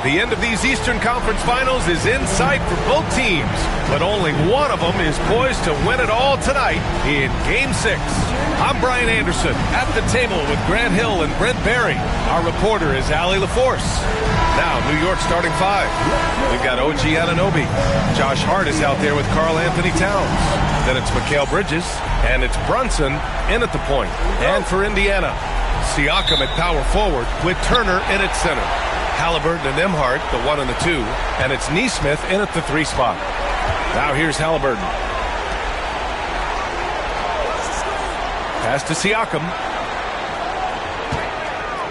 The end of these Eastern Conference Finals is in sight for both teams, but only one of them is poised to win it all tonight in Game 6. I'm Brian Anderson at the table with Grant Hill and Brent Barry. Our reporter is Allie LaForce. Now, New York starting 5. We've got OG Anunoby. Josh Hart is out there with Karl Anthony Towns. Then it's Mikal Bridges, and it's Brunson in at the point. And for Indiana, Siakam at power forward with Turner in at center. Halliburton and Nembhard, the 1 and the 2, and it's Nesmith in at the 3 spot. Now here's Halliburton. Pass to Siakam.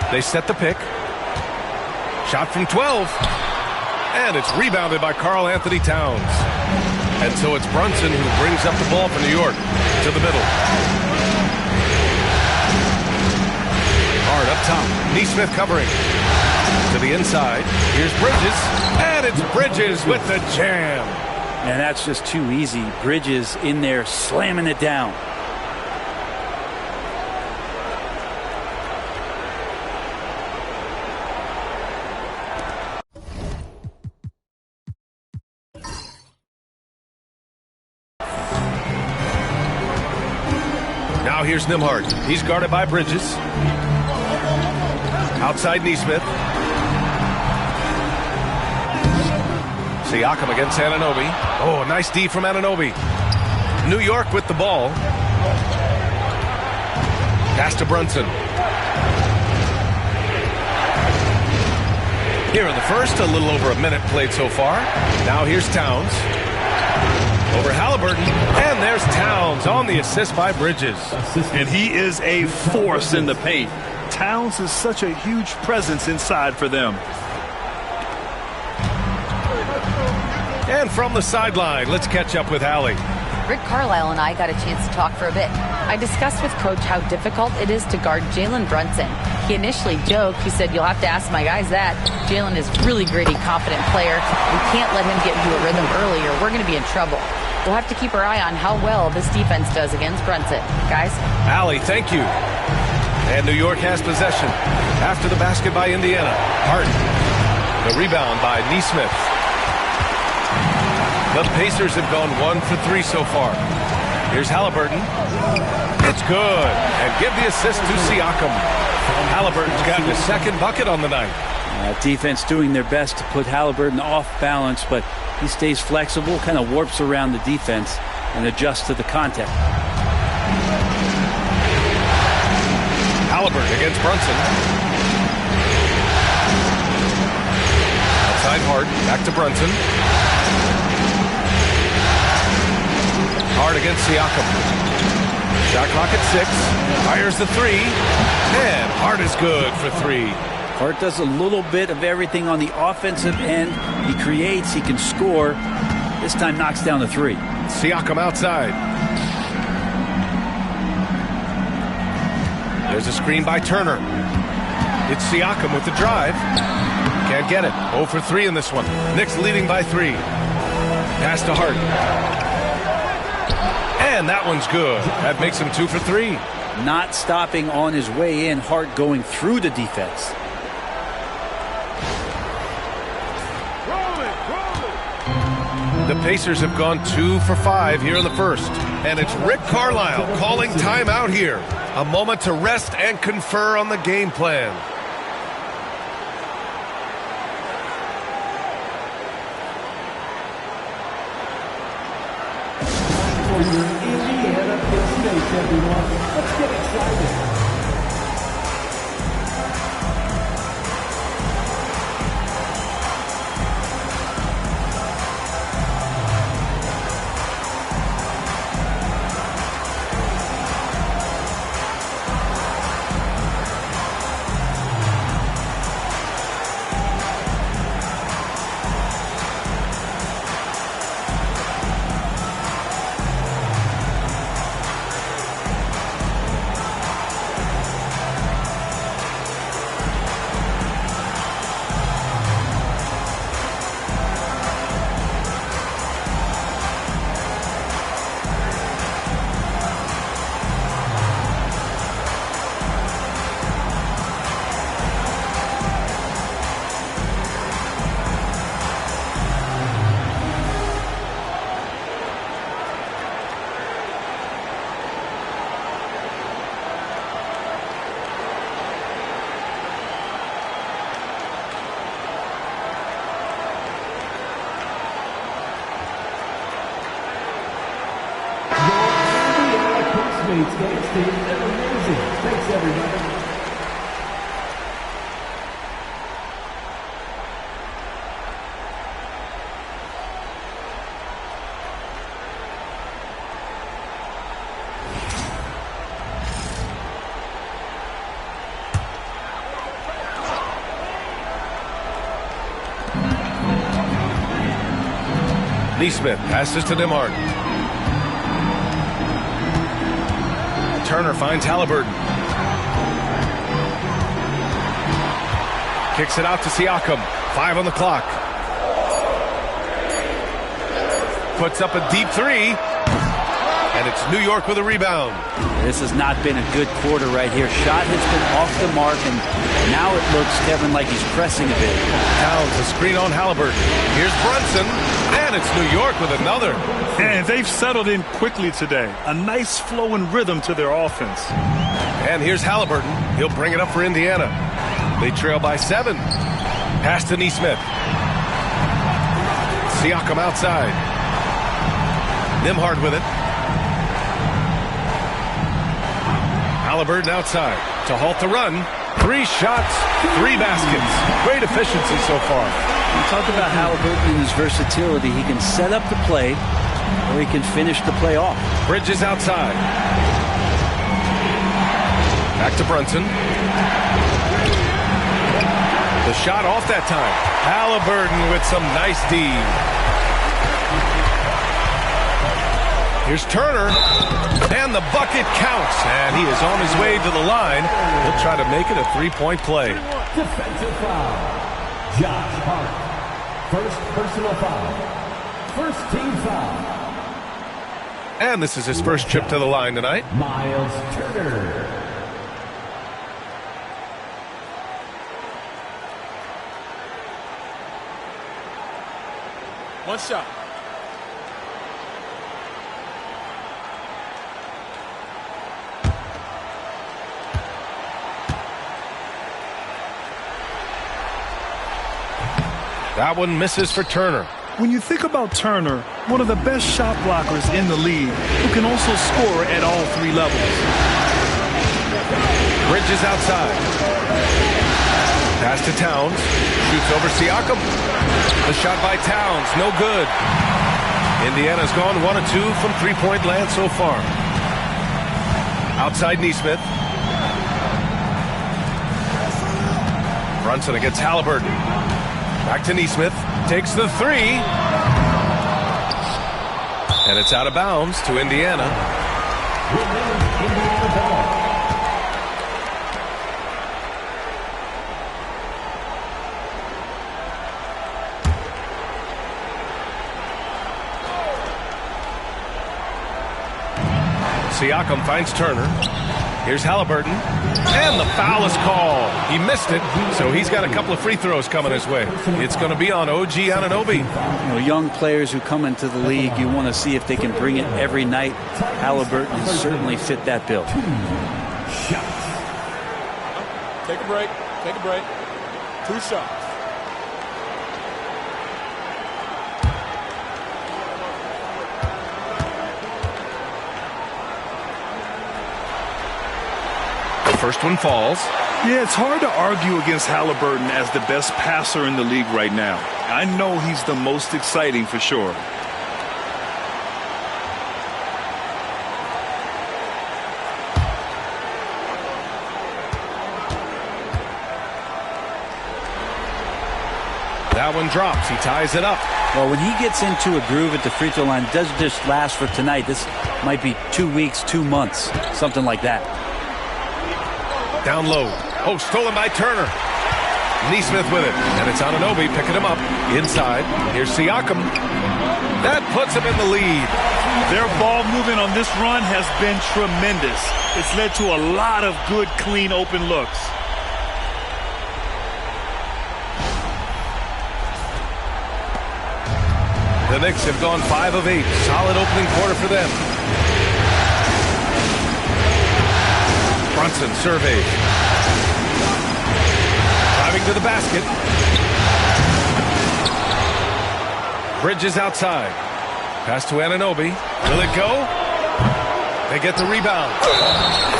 They set the pick. Shot from 12. And it's rebounded by Karl Anthony Towns. And so it's Brunson who brings up the ball for New York to the middle. Hard up top. Nesmith covering. To the inside. Here's Bridges. And it's Bridges with the jam. And that's just too easy. Bridges in there slamming it down. Now here's Nembhard. He's guarded by Bridges. Outside Nesmith. Siakam against Anunoby. Oh, nice D from Anunoby. New York with the ball. Pass to Brunson. Here in the first, a little over a minute played so far. Now here's Towns. Over Halliburton. And there's Towns on the assist by Bridges. And he is a force in the paint. Towns is such a huge presence inside for them. And from the sideline, let's catch up with Allie. Rick Carlisle and I got a chance to talk for a bit. I discussed with Coach how difficult it is to guard Jalen Brunson. He initially joked. He said, "You'll have to ask my guys that." Jalen is really gritty, confident player. We can't let him get into a rhythm early or we're going to be in trouble. We'll have to keep our eye on how well this defense does against Brunson. Guys? Allie, thank you. And New York has possession. After the basket by Indiana. Hart. The rebound by Nesmith. The Pacers have gone 1 for 3 so far. Here's Halliburton. It's good. And give the assist to Siakam. Halliburton's gotten his second bucket on the night. Defense doing their best to put Halliburton off balance, but he stays flexible, kind of warps around the defense and adjusts to the contact. Halliburton against Brunson. Outside Hart. Back to Brunson. Hart against Siakam. Shot clock at 6. Fires the 3. And Hart is good for 3. Hart does a little bit of everything on the offensive end. He creates, he can score. This time knocks down the 3. Siakam outside. There's a screen by Turner. It's Siakam with the drive. Can't get it. 0 for 3 in this one. Knicks leading by 3. Pass to Hart. And that one's good. That makes him 2 for 3. Not stopping on his way in. Hart going through the defense. The Pacers have gone 2 for 5 here in the first. And it's Rick Carlisle calling timeout here. A moment to rest and confer on the game plan. For your Indiana Penn State, everyone. Let's get excited. Knicks games team. They're amazing. Thanks, everybody. Neesmith passes to Demart. Turner finds Halliburton. Kicks it out to Siakam. 5 on the clock. Puts up a deep three. And it's New York with a rebound. This has not been a good quarter right here. Shot has been off the mark, and now it looks, Kevin, like he's pressing a bit. Towns, a screen on Halliburton. Here's Brunson, and it's New York with another. And they've settled in quickly today. A nice flow and rhythm to their offense. And here's Halliburton. He'll bring it up for Indiana. They trail by 7. Pass to Neesmith. Siakam outside. Nembhard with it. Halliburton outside to halt the run. 3 shots, 3 baskets. Great efficiency so far. We talked about Halliburton and his versatility. He can set up the play, or he can finish the play off. Bridges outside. Back to Brunson. The shot off that time. Halliburton with some nice D. Here's Turner, and the bucket counts, and he is on his way to the line. He'll try to make it a 3-point play. Defensive foul. Josh Hart. First personal foul. First team foul. And this is his first trip to the line tonight. Miles Turner. One shot. That one misses for Turner. When you think about Turner, one of the best shot blockers in the league, who can also score at all 3 levels. Bridges outside. Pass to Towns. Shoots over Siakam. The shot by Towns, no good. Indiana's gone 1 of 2 from 3-point land so far. Outside Neesmith. Brunson against Halliburton. Back to Neesmith. Takes the 3. And it's out of bounds to Indiana. Indiana ball. Siakam finds Turner. Here's Halliburton. And the foul is called. He missed it, so he's got a couple of free throws coming his way. It's going to be on OG Anunoby. You know, young players who come into the league, you want to see if they can bring it every night. Halliburton has certainly fit that bill. Take a break. Take a break. 2 shots. First one falls. Yeah, it's hard to argue against Halliburton as the best passer in the league right now. I know he's the most exciting for sure. That one drops. He ties it up. Well, when he gets into a groove at the free throw line, it doesn't just last for tonight. This might be 2 weeks, 2 months, something like that. Down low. Oh, stolen by Turner. Neesmith with it. And it's Anunoby picking him up. Inside. Here's Siakam. That puts him in the lead. Their ball movement on this run has been tremendous. It's led to a lot of good, clean, open looks. The Knicks have gone 5 of 8. Solid opening quarter for them. Brunson surveyed. Driving to the basket. Bridges outside. Pass to Anunoby. Will it go? They get the rebound.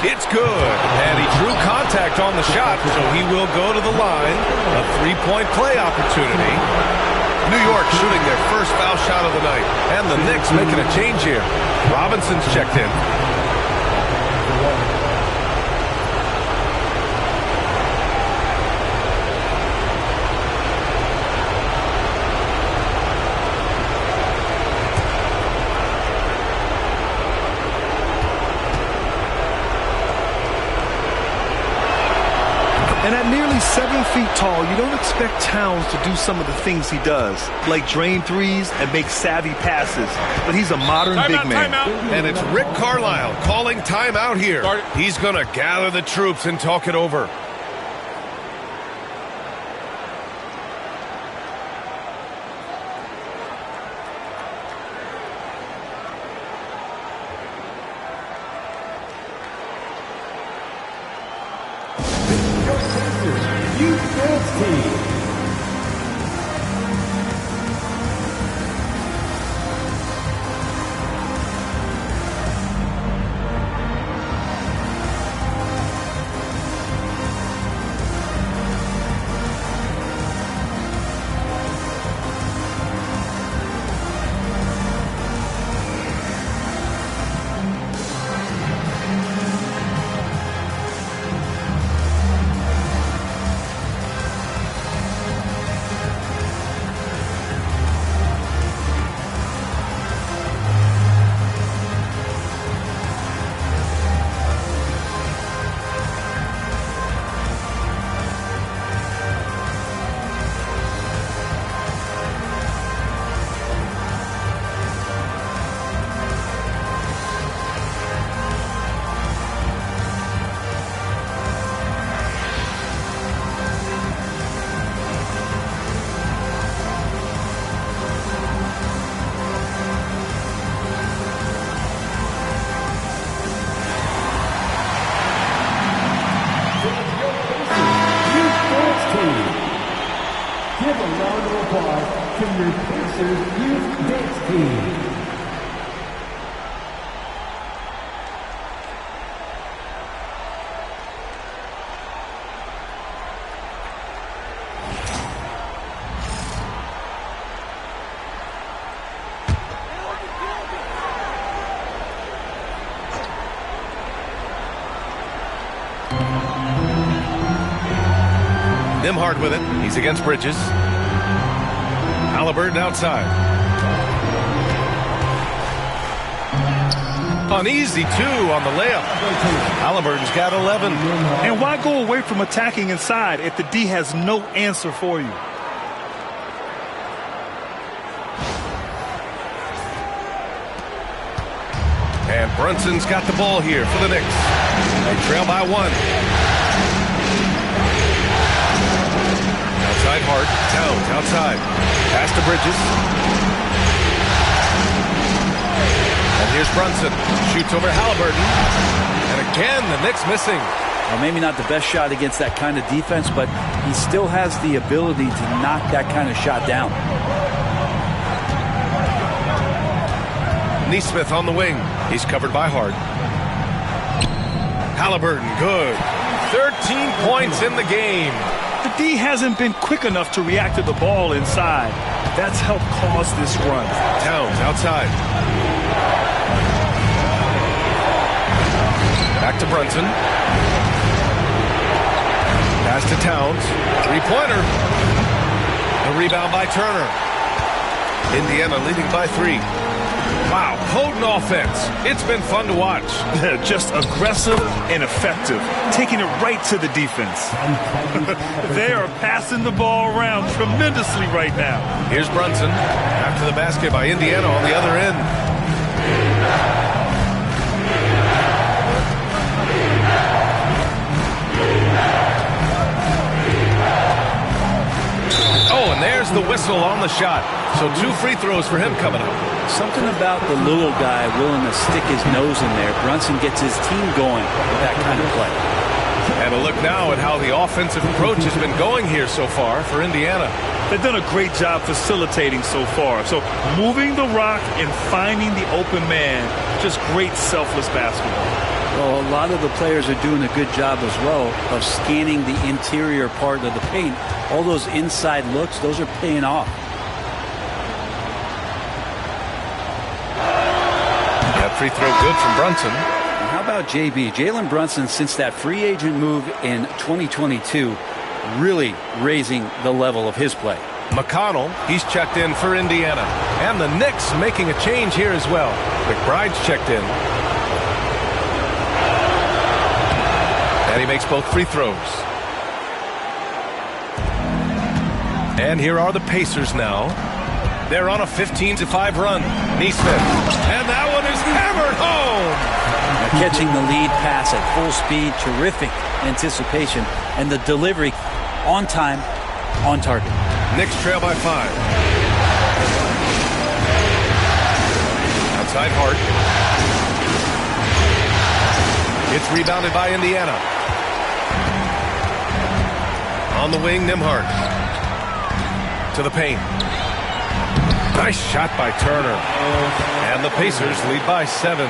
It's good. And he drew contact on the shot, so he will go to the line. A three-point play opportunity. New York shooting their first foul shot of the night. And the Knicks making a change here. Robinson's checked in. And at nearly 7 feet tall, you don't expect Towns to do some of the things he does, like drain threes and make savvy passes. But he's a modern big man. And it's Rick Carlisle calling timeout here. He's going to gather the troops and talk it over. Nimhard with it. He's against Bridges. Halliburton outside. An easy two on the layup. Halliburton's got 11. And why go away from attacking inside if the D has no answer for you? And Brunson's got the ball here for the Knicks. They trail by 1. Outside Hart. Towns outside. Pass to Bridges. And here's Brunson. Shoots over Halliburton. And again, the Knicks missing. Well, maybe not the best shot against that kind of defense, but he still has the ability to knock that kind of shot down. Neesmith on the wing. He's covered by Hart. Halliburton, good. 13 points in the game. The D hasn't been quick enough to react to the ball inside. That's helped cause this run. Towns outside. Back to Brunson. Pass to Towns. Three-pointer. The rebound by Turner. Indiana leading by 3. Wow, potent offense. It's been fun to watch. Just aggressive and effective, taking it right to the defense. They are passing the ball around tremendously right now. Here's Brunson. After the basket by Indiana on the other end. Oh, and there's the whistle on the shot. So 2 free throws for him coming up. Something about the little guy willing to stick his nose in there. Brunson gets his team going with that kind of play. And a look now at how the offensive approach has been going here so far for Indiana. They've done a great job facilitating so far. So moving the rock and finding the open man, just great selfless basketball. Well, a lot of the players are doing a good job as well of scanning the interior part of the paint. All those inside looks, those are paying off. That free throw good from Brunson. And how about JB? Jalen Brunson, since that free agent move in 2022, really raising the level of his play. McConnell, he's checked in for Indiana. And the Knicks making a change here as well. McBride's checked in. And he makes both free throws. And here are the Pacers now. They're on a 15-5 run. Neesmith. And that one is hammered home. Now catching the lead pass at full speed, terrific anticipation, and the delivery on time, on target. Knicks trail by 5. Outside Hart. It's rebounded by Indiana. On the wing, Nembhard. To the paint. Nice shot by Turner. And the Pacers lead by 7.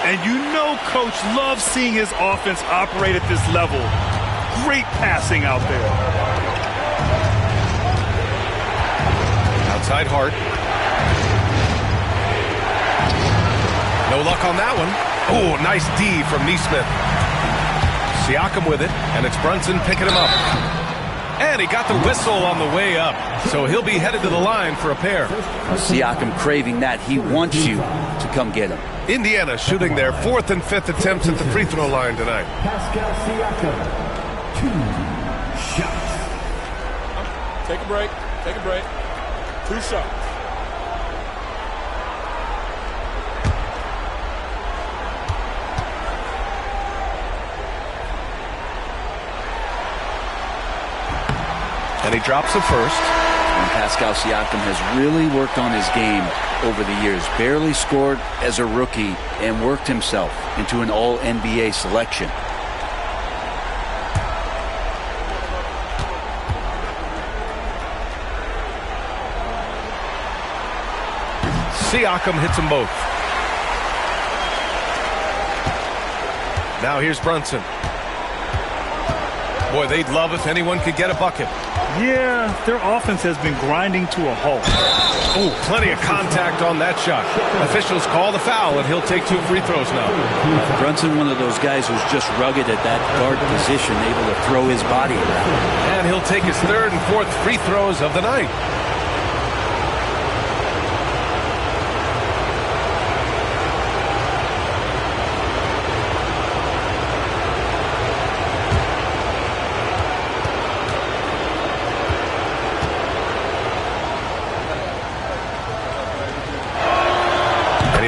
And you know Coach loves seeing his offense operate at this level. Great passing out there. Outside Hart. No luck on that one. Oh, nice D from Neesmith. Siakam with it, and it's Brunson picking him up. And he got the whistle on the way up, so he'll be headed to the line for a pair. Siakam craving that. He wants you to come get him. Indiana shooting their 4th and 5th attempts at the free throw line tonight. Pascal Siakam, 2 shots. Take a break. Take a break. 2 shots. And he drops the first. And Pascal Siakam has really worked on his game over the years. Barely scored as a rookie and worked himself into an all-NBA selection. Siakam hits them both. Now here's Brunson. Boy, they'd love if anyone could get a bucket. Yeah, their offense has been grinding to a halt. Oh, plenty of contact on that shot. Officials call the foul, and he'll take 2 free throws now. Brunson, one of those guys who's just rugged at that guard position, able to throw his body around. And he'll take his 3rd and 4th free throws of the night.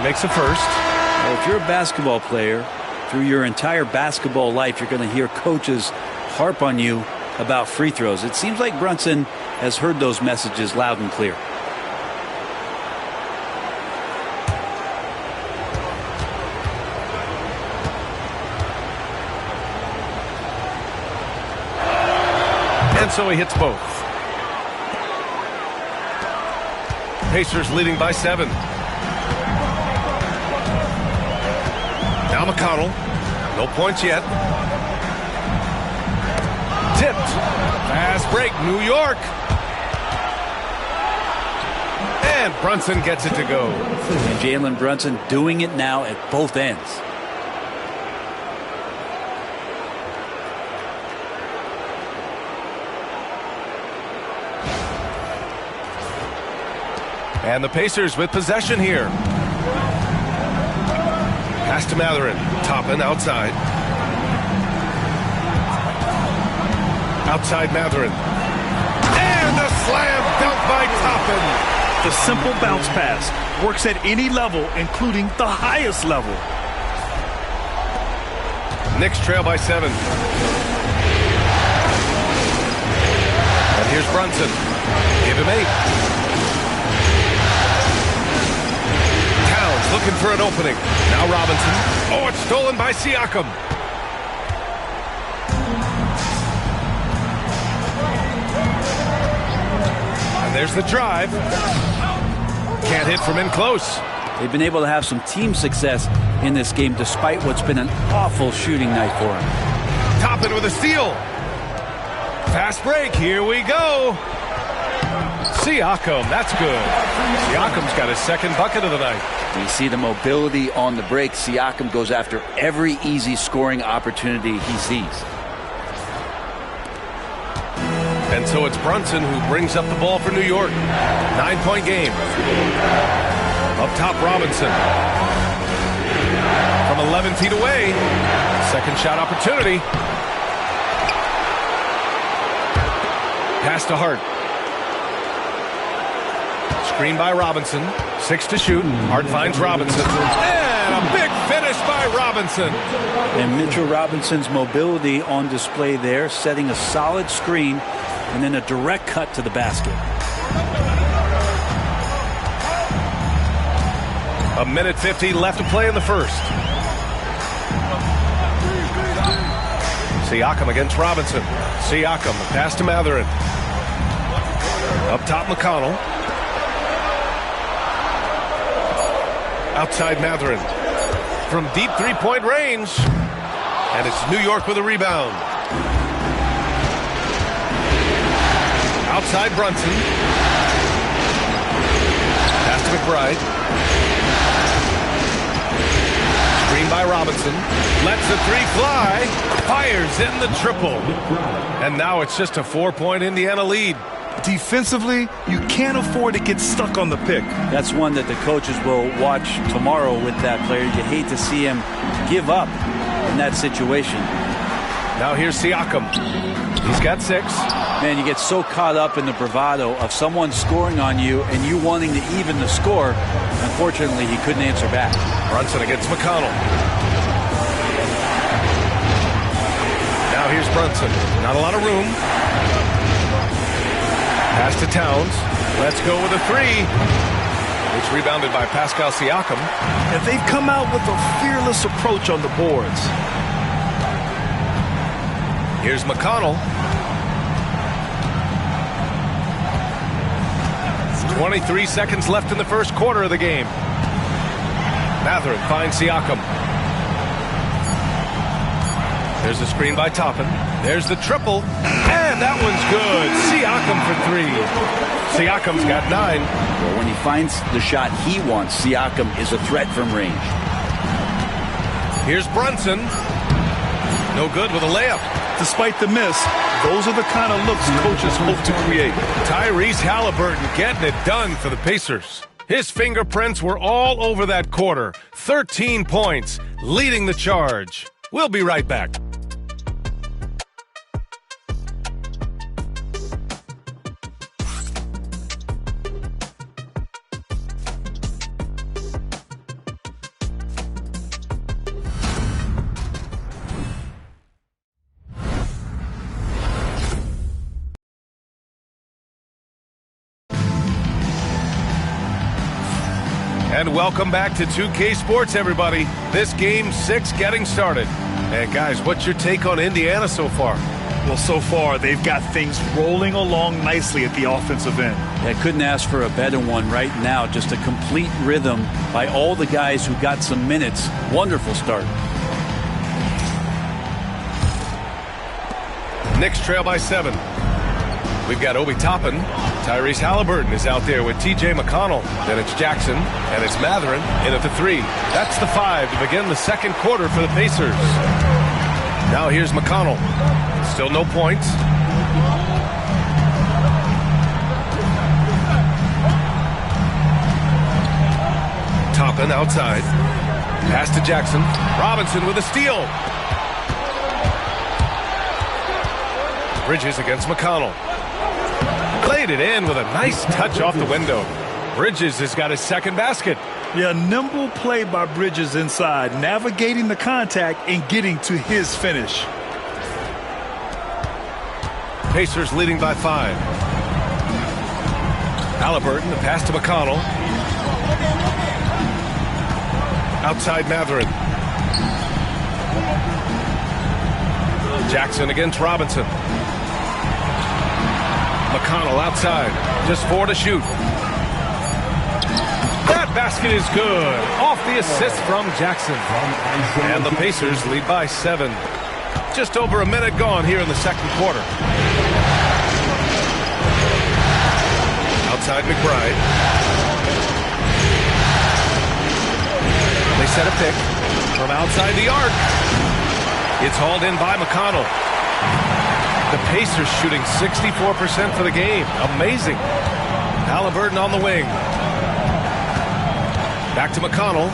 Makes a first. Well, if you're a basketball player, through your entire basketball life, you're going to hear coaches harp on you about free throws. It seems like Brunson has heard those messages loud and clear. And so he hits both. Pacers leading by 7. Now McConnell. No points yet. Tipped. Fast break. New York. And Brunson gets it to go. And Jalen Brunson doing it now at both ends. And the Pacers with possession here. Pass to Mathurin. Toppin outside. Outside Mathurin. And a slam dunk by Toppin. The simple bounce pass works at any level, including the highest level. Knicks trail by 7. And here's Brunson. Give him 8. Looking for an opening. Now Robinson. Oh, it's stolen by Siakam. And there's the drive. Can't hit from in close. They've been able to have some team success in this game despite what's been an awful shooting night for them. Toppin with a steal. Fast break. Here we go. Siakam. That's good. Siakam's got his second bucket of the night. We see the mobility on the break. Siakam goes after every easy scoring opportunity he sees. And so it's Brunson who brings up the ball for New York. 9-point game. Up top, Robinson. From 11 feet away. Second shot opportunity. Pass to Hart. Screen by Robinson. 6 to shoot. Hart finds Robinson. And a big finish by Robinson. And Mitchell Robinson's mobility on display there, setting a solid screen and then a direct cut to the basket. A minute 50 left to play in the first. Siakam against Robinson. Siakam, pass to Mathurin. Up top, McConnell. Outside Mathurin. From deep three-point range. And it's New York with a rebound. Outside Brunson. Pass to McBride. Screen by Robinson. Lets the three fly. Fires in the triple. And now it's just a 4-point Indiana lead. Defensively, you can't afford to get stuck on the pick. That's one that the coaches will watch tomorrow with that player. You hate to see him give up in that situation. Now here's Siakam. He's got 6. Man, you get so caught up in the bravado of someone scoring on you and you wanting to even the score. Unfortunately, he couldn't answer back. Brunson against McConnell. Now here's Brunson. Not a lot of room. Pass to Towns. Let's go with a 3. It's rebounded by Pascal Siakam. And they've come out with a fearless approach on the boards. Here's McConnell. 23 seconds left in the first quarter of the game. Mathurin finds Siakam. There's a screen by Toppin. There's the triple. And that one's good. Siakam for 3. Siakam's got 9. Well, when he finds the shot he wants, Siakam is a threat from range. Here's Brunson. No good with a layup. Despite the miss, those are the kind of looks coaches hope to create. Tyrese Halliburton getting it done for the Pacers. His fingerprints were all over that quarter. 13 points, leading the charge. We'll be right back. And welcome back to 2K Sports, everybody. This Game 6 getting started. And guys, what's your take on Indiana so far? Well, so far, they've got things rolling along nicely at the offensive end. I couldn't ask for a better one right now. Just a complete rhythm by all the guys who got some minutes. Wonderful start. Knicks trail by 7. We've got Obi Toppin. Tyrese Halliburton is out there with TJ McConnell. Then it's Jackson, and it's Mathurin in at the 3. That's the 5 to begin the second quarter for the Pacers. Now here's McConnell. Still no points. Toppin outside. Pass to Jackson. Robinson with a steal. Bridges against McConnell. Played it in with a nice touch off the window. Bridges has got his second basket. Yeah, nimble play by Bridges inside, navigating the contact and getting to his finish. Pacers leading by 5. Halliburton, the pass to McConnell. Outside Mathurin. Jackson against Robinson. McConnell outside. Just 4 to shoot. That basket is good. Off the assist from Jackson. And the Pacers lead by 7. Just over a minute gone here in the second quarter. Outside McBride. They set a pick from outside the arc. It's hauled in by McConnell. The Pacers shooting 64% for the game. Amazing. Halliburton on the wing. Back to McConnell.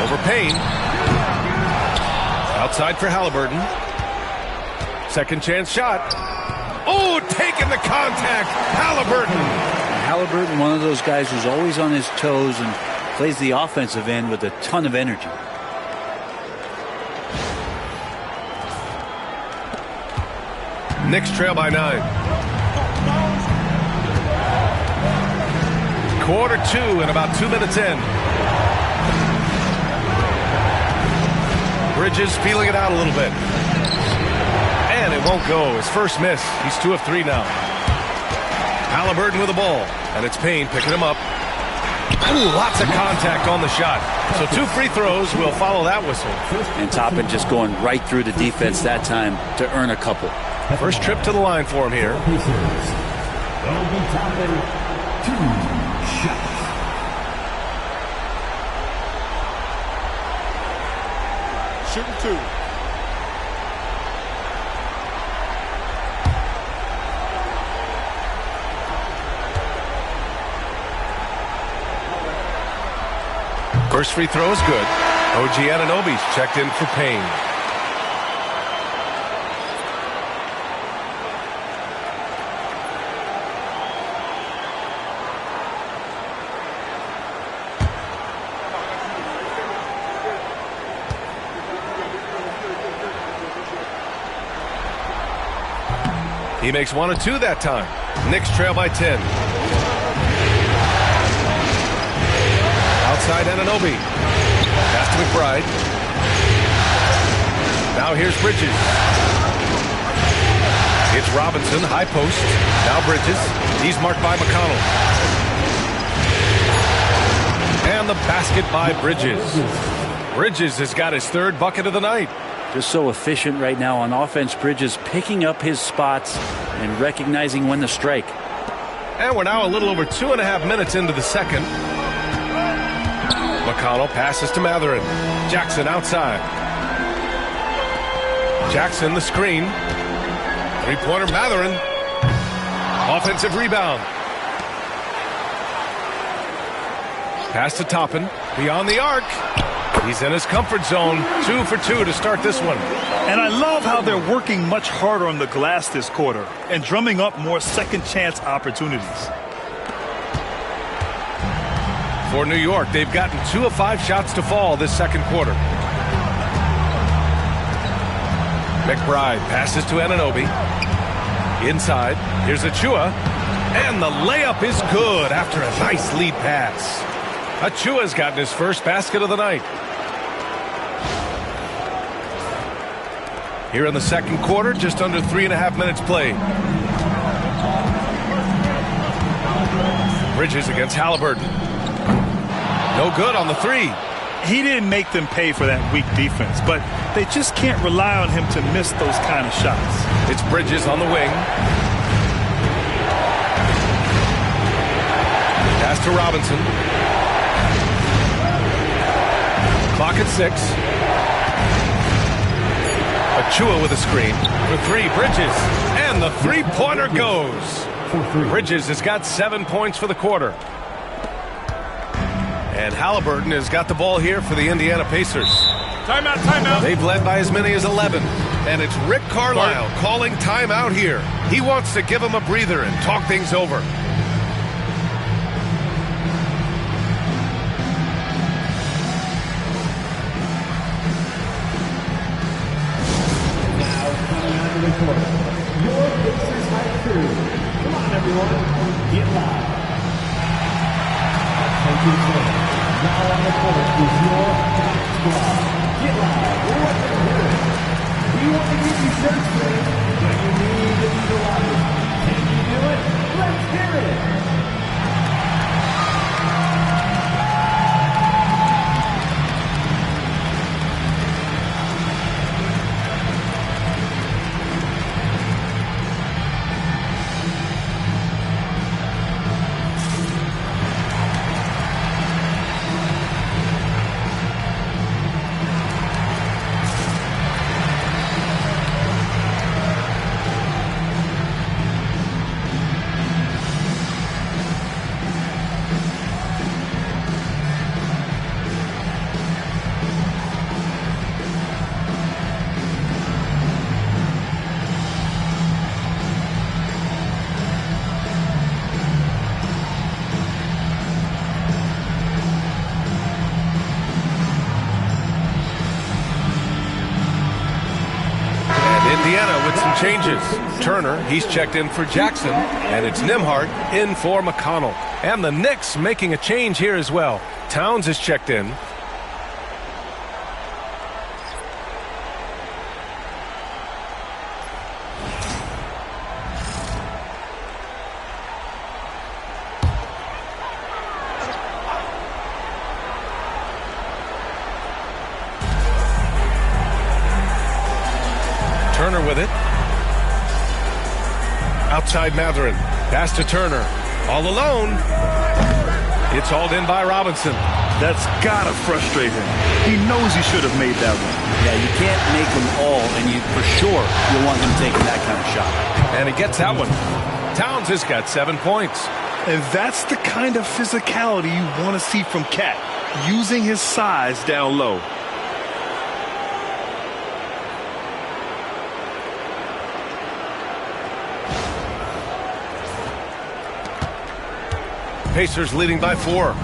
Over Payne. Outside for Halliburton. Second chance shot. Oh, taking the contact. Halliburton. Halliburton, one of those guys who's always on his toes and plays the offensive end with a ton of energy. Knicks trail by 9. Quarter 2 and about 2 minutes in. Bridges feeling it out a little bit. And it won't go. His first miss. He's 2 of 3 now. Halliburton with the ball. And it's Payne picking him up. Ooh, lots of contact on the shot. So 2 free throws will follow that whistle. And Toppin just going right through the defense that time to earn a couple. First trip to the line for him here. Shooting 2. First free throw is good. OG Anunoby's checked in for Payne. He makes 1 of 2 that time. Knicks trail by 10. Outside Anunoby. Pass to McBride. Now here's Bridges. It's Robinson, high post. Now Bridges. He's marked by McConnell. And the basket by Bridges. Bridges has got his 3rd bucket of the night. Just so efficient right now on offense. Bridges picking up his spots and recognizing when to strike. And we're now a little over 2.5 minutes into the second. McConnell passes to Mathurin. Jackson outside. Jackson the screen. 3-pointer Mathurin. Offensive rebound. Pass to Toppin. Beyond the arc. He's in his comfort zone. 2 for 2 to start this one. And I love how they're working much harder on the glass this quarter and drumming up more second chance opportunities. For New York, they've gotten 2 of 5 shots to fall this second quarter. McBride passes to Anunoby. Inside, here's Achua. And the layup is good after a nice lead pass. Achua's gotten his first basket of the night. Here in the second quarter, just under 3.5 minutes played. Bridges against Halliburton. No good on the 3. He didn't make them pay for that weak defense, but they just can't rely on him to miss those kind of shots. It's Bridges on the wing. Pass to Robinson. Clock at 6. Achua with a screen for 3. Bridges. And the 3-pointer goes. Bridges has got 7 points for the quarter. And Halliburton has got the ball here for the Indiana Pacers. Timeout, timeout. They've led by as many as 11. And it's Rick Carlisle calling timeout here. He wants to give him a breather and talk things over. Your Pacers high crew. Come on, everyone. Get live. Thank you, sir. Now on the court is your top squad. Get live. Let them hear it. We want to give you shirts today when you need to leave the locker. Can you do it? Let's hear it. Indiana with some changes. Turner, he's checked in for Jackson, and it's Nembhard in for McConnell. And the Knicks making a change here as well. Towns is checked in. Turner with it. Outside Matherin. Pass to Turner. All alone. It's hauled in by Robinson. That's gotta frustrate him. He knows he should have made that one. Yeah, you can't make them all, and you for sure you'll want him taking that kind of shot. And he gets that one. Towns has got 7 points. And that's the kind of physicality you want to see from Cat, using his size down low. Pacers leading by 4.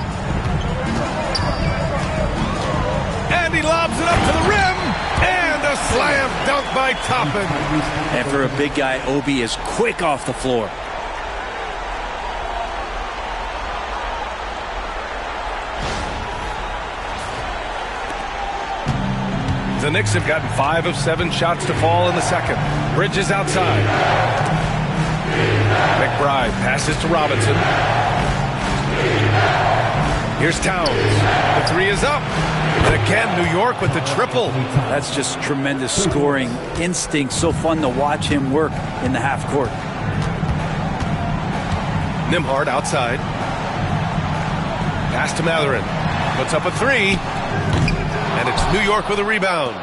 And he lobs it up to the rim. And a slam dunk by Toppin. And for a big guy, Obi is quick off the floor. The Knicks have gotten 5 of 7 shots to fall in the second. Bridges outside. McBride passes to Robinson. Here's Towns. The 3 is up. And again, New York with the triple. That's just tremendous scoring instinct. So fun to watch him work in the half court. Nembhard outside. Pass to Matherin. Puts up a 3. And it's New York with a rebound.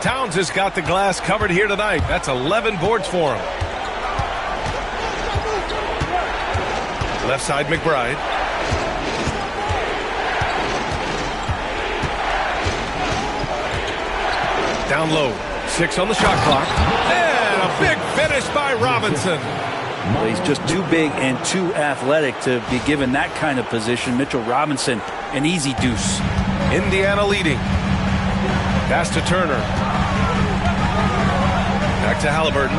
Towns has got the glass covered here tonight. That's 11 boards for him. Left side, McBride. Down low. 6 on the shot clock. And a big finish by Robinson. Well, he's just too big and too athletic to be given that kind of position. Mitchell Robinson, an easy deuce. Indiana leading. Pass to Turner. Back to Halliburton.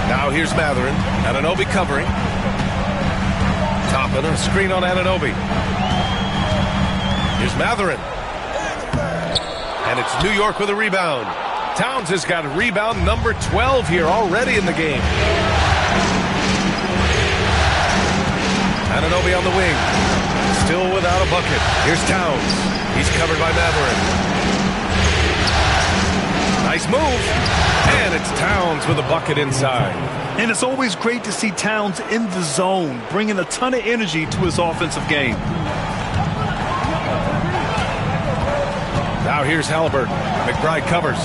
Now here's Matherin. Anunoby covering. Toppin, a screen on Anunoby. Here's Matherin. And it's New York with a rebound. Towns has got rebound number 12 here already in the game. Anunoby on the wing. Still without a bucket. Here's Towns. He's covered by Matherin. Nice move. And it's Towns with a bucket inside. And it's always great to see Towns in the zone, bringing a ton of energy to his offensive game. Now here's Halliburton. McBride covers.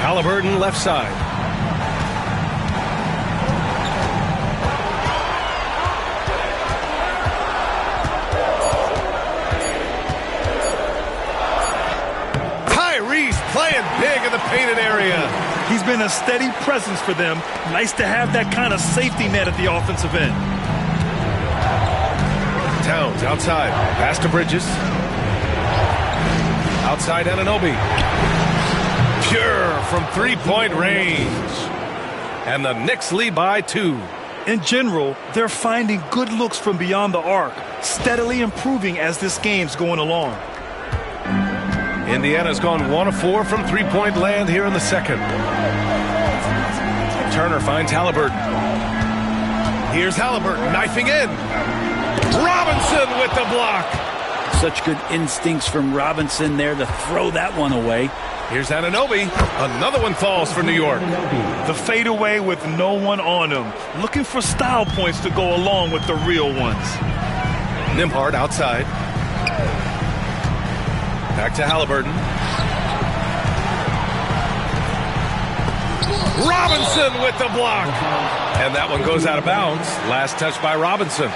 Halliburton left side. Playing big in the painted area. He's been a steady presence for them. Nice to have that kind of safety net at the offensive end. Towns outside. Pass to Bridges. Outside Anunoby. Pure from 3-point range. And the Knicks lead by 2. In general, they're finding good looks from beyond the arc, steadily improving as this game's going along. Indiana's gone 1 of 4 from three-point land here in the second. Turner finds Halliburton. Here's Halliburton knifing in. Robinson with the block. Such good instincts from Robinson there to throw that one away. Here's Anunoby. Another one falls for New York. The fadeaway with no one on him. Looking for style points to go along with the real ones. Nembhard outside. Back to Halliburton. Robinson with the block. And that one goes out of bounds. Last touch by Robinson.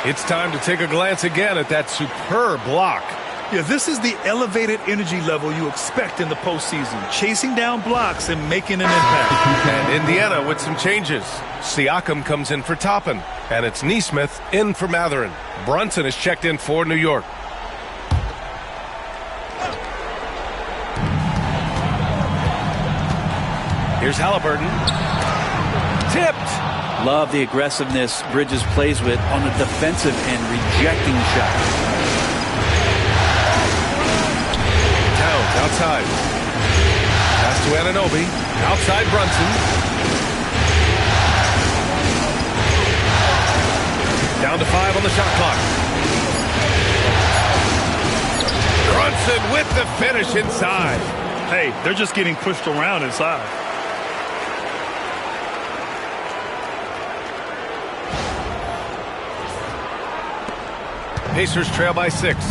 It's time to take a glance again at that superb block. Yeah, this is the elevated energy level you expect in the postseason. Chasing down blocks and making an impact. And Indiana with some changes. Siakam comes in for Toppin. And it's Nesmith in for Mathurin. Brunson is checked in for New York. Here's Halliburton. Tipped. Love the aggressiveness Bridges plays with on the defensive end, rejecting shots. Towns outside. Pass to Anunoby. Outside Brunson. Down to 5 on the shot clock. Brunson with the finish inside. Hey, they're just getting pushed around inside. Pacers trail by 6.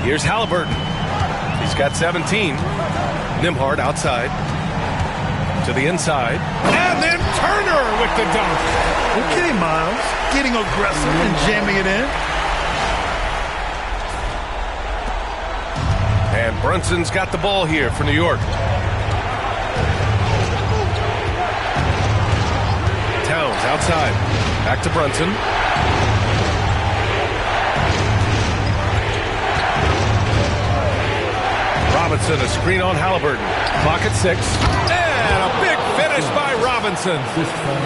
Here's Halliburton. He's got 17. Nembhard outside. To the inside. And then Turner with the dunk. Okay, Miles. Getting aggressive and jamming it in. And Brunson's got the ball here for New York. Towns outside. Back to Brunson. Robinson, a screen on Halliburton. Clock at 6. And a big finish by Robinson.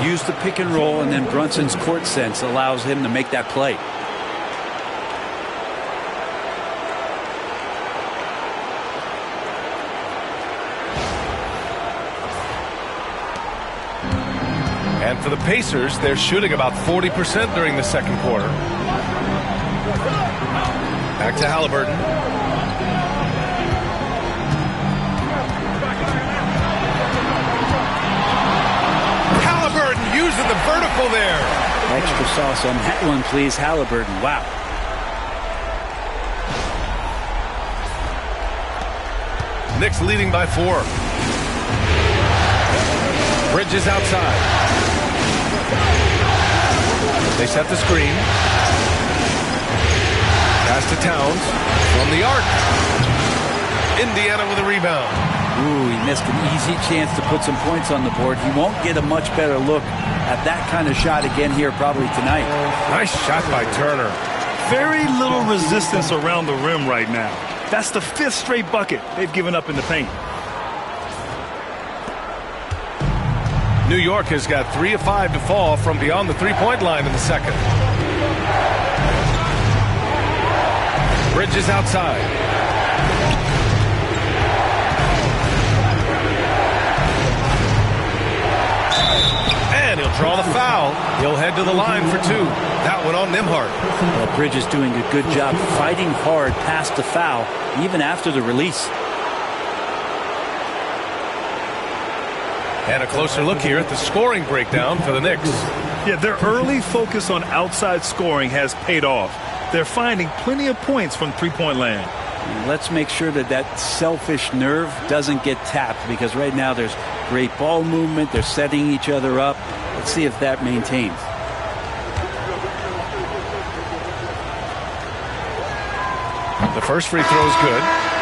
Use the pick and roll, and then Brunson's court sense allows him to make that play. And for the Pacers, they're shooting about 40% during the second quarter. Back to Halliburton. Halliburton using the vertical there. Extra sauce on that one, please. Halliburton. Wow. Knicks leading by 4. Bridges outside. They set the screen. Pass to Towns from the arc. Indiana with a rebound. Ooh, he missed an easy chance to put some points on the board. He won't get a much better look at that kind of shot again here probably tonight. Nice shot by Turner. Very little resistance around the rim right now. That's the 5th straight bucket they've given up in the paint. New York has got 3 of 5 to fall from beyond the three-point line in the second. Bridges outside. And he'll draw the foul. He'll head to the line for 2. That one on Nembhard. Well, Bridges doing a good job fighting hard past the foul, even after the release. And a closer look here at the scoring breakdown for the Knicks. Yeah, their early focus on outside scoring has paid off. They're finding plenty of points from three-point land. Let's make sure that that selfish nerve doesn't get tapped, because right now there's great ball movement. They're setting each other up. Let's see if that maintains. The first free throw is good.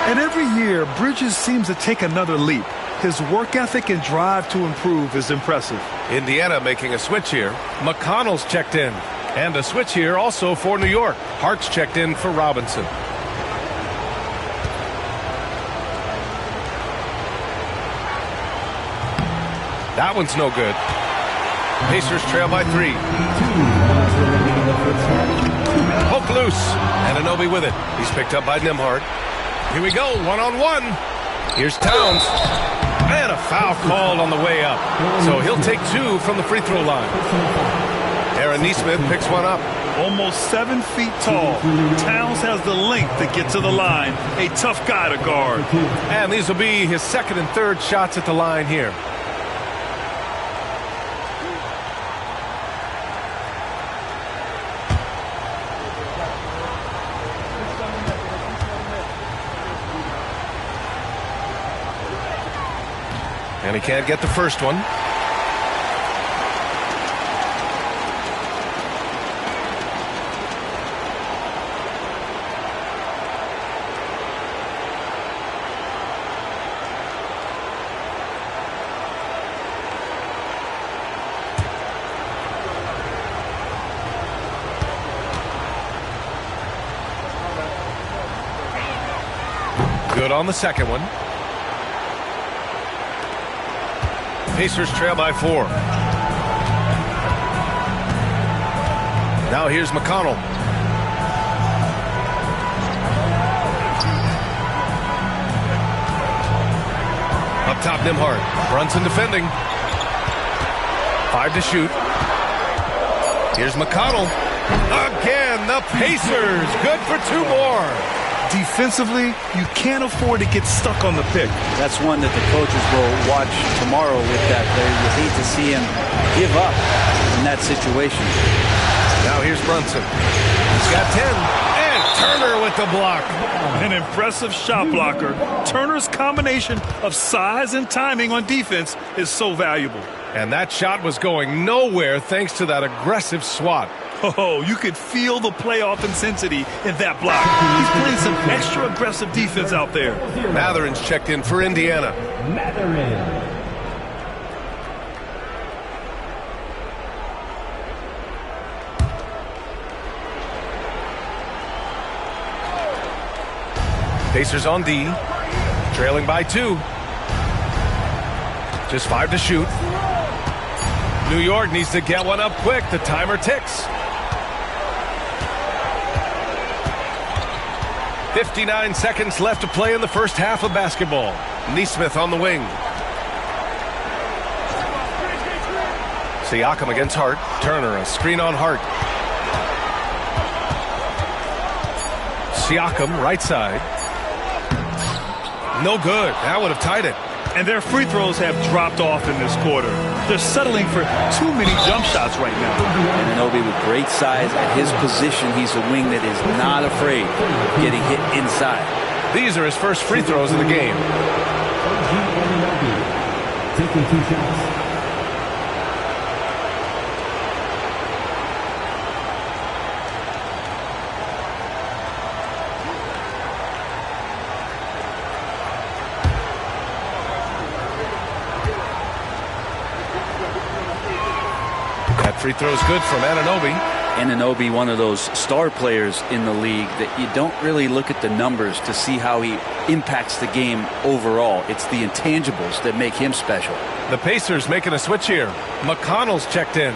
And every year, Bridges seems to take another leap. His work ethic and drive to improve is impressive. Indiana making a switch here. McConnell's checked in. And a switch here also for New York. Hart's checked in for Robinson. That one's no good. Pacers trail by 3. Poke loose. Anunoby with it. He's picked up by Nembhard. Here we go, one-on-one. Here's Towns. And a foul called on the way up. So he'll take 2 from the free throw line. Aaron Nesmith picks one up. Almost 7 feet tall. Towns has the length to get to the line. A tough guy to guard. And these will be his second and third shots at the line here. And he can't get the first one. Good on the second one. Pacers trail by 4. Now here's McConnell. Up top, Nembhard. Brunson defending. 5 to shoot. Here's McConnell. Again, the Pacers. Good for 2 more. Defensively, you can't afford to get stuck on the pick. That's one that the coaches will watch tomorrow with that player. You hate to see him give up in that situation. Now here's Brunson. He's got 10. And Turner with the block. An impressive shot blocker. Turner's combination of size and timing on defense is so valuable. And that shot was going nowhere thanks to that aggressive swat. Oh, you could feel the playoff intensity in that block. He's playing some extra aggressive defense out there. Matherin's checked in for Indiana. Matherin. Pacers on D. Trailing by 2. Just 5 to shoot. New York needs to get one up quick. The timer ticks. 59 seconds left to play in the first half of basketball. Nesmith on the wing. Siakam against Hart. Turner, a screen on Hart. Siakam, right side. No good. That would have tied it. And their free throws have dropped off in this quarter. They're settling for too many jump shots right now. Anunoby with great size at his position. He's a wing that is not afraid of getting hit inside. These are his first free throws of the game. Taking 2 shots. Free throws good from Anunoby. Anunoby, one of those star players in the league that you don't really look at the numbers to see how he impacts the game overall. It's the intangibles that make him special. The Pacers making a switch here. McConnell's checked in.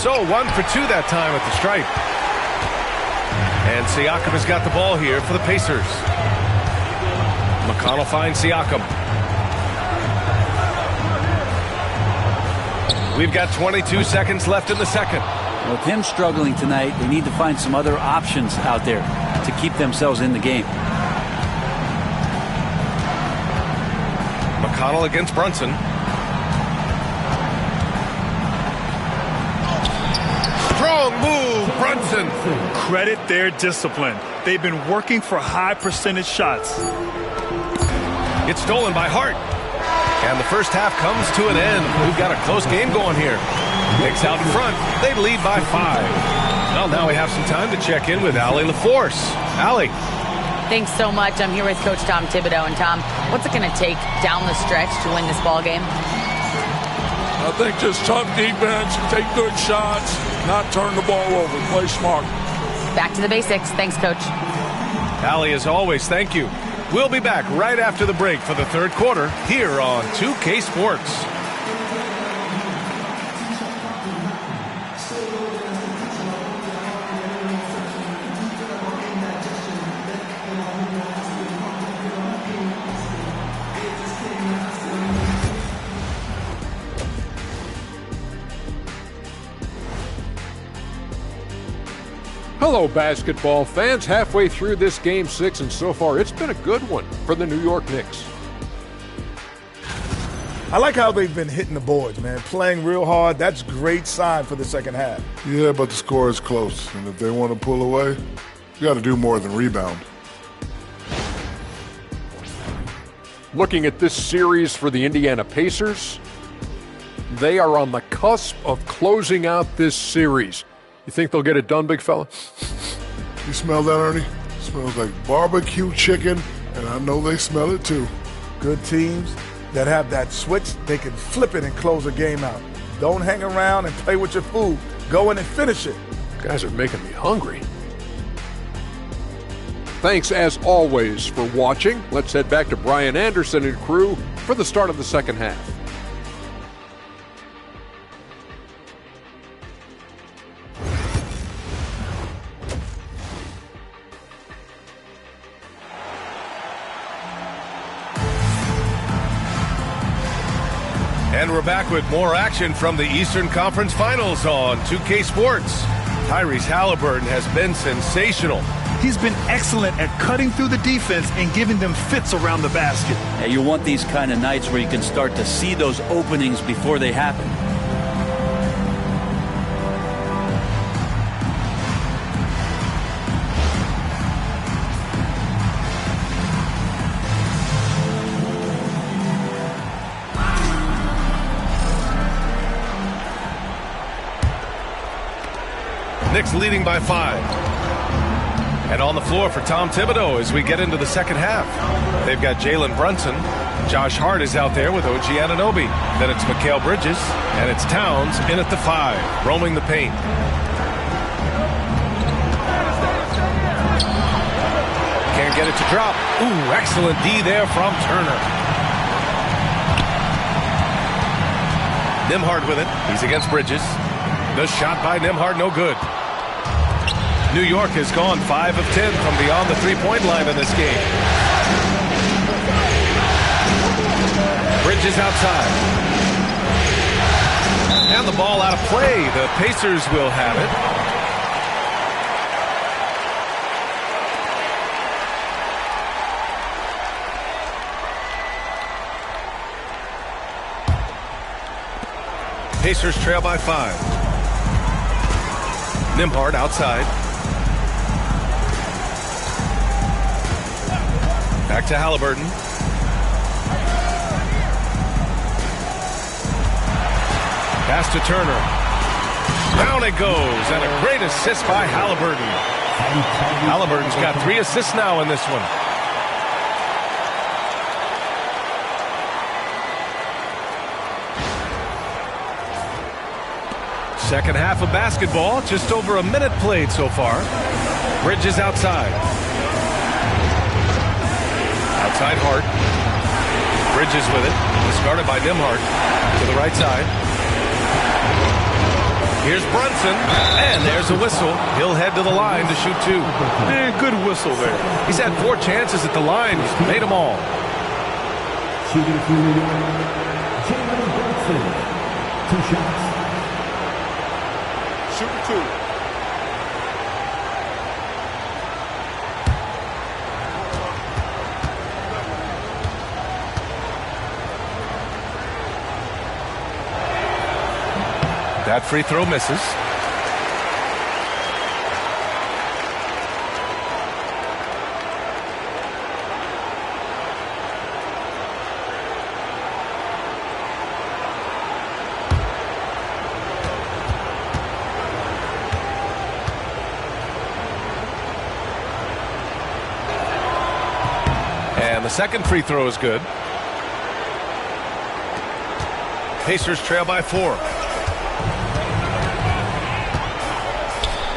So 1 for 2 that time at the stripe. And Siakam has got the ball here for the Pacers. McConnell finds Siakam. We've got 22 seconds left in the second. With him struggling tonight, they need to find some other options out there to keep themselves in the game. McConnell against Brunson. Strong move, Brunson. Credit their discipline. They've been working for high percentage shots. It's stolen by Hart. And the first half comes to an end. We've got a close game going here. Knicks out in front. They lead by 5. Well, now we have some time to check in with Allie LaForce. Allie. Thanks so much. I'm here with Coach Tom Thibodeau. And Tom, what's it going to take down the stretch to win this ball game? I think just tough defense, take good shots, not turn the ball over, play smart. Back to the basics. Thanks, Coach. Allie, as always, thank you. We'll be back right after the break for the third quarter here on 2K Sports. Hello, basketball fans. Halfway through this Game 6, and so far it's been a good one for the New York Knicks. I like how they've been hitting the boards, man. Playing real hard. That's a great sign for the second half. Yeah, but the score is close, and if they want to pull away, you got to do more than rebound. Looking at this series for the Indiana Pacers, they are on the cusp of closing out this series. You think they'll get it done, big fella? You smell that, Ernie? It smells like barbecue chicken, and I know they smell it too. Good teams that have that switch, they can flip it and close a game out. Don't hang around and play with your food. Go in and finish it. Guys are making me hungry. Thanks, as always, for watching. Let's head back to Brian Anderson and crew for the start of the second half. And we're back with more action from the Eastern Conference Finals on 2K Sports. Tyrese Halliburton has been sensational. He's been excellent at cutting through the defense and giving them fits around the basket. Yeah, you want these kind of nights where you can start to see those openings before they happen. Knicks leading by 5. And on the floor for Tom Thibodeau as we get into the second half. They've got Jalen Brunson. Josh Hart is out there with OG Anunoby. Then it's Mikal Bridges. And it's Towns in at the 5, roaming the paint. Can't get it to drop. Ooh, excellent D there from Turner. Nembhard with it. He's against Bridges. The shot by Nembhard, no good. New York has gone 5 of 10 from beyond the three-point line in this game. Bridges outside. And the ball out of play. The Pacers will have it. Pacers trail by 5. Nembhard outside. Back to Halliburton. Pass to Turner. Down it goes, and a great assist by Halliburton. Halliburton's got 3 assists now in this one. Second half of basketball, just over a minute played so far. Bridges outside. Outside Hart. Bridges with it. Discarded by Nembhard to the right side. Here's Brunson, and there's a whistle. He'll head to the line to shoot 2. Good whistle there. He's had 4 chances at the line. He's made them all. Shooting for New York, Jalen Brunson. 2 shots. Shooting 2. That free throw misses. And the second free throw is good. Pacers trail by 4.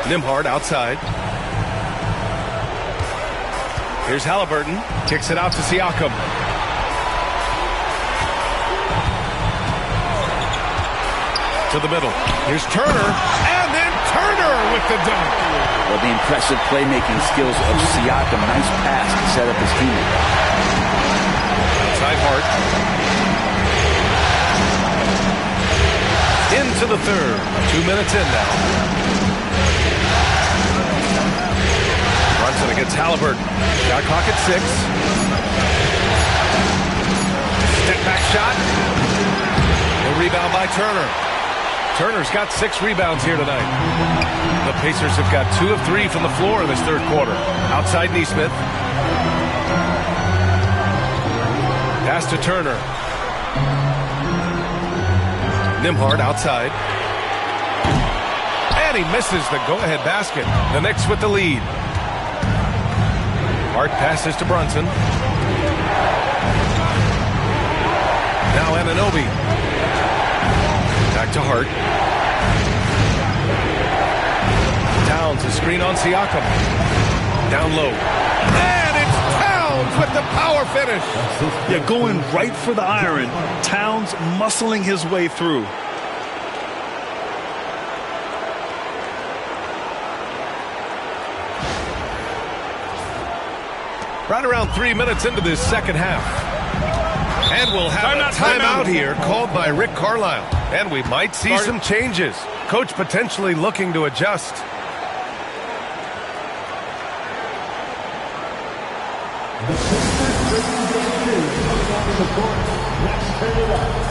Nembhard outside. Here's Halliburton. Kicks it out to Siakam. To the middle. Here's Turner. And then Turner with the dunk. Well, the impressive playmaking skills of Siakam. Nice pass to set up his teammate. Outside Hart. Into the third. 2 minutes in now. Brunson against Halliburton. Shot clock at 6. Step back shot. The rebound by Turner. Turner's got 6 rebounds here tonight. The Pacers have got 2 of 3 from the floor in this third quarter. Outside Nesmith. Pass to Turner. Nembhard outside. And he misses the go-ahead basket. The Knicks with the lead. Hart passes to Brunson. Now Anunoby. Back to Hart. Towns, a screen on Siakam. Down low. And it's Towns with the power finish. Yeah, going right for the iron. Towns muscling his way through. Right around 3 minutes into this second half. And we'll have a timeout here called by Rick Carlisle. And we might see some changes. Coach potentially looking to adjust. Let's turn it up.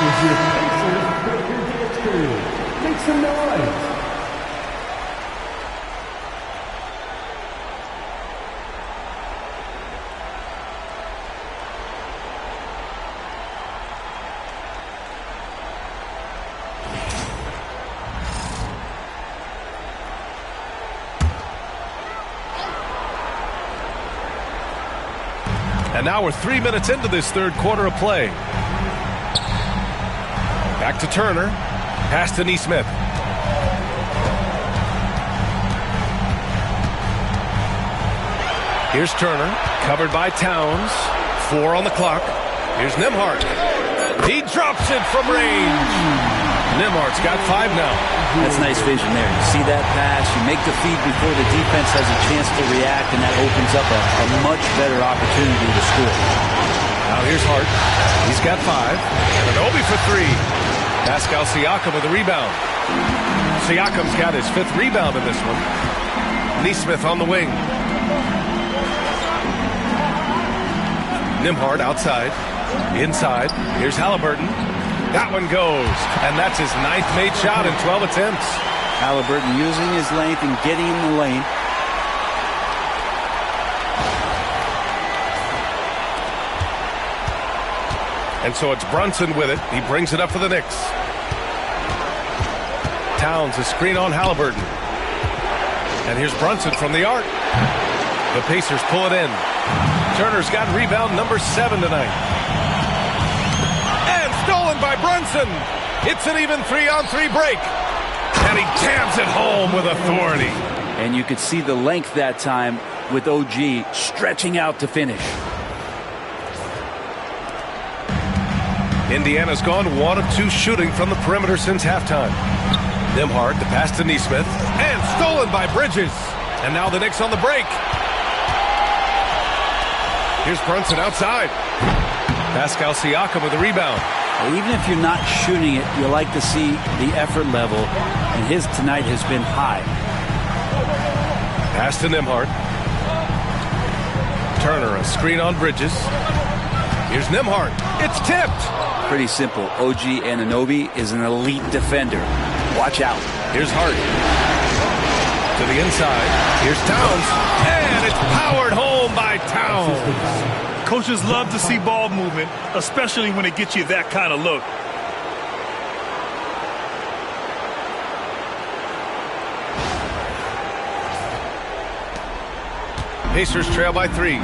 Is your Pacers breaker victory. Make some noise. And now we're 3 minutes into this third quarter of play. Back to Turner. Pass to Nesmith. Here's Turner. Covered by Towns. 4 on the clock. Here's Nembhard. He drops it from range. Nembhard's got 5 now. That's nice vision there. You see that pass. You make the feed before the defense has a chance to react, and that opens up a much better opportunity to score. Now here's Hart. He's got 5. Anunoby for 3. Pascal Siakam with a rebound. Siakam's got his 5th rebound in this one. Nesmith on the wing. Nembhard outside. Inside. Here's Halliburton. That one goes. And that's his 9th made shot in 12 attempts. Halliburton using his length and getting in the lane. And so it's Brunson with it. He brings it up for the Knicks. Towns, a screen on Halliburton. And here's Brunson from the arc. The Pacers pull it in. Turner's got rebound number 7 tonight. And stolen by Brunson. It's an even 3-on-3 break. And he jams it home with authority. And you could see the length that time with OG stretching out to finish. Indiana's gone 1 of 2 shooting from the perimeter since halftime. Nembhard, the pass to Nesmith, and stolen by Bridges. And now the Knicks on the break. Here's Brunson outside. Pascal Siakam with the rebound. Even if you're not shooting it, you like to see the effort level, and his tonight has been high. Pass to Nembhard. Turner, a screen on Bridges. Here's Nembhard. It's tipped. Pretty simple. OG Anunoby is an elite defender. Watch out. Here's Hart. To the inside. Here's Towns. And it's powered home by Towns. Coaches love to see ball movement, especially when it gets you that kind of look. Pacers trail by 3.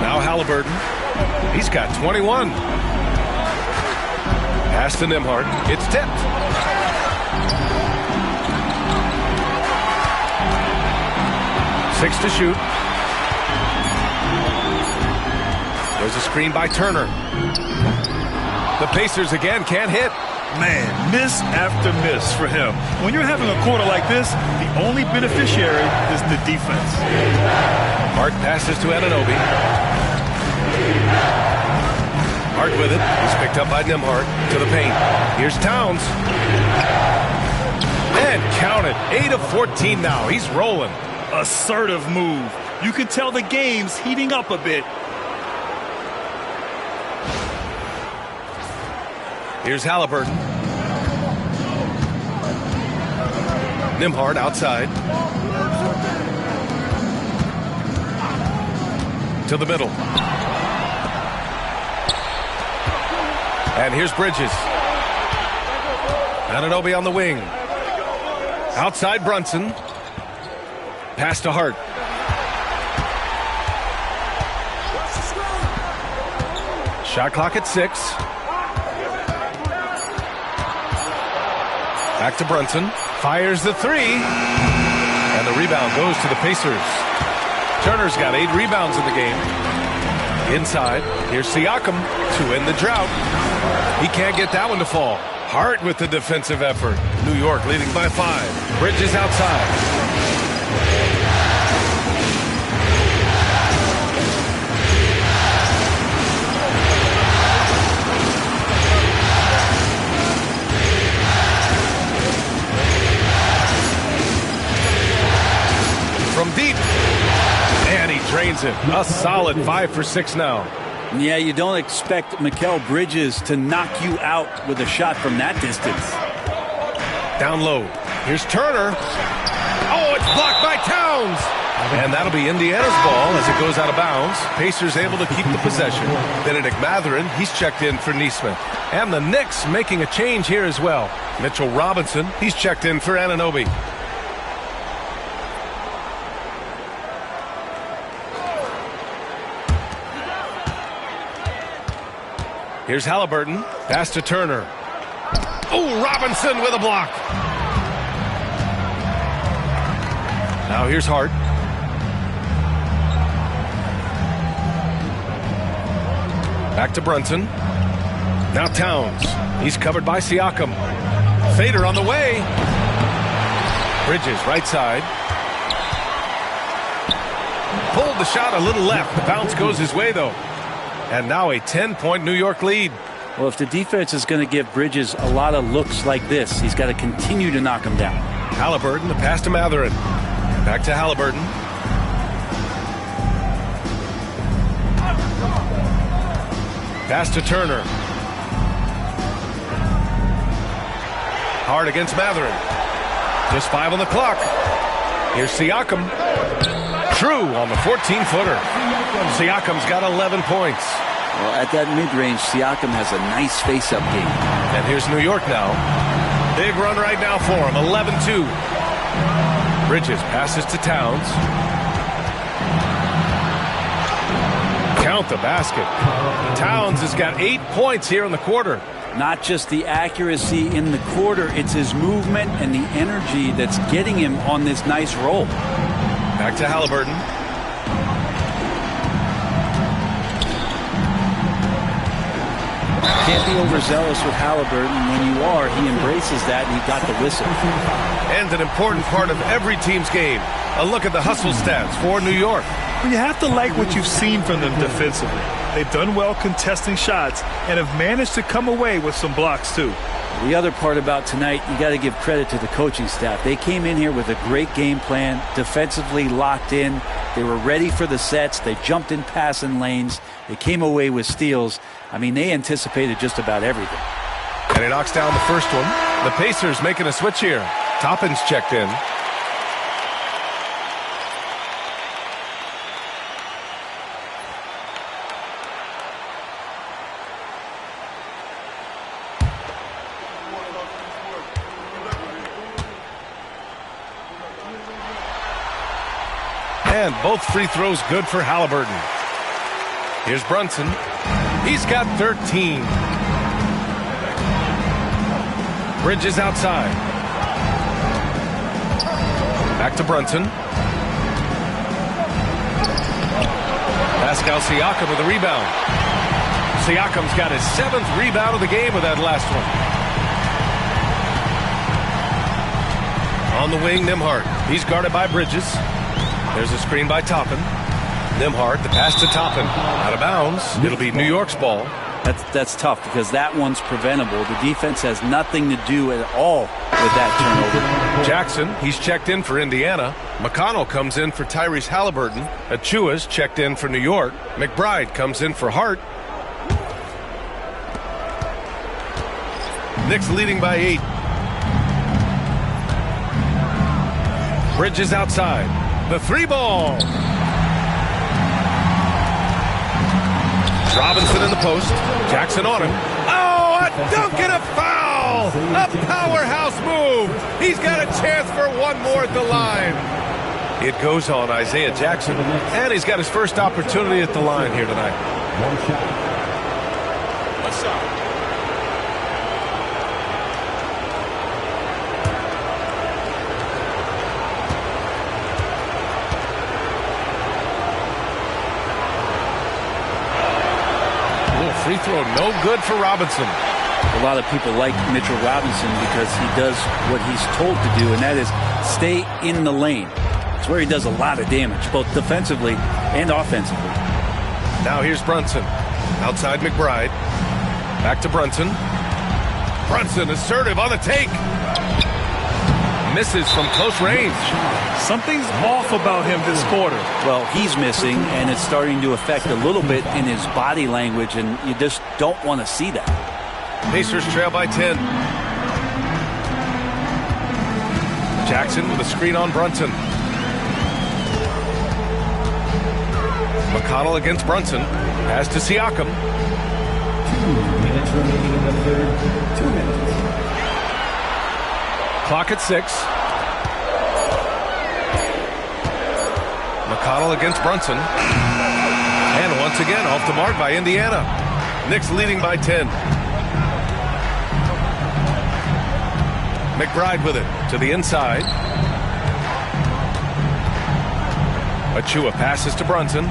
Now Halliburton. He's got 21. Pass to Nembhard. It's tipped. Six to shoot. There's a screen by Turner. The Pacers again can't hit. Man, miss after miss for him. When you're having a quarter like this, the only beneficiary is the defense. Hart passes to Anunoby. Hart with it. He's picked up by Nembhard to the paint. Here's Towns. And counted. 8 of 14 now. He's rolling. Assertive move. You can tell the game's heating up a bit. Here's Halliburton. Nembhard outside. To the middle. And here's Bridges. Anunoby on the wing. Outside Brunson. Pass to Hart. Shot clock at 6. Back to Brunson. Fires the 3. And the rebound goes to the Pacers. Turner's got 8 rebounds in the game. Inside. Here's Siakam to end the drought. He can't get that one to fall. Hart with the defensive effort. New York leading by 5. Bridges outside. From deep. And he drains it. A solid 5 for 6 now. Yeah, you don't expect Mikal Bridges to knock you out with a shot from that distance. Down low. Here's Turner. Oh, it's blocked by Towns. And that'll be Indiana's ball as it goes out of bounds. Pacers able to keep the possession. Benedict Mathurin, he's checked in for Nesmith. And the Knicks making a change here as well. Mitchell Robinson, he's checked in for Anunoby. Here's Halliburton. Pass to Turner. Oh, Robinson with a block. Now here's Hart. Back to Brunson. Now Towns. He's covered by Siakam. Fader on the way. Bridges right side. Pulled the shot a little left. The bounce goes his way though. And now a 10-point New York lead. Well, if the defense is going to give Bridges a lot of looks like this, he's got to continue to knock him down. Halliburton, the pass to Mathurin. Back to Halliburton. Pass to Turner. Hard against Mathurin. Just 5 on the clock. Here's Siakam. True on the 14-footer. Siakam's got 11 points. Well, at that mid-range, Siakam has a nice face-up game. And here's New York now. Big run right now for him. 11-2. Bridges passes to Towns. Count the basket. Towns has got 8 points here in the quarter. Not just the accuracy in the quarter, it's his movement and the energy that's getting him on this nice roll. Back to Halliburton. Can't be overzealous with Halliburton. When you are, he embraces that, and he got the whistle. And an important part of every team's game. A look at the hustle stats for New York. Well, you have to like what you've seen from them defensively. They've done well contesting shots and have managed to come away with some blocks, too. The other part about tonight, you got to give credit to the coaching staff. They came in here with a great game plan, defensively locked in. They were ready for the sets. They jumped in passing lanes. They came away with steals. I mean, they anticipated just about everything. And he knocks down the first one. The Pacers making a switch here. Toppin's checked in. And both free throws good for Halliburton. Here's Brunson. He's got 13. Bridges outside. Back to Brunson. Pascal Siakam with a rebound. Siakam's got his 7th rebound of the game with that last one. On the wing, Nembhard. He's guarded by Bridges. There's a screen by Toppin. Nembhard, the pass to Toppin. Out of bounds. It'll be New York's ball. That's tough because that one's preventable. The defense has nothing to do at all with that turnover. Jackson, he's checked in for Indiana. McConnell comes in for Tyrese Halliburton. Achua's checked in for New York. McBride comes in for Hart. Knicks leading by 8. Bridges outside. The 3-ball. Robinson in the post. Jackson on him. Oh, a dunk and a foul! A powerhouse move. He's got a chance for one more at the line. It goes on Isaiah Jackson, and he's got his first opportunity at the line here tonight. One shot. What's up? Free throw no good for Robinson. A lot of people like Mitchell Robinson because he does what he's told to do, and that is stay in the lane. It's where he does a lot of damage, both defensively and offensively. Now here's Brunson. Outside McBride. Back to Brunson. Brunson assertive on the take. Misses from close range. Something's off about him this quarter. Well, he's missing, and it's starting to affect a little bit in his body language, and you just don't want to see that. Pacers trail by 10. Jackson with a screen on Brunson. McConnell against Brunson. Pass to Siakam. 2 minutes remaining in the third. 2 minutes. Clock at 6. McConnell against Brunson. And once again off the mark by Indiana. Knicks leading by 10. McBride with it to the inside. Achua passes to Brunson.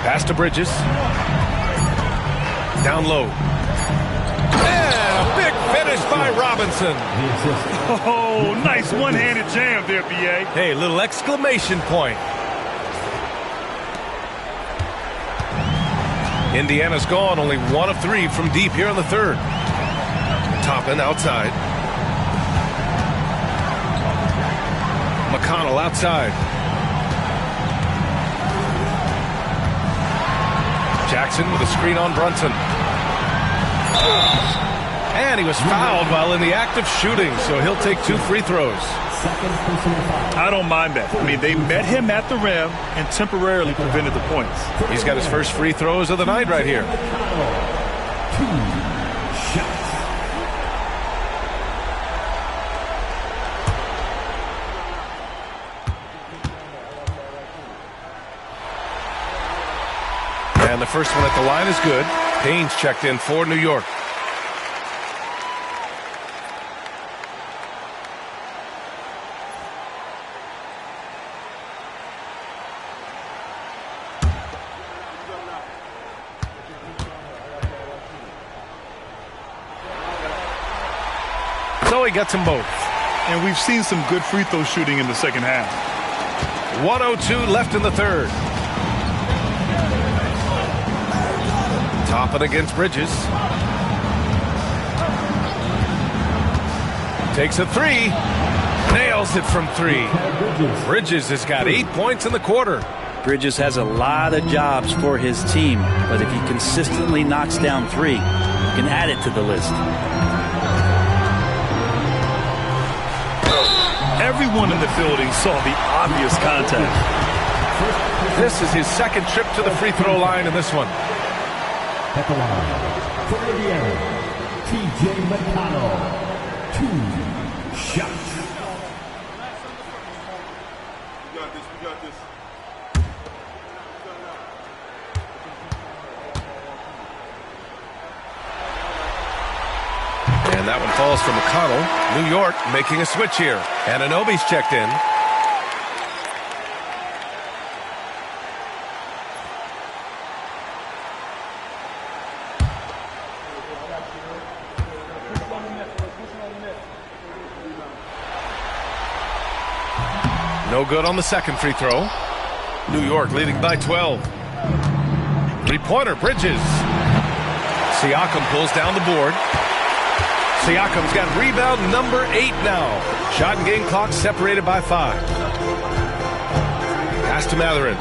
Pass to Bridges. Down low. And a big finish by Robinson. Oh, nice one-handed jam there, B.A. Hey, little exclamation point. Indiana's gone, only 1 of 3 from deep here in the third. Toppin outside. McConnell outside. Jackson with a screen on Brunson. And he was fouled while in the act of shooting, so he'll take 2 free throws. I don't mind that. I mean, they met him at the rim and temporarily prevented the points. He's got his first free throws of the night right here. 2 shots. And the first one at the line is good. Payne's checked in for New York. So he gets them both. And we've seen some good free throw shooting in the second half. 1:02 left in the third. Toppin against Bridges. Takes a three. Nails it from three. Bridges has got 8 points in the quarter. Bridges has a lot of jobs for his team, but if he consistently knocks down three, you can add it to the list. Everyone in the building saw the obvious contact. This is his second trip to the free throw line in this one. At the line, for Indiana, T.J. McConnell, 2 shots. We got this. We got this. And that one falls for McConnell. New York making a switch here. Anunoby's checked in. No good on the second free throw. New York leading by 12. Three-pointer, Bridges. Siakam pulls down the board. Siakam's got rebound number 8 now. Shot and game clock separated by 5. Pass to Mathurin.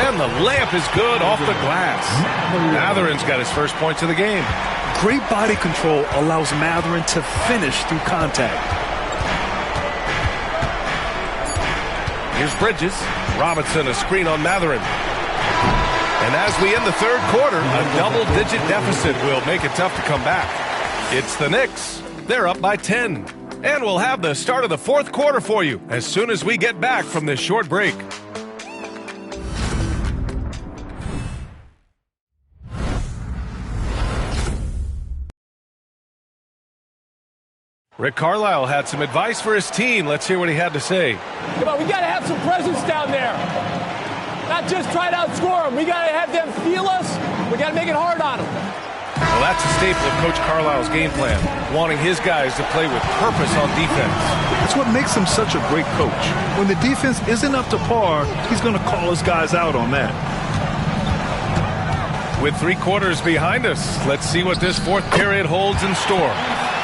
And the layup is good off the glass. Mathurin's got his first points of the game. Great body control allows Mathurin to finish through contact. Here's Bridges. Robinson, a screen on Mathurin. And as we end the third quarter, a double-digit deficit will make it tough to come back. It's the Knicks. They're up by 10. And we'll have the start of the fourth quarter for you as soon as we get back from this short break. Rick Carlisle had some advice for his team. Let's hear what he had to say. Come on, we got to have some presence down there. Not just try to outscore them. We got to have them feel us. We got to make it hard on them. Well, that's a staple of Coach Carlisle's game plan, wanting his guys to play with purpose on defense. That's what makes him such a great coach. When the defense isn't up to par, he's going to call his guys out on that. With 3 quarters behind us, let's see what this fourth period holds in store.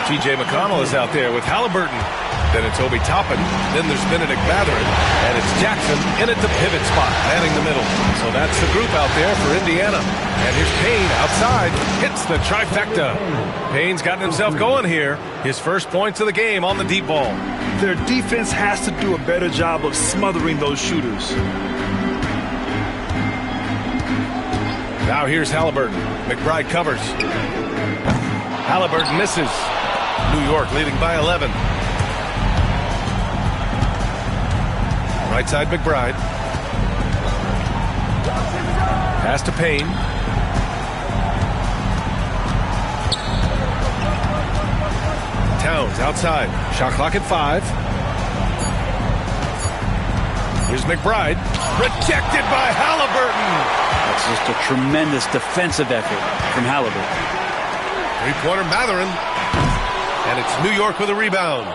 T.J. McConnell is out there with Halliburton. Then it's Obi Toppin. Then there's Benedict Mathurin. And it's Jackson in at the pivot spot, manning the middle. So that's the group out there for Indiana. And here's Payne outside. Hits the trifecta. Payne's gotten himself going here. His first points of the game on the deep ball. Their defense has to do a better job of smothering those shooters. Now here's Halliburton. McBride covers. Halliburton misses. New York leading by 11. Right side McBride. Pass to Payne. Towns outside. Shot clock at 5. Here's McBride. Rejected by Halliburton. That's just a tremendous defensive effort from Halliburton. Three-pointer Mathurin. And it's New York with a rebound.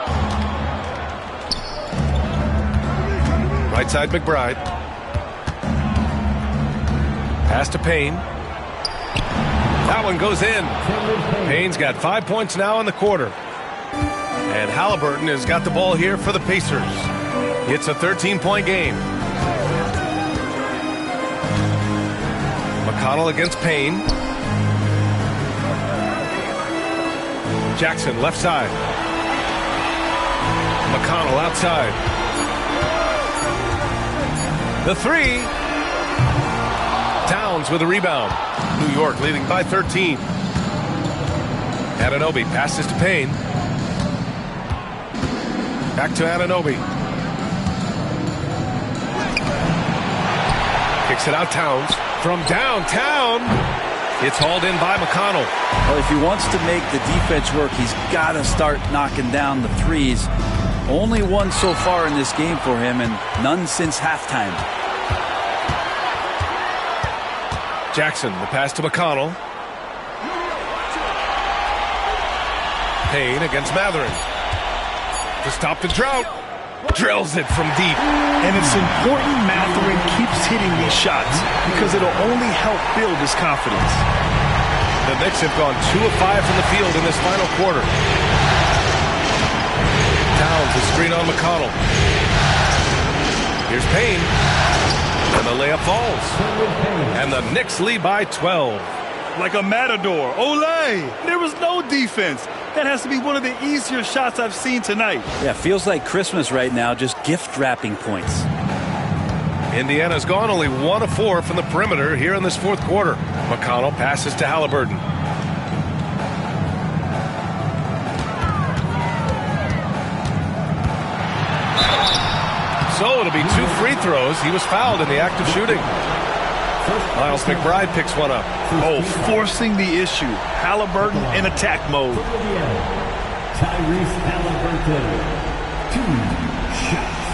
Right side McBride. Pass to Payne. That one goes in. Payne's got 5 points now in the quarter. And Halliburton has got the ball here for the Pacers. It's a 13-point game. McConnell against Payne. Jackson left side. McConnell outside. The three. Towns with a rebound. New York leading by 13. Anunoby passes to Payne. Back to Anunoby. Kicks it out Towns. From downtown. It's hauled in by McConnell. Well, if he wants to make the defense work, he's got to start knocking down the threes. Only one so far in this game for him, and none since halftime. Jackson, the pass to McConnell. Payne against Matherin. To stop the drought. Drills it from deep. And it's important Matherin keeps hitting these shots because it'll only help build his confidence. The Knicks have gone 2 of 5 from the field in this final quarter. Towns, a screen on McConnell. Here's Payne. And the layup falls. And the Knicks lead by 12. Like a matador. Olay! There was no defense. That has to be one of the easier shots I've seen tonight. Yeah, feels like Christmas right now, just gift wrapping points. Indiana's gone only 1 of 4 from the perimeter here in this fourth quarter. McConnell passes to Halliburton. So it'll be 2 free throws. He was fouled in the act of shooting. Miles McBride picks one up. Oh, forcing the issue. Halliburton in attack mode. Tyrese Halliburton, 2 shots.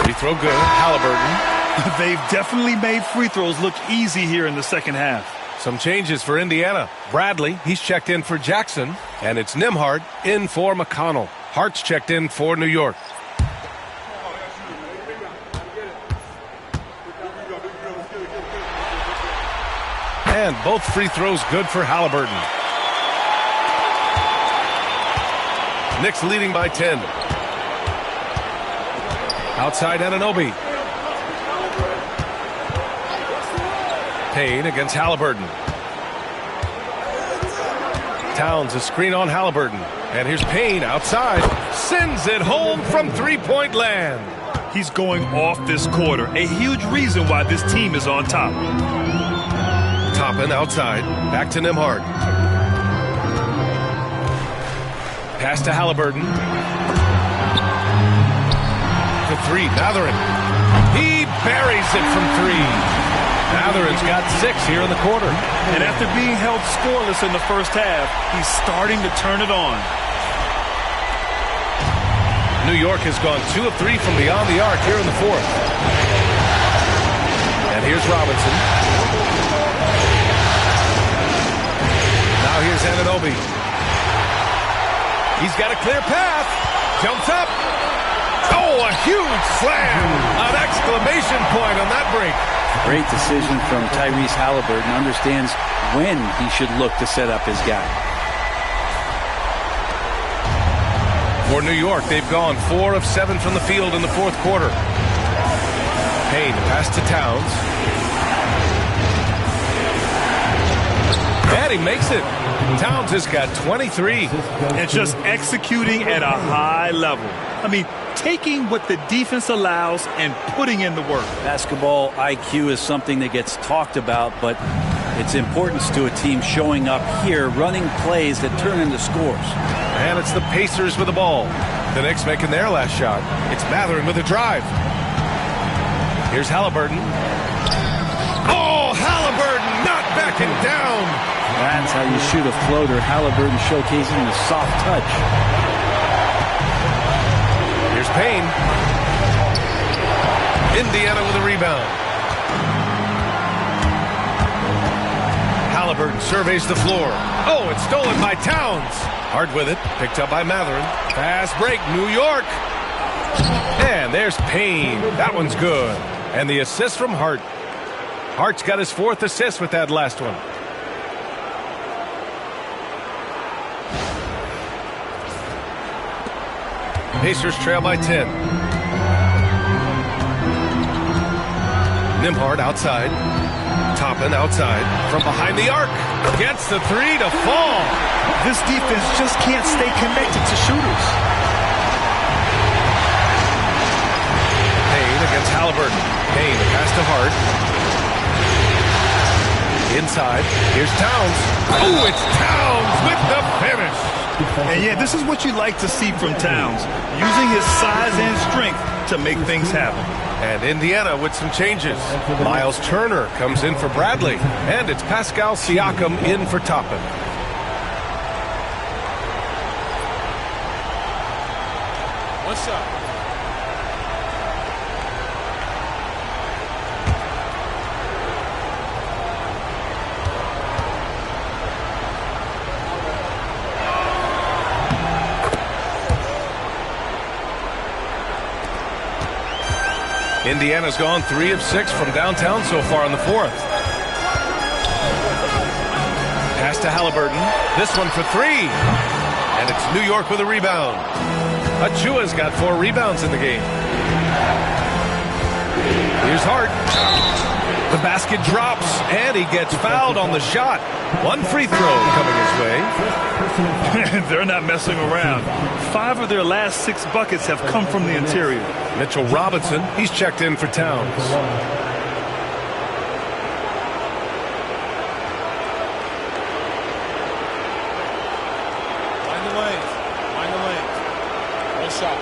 Free throw good. Halliburton. They've definitely made free throws look easy here in the second half. Some changes for Indiana. Bradley, he's checked in for Jackson. And it's Nembhard in for McConnell. Hart's checked in for New York. And both free throws good for Halliburton. Knicks leading by 10. Outside Anunoby. Payne against Halliburton. Towns, a screen on Halliburton. And here's Payne outside. Sends it home from three-point land. He's going off this quarter. A huge reason why this team is on top. Toppin outside. Back to Nembhard. Pass to Halliburton. For 3, Matherin. He buries it from 3. Matherin's got 6 here in the quarter. And after being held scoreless in the first half, he's starting to turn it on. New York has gone 2 of 3 from beyond the arc here in the fourth. And here's Robinson. Now here's Anunoby. He's got a clear path. Jumps up. Oh, a huge slam. An exclamation point on that break. Great decision from Tyrese Halliburton. Understands when he should look to set up his guy. For New York, they've gone 4 of 7 from the field in the fourth quarter. Payne, pass to Towns. And he makes it. Towns has got 23. And just executing at a high level. I mean, taking what the defense allows and putting in the work. Basketball IQ is something that gets talked about, but its importance to a team showing up here, running plays that turn into scores. And it's the Pacers with the ball. The Knicks making their last shot. It's Matherin with a drive. Here's Halliburton. Oh, Halliburton not backing down. That's how you shoot a floater. Halliburton showcasing the soft touch. Here's Payne. Indiana with a rebound. Halliburton surveys the floor. Oh, it's stolen by Towns. Hard with it. Picked up by Matherin. Fast break, New York. And there's Payne. That one's good. And the assist from Hart. Hart's got his 4th assist with that last one. Pacers trail by 10. Nembhard outside. Toppin outside. From behind the arc. Gets the 3 to fall. This defense just can't stay connected to shooters. Payne against Halliburton. Payne, pass to Hart. Inside. Here's Towns. Oh, it's Towns with the finish. And yeah, this is what you like to see from Towns, using his size and strength to make things happen. And Indiana with some changes. Miles Turner comes in for Bradley. And it's Pascal Siakam in for Toppin. What's up? Indiana's gone 3 of 6 from downtown so far in the fourth. Pass to Halliburton. This one for 3. And it's New York with a rebound. Achua's got 4 rebounds in the game. Here's Hart. The basket drops, and he gets fouled on the shot. 1 free throw coming his way. They're not messing around. 5 of their last 6 buckets have come from the interior. Mitchell Robinson, he's checked in for Towns. Find the lanes. Find the lanes. One shot.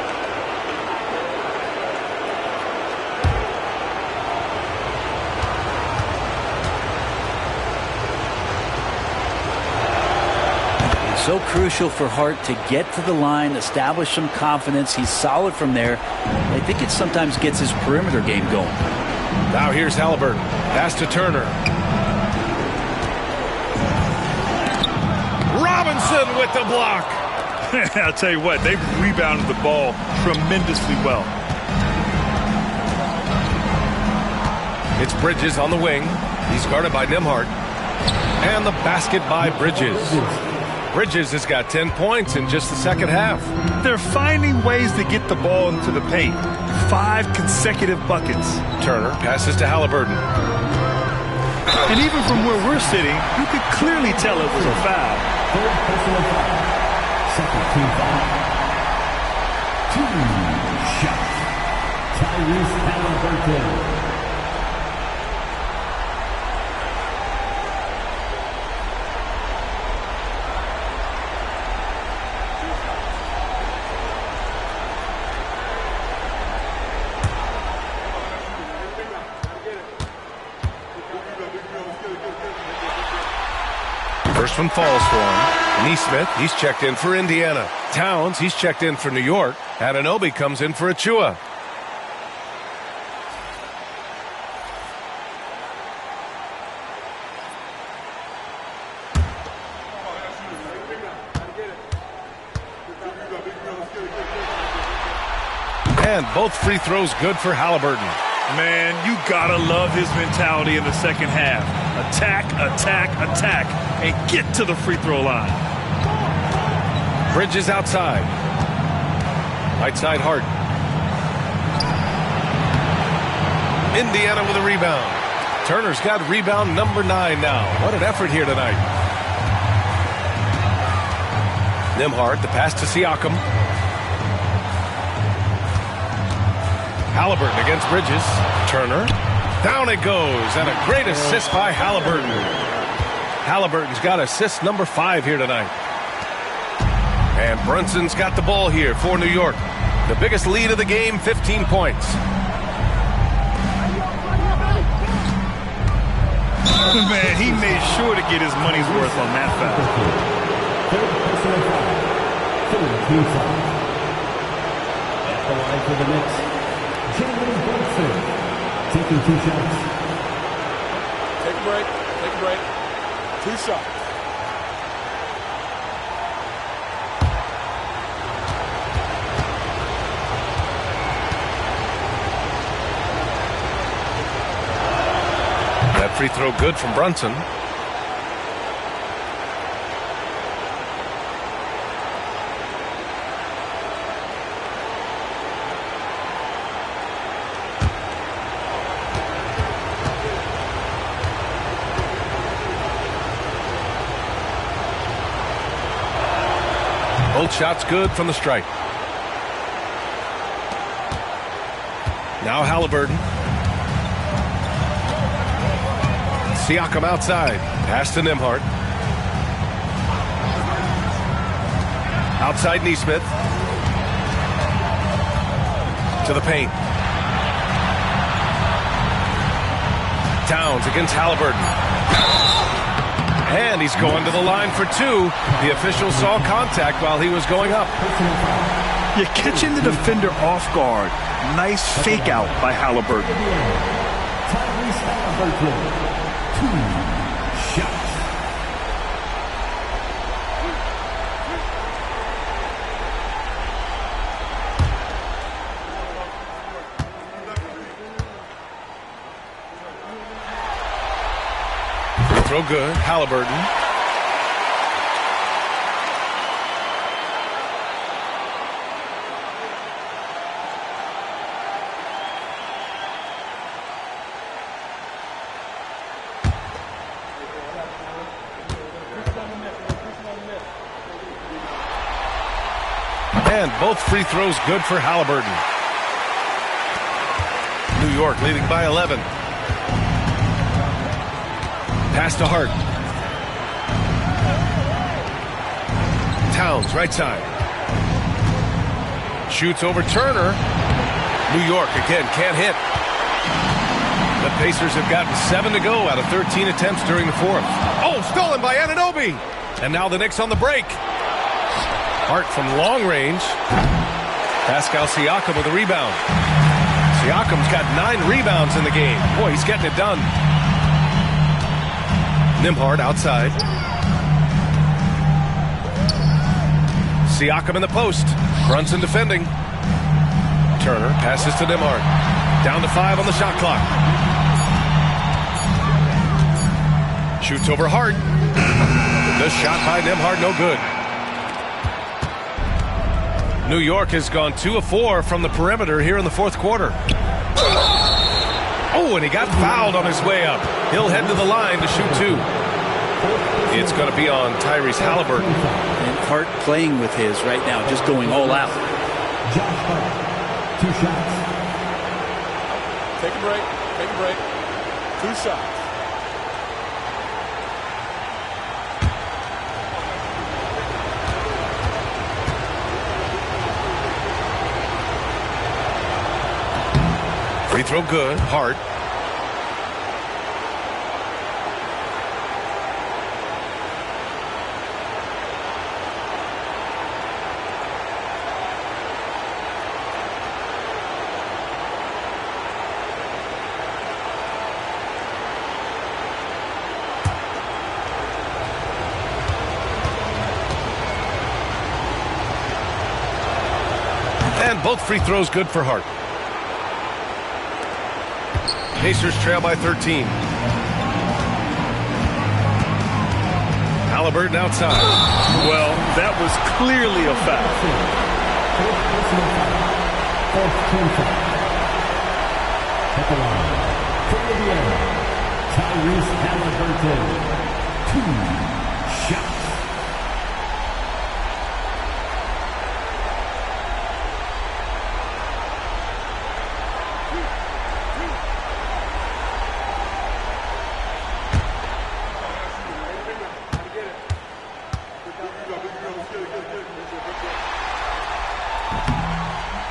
So crucial for Hart to get to the line, establish some confidence. He's solid from there. I think it sometimes gets his perimeter game going. Now here's Halliburton. Pass to Turner. Robinson with the block. I'll tell you what, they've rebounded the ball tremendously well. It's Bridges on the wing. He's guarded by Nembhard. And the basket by Bridges. Bridges has got 10 points in just the second half. They're finding ways to get the ball into the paint. 5 consecutive buckets. Turner passes to Halliburton. And even from where we're sitting, you could clearly tell it was a foul. Third personal foul. Second team foul. 2 shots. Tyrese Halliburton. First one falls for him. Nesmith, he's checked in for Indiana. Towns, he's checked in for New York. Anunoby comes in for Achua. And both free throws good for Halliburton. Man, you gotta love his mentality in the second half. Attack, attack, attack, and get to the free throw line. Bridges outside. Right side Hart. Indiana with a rebound. Turner's got rebound number 9 now. What an effort here tonight. Nembhard, the pass to Siakam. Halliburton against Bridges. Turner. Down it goes. And a great assist by Halliburton. Halliburton's got assist number 5 here tonight. And Brunson's got the ball here for New York. The biggest lead of the game, 15 points. Man, he made sure to get his money's worth on that foul. Third personal foul. Third team foul. At the line for the Knicks, Jalen Brunson taking 2 shots. Take a break. Take a break. 2 shots. That free throw good from Brunson. Both shots good from the stripe. Now Halliburton. Siakam outside. Pass to Nembhard. Outside Nesmith. To the paint. Towns against Halliburton. And he's going to the line for two. The official saw contact while he was going up. You're catching the defender off guard. Nice fake out by Halliburton. Free throw good. Halliburton. And both free throws good for Halliburton. New York leading by 11. Pass to Hart. Towns, right side. Shoots over Turner. New York again can't hit. The Pacers have gotten 7 to go out of 13 attempts during the fourth. Oh, stolen by Anunoby. And now the Knicks on the break. Hart from long range. Pascal Siakam with a rebound. Siakam's got 9 rebounds in the game. Boy, he's getting it done. Nembhard outside. Siakam in the post. Brunson defending. Turner passes to Nembhard. Down to 5 on the shot clock. Shoots over Hart. The shot by Nembhard no good. New York has gone 2 of 4 from the perimeter here in the fourth quarter. Oh, and he got fouled on his way up. He'll head to the line to shoot 2. It's going to be on Tyrese Halliburton. And Hart playing with his right now, just going all out. Josh Hart, 2 shots. Take a break. Take a break. 2 shots. Free throw good. Hart. And both free throws good for Hart. Pacers trail by 13. Halliburton outside. Well, that was clearly a foul. At the line, for Indiana, Tyrese Halliburton, 2 shots.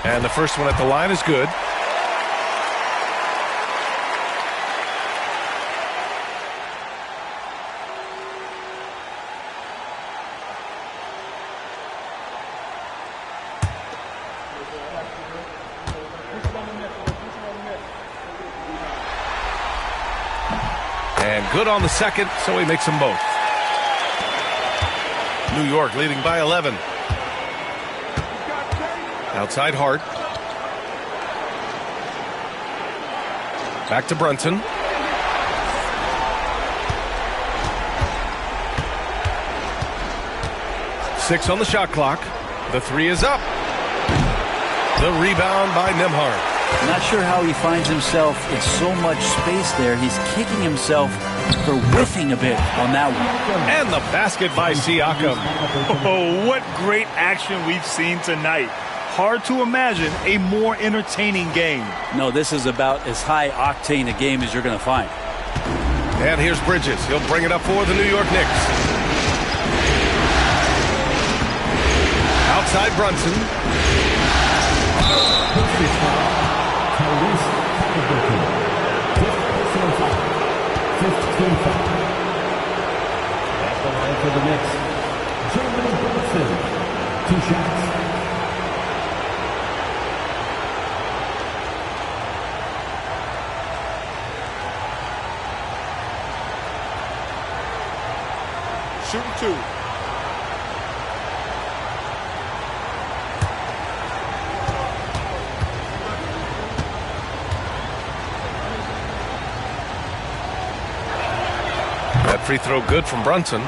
And the first one at the line is good. And good on the second, so he makes them both. New York leading by 11. Outside Hart. Back to Brunson. Six on the shot clock. The 3 is up. The rebound by Nembhard. Not sure how he finds himself in so much space there. He's kicking himself for whiffing a bit on that one. And the basket by Siakam. Oh, what great action we've seen tonight. Hard to imagine a more entertaining game. No, this is about as high octane a game as you're going to find. And here's Bridges. He'll bring it up for the New York Knicks. Outside Brunson. 15 foul. At the line for the Knicks, Jalen Brunson. 2 shots. Shooting 2. That free throw good from Brunson.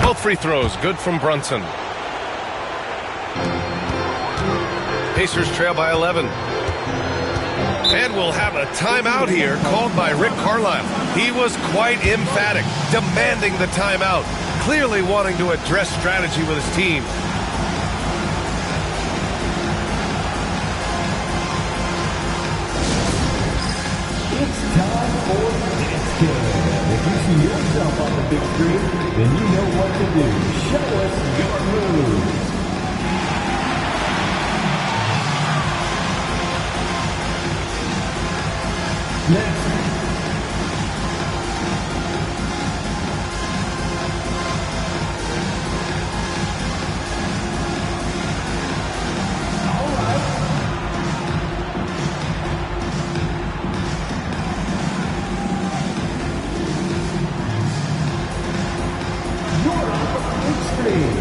Both free throws good from Brunson. Pacers trail by 11. And we'll have a timeout here called by Rick Carlisle. He was quite emphatic, demanding the timeout, clearly wanting to address strategy with his team. It's time for the next game. If you see yourself on the big screen, then you know what to do. Show us your moves. Next. All right. You're on the big screen.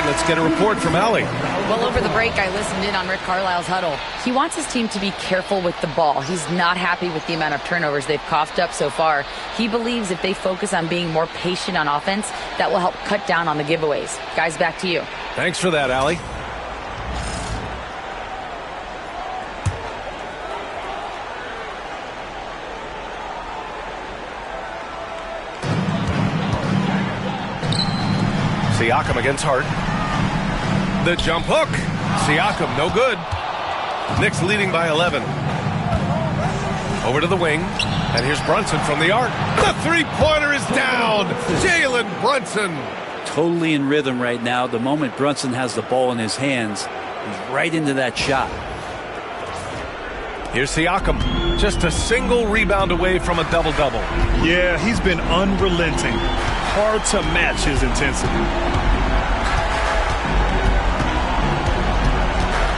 Let's get a report from Allie. Well, over the break, I listened in on Rick Carlisle's huddle. He wants his team to be careful with the ball. He's not happy with the amount of turnovers they've coughed up so far. He believes if they focus on being more patient on offense, that will help cut down on the giveaways. Guys, back to you. Thanks for that, Allie. Siakam against Hart. The jump hook. Siakam, no good. Knicks leading by 11. Over to the wing. And here's Brunson from the arc. The three-pointer is down. Jalen Brunson. Totally in rhythm right now. The moment Brunson has the ball in his hands, he's right into that shot. Here's Siakam. Just a single rebound away from a double-double. Yeah, he's been unrelenting. Hard to match his intensity.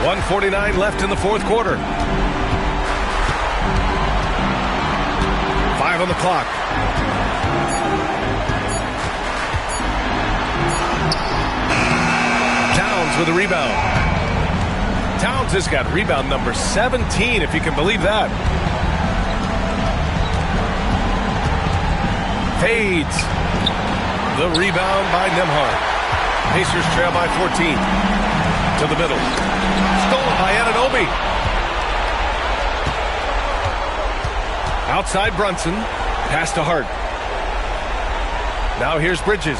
1:49 left in the fourth quarter. 5 on the clock. Towns with a rebound. Towns has got rebound number 17, if you can believe that. Fades. The rebound by Nembhard. Pacers trail by 14. To the middle. Stolen by Anunoby. Outside Brunson. Pass to Hart. Now here's Bridges.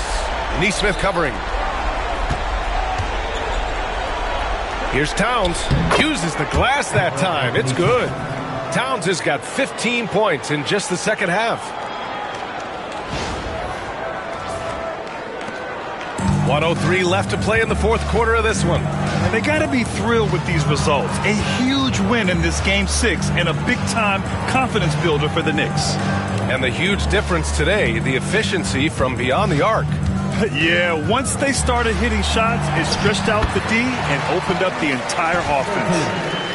Nesmith covering. Here's Towns. Uses the glass that time. It's good. Towns has got 15 points in just the second half. 1:03 left to play in the fourth quarter of this one. And they got to be thrilled with these results. A huge win in this Game 6 and a big-time confidence builder for the Knicks. And the huge difference today, the efficiency from beyond the arc. Yeah, once they started hitting shots, it stretched out the D and opened up the entire offense.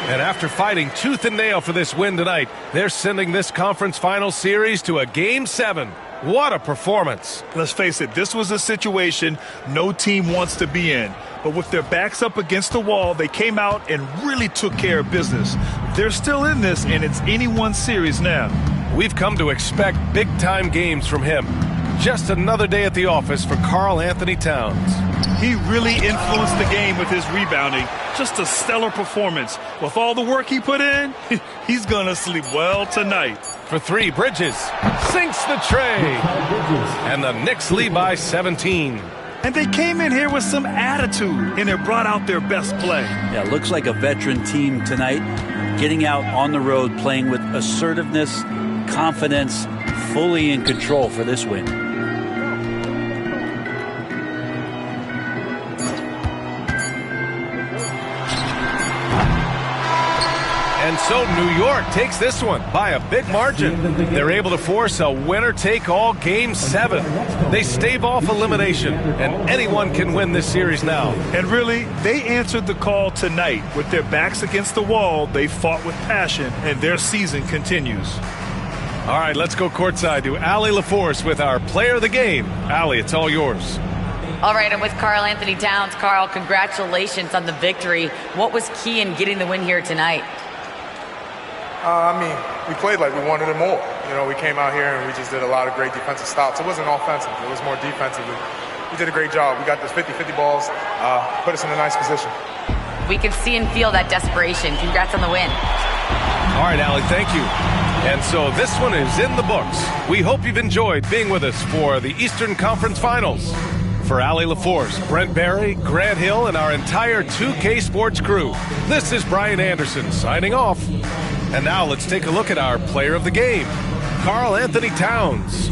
And after fighting tooth and nail for this win tonight, they're sending this conference final series to a Game 7. What a performance. Let's face it, this was a situation no team wants to be in. But with their backs up against the wall, they came out and really took care of business. They're still in this, and it's anyone's series now. We've come to expect big-time games from him. Just another day at the office for Karl Anthony Towns. He really influenced the game with his rebounding. Just a stellar performance. With all the work he put in, he's going to sleep well tonight. For three, Bridges sinks the tray. And the Knicks lead by 17. And they came in here with some attitude, and it brought out their best play. Yeah, looks like a veteran team tonight, getting out on the road, playing with assertiveness, confidence, fully in control for this win. And so New York takes this one by a big margin. They're able to force a winner-take-all Game 7. They stave off elimination, and anyone can win this series now. And really, they answered the call tonight. With their backs against the wall, they fought with passion, and their season continues. All right, let's go courtside to Allie LaForce with our player of the game. Allie, it's all yours. All right, I'm with Karl Anthony Towns. Karl, congratulations on the victory. What was key in getting the win here tonight? We played like we wanted it more. You know, we came out here and we just did a lot of great defensive stops. It wasn't offensive. It was more defensive. We did a great job. We got those 50-50 balls, put us in a nice position. We could see and feel that desperation. Congrats on the win. All right, Allie, thank you. And so this one is in the books. We hope you've enjoyed being with us for the Eastern Conference Finals. For Allie LaForce, Brent Barry, Grant Hill, and our entire 2K Sports crew, this is Brian Anderson signing off. And now let's take a look at our player of the game, Karl Anthony Towns.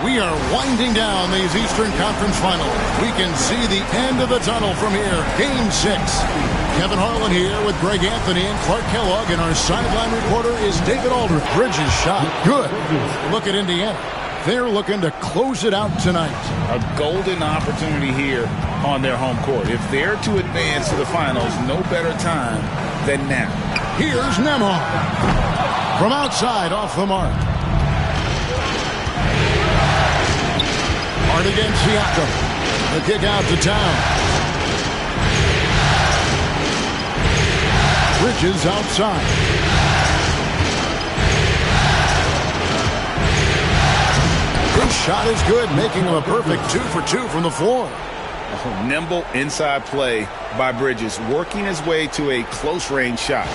We are winding down these Eastern Conference Finals. We can see the end of the tunnel from here. Game 6. Kevin Harlan here with Greg Anthony and Clark Kellogg, and our sideline reporter is David Aldridge. Bridges shot. Good. Look at Indiana. They're looking to close it out tonight. A golden opportunity here on their home court. If they're to advance to the finals, no better time than now. Here's Nembhard. From outside, off the mark. Hard against Siakam. The kick out to Town. Bridges outside. His shot is good, making him a perfect 2 for 2 from the floor. A nimble inside play by Bridges, working his way to a close-range shot.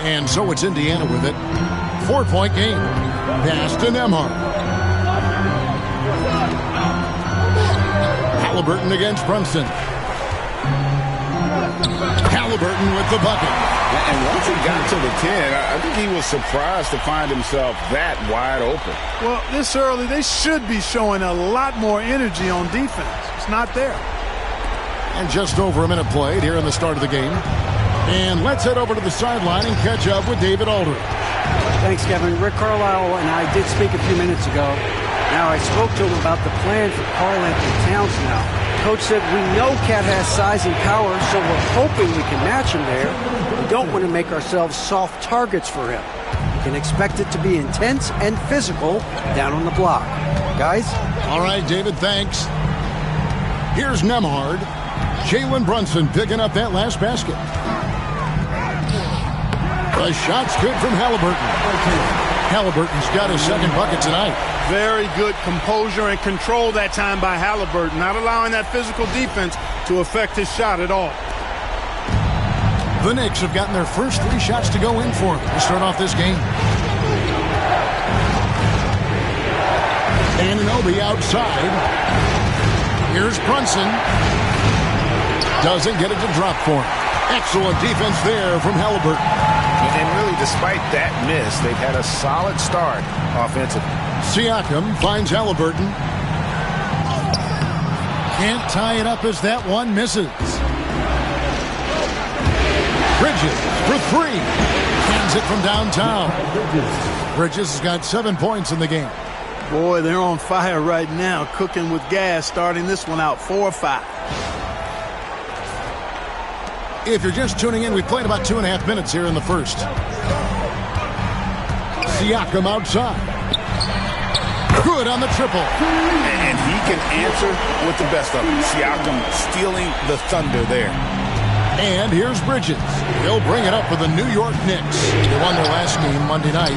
And so it's Indiana with it. 4-point game. Pass to Nembhard. Halliburton against Brunson. Halliburton with the bucket. And once he got to the 10, I think he was surprised to find himself that wide open. Well, this early, they should be showing a lot more energy on defense. It's not there. And just over a minute played here in the start of the game. And let's head over to the sideline and catch up with David Aldridge. Thanks, Kevin. Rick Carlisle and I did speak a few minutes ago. Now, I spoke to him about the plan for Karl-Anthony Towns now. Coach said, we know Cat has size and power, so we're hoping we can match him there. We don't want to make ourselves soft targets for him. You can expect it to be intense and physical down on the block. Guys? All right, David, thanks. Here's Nembhard. Jalen Brunson picking up that last basket. The shot's good from Halliburton. Halliburton's got his second bucket tonight. Very good composure and control that time by Halliburton, not allowing that physical defense to affect his shot at all. The Knicks have gotten their first 3 shots to go in for him to start off this game. Anunoby outside. Here's Brunson. Doesn't get it to drop for him. Excellent defense there from Halliburton. And really, despite that miss, they've had a solid start offensively. Siakam finds Halliburton. Can't tie it up as that one misses. Bridges for 3. Hands it from downtown. Bridges has got 7 points in the game. Boy, they're on fire right now, cooking with gas, starting this one out 4-5. If you're just tuning in, we've played about 2.5 minutes here in the first. Siakam outside. Good on the triple. And he can answer with the best of them. Siakam stealing the thunder there. And here's Bridges. He'll bring it up for the New York Knicks. They won their last game Monday night.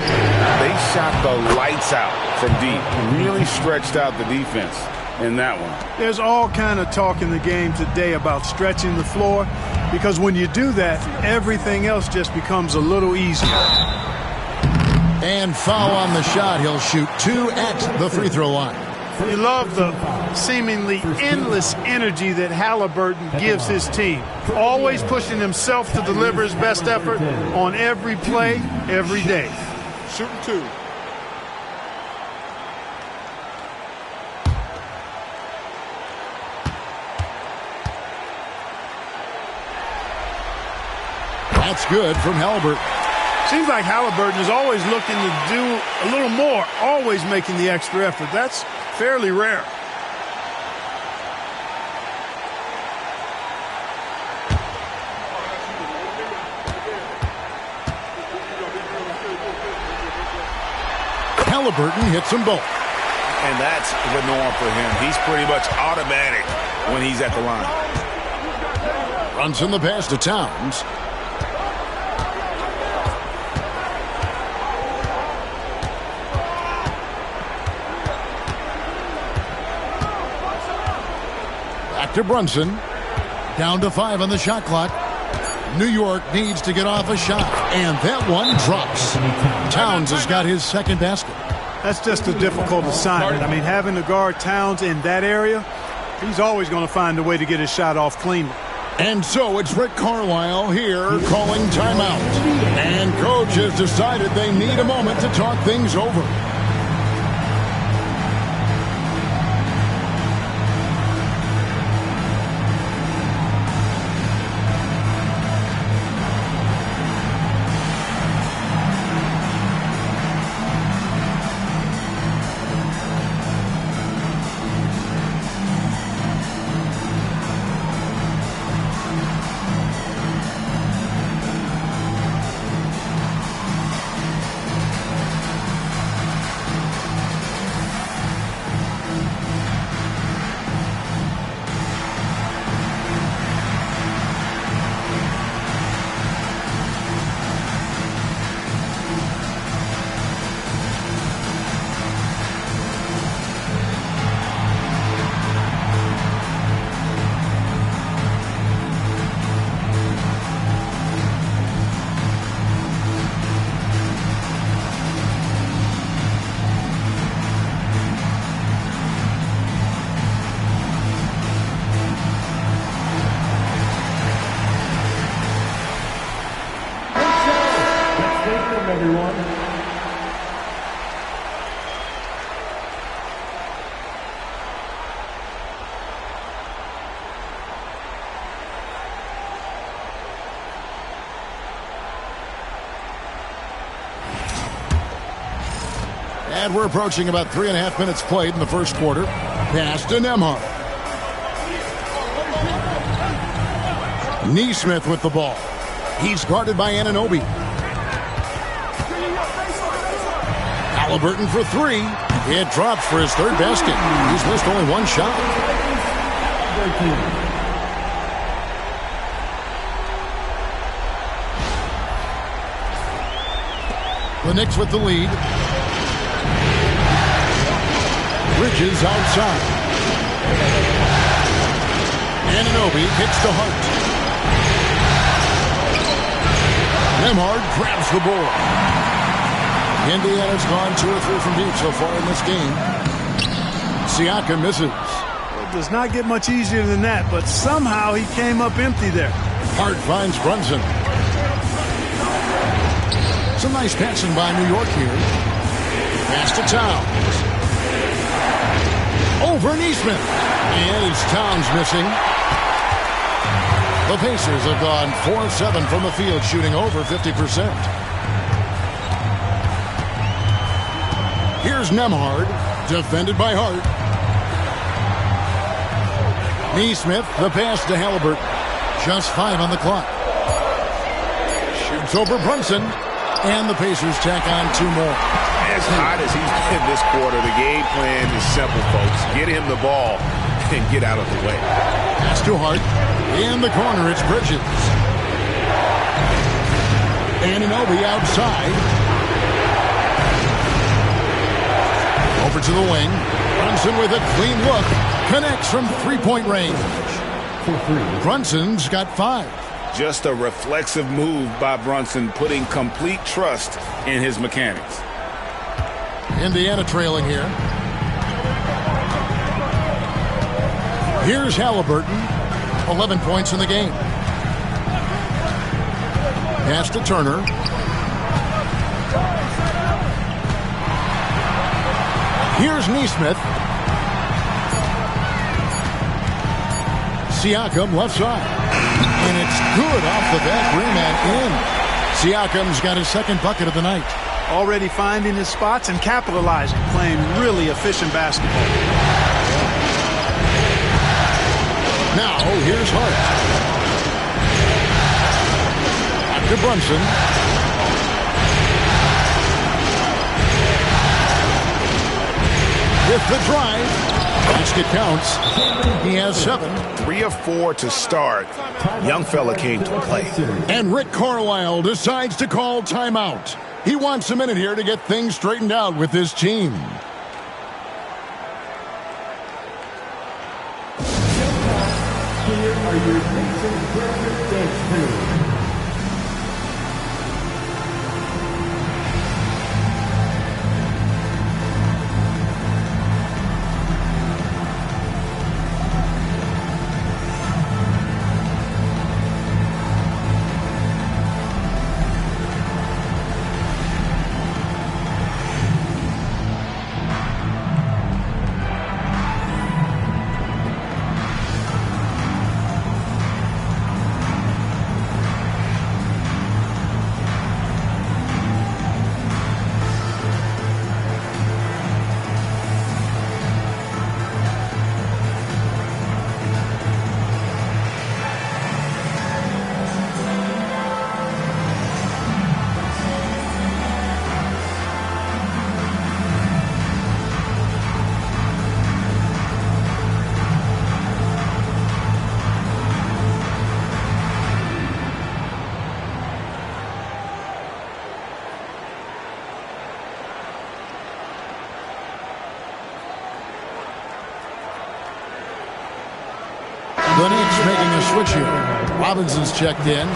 They shot the lights out from deep. Really stretched out the defense in that one. There's all kind of talk in the game today about stretching the floor, because when you do that, everything else just becomes a little easier. And foul on the shot. He'll shoot 2 at the free throw line. You love the seemingly endless energy that Halliburton gives his team. Always pushing himself to deliver his best effort on every play, every day. Shooting 2. That's good from Halliburton. Seems like Halliburton is always looking to do a little more, always making the extra effort. That's fairly rare. Halliburton hits them both. And that's the norm for him. He's pretty much automatic when he's at the line. Runs in the pass to Towns. Back to Brunson. Down to 5 on the shot clock. New York needs to get off a shot. And that one drops. Towns has got his second basket. That's just a difficult assignment. I mean, having to guard Towns in that area, he's always going to find a way to get his shot off cleanly. And so it's Rick Carlisle here calling timeout. And coach has decided they need a moment to talk things over. everyone. And we're approaching about 3.5 minutes played in the first quarter. Pass to Nembhard. Neesmith with the ball. He's guarded by Anunoby. Halliburton for three. It drops for his third basket. He's missed only one shot. The Knicks with the lead. Bridges outside. Anunoby kicks to Hart. Nembhard grabs the board. Indiana's gone 2 or 3 from deep so far in this game. Siakam misses. It does not get much easier than that, but somehow he came up empty there. Hart finds Brunson. Some nice passing by New York here. Pass to Towns. Over Neesmith. And it's Towns missing. The Pacers have gone 4-7 from the field, shooting over 50%. Here's Nembhard, defended by Hart. Neesmith, the pass to Halliburton. Just 5 on the clock. Shoots over Brunson. And the Pacers tack on 2 more. As hot as he's been this quarter, the game plan is simple, folks. Get him the ball and get out of the way. Pass to Hart. In the corner, it's Bridges. Anunoby outside. Over to the wing. Brunson with a clean look. Connects from 3-point range. Brunson's got 5. Just a reflexive move by Brunson, putting complete trust in his mechanics. Indiana trailing here. Here's Halliburton. 11 points in the game. Pass to Turner. Here's Neesmith. Siakam left side. And it's good off the back rim and in. Siakam's got his second bucket of the night. Already finding his spots and capitalizing, playing really efficient basketball. Now, here's Hart. Back to Brunson. With the drive. Basket counts. He has 7. 3 of 4 to start. Young fella came to play. And Rick Carlisle decides to call timeout. He wants a minute here to get things straightened out with his team. Here are your Knicks and Griffin dance moves. The Knicks making a switch here. Robinson's checked in.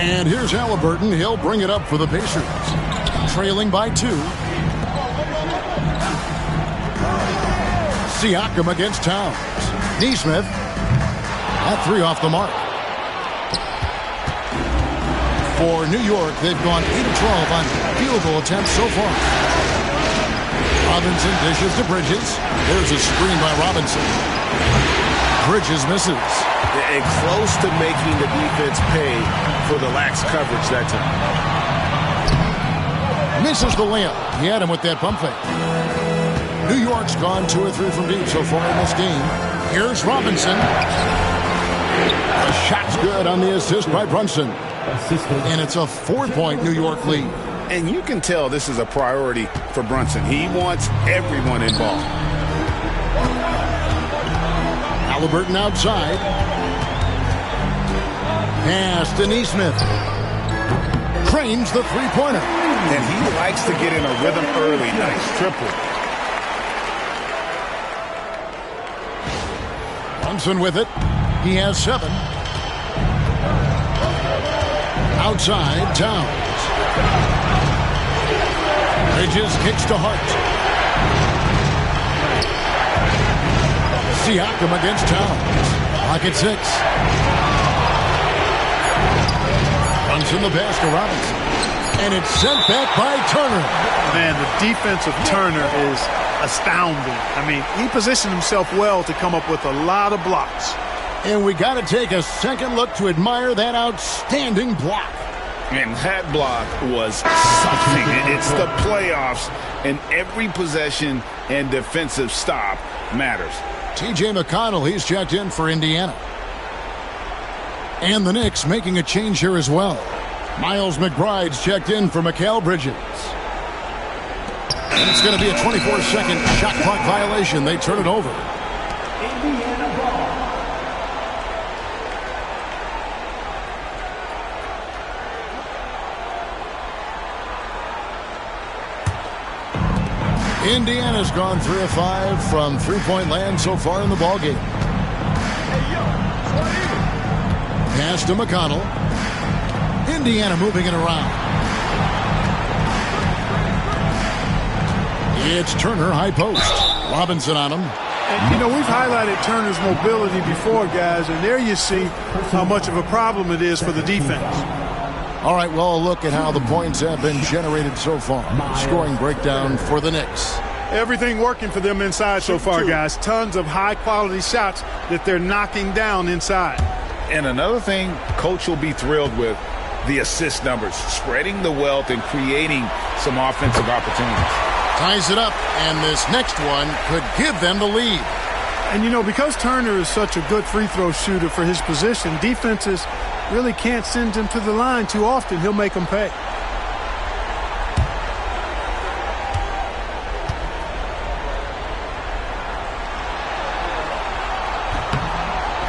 And here's Halliburton. He'll bring it up for the Pacers. Trailing by 2. Siakam against Towns. Neesmith. That 3 off the mark. For New York, they've gone 8 of 12 on field goal attempts so far. Robinson dishes to Bridges. There's a screen by Robinson. Bridges misses. And close to making the defense pay for the lax coverage that time. Misses the layup. He had him with that pump fake. New York's gone 2 or 3 from deep so far in this game. Here's Robinson. The shot's good on the assist by Brunson. And it's a 4-point New York lead. And you can tell this is a priority for Brunson. He wants everyone involved. Halliburton outside. Pass to Neesmith. Cranes the three-pointer. And he likes to get in a rhythm early. Nice triple. Brunson with it. He has 7. Outside, Towns. Bridges kicks to Hart. Siakam against Towns. Pocket 6. Brunson the pass to Robinson. And it's sent back by Turner. Man, the defense of Turner is astounding. I mean, he positioned himself well to come up with a lot of blocks. And we got to take a second look to admire that outstanding block. And that block was something. It's the playoffs, and every possession and defensive stop matters. T.J. McConnell, he's checked in for Indiana. And the Knicks making a change here as well. Miles McBride's checked in for Mikal Bridges. And it's going to be a 24-second shot clock violation. They turn it over. Indiana's gone 3 of 5 from three-point land so far in the ballgame. Pass to McConnell. Indiana moving it around. It's Turner, high post. Robinson on him. And, you know, we've highlighted Turner's mobility before, guys, and there you see how much of a problem it is for the defense. All right, well, look at how the points have been generated so far. Scoring breakdown for the Knicks. Everything working for them inside so far, guys. Tons of high-quality shots that they're knocking down inside. And another thing Coach will be thrilled with, the assist numbers, spreading the wealth and creating some offensive opportunities. Ties it up, and this next one could give them the lead. And, you know, because Turner is such a good free throw shooter for his position, defenses really can't send him to the line too often. He'll make them pay.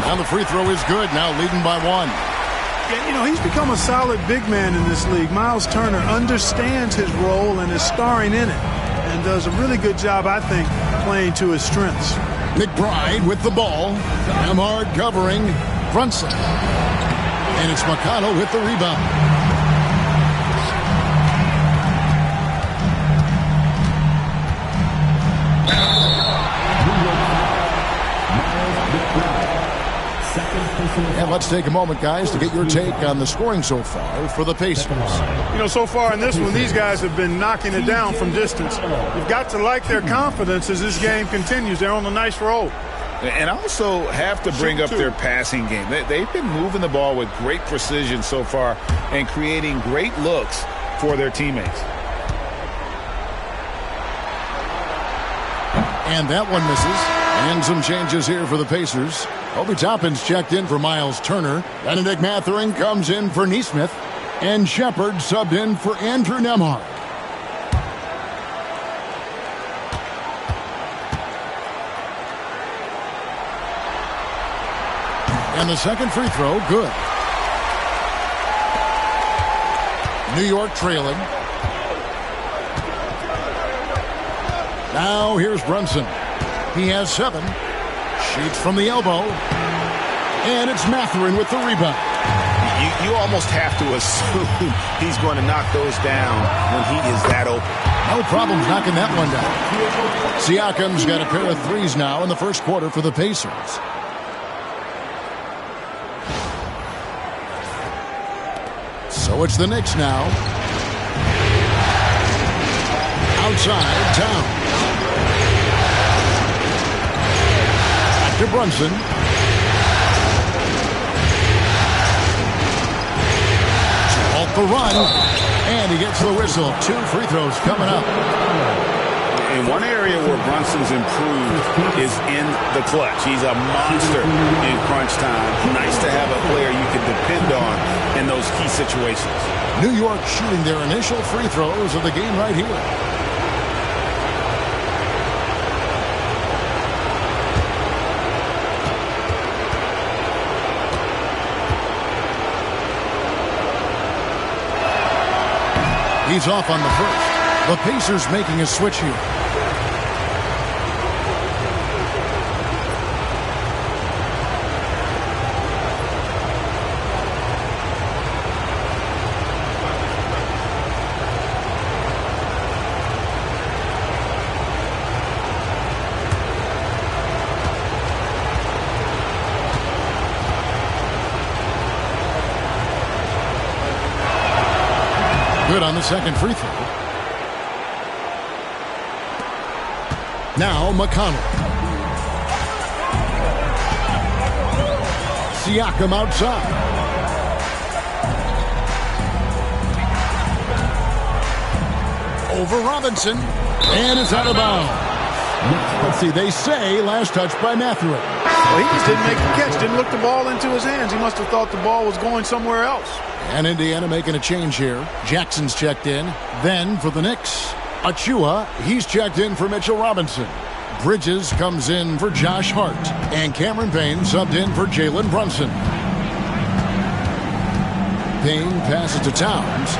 Now the free throw is good, now leading by 1. Yeah, you know, he's become a solid big man in this league. Miles Turner understands his role and is starring in it, and does a really good job, I think, playing to his strengths. McBride with the ball. Amard covering Brunson. And it's McConnell with the rebound. And let's take a moment, guys, to get your take on the scoring so far for the Pacers. You know, so far in this one, these guys have been knocking it down from distance. You've got to like their confidence as this game continues. They're on a nice roll. And also have to bring up their passing game. They've been moving the ball with great precision so far and creating great looks for their teammates. And that one misses. And some changes here for the Pacers. Obi Toppin's checked in for Miles Turner. Benedict Mathurin comes in for Neesmith. And Shepard subbed in for Andrew Nembhard. And the second free throw, good. New York trailing. Now here's Brunson. He has 7. Shoots from the elbow. And it's Mathurin with the rebound. You almost have to assume he's going to knock those down when he is that open. No problems knocking that one down. Siakam's got a pair of threes now in the first quarter for the Pacers. So it's the Knicks now. Outside, Towns. Back to Brunson. Off the run. And he gets the whistle. 2 free throws coming up. In one area where Brunson's improved is in the clutch. He's a monster in crunch time. Nice to have a player you can depend on in those key situations. New York shooting their initial free throws of the game right here. He's off on the first. The Pacers making a switch here. Good on the second free throw. Now McConnell. Siakam outside. Over Robinson. And it's out of bounds. Let's see, they say last touch by Matthew. Well, he just didn't make the catch, didn't look the ball into his hands. He must have thought the ball was going somewhere else. And Indiana making a change here. Jackson's checked in. Then for the Knicks, Achua, he's checked in for Mitchell Robinson. Bridges comes in for Josh Hart. And Cameron Payne subbed in for Jalen Brunson. Payne passes to Towns.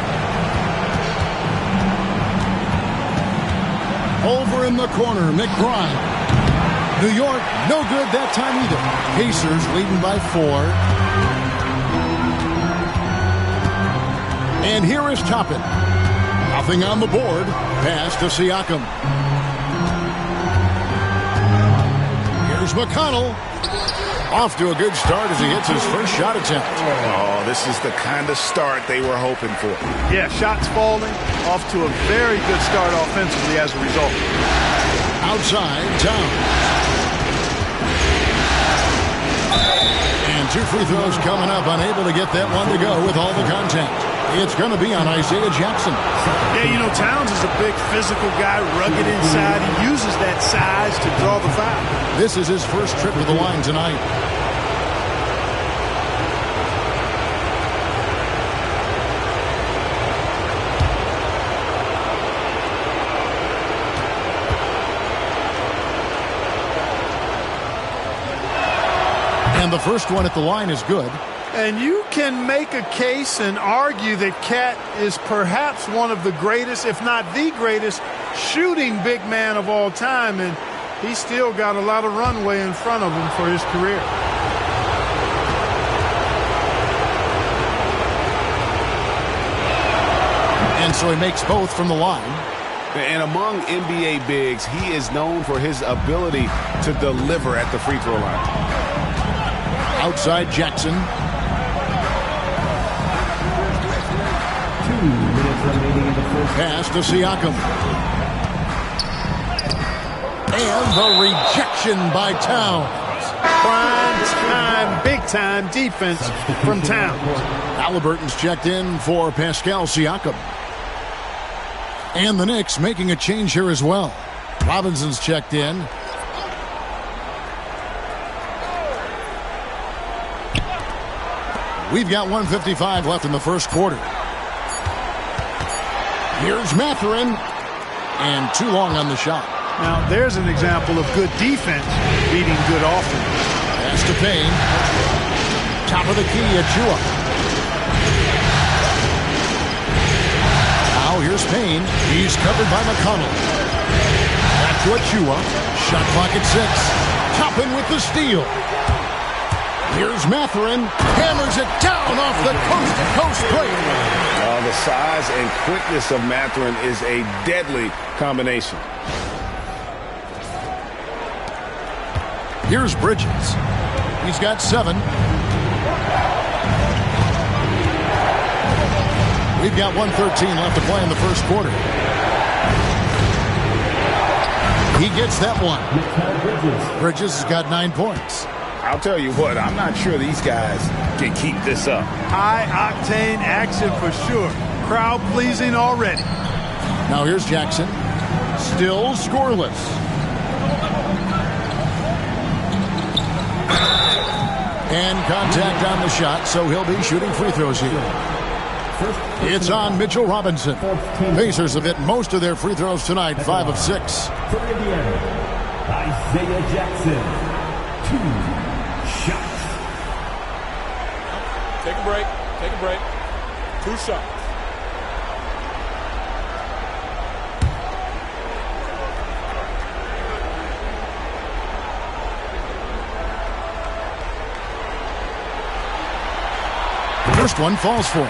Over in the corner, McBride. New York, no good that time either. Pacers leading by 4. And here is Toppin. Nothing on the board. Pass to Siakam. Here's McConnell. Off to a good start as he hits his first shot attempt. Oh, this is the kind of start they were hoping for. Yeah, shots falling. Off to a very good start offensively as a result. Outside, Towns. And 2 free throws coming up. Unable to get that one to go with all the contact. It's going to be on Isaiah Jackson. Yeah, you know, Towns is a big physical guy, rugged inside. He uses that size to draw the foul. This is his first trip to the line tonight. And the first one at the line is good. And you can make a case and argue that Cat is perhaps one of the greatest, if not the greatest, shooting big man of all time. And he's still got a lot of runway in front of him for his career. And so he makes both from the line. And among NBA bigs, he is known for his ability to deliver at the free throw line. Outside Jackson. Pass to Siakam. And the rejection by Towns. Prime time, big time defense from Towns. Halliburton's checked in for Pascal Siakam. And the Knicks making a change here as well. Robinson's checked in. We've got 1:55 left in the first quarter. Here's Mathurin. And too long on the shot. Now, there's an example of good defense beating good offense. Pass to Payne. Top of the key, Achua. Now here's Payne. He's covered by McConnell. Back to Achua. Shot clock at 6. Toppin with the steal. Here's Mathurin. Hammers it down off the coast-to-coast break. The size and quickness of Mathurin is a deadly combination. Here's Bridges. He's got 7. We've got 1:13 left to play in the first quarter. He gets that one. Bridges has got 9 points. I'll tell you what, I'm not sure these guys can keep this up. High-octane action for sure. Crowd pleasing already. Now here's Jackson. Still scoreless. And contact on the shot, so he'll be shooting free throws here. It's on Mitchell Robinson. Pacers have hit most of their free throws tonight, 5 of 6. For Indiana, Isaiah Jackson, 2 shots. Take a break. Take a break. 2 shots. The first one falls for him.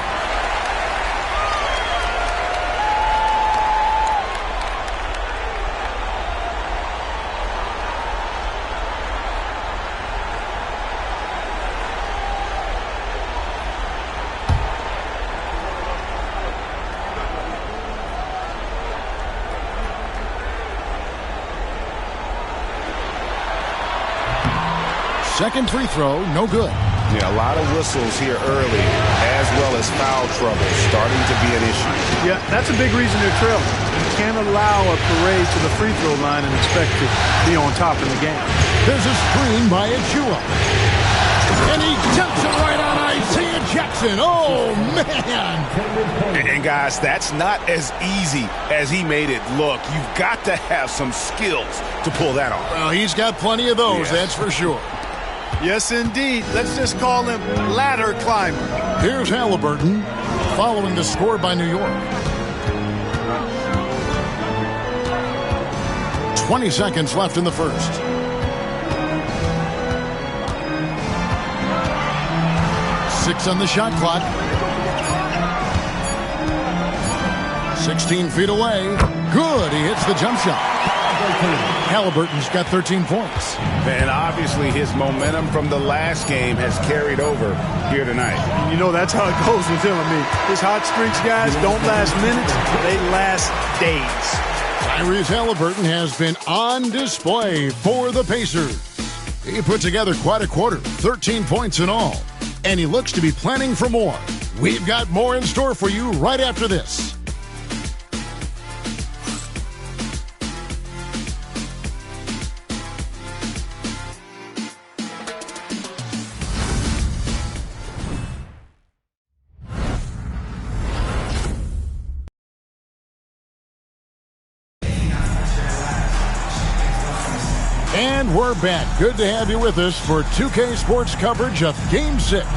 Second free throw, no good. Yeah, a lot of whistles here early, as well as foul trouble starting to be an issue. Yeah, that's a big reason they're trailing. You can't allow a parade to the free throw line and expect to be on top in the game. There's a screen by Achua. And he jumps it right on Isaiah Jackson. Oh, man. And guys, that's not as easy as he made it look. You've got to have some skills to pull that off. Well, he's got plenty of those, that's for sure. Yes, indeed. Let's just call him ladder climber. Here's Halliburton following the score by New York. 20 seconds left in the first. Six on the shot clock. 16 feet away. Good. He hits the jump shot. Halliburton's got 13 points. And obviously his momentum from the last game has carried over here tonight. You know, that's how it goes with him. I mean, his hot streaks, guys, don't last minutes. They last days. Tyrese Halliburton has been on display for the Pacers. He put together quite a quarter, 13 points in all. And he looks to be planning for more. We've got more in store for you right after this. And we're back. Good to have you with us for 2K Sports coverage of Game 6.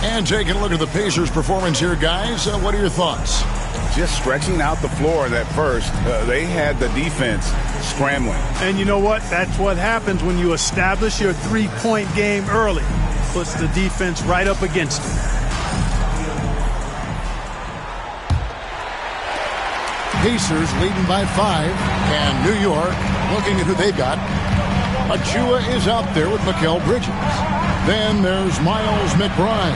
And taking a look at the Pacers' performance here, guys. What are your thoughts? Just stretching out the floor at first. They had the defense scrambling. And you know what? That's what happens when you establish your three-point game early. Puts the defense right up against it. Pacers leading by 5. And New York looking at who they've got. Achua is out there with Mikal Bridges. Then there's Miles McBride.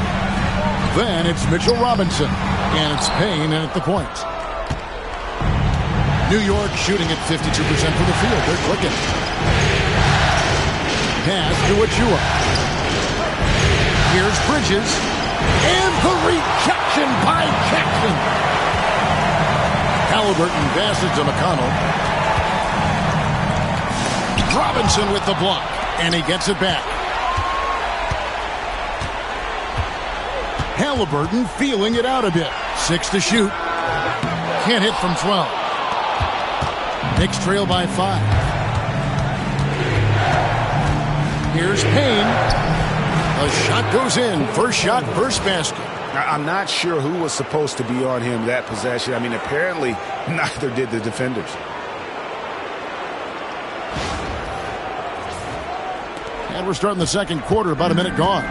Then it's Mitchell Robinson. And it's Payne at the point. New York shooting at 52% from the field. They're clicking. Pass to Achua. Here's Bridges. And the rejection by Jackson. Halliburton passes to McConnell. Robinson with the block, and he gets it back. Halliburton feeling it out a bit. 6 to shoot. Can't hit from 12. Knicks trail by 5. Here's Payne. A shot goes in. First shot, first basket. I'm not sure who was supposed to be on him that possession. I mean, apparently neither did the defenders. And we're starting the second quarter, about a minute gone.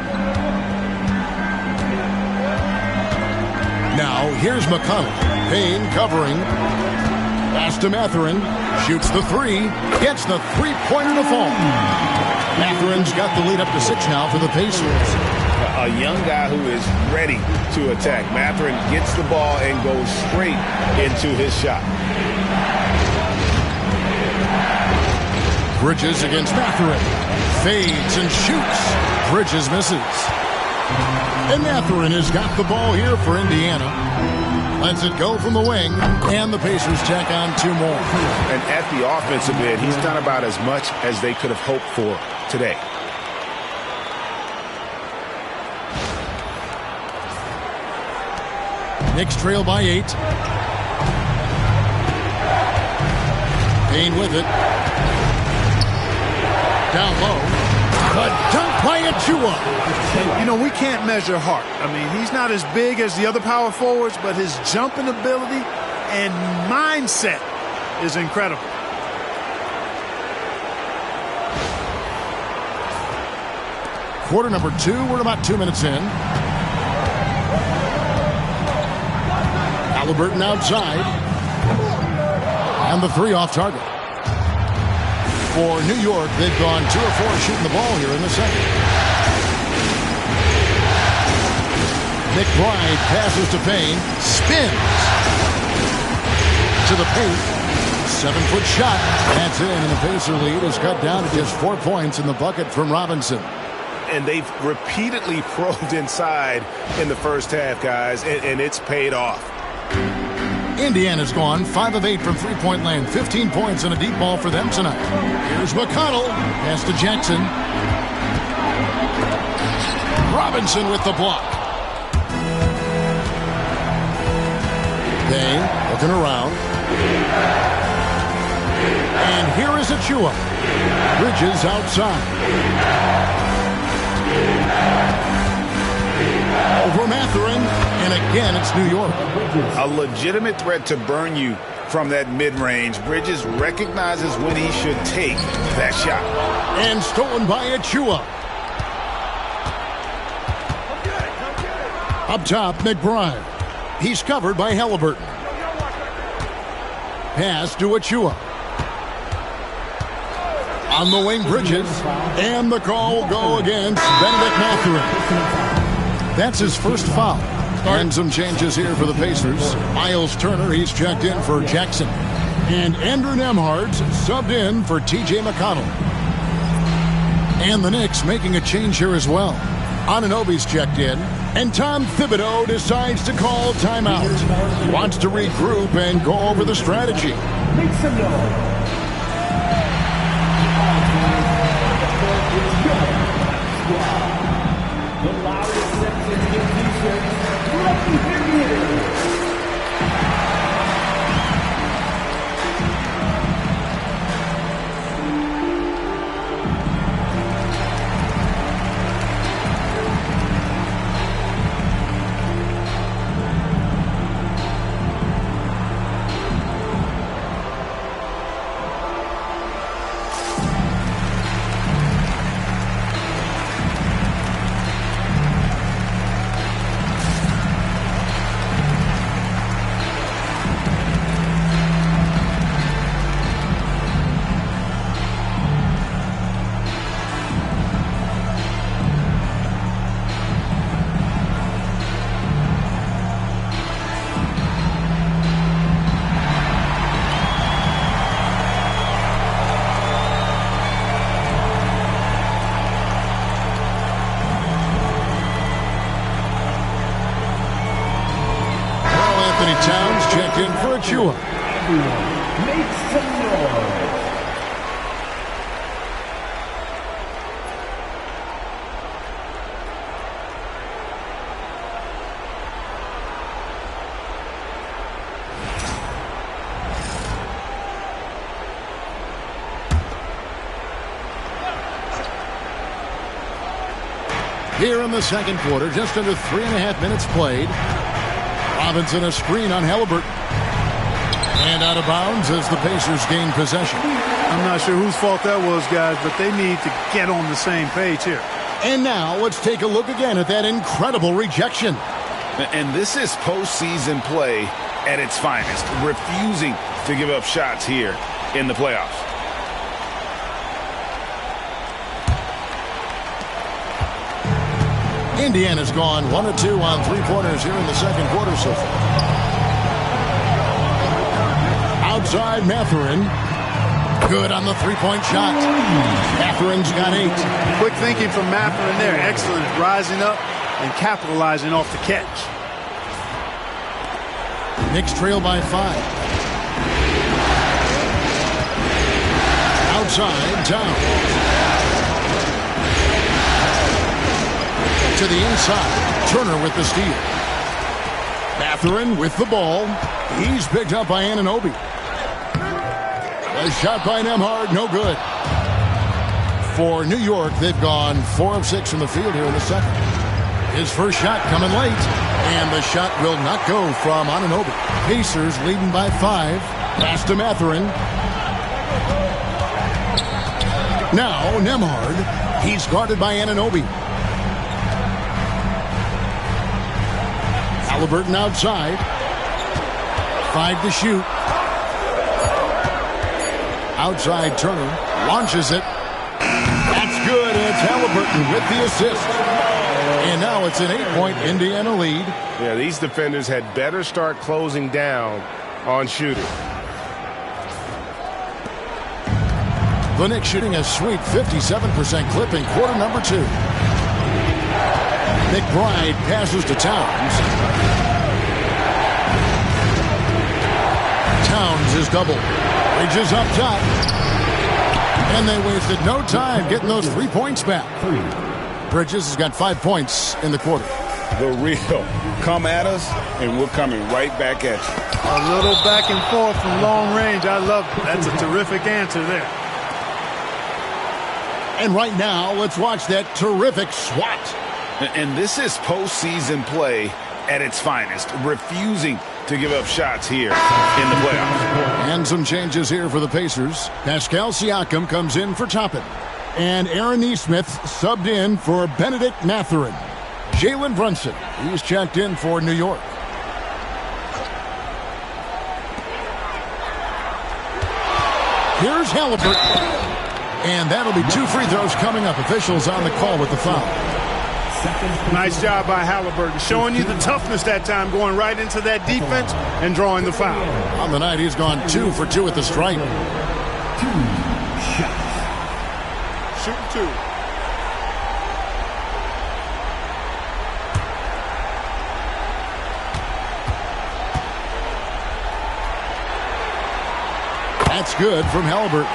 Now, here's McConnell. Payne covering. Pass to Mathurin. Shoots the three. Gets the three-pointer to fall. Mathurin's got the lead up to 6 now for the Pacers. A young guy who is ready to attack. Mathurin gets the ball and goes straight into his shot. Bridges against Mathurin. Fades and shoots. Bridges misses. And Mathurin has got the ball here for Indiana. Lets it go from the wing, and the Pacers tack on 2 more. And at the offensive end, he's done about as much as they could have hoped for today. Knicks trail by 8. Payne with it. Down low. A dunk by Achua. You know, we can't measure heart. I mean, he's not as big as the other power forwards, but his jumping ability and mindset is incredible. Quarter number 2. We're about 2 minutes in. Halliburton outside. And the 3 off target. For New York, they've gone 2 of 4 shooting the ball here in the second. McBride passes to Payne. Spins. To the paint. 7-foot shot. That's in, and the Pacer lead is cut down to just 4 points in the bucket from Robinson. And they've repeatedly probed inside in the first half, guys, and it's paid off. Indiana's gone 5 of 8 from three-point land. 15 points and a deep ball for them tonight. Here's McConnell. Pass to Jackson. Robinson with the block. They looking around. And here is Achua. Bridges outside. Over Mathurin, and again it's New York. A legitimate threat to burn you from that mid-range. Bridges recognizes when he should take that shot. And stolen by Achua. Up top, McBride. He's covered by Halliburton. Pass to Achua. On the wing, Bridges. And the call will go against Benedict Mathurin. That's his first foul. And some changes here for the Pacers. Miles Turner, he's checked in for Jackson. And Andrew Nembhard's subbed in for T.J. McConnell. And the Knicks making a change here as well. Anunoby's checked in. And Tom Thibodeau decides to call timeout. He wants to regroup and go over the strategy. Make some noise. The loudest section in T-shirts. Let me hear you. Towns checked in for Achua. Everyone, make some noise. Here in the second quarter, just under 3.5 minutes played. Robinson a screen on Halliburton. And out of bounds as the Pacers gain possession. I'm not sure whose fault that was, guys, but they need to get on the same page here. And now let's take a look again at that incredible rejection. And this is postseason play at its finest, refusing to give up shots here in the playoffs. Indiana's gone 1 of 2 on three-pointers here in the second quarter so far. Outside Mathurin. Good on the three-point shot. Mathurin's got 8. Quick thinking from Mathurin there. Excellent. Rising up and capitalizing off the catch. Knicks trail by 5. Outside, Towns. To the inside. Turner with the steal. Mathurin with the ball. He's picked up by Anunoby. A shot by Nembhard, no good. For New York, they've gone 4 of 6 from the field here in the second. His first shot coming late, and the shot will not go from Anunoby. Pacers leading by 5. Pass to Mathurin. Now Nembhard. He's guarded by Anunoby. Halliburton outside. 5 to shoot. Outside Turner. Launches it. That's good. And it's Halliburton with the assist. And now it's an 8-point Indiana lead. Yeah, these defenders had better start closing down on shooting. The Knicks shooting a sweet 57% clip in quarter number 2. McBride passes to Towns. Towns is double. Bridges up top. And they wasted no time getting those 3 points back. Bridges has got 5 points in the quarter. The real. Come at us, and we're coming right back at you. A little back and forth from long range. I love it. That's a terrific answer there. And right now, let's watch that terrific swat. And this is postseason play at its finest, refusing to give up shots here in the playoffs. And some changes here for the Pacers. Pascal Siakam comes in for Toppin. And Aaron Nesmith subbed in for Benedict Mathurin. Jalen Brunson, he's checked in for New York. Here's Halliburton. And that'll be 2 free throws coming up. Officials on the call with the foul. Nice job by Halliburton, showing you the toughness that time, going right into that defense and drawing the foul. On the night, he's gone 2 for 2 at the stripe. 2 shots. Shooting 2. That's good from Halliburton.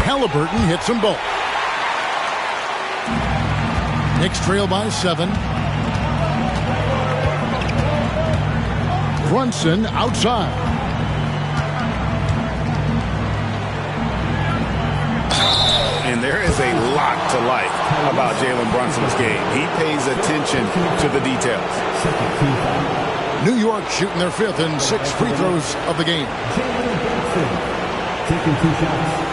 Halliburton hits them both. Knicks trail by 7. Brunson outside. And there is a lot to like about Jalen Brunson's game. He pays attention to the details. New York shooting their 5th and 6 free throws of the game. Taking 2 shots.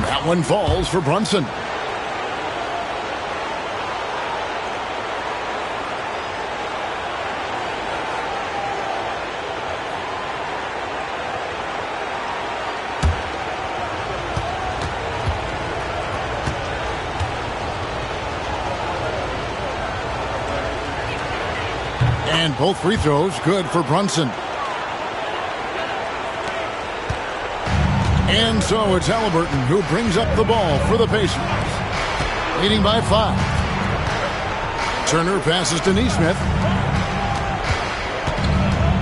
That one falls for Brunson. And both free throws good for Brunson. And so it's Halliburton who brings up the ball for the Pacers. Leading by 5. Turner passes to Nesmith.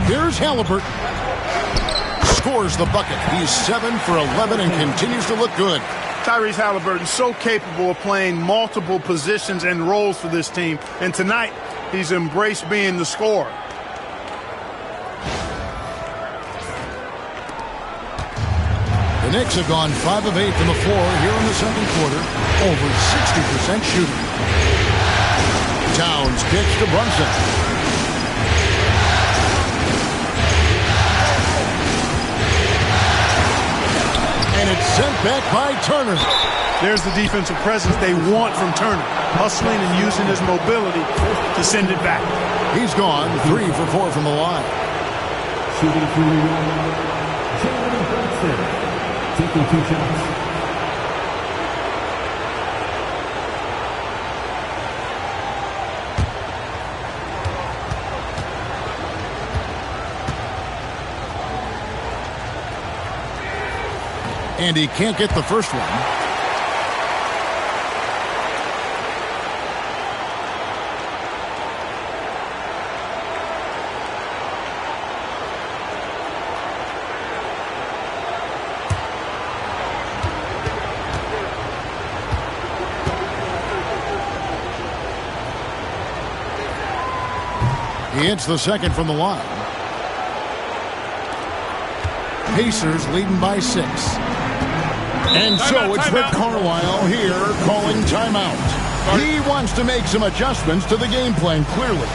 Here's Halliburton. Scores the bucket. He's 7 for 11 and continues to look good. Tyrese Halliburton so capable of playing multiple positions and roles for this team. And tonight, he's embraced being the scorer. The Knicks have gone 5 of 8 from the floor here in the second quarter. Over 60% shooting. Towns kicks to Brunson. And it's sent back by Turner. There's the defensive presence they want from Turner. Hustling and using his mobility to send it back. He's gone 3 for 4 from the line. Shooting through the line. Jalen Brunson taking 2 shots. And he can't get the first one. He hits the second from the line. Pacers leading by 6. And so it's Rick Carlisle here calling timeout. He wants to make some adjustments to the game plan, clearly.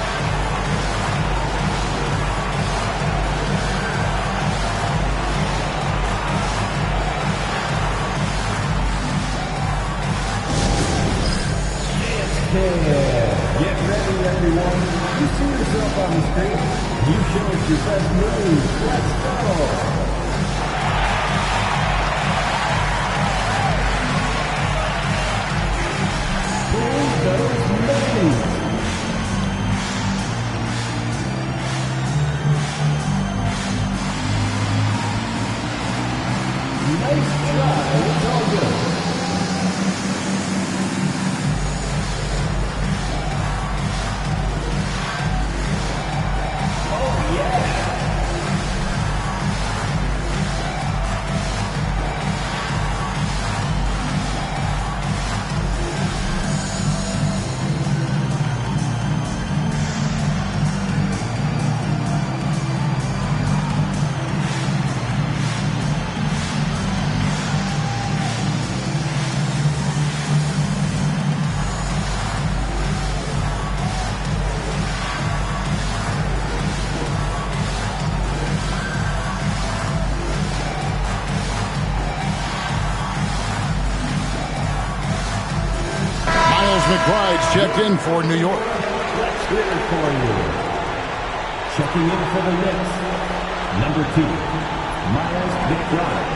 Get ready, everyone. You see yourself on the screen. You show us your best moves. Let's go. McBride's checked in for New York. Let's clear for you. Checking in for the Knicks, number 2, Miles McBride.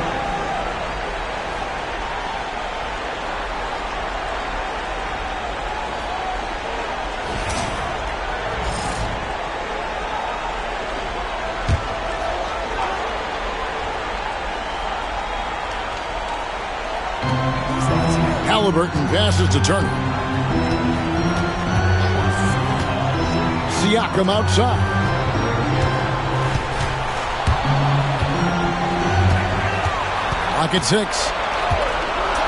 Halliburton passes to Turner. Siakam outside. Pocket 6.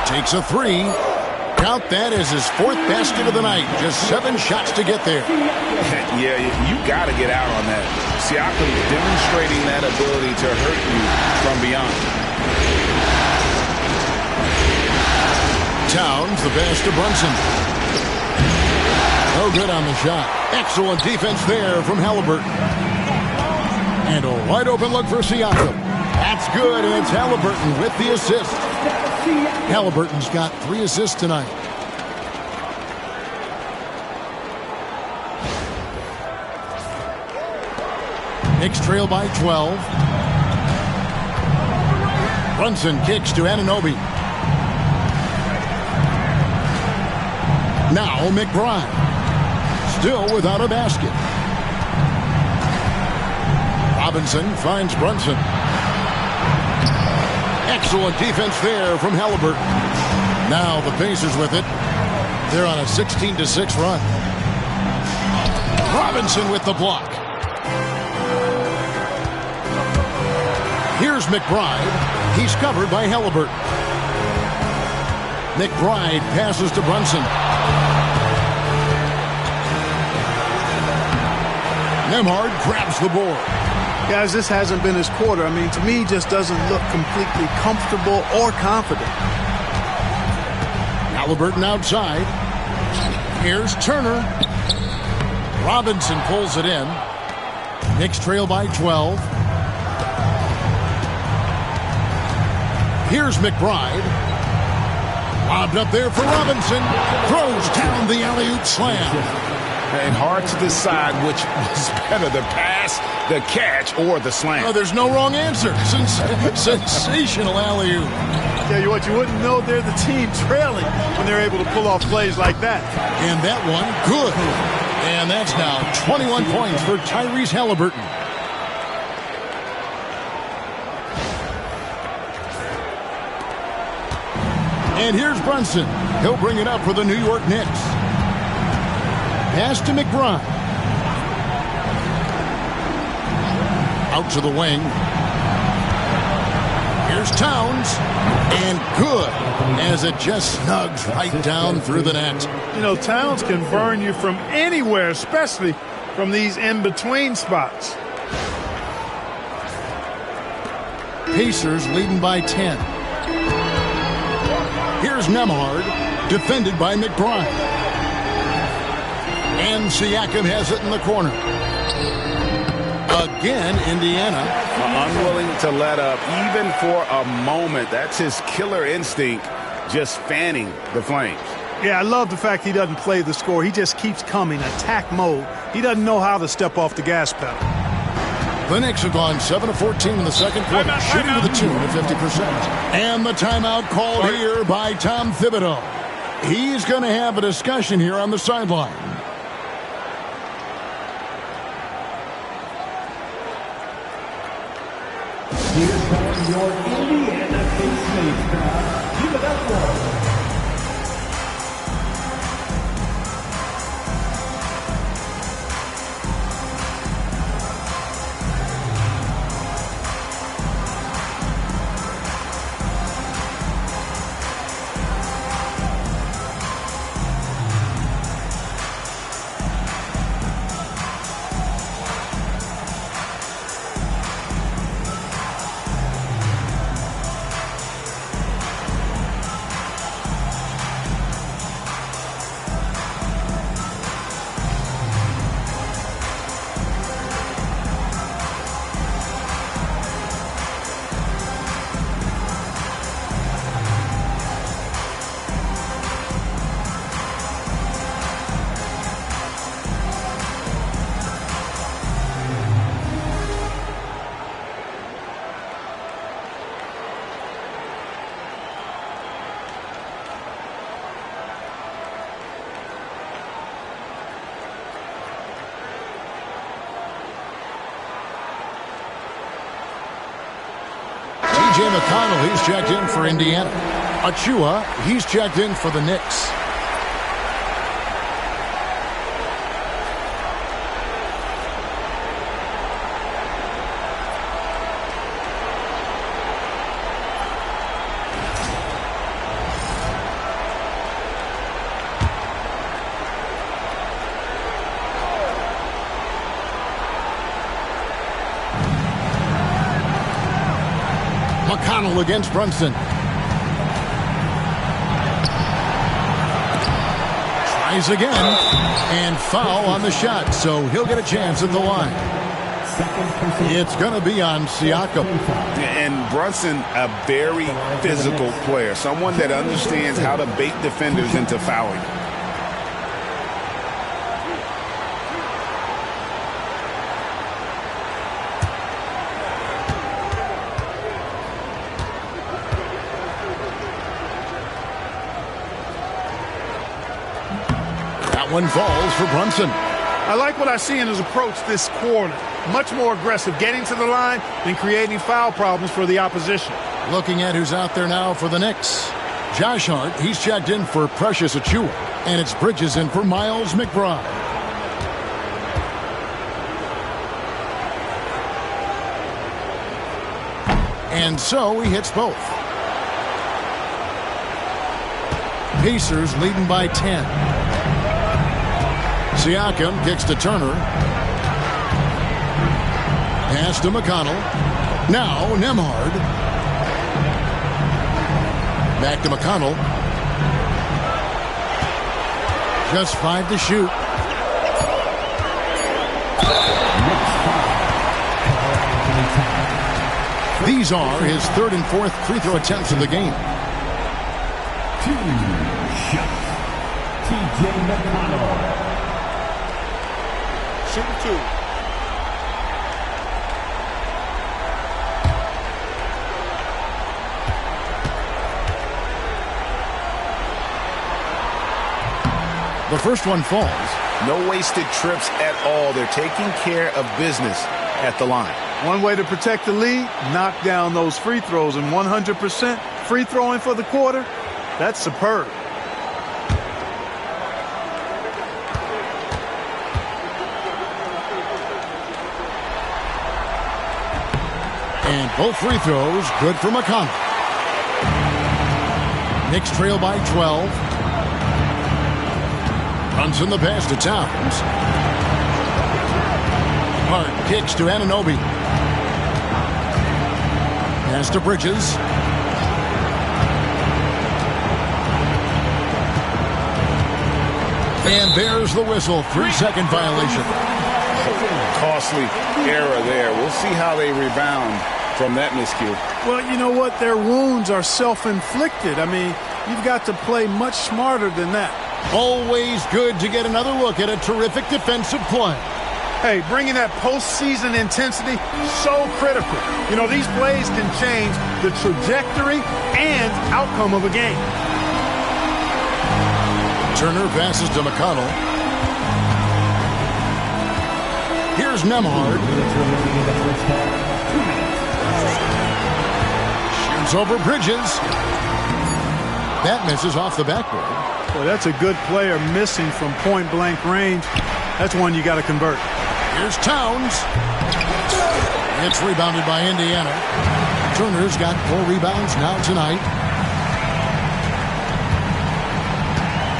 Takes a 3. Count that as his 4th basket of the night. Just 7 shots to get there. Yeah, you got to get out on that. Siakam demonstrating that ability to hurt you from beyond. Towns, the pass to Brunson. No good on the shot. Excellent defense there from Halliburton. And a wide open look for Siakam. That's good, and it's Halliburton with the assist. Halliburton's got 3 assists tonight. Knicks trail by 12. Brunson kicks to Anunoby. Now McBride. Still without a basket. Robinson finds Brunson. Excellent defense there from Halliburton. Now the Pacers with it. They're on a 16-6 run. Robinson with the block. Here's McBride. He's covered by Halliburton. McBride passes to Brunson. Nembhard grabs the board. Guys, this hasn't been his quarter. I mean, to me, he just doesn't look completely comfortable or confident. Halliburton outside. Here's Turner. Robinson pulls it in. Knicks trail by 12. Here's McBride. Lobbed up there for Robinson. Throws down the alley-oop slam. And hard to decide which was better, the pass, the catch, or the slam. Oh, there's no wrong answer. Sensational alley-oop. Tell you what, you wouldn't know they're the team trailing when they're able to pull off plays like that. And that one, good. And that's now 21 points for Tyrese Halliburton. And here's Brunson. He'll bring it up for the New York Knicks. Pass to McBride. Out to the wing. Here's Towns. And good, as it just snugs right down through the net. You know, Towns can burn you from anywhere, especially from these in-between spots. Pacers leading by 10. Here's Nembhard, defended by McBride. And Siakam has it in the corner. Again, Indiana. Unwilling to let up, even for a moment. That's his killer instinct, just fanning the flames. Yeah, I love the fact he doesn't play the score. He just keeps coming, attack mode. He doesn't know how to step off the gas pedal. The Knicks have gone 7 of 14 in the second quarter, shooting to the tune of 50%. And the timeout called here by Tom Thibodeau. He's going to have a discussion here on the sideline. Here comes your Indiana Pacers crowd. Give it up for them. T.J. McConnell, he's checked in for Indiana. Achua, he's checked in for the Knicks. McConnell against Brunson. Tries again. And foul on the shot, so he'll get a chance at the line. It's going to be on Siakam. And Brunson, a very physical player, someone that understands how to bait defenders into fouling. One falls for Brunson. I like what I see in his approach this quarter. Much more aggressive, getting to the line and creating foul problems for the opposition. Looking at who's out there now for the Knicks. Josh Hart, he's checked in for Precious Achua. And it's Bridges in for Miles McBride. And so he hits both. Pacers leading by 10. Siakam kicks to Turner. Pass to McConnell. Now Nembhard. Back to McConnell. Just 5 to shoot. These are his third and fourth free throw attempts of the game. 2 shots. TJ McConnell. Shoot 2. The first one falls. No wasted trips at all. They're taking care of business at the line. One way to protect the lead, knock down those free throws, and 100% free throwing for the quarter, that's superb. And both free throws good for McConnell. Knicks trail by 12. Brunson the pass to Towns. Hart kicks to Anunoby. Pass to Bridges. And there's the whistle. 3-second violation. Costly error there. We'll see how they rebound from that miscue. Well, you know what? Their wounds are self-inflicted. I mean, you've got to play much smarter than that. Always good to get another look at a terrific defensive play. Hey, bringing that postseason intensity, so critical. You know, these plays can change the trajectory and outcome of a game. Turner passes to McConnell. Here's Nembhard. Shoots over Bridges. That misses off the backboard. Boy, that's a good player missing from point-blank range. That's one you got to convert. Here's Towns. It's rebounded by Indiana. Turner's got 4 rebounds now tonight.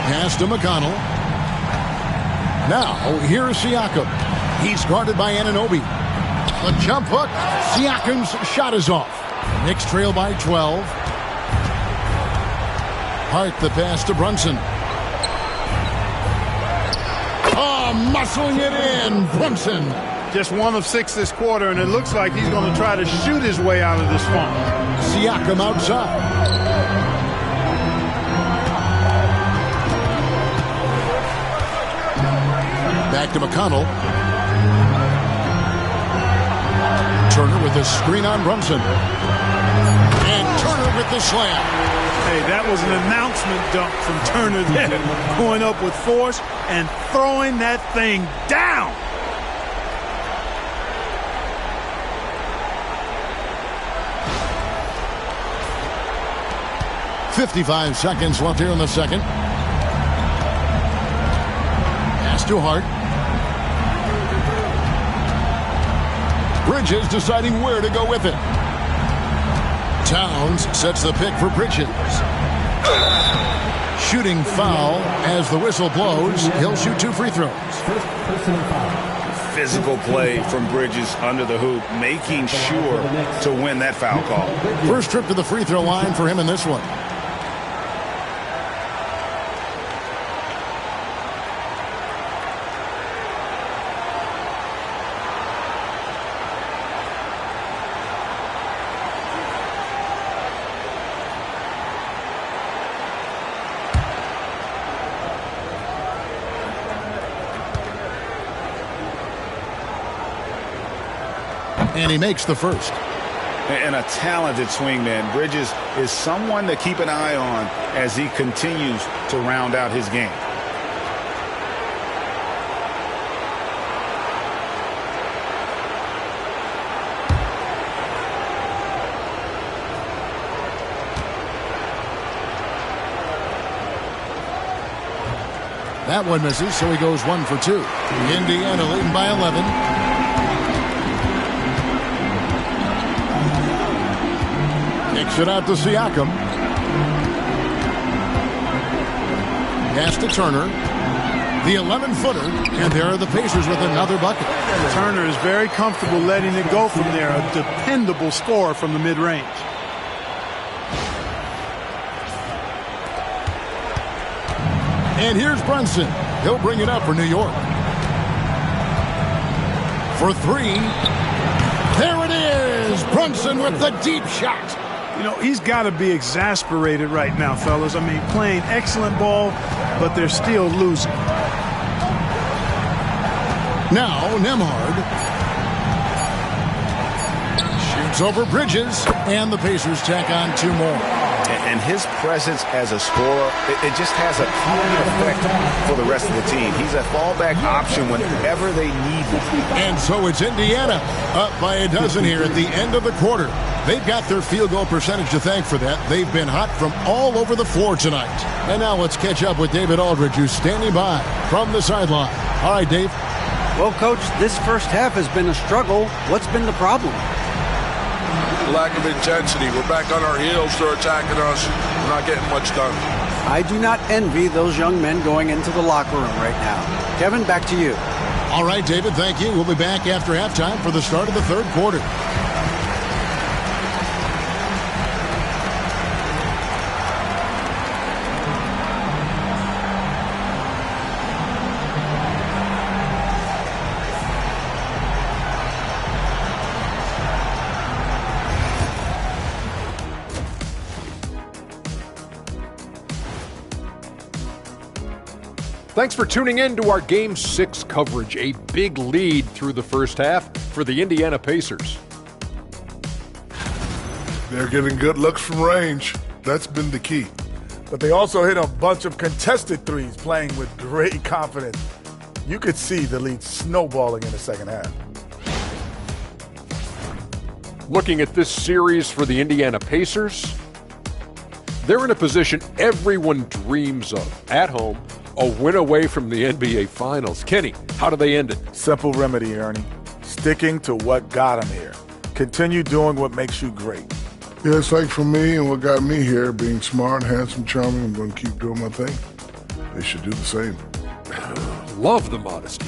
Pass to McConnell. Now, here's Siakam. He's guarded by Anunoby. The jump hook. Siakam's shot is off. Knicks trail by 12. Hart the pass to Brunson. Oh, muscling it in. Brunson. Just 1 of 6 this quarter, and it looks like he's going to try to shoot his way out of this funk. Siakam outside. Back to McConnell. Turner with the screen on Brunson. And Turner with the slam. Hey, that was an announcement dunk from Turner there. Going up with force and throwing that thing down. .55 seconds left here in the second. Pass to Hart. Bridges deciding where to go with it. Towns sets the pick for Bridges. Shooting foul as the whistle blows. He'll shoot 2 free throws. Physical play from Bridges under the hoop, making sure to win that foul call. First trip to the free throw line for him in this one. And he makes the first. And a talented swingman. Bridges is someone to keep an eye on as he continues to round out his game. That one misses, so he goes 1 for 2. Indiana leading by 11. Kicks it out to Siakam. Pass to Turner. The 11-footer, and there are the Pacers with another bucket. Turner is very comfortable letting it go from there. A dependable scorer from the mid-range. And here's Brunson. He'll bring it up for New York. For three. There it is. Brunson with the deep shot. You know, he's got to be exasperated right now, fellas. I mean, playing excellent ball, but they're still losing. Now, Nembhard shoots over Bridges, and the Pacers tack on 2 more. And his presence as a scorer, it just has a calming effect for the rest of the team. He's a fallback option whenever they need him. And so it's Indiana up by a dozen here at the end of the quarter. They've got their field goal percentage to thank for that. They've been hot from all over the floor tonight. And now let's catch up with David Aldridge, who's standing by from the sideline. All right, Dave. Well, Coach, this first half has been a struggle. What's been the problem? Lack of intensity. We're back on our heels. They're attacking us. We're not getting much done. I do not envy those young men going into the locker room right now. Kevin, back to you. All right, David, thank you. We'll be back after halftime for the start of the third quarter. Thanks for tuning in to our Game 6 coverage. A big lead through the first half for the Indiana Pacers. They're getting good looks from range. That's been the key. But they also hit a bunch of contested threes, playing with great confidence. You could see the lead snowballing in the second half. Looking at this series for the Indiana Pacers, they're in a position everyone dreams of. At home, a win away from the NBA Finals. Kenny, how do they end it? Simple remedy, Ernie. Sticking to what got them here. Continue doing what makes you great. Yeah, it's like for me and what got me here, being smart, handsome, charming, I'm going to keep doing my thing. They should do the same. Love the modesty.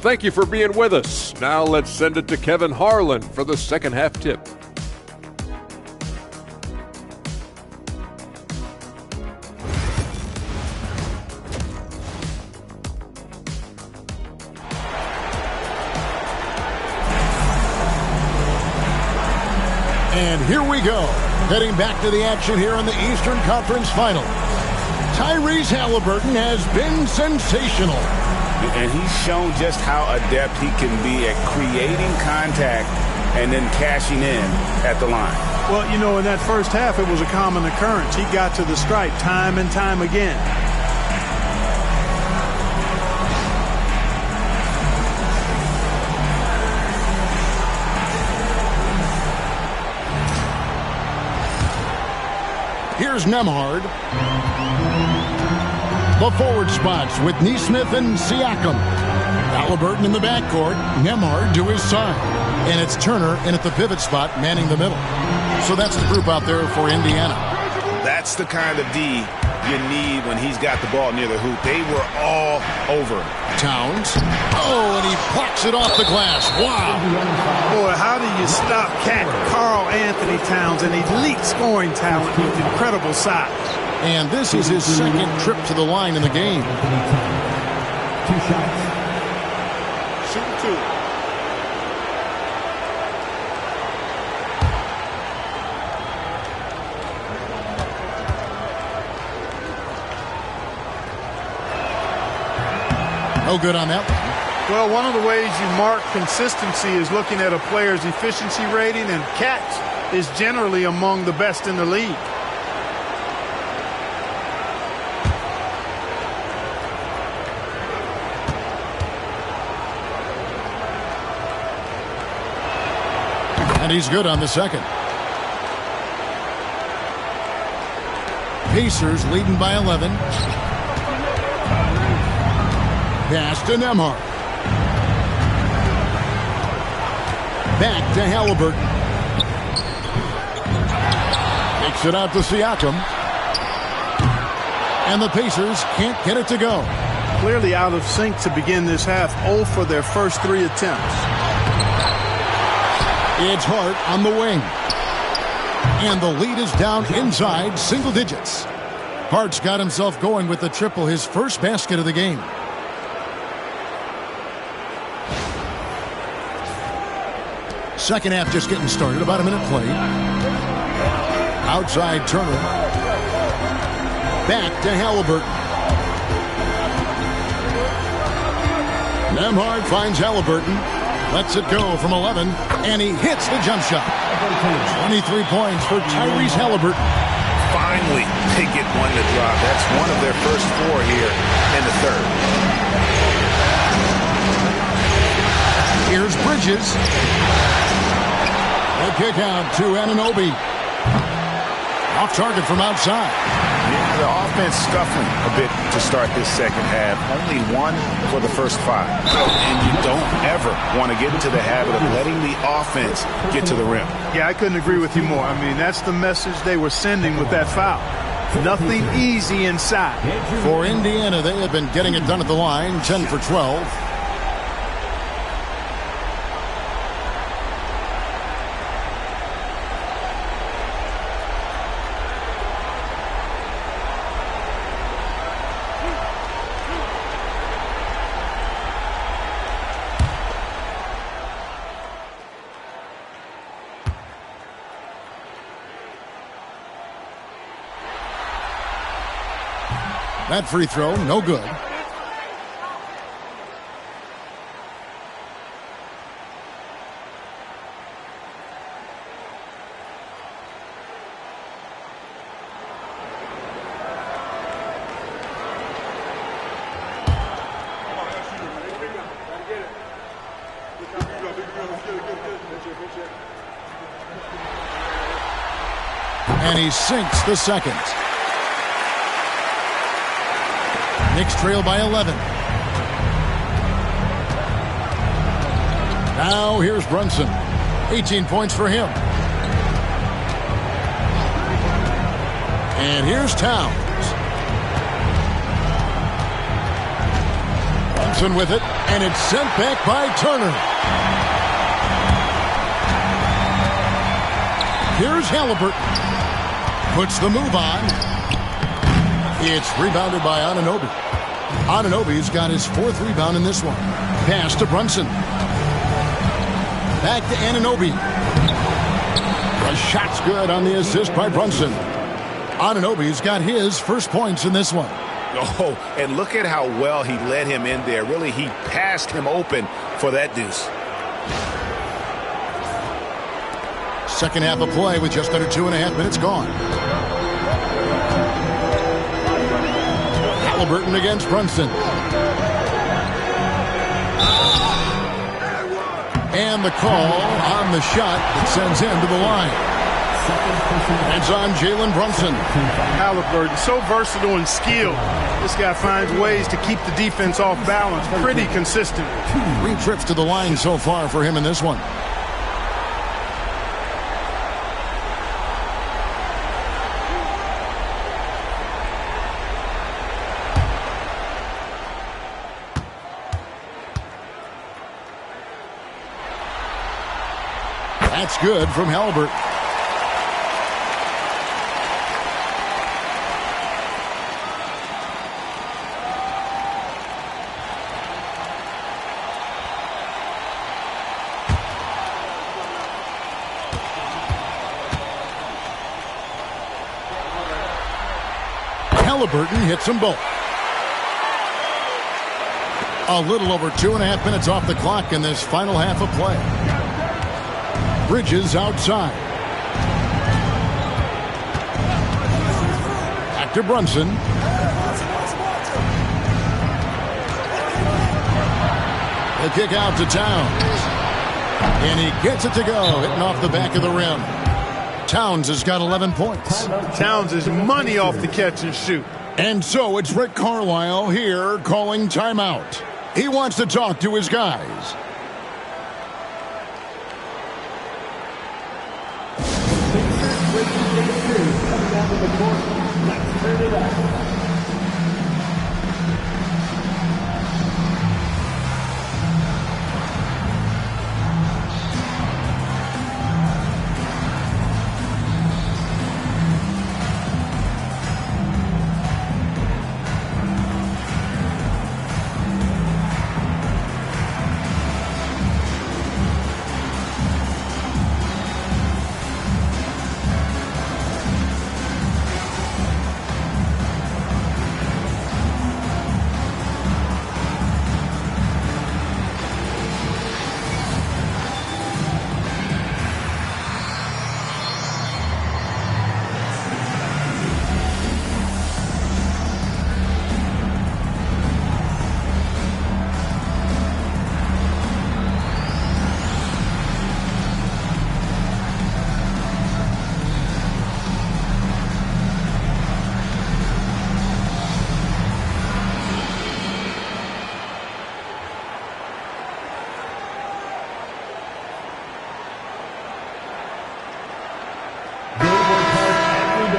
Thank you for being with us. Now let's send it to Kevin Harlan for the second half tip. And here we go, heading back to the action here in the Eastern Conference Final. Tyrese Halliburton has been sensational. And he's shown just how adept he can be at creating contact and then cashing in at the line. Well, you know, in that first half, it was a common occurrence. He got to the stripe time and time again. Here's Nembhard. The forward spots with Nesmith and Siakam. Halliburton in the backcourt. Nembhard to his side. And it's Turner in at the pivot spot, manning the middle. So that's the group out there for Indiana. That's the kind of D you need when he's got the ball near the hoop. They were all over him. Towns. Oh, and he plucks it off the glass. Wow. Boy, how do you stop Cat Karl Anthony Towns, an elite scoring talent with incredible size? And this is his second trip to the line in the game. 2 shots. Shoot 2. No good on that one. Well, one of the ways you mark consistency is looking at a player's efficiency rating, and Cat is generally among the best in the league. And he's good on the second. Pacers leading by 11. Pass to Nembhard. Back to Halliburton. Takes it out to Siakam. And the Pacers can't get it to go. Clearly out of sync to begin this half. 0 for their first 3 attempts. It's Hart on the wing. And the lead is down inside single digits. Hart's got himself going with the triple, his first basket of the game. Second half just getting started, about a minute played. Outside Turner. Back to Halliburton. Nembhard finds Halliburton. Lets it go from 11, and he hits the jump shot. 23 points for Tyrese Halliburton. Finally, they get one to drop. That's one of their first 4 here in the third. Here's Bridges. A kick out to Anunoby. Off target from outside. Yeah, the offense scuffling a bit to start this second half. Only 1 for the first 5. And you don't ever want to get into the habit of letting the offense get to the rim. Yeah, I couldn't agree with you more. I mean, that's the message they were sending with that foul. Nothing easy inside. For Indiana, they have been getting it done at the line, 10 for 12. That free throw, no good. And he sinks the second. Knicks trail by 11. Now here's Brunson. 18 points for him. And here's Towns. Brunson with it, and it's sent back by Turner. Here's Halliburton. Puts the move on. It's rebounded by Anunoby. Anunoby's got his 4th rebound in this one. Pass to Brunson. Back to Anunoby. The shot's good on the assist by Brunson. Anunoby's got his first points in this one. Oh, and look at how well he led him in there. Really, he passed him open for that deuce. Second half of play with just under 2.5 minutes gone. Halliburton against Brunson. And the call on the shot that sends him to the line. It's on Jalen Brunson. Halliburton, so versatile and skilled. This guy finds ways to keep the defense off balance pretty consistently. 3 trips to the line so far for him in this one. That's good from Halliburton. Halliburton hits them both. A little over 2.5 minutes off the clock in this final half of play. Bridges outside. Back to Brunson. The kick out to Towns. And he gets it to go, hitting off the back of the rim. Towns has got 11 points. Towns is money off the catch and shoot. And so it's Rick Carlisle here calling timeout. He wants to talk to his guys. time in the court. Let's turn it up.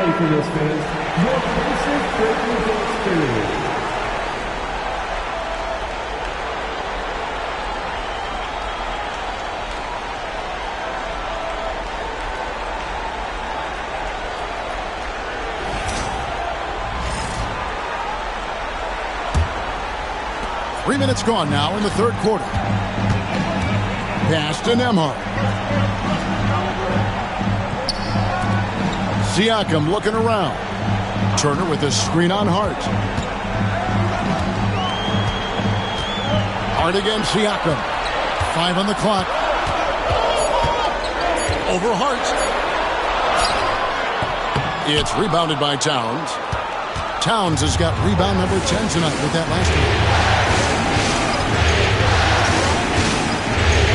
For this fans, your Pacers great experience. 3 minutes gone now in the third quarter. Pass to Nembhard. Siakam looking around. Turner with a screen on Hart. Hart against Siakam. 5 on the clock. Over Hart. It's rebounded by Towns. Towns has got rebound number 10 tonight with that last one.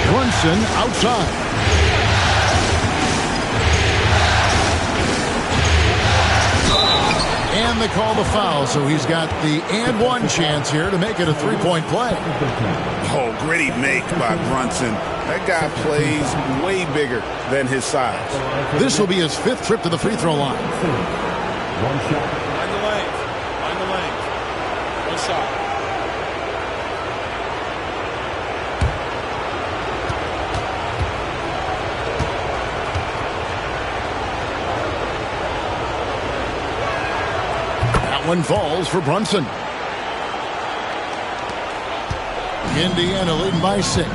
Brunson outside. And they call the foul, so he's got the and one chance here to make it a three-point play. Oh, gritty make by Brunson. That guy plays way bigger than his size. This will be his 5th trip to the free throw line. One shot. Find the lane. Find the lane. One shot. One falls for Brunson. Indiana leading by 6.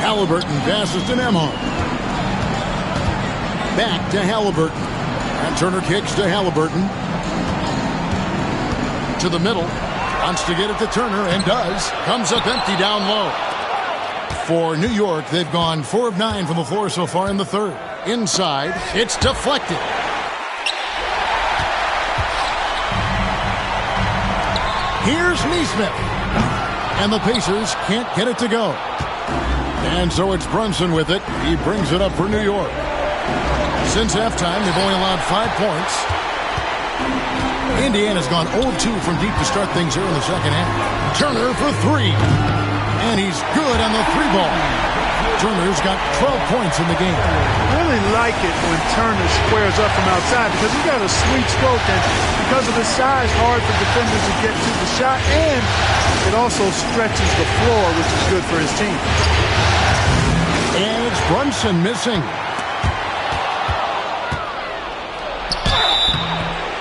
Halliburton passes to Nembhard. Back to Halliburton. And Turner kicks to Halliburton. To the middle. Wants to get it to Turner and does. Comes up empty down low. For New York, they've gone 4 of 9 from the floor so far in the third. Inside, it's deflected. Here's Nesmith. And the Pacers can't get it to go. And so it's Brunson with it. He brings it up for New York. Since halftime, they've only allowed 5 points. Indiana's gone 0-2 from deep to start things here in the second half. Turner for 3. And he's good on the 3-ball. Turner's got 12 points in the game. I really like it when Turner squares up from outside because he's got a sweet stroke, and because of his size, hard for defenders to get to the shot, and it also stretches the floor, which is good for his team. And it's Brunson missing.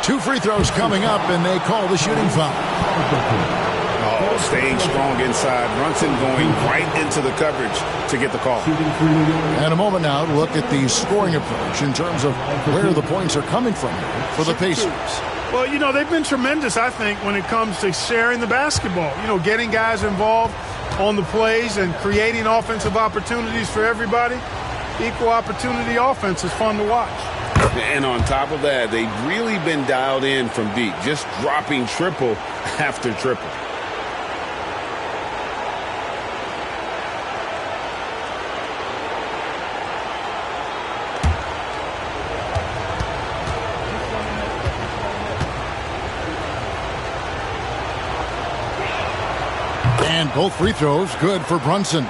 2 free throws coming up, and they call the shooting foul. Oh, staying strong inside. Brunson going right into the coverage to get the call. And a moment now to look at the scoring approach in terms of where the points are coming from for the Pacers. Well, you know, they've been tremendous, I think, when it comes to sharing the basketball. You know, getting guys involved on the plays and creating offensive opportunities for everybody. Equal opportunity offense is fun to watch. And on top of that, they've really been dialed in from deep, just dropping triple after triple. And both free throws good for Brunson.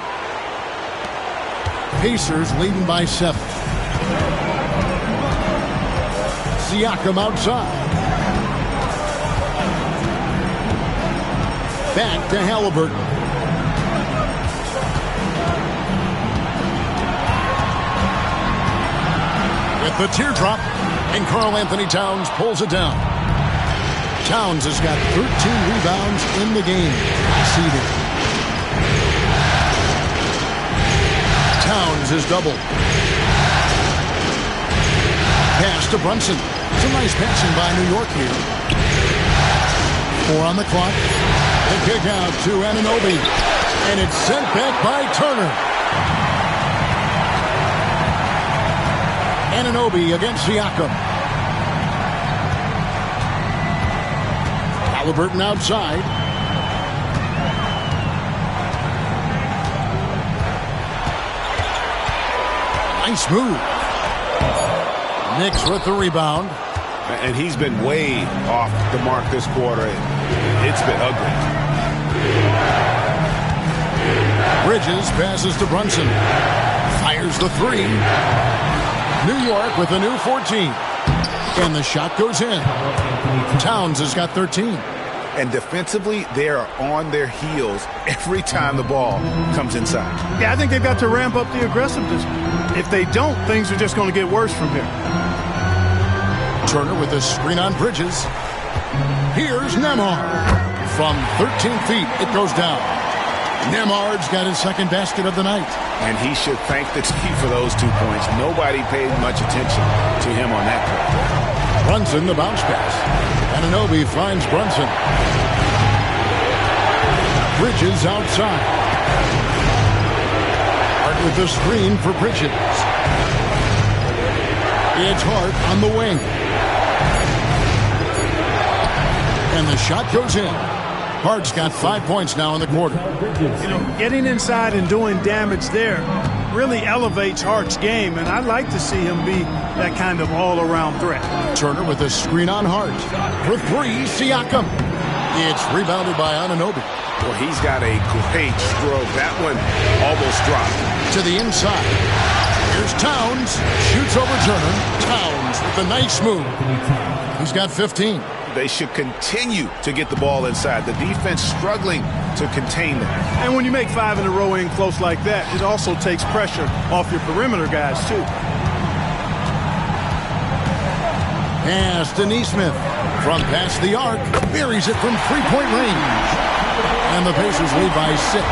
Pacers leading by 7. Siakam outside. Back to Halliburton. With the teardrop, and Karl Anthony Towns pulls it down. Towns has got 13 rebounds in the game. Seeded. Towns is doubled. Pass to Brunson. Some nice passing by New York here. 4 on the clock. The kick out to Anunoby. And it's sent back by Turner. Anunoby against Siakam. Halliburton outside. Nice move. Knicks with the rebound. And he's been way off the mark this quarter. It's been ugly. Bridges passes to Brunson. Fires the 3. New York with a new 14. And the shot goes in. Towns has got 13. And defensively, they are on their heels every time the ball comes inside. Yeah, I think they've got to ramp up the aggressiveness. If they don't, things are just going to get worse from here. Turner with a screen on Bridges. Here's Nembhard. From 13 feet, it goes down. Nembhard's got his second basket of the night. And he should thank the team for those 2 points. Nobody paid much attention to him on that play. Brunson, the bounce pass. Anunoby finds Brunson. Bridges outside. Hart with the screen for Bridges. It's Hart on the wing. And the shot goes in. Hart's got 5 points now in the quarter. You know, getting inside and doing damage there really elevates Hart's game, and I'd like to see him be that kind of all-around threat. Turner with a screen on Hart. For 3, Siakam. It's rebounded by Anunoby. Well, he's got a great stroke. That one almost dropped. To the inside. Here's Towns. Shoots over Turner. Towns with a nice move. He's got 15. They should continue to get the ball inside. The defense struggling to contain them. And when you make 5 in a row in close like that, it also takes pressure off your perimeter guys, too. Pass to Nesmith. From past the arc. Buries it from 3-point range. And the Pacers lead by 6.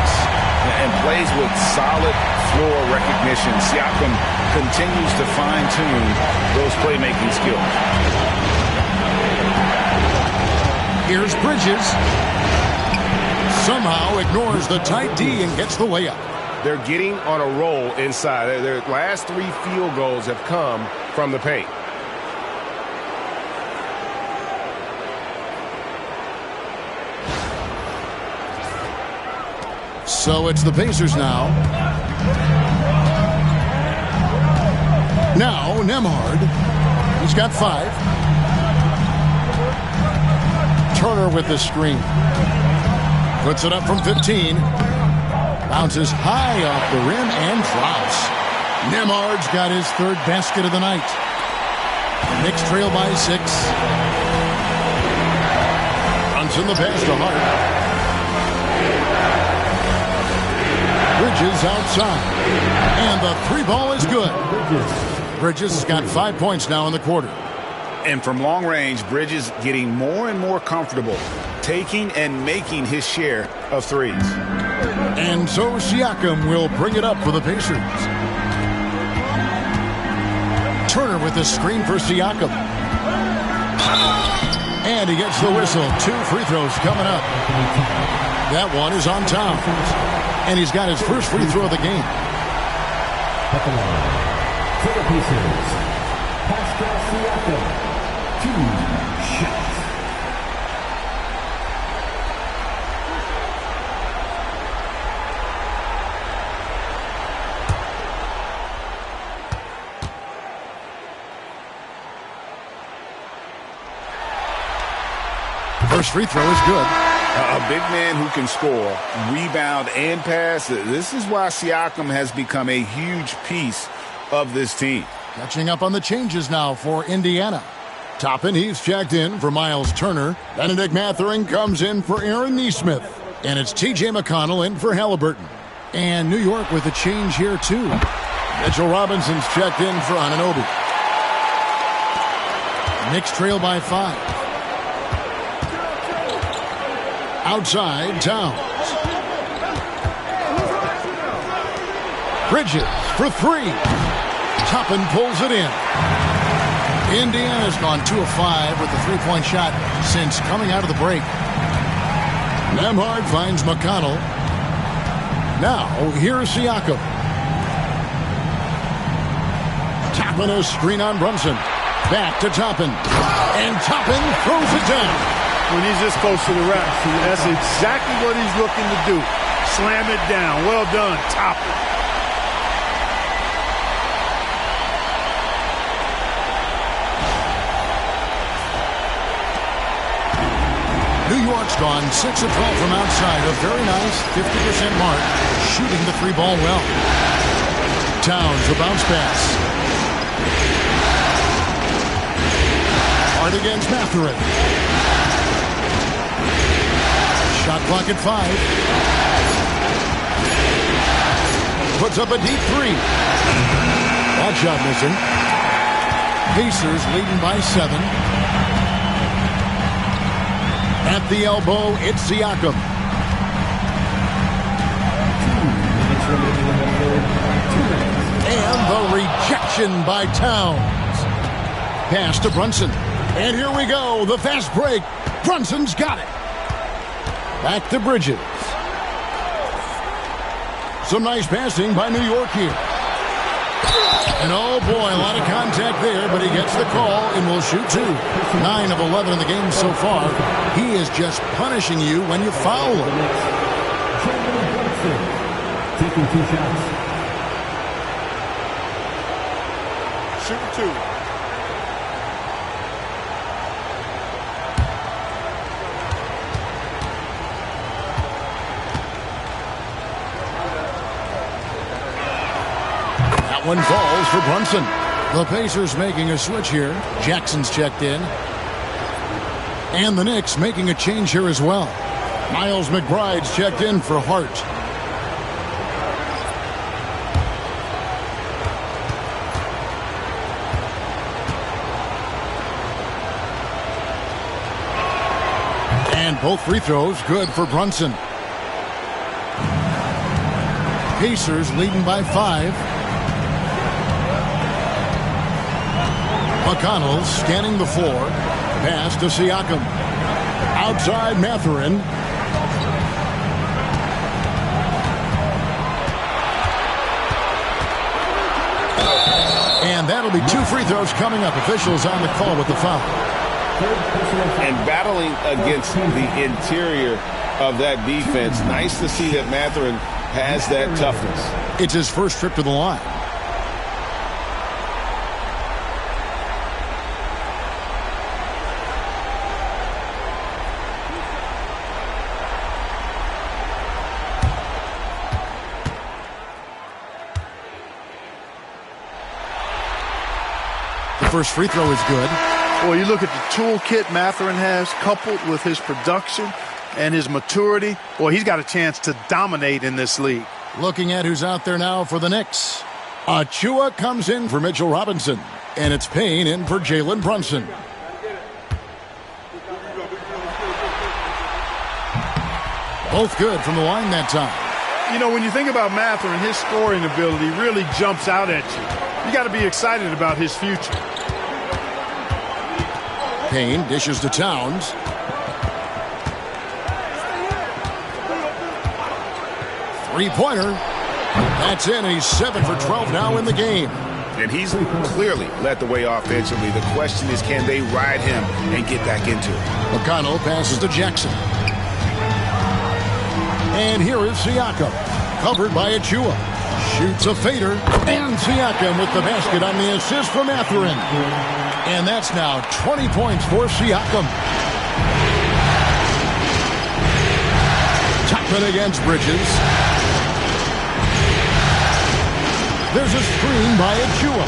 And plays with solid floor recognition. Siakam continues to fine-tune those playmaking skills. Here's Bridges. Somehow ignores the tight D and gets the layup. They're getting on a roll inside. Their last 3 field goals have come from the paint. So it's the Pacers now. Now Nembhard. He's got 5. Turner with the screen. Puts it up from 15. Bounces high off the rim and drops. Nembhard's got his 3rd basket of the night. Knicks trail by 6. Brunson the pass to Hart. Bridges outside. And the 3 ball is good. Bridges has got 5 points now in the quarter. And from long range, Bridges getting more and more comfortable taking and making his share of threes. And so Siakam will bring it up for the Pacers. Turner with the screen for Siakam. And he gets the whistle. 2 free throws coming up. That one is on Towns. And he's got his first free throw of the game. For the Pacers, Pascal Siakam. 2 shots. First free throw is good. A big man who can score, rebound, and pass. This is why Siakam has become a huge piece of this team. Catching up on the changes now for Indiana. Toppin, he's checked in for Miles Turner. Benedict Mathurin comes in for Aaron Nesmith. And it's T.J. McConnell in for Halliburton. And New York with a change here, too. Mitchell Robinson's checked in for Anunoby. Knicks trail by 5. Outside, Towns. Bridges for 3. Toppin pulls it in. Indiana's gone 2 of 5 with the three-point shot since coming out of the break. Nembhard finds McConnell. Now, here's Siakam. Toppin a screen on Brunson. Back to Toppin. And Toppin throws it down. When he's this close to the rack, that's exactly what he's looking to do. Slam it down. Well done, Toppin. New York's gone 6 of 12 from outside. A very nice 50% mark. Shooting the 3-ball well. Towns, a bounce pass. Hard against Mathurin. Shot clock at 5. Puts up a deep 3. That shot missing. Pacers leading by 7. At the elbow, it's Siakam. And the rejection by Towns. Pass to Brunson. And here we go, the fast break. Brunson's got it. Back to Bridges. Some nice passing by New York here. And oh boy, a lot of contact there, but he gets the call and will shoot 2. 9 of 11 in the game so far. He is just punishing you when you foul him. Taking 2 shots. Shoot 2. One falls for Brunson. The Pacers making a switch here. Jackson's checked in. And the Knicks making a change here as well. Miles McBride's checked in for Hart. And both free throws good for Brunson. Pacers leading by 5. McConnell scanning the floor. Pass to Siakam. Outside Mathurin. And that'll be 2 free throws coming up. Officials on the call with the foul. And battling against the interior of that defense. Nice to see that Mathurin has that toughness. It's his first trip to the line. First free throw is good. Well, you look at the toolkit Mathurin has, coupled with his production and his maturity. Well, he's got a chance to dominate in this league. Looking at who's out there now for the Knicks. Achua comes in for Mitchell Robinson. And it's Payne in for Jalen Brunson. Both good from the line that time. You know, when you think about Mathurin, his scoring ability really jumps out at you. You got to be excited about his future. Payne dishes to Towns. Three-pointer. That's in, and he's 7 for 12 now in the game. And he's clearly led the way offensively. The question is, can they ride him and get back into it? McConnell passes to Jackson. And here is Siakam, covered by Achua. Shoots a fader, and Siakam with the basket on the assist for Mathurin. And that's now 20 points for Siakam. Toppin against Bridges. There's a screen by Achua.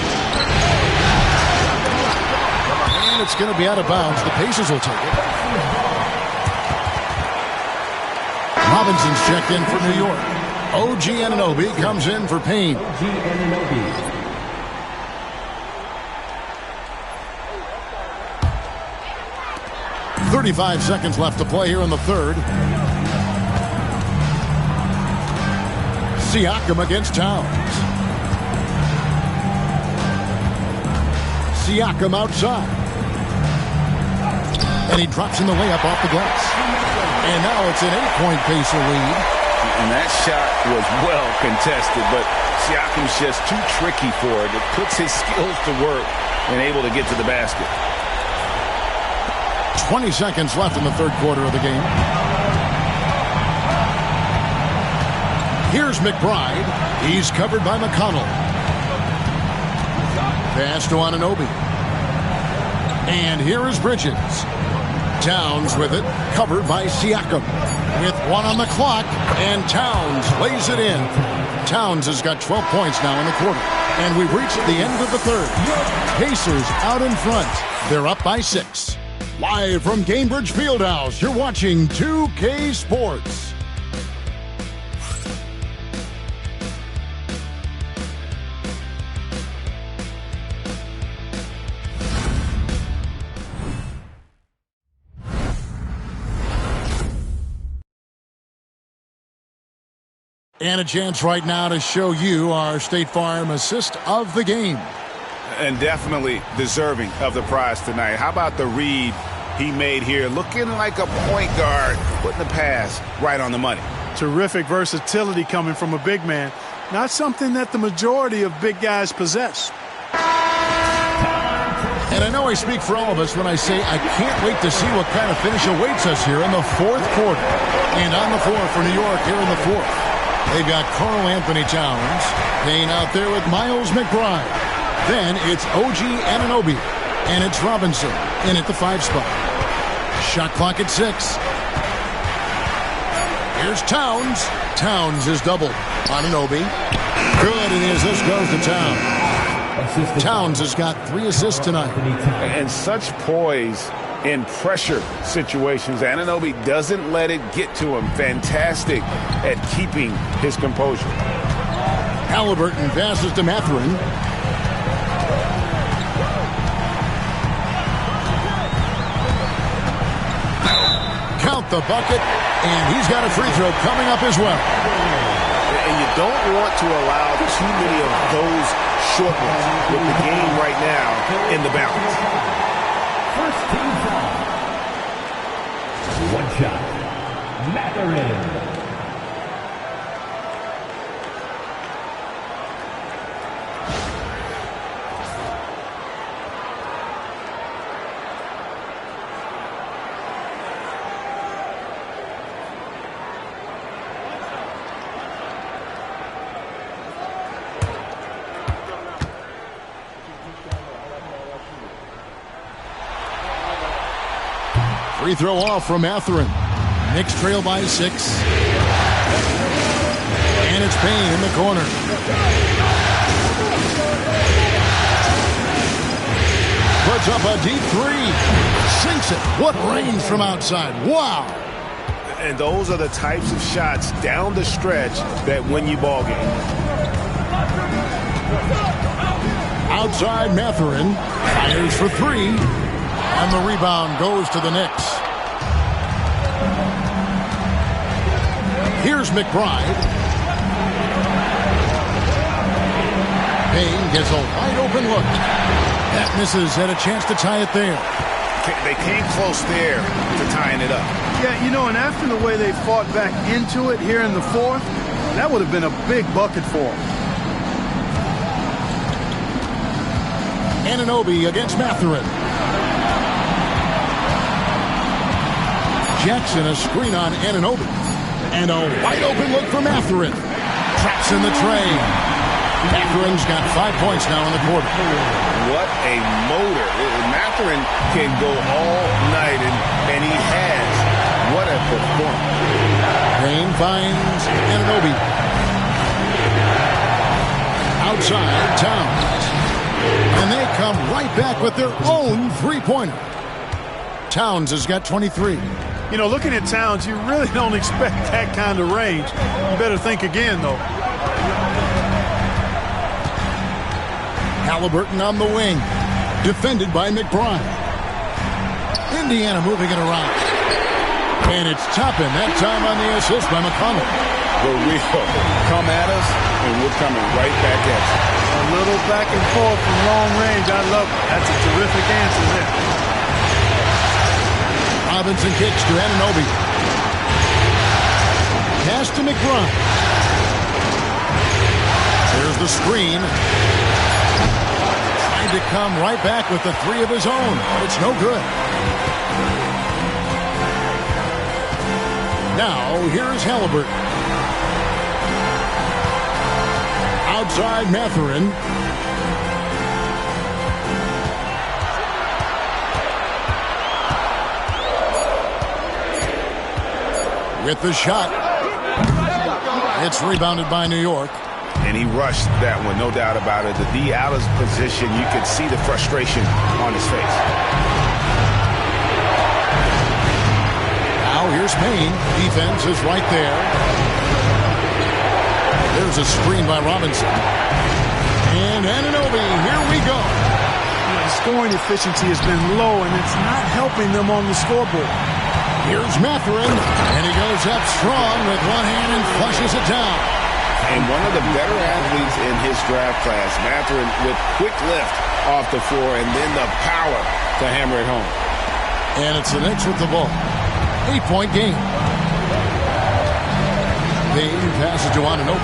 And And it's going to be out of bounds. The Pacers will take it. Robinson's checked in for New York. OG Anunoby comes in for Payne. 35 seconds left to play here in the third. Siakam against Towns. Siakam outside. And he drops in the layup off the glass. And now it's an 8-point Pacer lead. And that shot was well contested, but Siakam's just too tricky for it. It puts his skills to work and able to get to the basket. 20 seconds left in the third quarter of the game. Here's McBride. He's covered by McConnell. Pass to Anunoby. And here is Bridges. Towns with it, covered by Siakam. With 1 on the clock, and Towns lays it in. Towns has got 12 points now in the quarter. And we've reached the end of the third. Pacers out in front. They're up by 6. Live from Gainbridge Fieldhouse, you're watching 2K Sports. And a chance right now to show you our State Farm assist of the game. And definitely deserving of the prize tonight. How about the read he made here? Looking like a point guard, putting the pass right on the money. Terrific versatility coming from a big man. Not something that the majority of big guys possess. And I know I speak for all of us when I say I can't wait to see what kind of finish awaits us here in the fourth quarter. And on the floor for New York here in the fourth, they've got Karl Anthony Towns, Payne out there with Miles McBride. Then it's OG Anunoby, and it's Robinson in at the 5 spot. Shot clock at 6. Here's Towns. Towns is doubled. Anunoby. Good, and the assist goes to Towns. Towns has got 3 assists tonight. And such poise in pressure situations. Anunoby doesn't let it get to him. Fantastic at keeping his composure. Halliburton passes to Mathurin. Count the bucket, and he's got a free throw coming up as well. And you don't want to allow too many of those short ones with the game right now in the balance. First team foul. 1 shot. Mathurin. Free throw off from Mathurin. Knicks trail by 6. And it's Payne in the corner. Puts up a deep 3. Sinks it. What range from outside. Wow. And those are the types of shots down the stretch that win you ball games. Outside Mathurin. Fires for 3. And the rebound goes to the Knicks. Here's McBride. Payne gets a wide open look. That misses, had a chance to tie it there. They came close there to tying it up. Yeah, you know, and after the way they fought back into it here in the fourth, that would have been a big bucket for them. Anunoby against Mathurin. Jackson a screen on Anunoby. And a wide open look for Mathurin. Traps in the tray. Mathurin's got 5 points now in the quarter. What a motor. Mathurin can go all night, and he has. What a performance. Payne finds Anunoby. Outside, Towns. And they come right back with their own three-pointer. Towns has got 23. You know, looking at Towns, you really don't expect that kind of range. You better think again, though. Halliburton on the wing. Defended by McBride. Indiana moving it around. And it's Toppin, that time on the assist by McConnell. The real come at us, and we're coming right back at you. A little back and forth from long range. I love it. That's a terrific answer there. Robinson kicks to Anunoby. Pass to McBride. There's the screen. Trying to come right back with the three of his own. It's no good. Now, here's Halliburton. Outside Mathurin. With the shot. It's rebounded by New York. And he rushed that one, no doubt about it. The D out of position, you could see the frustration on his face. Now here's Payne. Defense is right there. There's a screen by Robinson. And Anunoby, here we go. The scoring efficiency has been low, and it's not helping them on the scoreboard. Here's Mathurin, and he goes up strong with one hand and flushes it down. And one of the better athletes in his draft class, Mathurin, with quick lift off the floor and then the power to hammer it home. And it's the Knicks with the ball. 8-point game. Payne passes to Anunoby.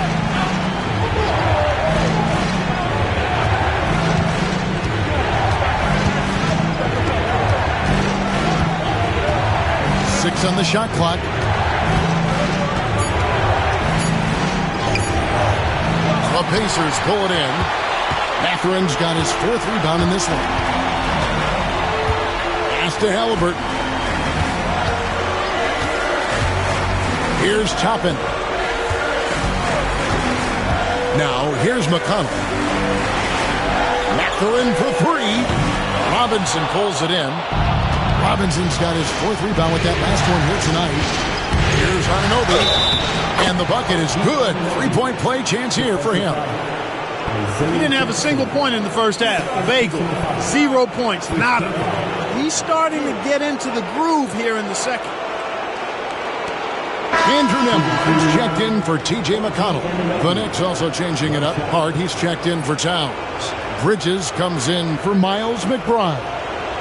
Six on the shot clock. The Pacers pull it in. Mathurin's got his fourth rebound in this one. Pass to Halliburton. Here's Toppin. Now, here's McConnell. Mathurin for three. Robinson pulls it in. Robinson's got his fourth rebound with that last one here tonight. Here's Anunoby. And the bucket is good. Three-point play chance here for him. He didn't have a single point in the first half. Vaguely. 0 points. Nada. He's starting to get into the groove here in the second. Andrew Nemeth is checked in for T.J. McConnell. The Knicks also changing it up. Hart, he's checked in for Towns. Bridges comes in for Miles McBride.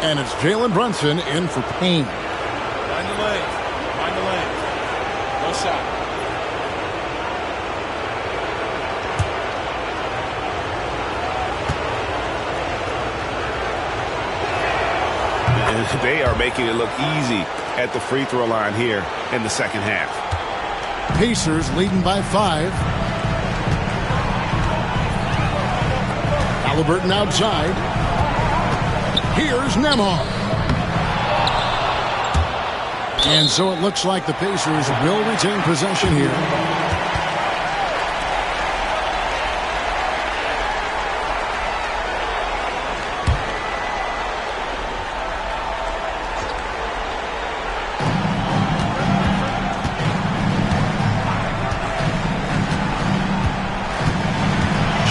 And it's Jalen Brunson in for Payne. Find the lane. Find the lane. No shot. And they are making it look easy at the free throw line here in the second half. Pacers leading by 5. Halliburton outside. Here's Nembhard. And so it looks like the Pacers will retain possession here.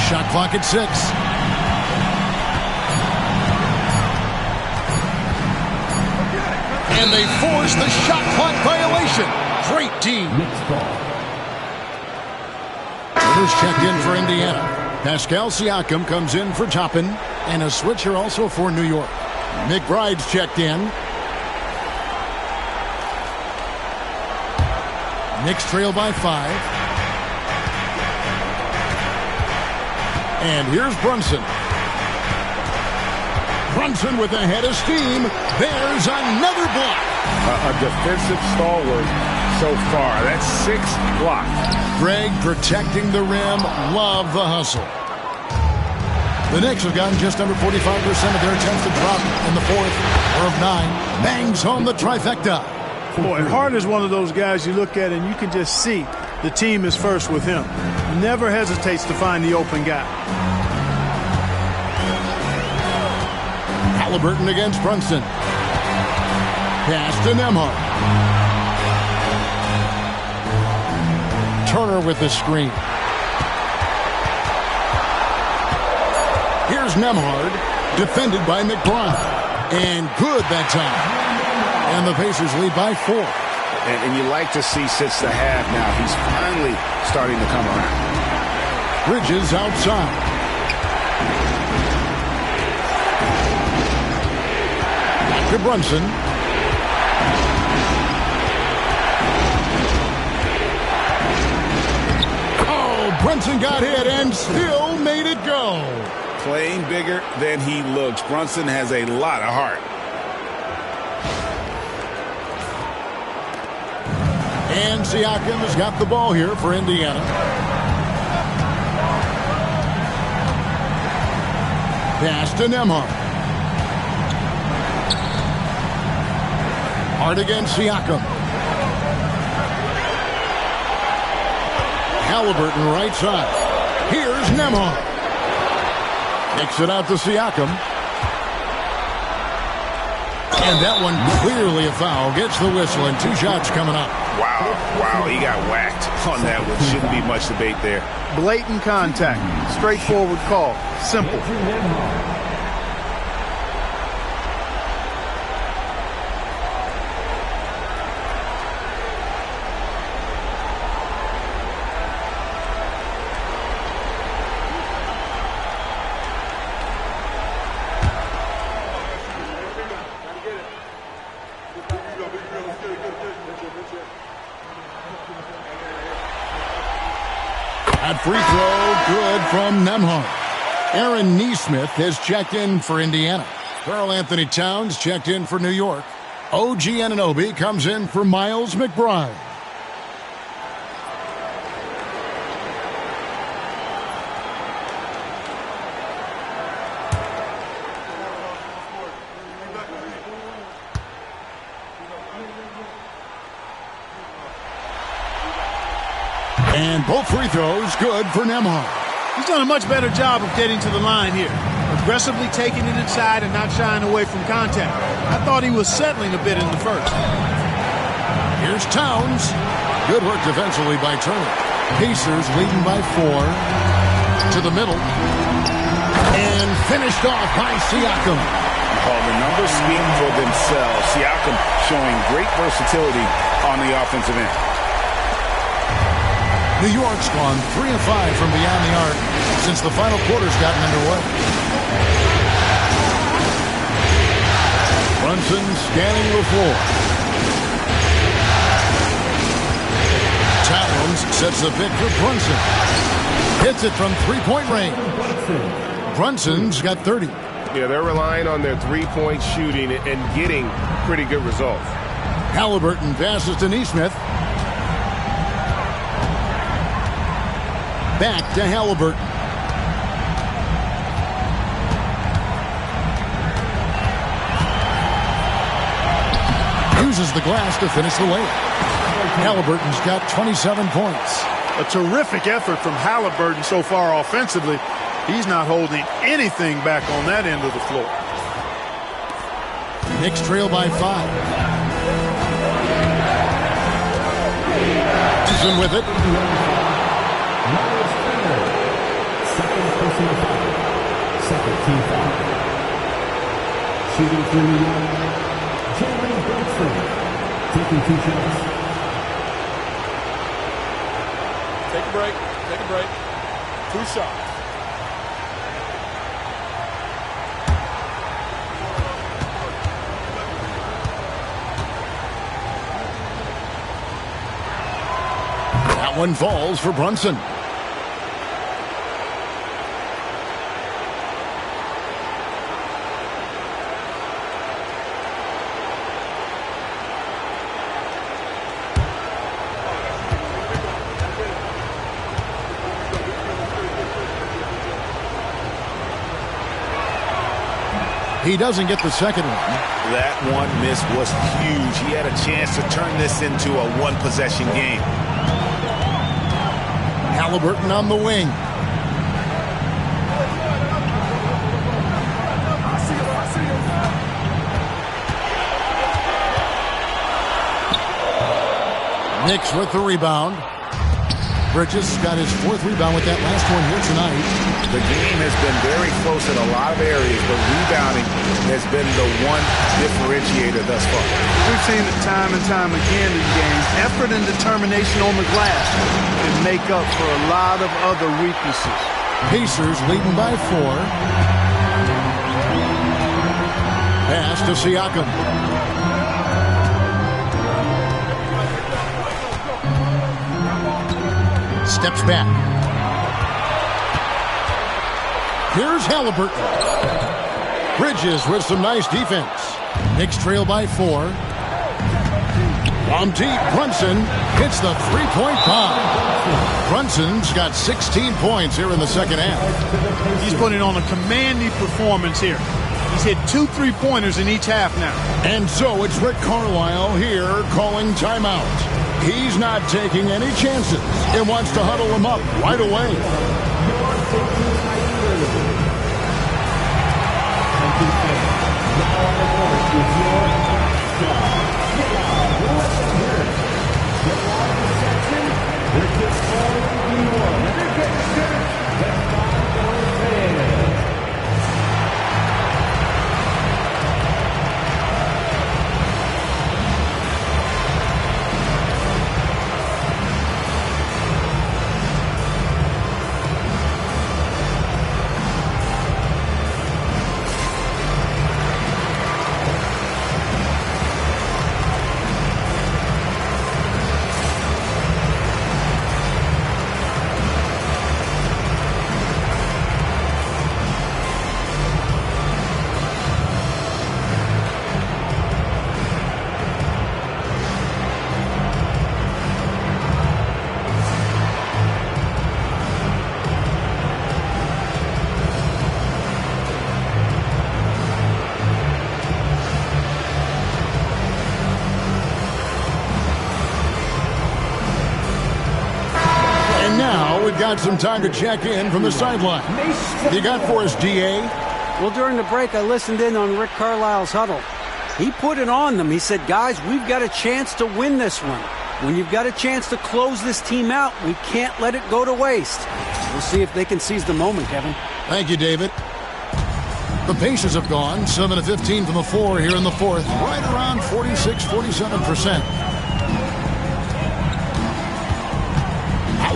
Shot clock at 6. And they force the shot clock violation. Great team. It is checked in for Indiana. Pascal Siakam comes in for Toppin. And a switcher also for New York. McBride's checked in. Knicks trail by 5. And here's Brunson. Brunson with a head of steam. There's another block. A defensive stalwart so far. That's 6 blocks. Greg protecting the rim. Love the hustle. The Knicks have gotten just under 45% of their attempts to drop in the fourth. 4 of 9. Bangs home the trifecta. Boy, Hart is one of those guys you look at and you can just see the team is first with him. Never hesitates to find the open guy. Halliburton against Brunson. Pass to Nembhard. Turner with the screen. Here's Nembhard, defended by McBride. And good that time. And the Pacers lead by 4. And you like to see since the half now, he's finally starting to come around. Bridges outside. Back to Brunson. Oh, Brunson got hit and still made it go. Playing bigger than he looks. Brunson has a lot of heart. And Siakam has got the ball here for Indiana. Pass to Nembhard. Hard against Siakam. Halliburton right side. Here's Nembhard. Kicks it out to Siakam. And that one clearly a foul. Gets the whistle and 2 shots coming up. Wow, he got whacked on that one. Shouldn't be much debate there. Blatant contact. Straightforward call. Simple. That free throw, good from Nembhard. Aaron Nesmith has checked in for Indiana. Karl Anthony Towns checked in for New York. OG Anunoby comes in for Miles McBride. And both free throws good for Nembhard. He's done a much better job of getting to the line here. Aggressively taking it inside and not shying away from contact. I thought he was settling a bit in the first. Here's Towns. Good work defensively by Turner. Pacers leading by 4. To the middle. And finished off by Siakam. Well, the numbers speak for themselves. Siakam showing great versatility on the offensive end. New York's gone 3 of 5 from beyond the arc since the final quarter's gotten underway. Brunson scanning the floor. Towns sets the pick for Brunson. Hits it from 3-point range. Brunson's got 30. Yeah, they're relying on their 3-point shooting and getting pretty good results. Halliburton passes to Nesmith. Back to Halliburton. Uses the glass to finish the layup. Halliburton's got 27 points. A terrific effort from Halliburton so far offensively. He's not holding anything back on that end of the floor. Knicks trail by 5. Brunson with it. Second team foul. Shooting for New York, Jalen Brunson, taking 2 shots. Take a break. 2 shots. That one falls for Brunson. He doesn't get the second one. That one miss was huge. He had a chance to turn this into a one-possession game. Halliburton on the wing. Knicks with the rebound. Bridges got his 4th rebound with that last one here tonight. The game has been very close in a lot of areas, but rebounding has been the one differentiator thus far. We've seen it time and time again in games. Effort and determination on the glass can make up for a lot of other weaknesses. Pacers leading by 4. Pass to Siakam. Steps back. Here's Halliburton. Bridges with some nice defense. Knicks trail by 4. From deep, Brunson hits the three-point bomb. Brunson's got 16 points here in the second half. He's putting on a commanding performance here. He's hit 2 3-pointers in each half now. And so it's Rick Carlisle here calling timeout. He's not taking any chances and wants to huddle him up right away. Got some time to check in from the sideline. You got for us, DA? Well, during the break, I listened in on Rick Carlisle's huddle. He put it on them. He said, guys, we've got a chance to win this one. When you've got a chance to close this team out, we can't let it go to waste. We'll see if they can seize the moment, Kevin. Thank you, David. The Pacers have gone 7 of 15 from the floor here in the 4th, right around 46-47%.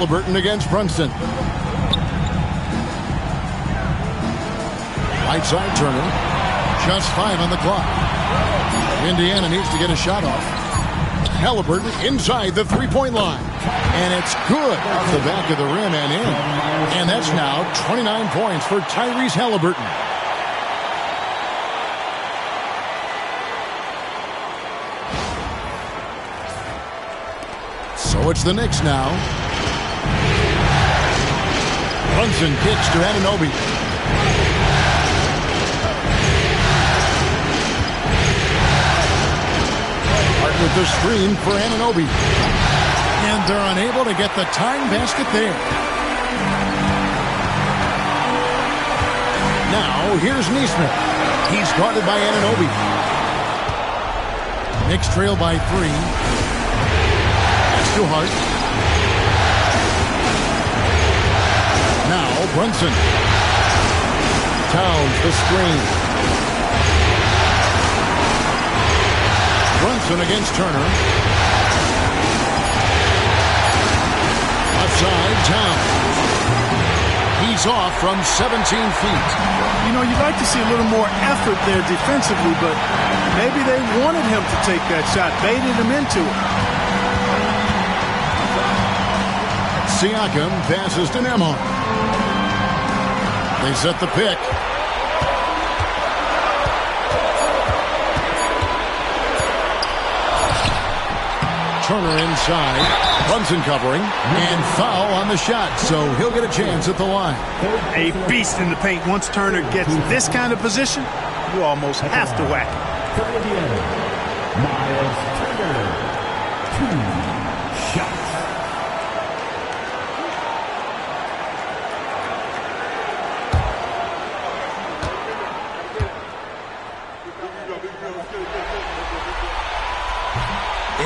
Halliburton against Brunson. Right side Turner. Just 5 on the clock. Indiana needs to get a shot off. Halliburton inside the three-point line. And it's good off the back of the rim and in. And that's now 29 points for Tyrese Halliburton. So it's the Knicks now. Brunson kicks to Anunoby. Hart with the screen for Anunoby. And they're unable to get the tying basket there. Now, here's Neesmith. He's guarded by Anunoby. Knicks trail by 3. That's to Hart. Now Brunson. Towns the screen. Brunson against Turner. Outside Towns. He's off from 17 feet. You know, you'd like to see a little more effort there defensively, but maybe they wanted him to take that shot, baited him into it. Siakam passes to Nembhard. They set the pick. Turner inside. Brunson covering. And foul on the shot, so he'll get a chance at the line. A beast in the paint. Once Turner gets this kind of position, you almost have to whack him. Miles Turner. 2 shots.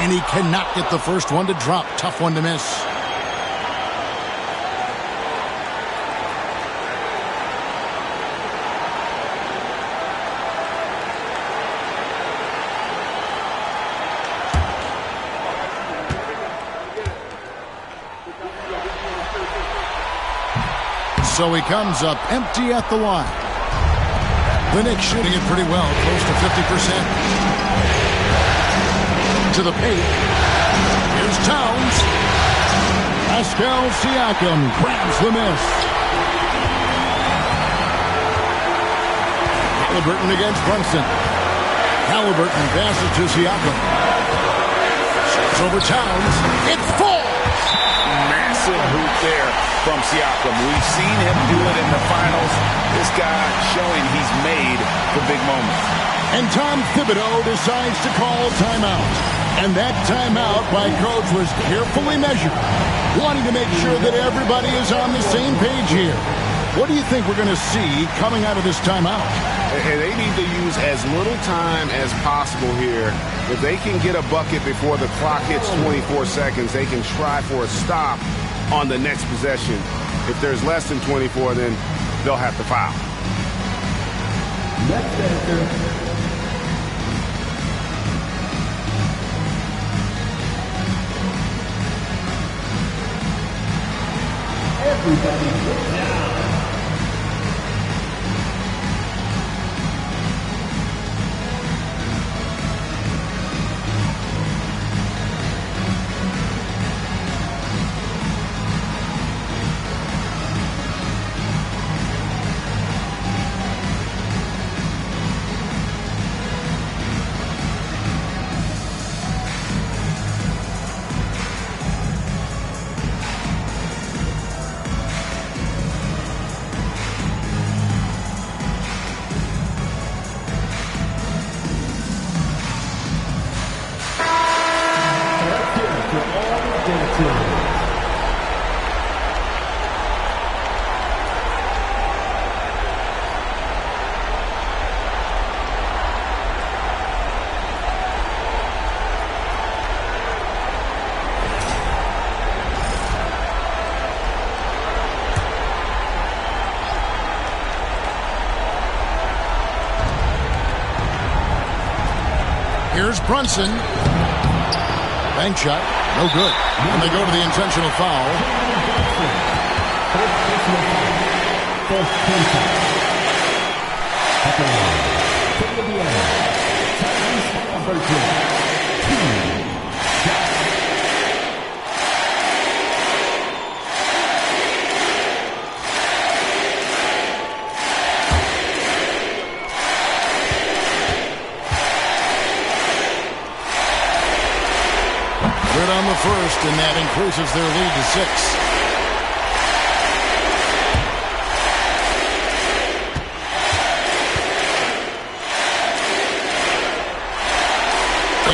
And he cannot get the first one to drop. Tough one to miss. So he comes up empty at the line. The Knicks shooting it pretty well, close to 50%. To the paint. Here's Towns. Pascal Siakam grabs the miss. Halliburton against Brunson. Halliburton passes to Siakam. Shoots over Towns. It falls. Massive hoop there from Siakam. We've seen him do it in the finals. This guy showing he's made for big moments. And Tom Thibodeau decides to call timeout. And that timeout by Coach was carefully measured, wanting to make sure that everybody is on the same page here. What do you think we're going to see coming out of this timeout? And they need to use as little time as possible here. If they can get a bucket before the clock hits 24 seconds, they can try for a stop on the next possession. If there's less than 24, then they'll have to foul. Next answer. Everybody get down. Here's Brunson. Bank shot. No good. And they go to the intentional foul. Good on the first, and that increases their lead to 6.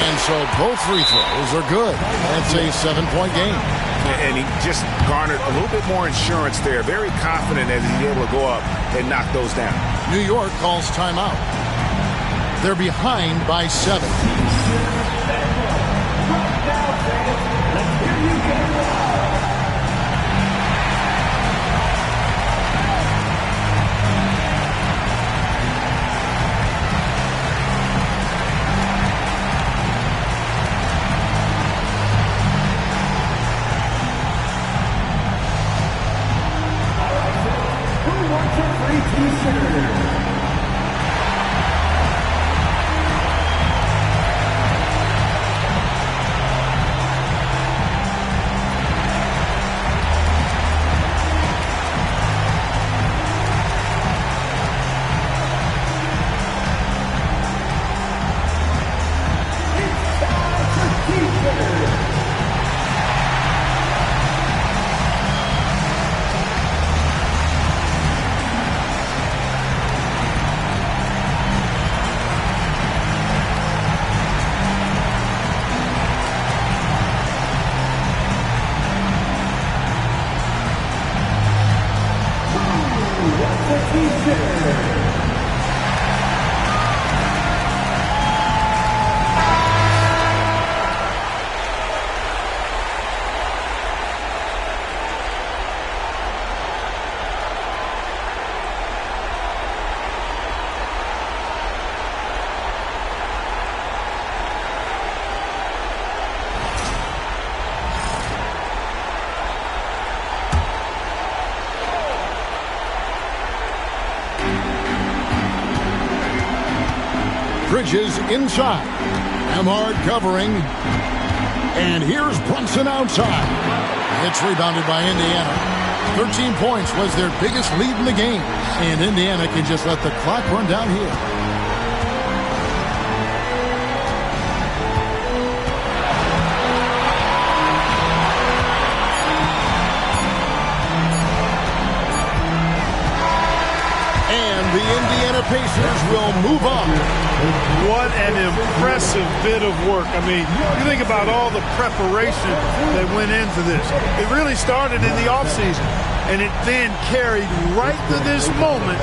And so both free throws are good. That's a 7-point game. And he just garnered a little bit more insurance there. Very confident as he's able to go up and knock those down. New York calls timeout. They're behind by 7. Bridges inside. Nembhard covering. And here's Brunson outside. It's rebounded by Indiana. 13 points was their biggest lead in the game. And Indiana can just let the clock run down here. The Indiana Pacers will move on. What an impressive bit of work. I mean, you think about all the preparation that went into this. It really started in the offseason, and it then carried right to this moment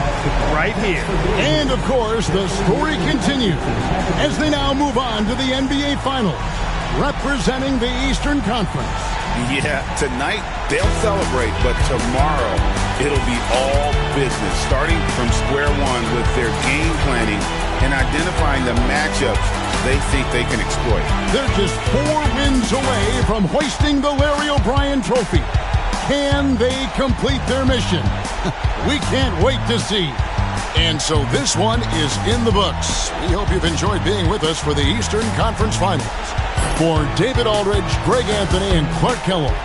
right here. And, of course, the story continues as they now move on to the NBA Finals, representing the Eastern Conference. Yeah, tonight they'll celebrate, but tomorrow it'll be all business, starting from square one with their game planning and identifying the matchups they think they can exploit. They're just 4 wins away from hoisting the Larry O'Brien Trophy. Can they complete their mission? We can't wait to see. And so this one is in the books. We hope you've enjoyed being with us for the Eastern Conference Finals. For David Aldridge, Greg Anthony, and Clark Kellogg,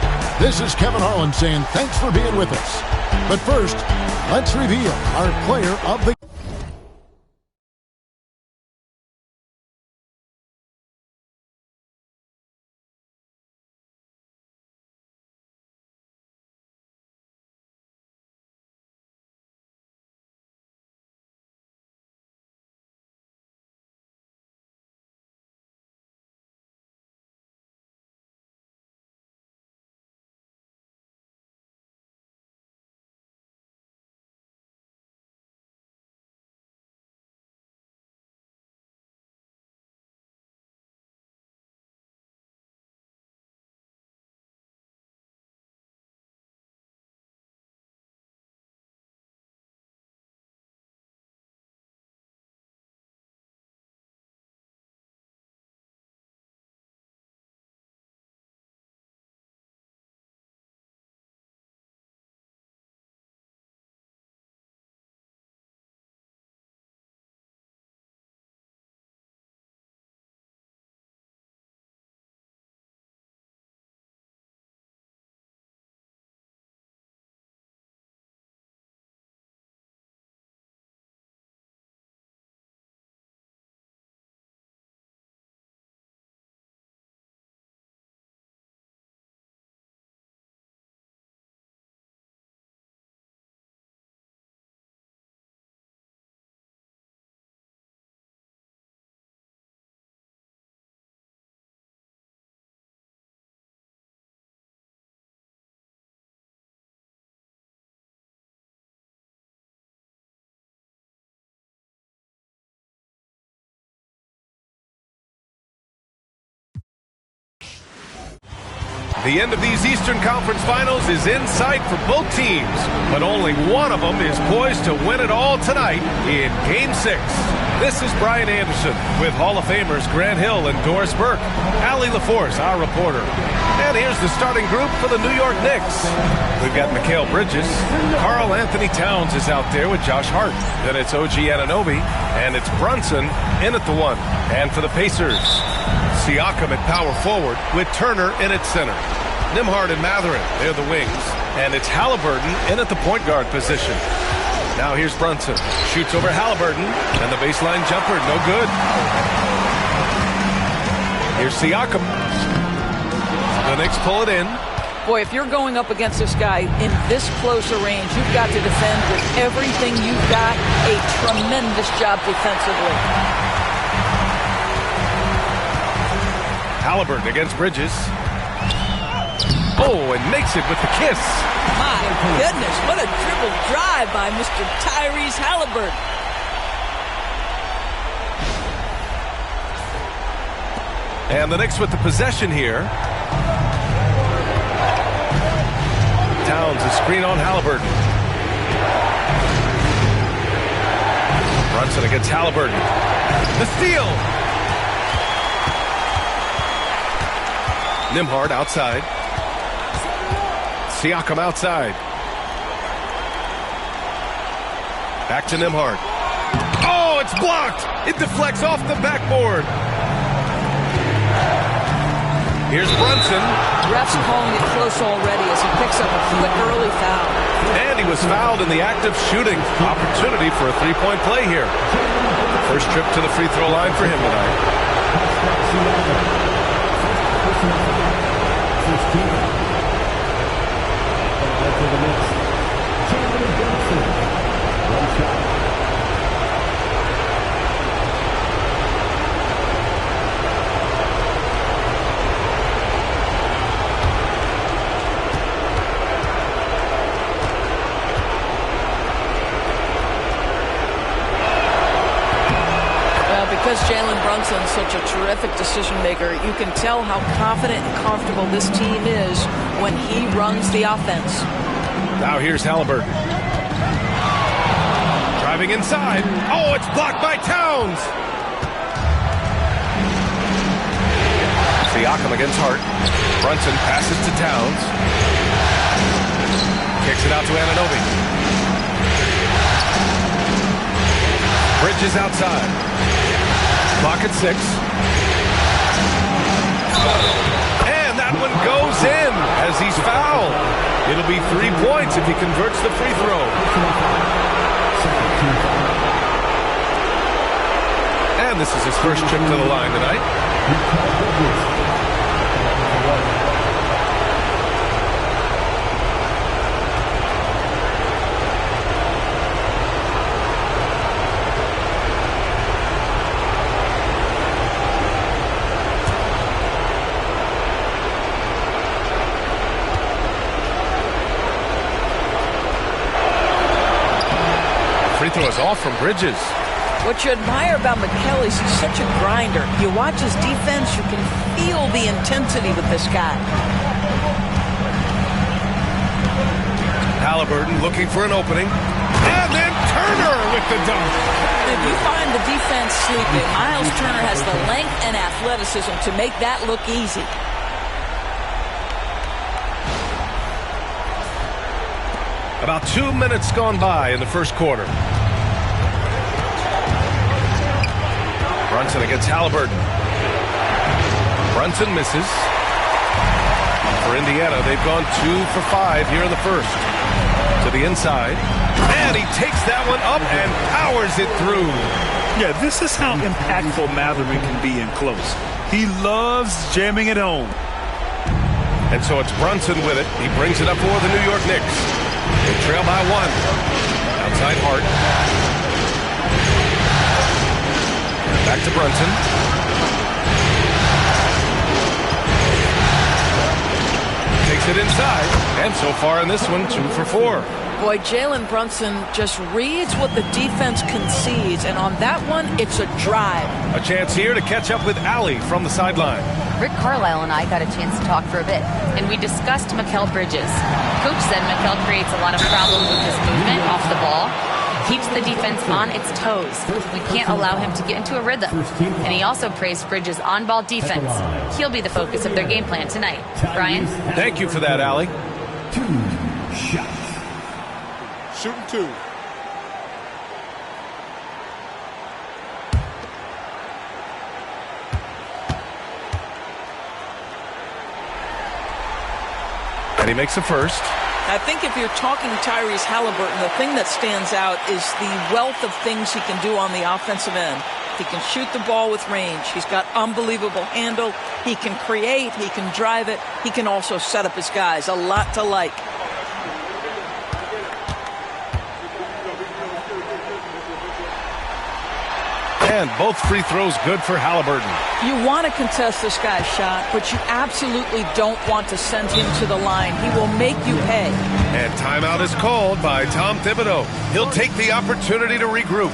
this is Kevin Harlan saying thanks for being with us. But first, let's reveal our player of the The end of these Eastern Conference Finals is in sight for both teams, but only one of them is poised to win it all tonight in Game 6. This is Brian Anderson with Hall of Famers Grant Hill and Doris Burke. Allie LaForce, our reporter. And here's the starting group for the New York Knicks. We've got Mikal Bridges. Karl Anthony Towns is out there with Josh Hart. Then it's OG Anunoby, and it's Brunson in at the 1. And for the Pacers, Siakam at power forward with Turner in at center. Nembhard and Mathurin, they're the wings. And it's Halliburton in at the point guard position. Now here's Brunson. Shoots over Halliburton. And the baseline jumper, no good. Here's Siakam. The Knicks pull it in. Boy, if you're going up against this guy in this close a range, you've got to defend with everything you've got. A tremendous job defensively. Halliburton against Bridges. Oh, and makes it with the kiss. My goodness, what a dribble drive by Mr. Tyrese Halliburton. And the Knicks with the possession here. Towns, a screen on Halliburton. Brunson against Halliburton. The steal. Nembhard outside. Siakam outside. Back to Nembhard. Oh, it's blocked. It deflects off the backboard. Here's Brunson. Refs calling it close already as he picks up a quick early foul. And he was fouled in the act of shooting. Opportunity for a three-point play here. First trip to the free throw line for him tonight. Because Jalen Brunson's such a terrific decision maker, you can tell how confident and comfortable this team is when he runs the offense. Now here's Halliburton. Driving inside. Oh, it's blocked by Towns. Siakam against Hart. Brunson passes to Towns. Kicks it out to Anunoby. Bridges outside. Clock at 6. And that one goes in as he's fouled. It'll be 3 points if he converts the free throw. And this is his first trip to the line tonight. Free throw is off from Bridges. What you admire about McKell is he's such a grinder. You watch his defense, you can feel the intensity with this guy. Halliburton looking for an opening. And then Turner with the dunk. If you find the defense sleeping, Miles Turner has the length and athleticism to make that look easy. About 2 minutes gone by in the first quarter. Brunson against Halliburton. Brunson misses. For Indiana, they've gone 2 for 5 here in the first. To the inside. And he takes that one up and powers it through. Yeah, this is how impactful Mathurin can be in close. He loves jamming it home. And so it's Brunson with it. He brings it up for the New York Knicks. They trail by 1. Outside Hart. Back to Brunson. Takes it inside. And so far in this one, 2 for 4. Boy, Jalen Brunson just reads what the defense concedes. And on that one, it's a drive. A chance here to catch up with Allie from the sideline. Rick Carlisle and I got a chance to talk for a bit, and we discussed Mikal Bridges. Coach said Mikal creates a lot of problems with his movement off the ball, keeps the defense on its toes. We can't allow him to get into a rhythm. And he also praised Bridges' on-ball defense. He'll be the focus of their game plan tonight. Brian? Thank you for that, Allie. 2 shots. Shooting 2. And he makes the first. I think if you're talking Tyrese Halliburton, the thing that stands out is the wealth of things he can do on the offensive end. He can shoot the ball with range. He's got unbelievable handle. He can create. He can drive it. He can also set up his guys. A lot to like. And both free throws good for Halliburton. You want to contest this guy's shot, but you absolutely don't want to send him to the line. He will make you pay. And timeout is called by Tom Thibodeau. He'll take the opportunity to regroup.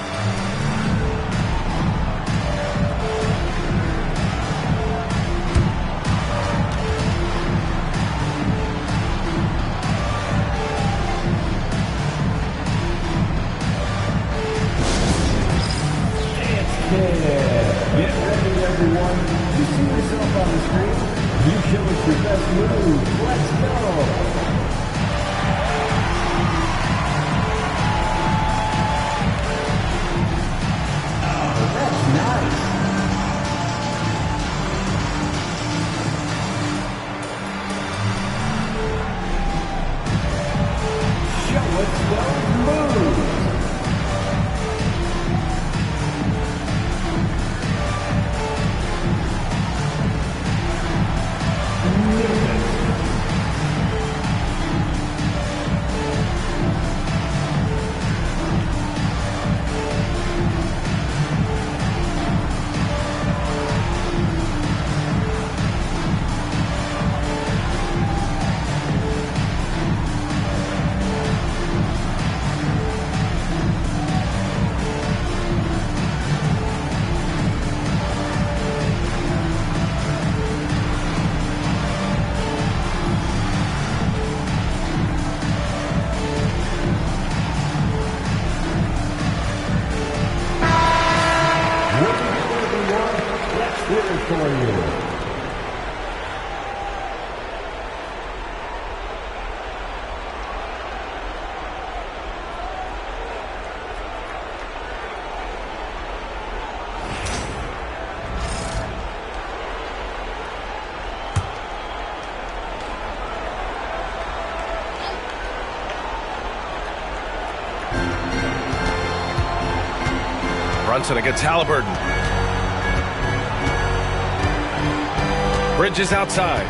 Get ready, everyone. You see yourself on the screen? You show us your best move. Let's go. Brunson against Halliburton. Bridges outside.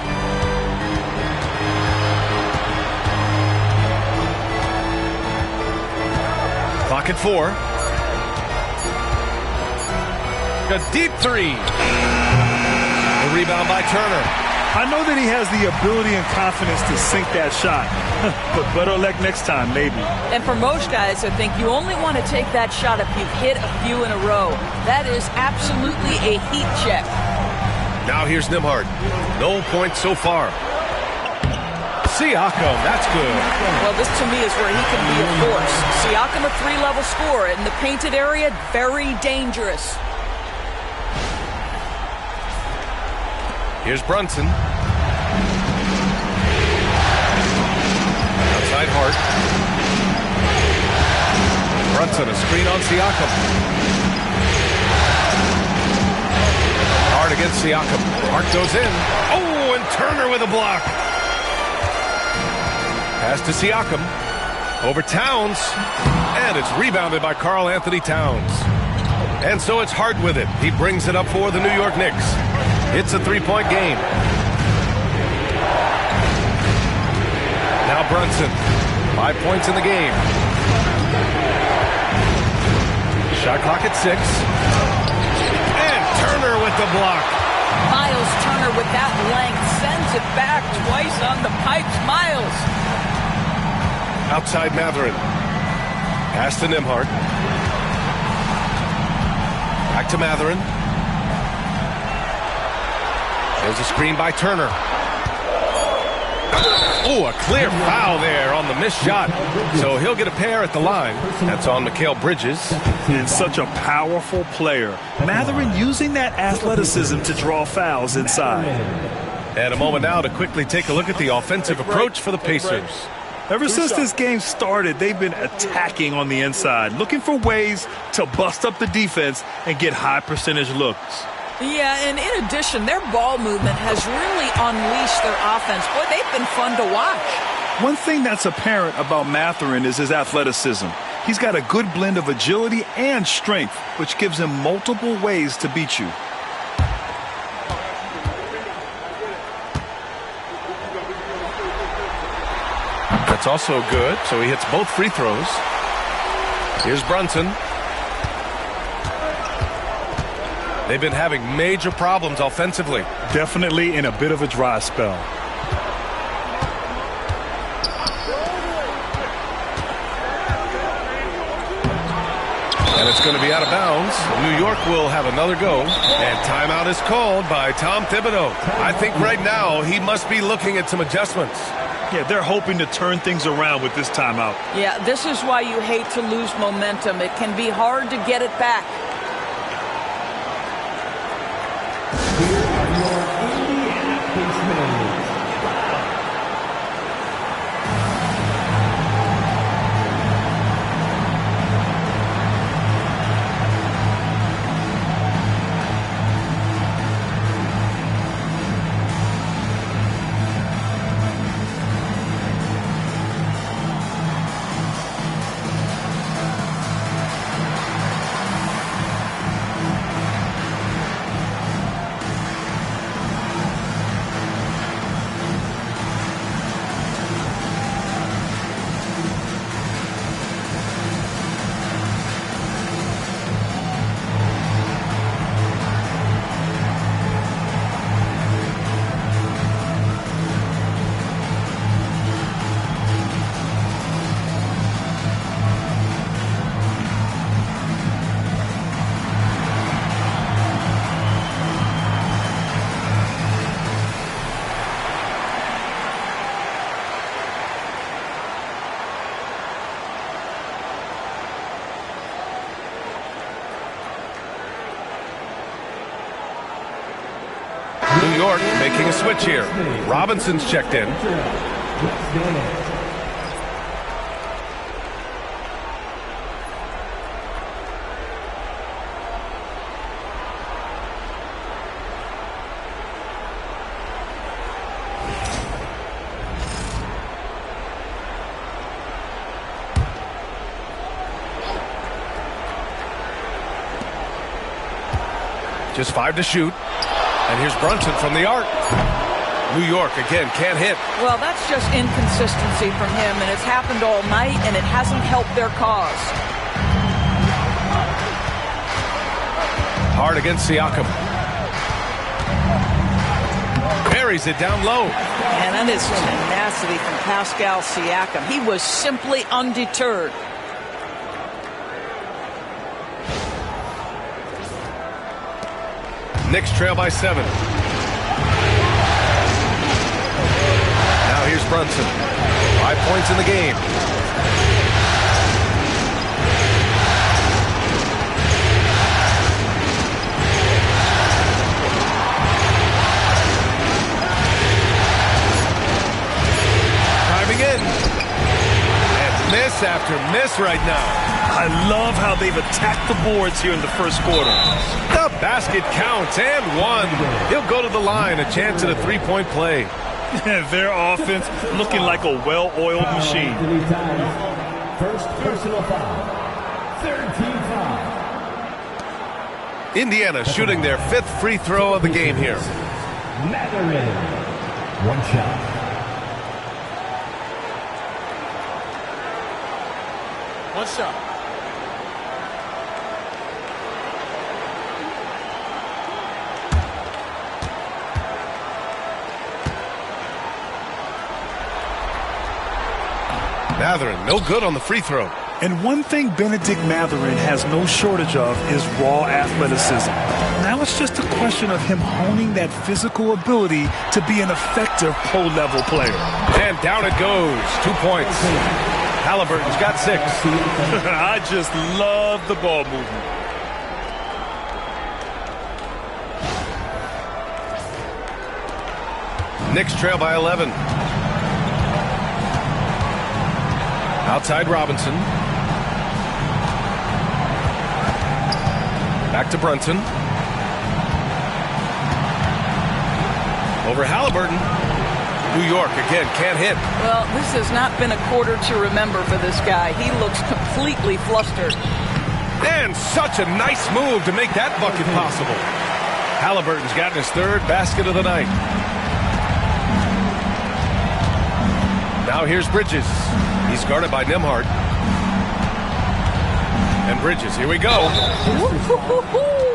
Clock at 4. A deep three. The rebound by Turner. I know that he has the ability and confidence to sink that shot, but better luck next time, maybe. And for most guys, I think you only want to take that shot if you've hit a few in a row. That is absolutely a heat check. Now here's Nembhard. No points so far. Siakam, that's good. Well, this to me is where he can be a force. Siakam, a 3-level scorer in the painted area, very dangerous. Here's Brunson. Outside Hart. Brunson, a screen on Siakam. Hart against Siakam. Hart goes in. Oh, and Turner with a block. Pass to Siakam. Over Towns. And it's rebounded by Karl Anthony Towns. And so it's Hart with it. He brings it up for the New York Knicks. It's a 3-point game. Now Brunson. 5 points in the game. Shot clock at 6. And Turner with the block. Miles Turner with that length sends it back twice on the pipes. Miles. Outside Mathurin. Pass to Nembhard. Back to Mathurin. There's a screen by Turner. Oh, a clear foul there on the missed shot. So he'll get a pair at the line. That's on Mikal Bridges. And such a powerful player. Mathurin using that athleticism to draw fouls inside. And a moment now to quickly take a look at the offensive approach for the Pacers. Ever since this game started, they've been attacking on the inside, looking for ways to bust up the defense and get high percentage looks. Yeah, and in addition, their ball movement has really unleashed their offense. Boy, they've been fun to watch. One thing that's apparent about Mathurin is his athleticism. He's got a good blend of agility and strength, which gives him multiple ways to beat you. That's also good, so he hits both free throws. Here's Brunson. They've been having major problems offensively. Definitely in a bit of a dry spell. And it's going to be out of bounds. New York will have another go. And timeout is called by Tom Thibodeau. I think right now he must be looking at some adjustments. Yeah, they're hoping to turn things around with this timeout. Yeah, this is why you hate to lose momentum. It can be hard to get it back. York making a switch here. Robinson's checked in. Just 5 to shoot. And here's Brunson from the arc. New York, again, can't hit. Well, that's just inconsistency from him, and it's happened all night, and it hasn't helped their cause. Hard against Siakam. Buries it down low. And that is tenacity from Pascal Siakam. He was simply undeterred. Knicks trail by 7. Now here's Brunson. 5 points in the game. Driving in. And miss after miss right now. I love how they've attacked the boards here in the first quarter. The basket counts and one. He'll go to the line, a chance at a three-point play. Their offense looking like a well-oiled machine. First personal foul. Third team foul. Indiana shooting their 5th free throw of the game here. Mathurin. One shot. One shot. Mathurin, no good on the free throw. And one thing Benedict Mathurin has no shortage of is raw athleticism. Now it's just a question of him honing that physical ability to be an effective pro-level player. And down it goes. 2 points. Halliburton's got 6. I just love the ball movement. Knicks trail by 11. Outside Robinson. Back to Brunson. Over Halliburton. New York again can't hit. Well, this has not been a quarter to remember for this guy. He looks completely flustered. And such a nice move to make that bucket possible. Halliburton's gotten his 3rd basket of the night. Now here's Bridges. He's guarded by Nembhard. And Bridges, here we go.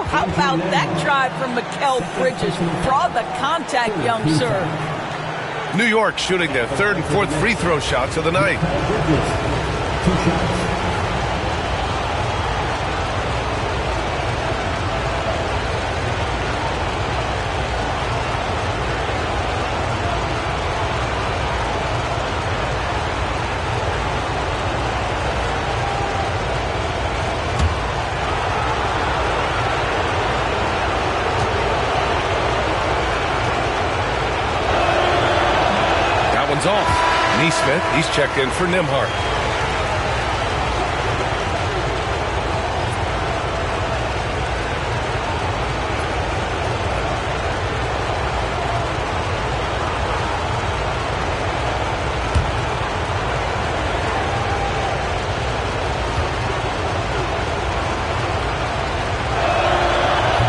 How about that drive from Mikal Bridges? Draw the contact, young sir. New York shooting their 3rd and 4th free throw shots of the night. Off. Neesmith, he's checked in for Nembhard.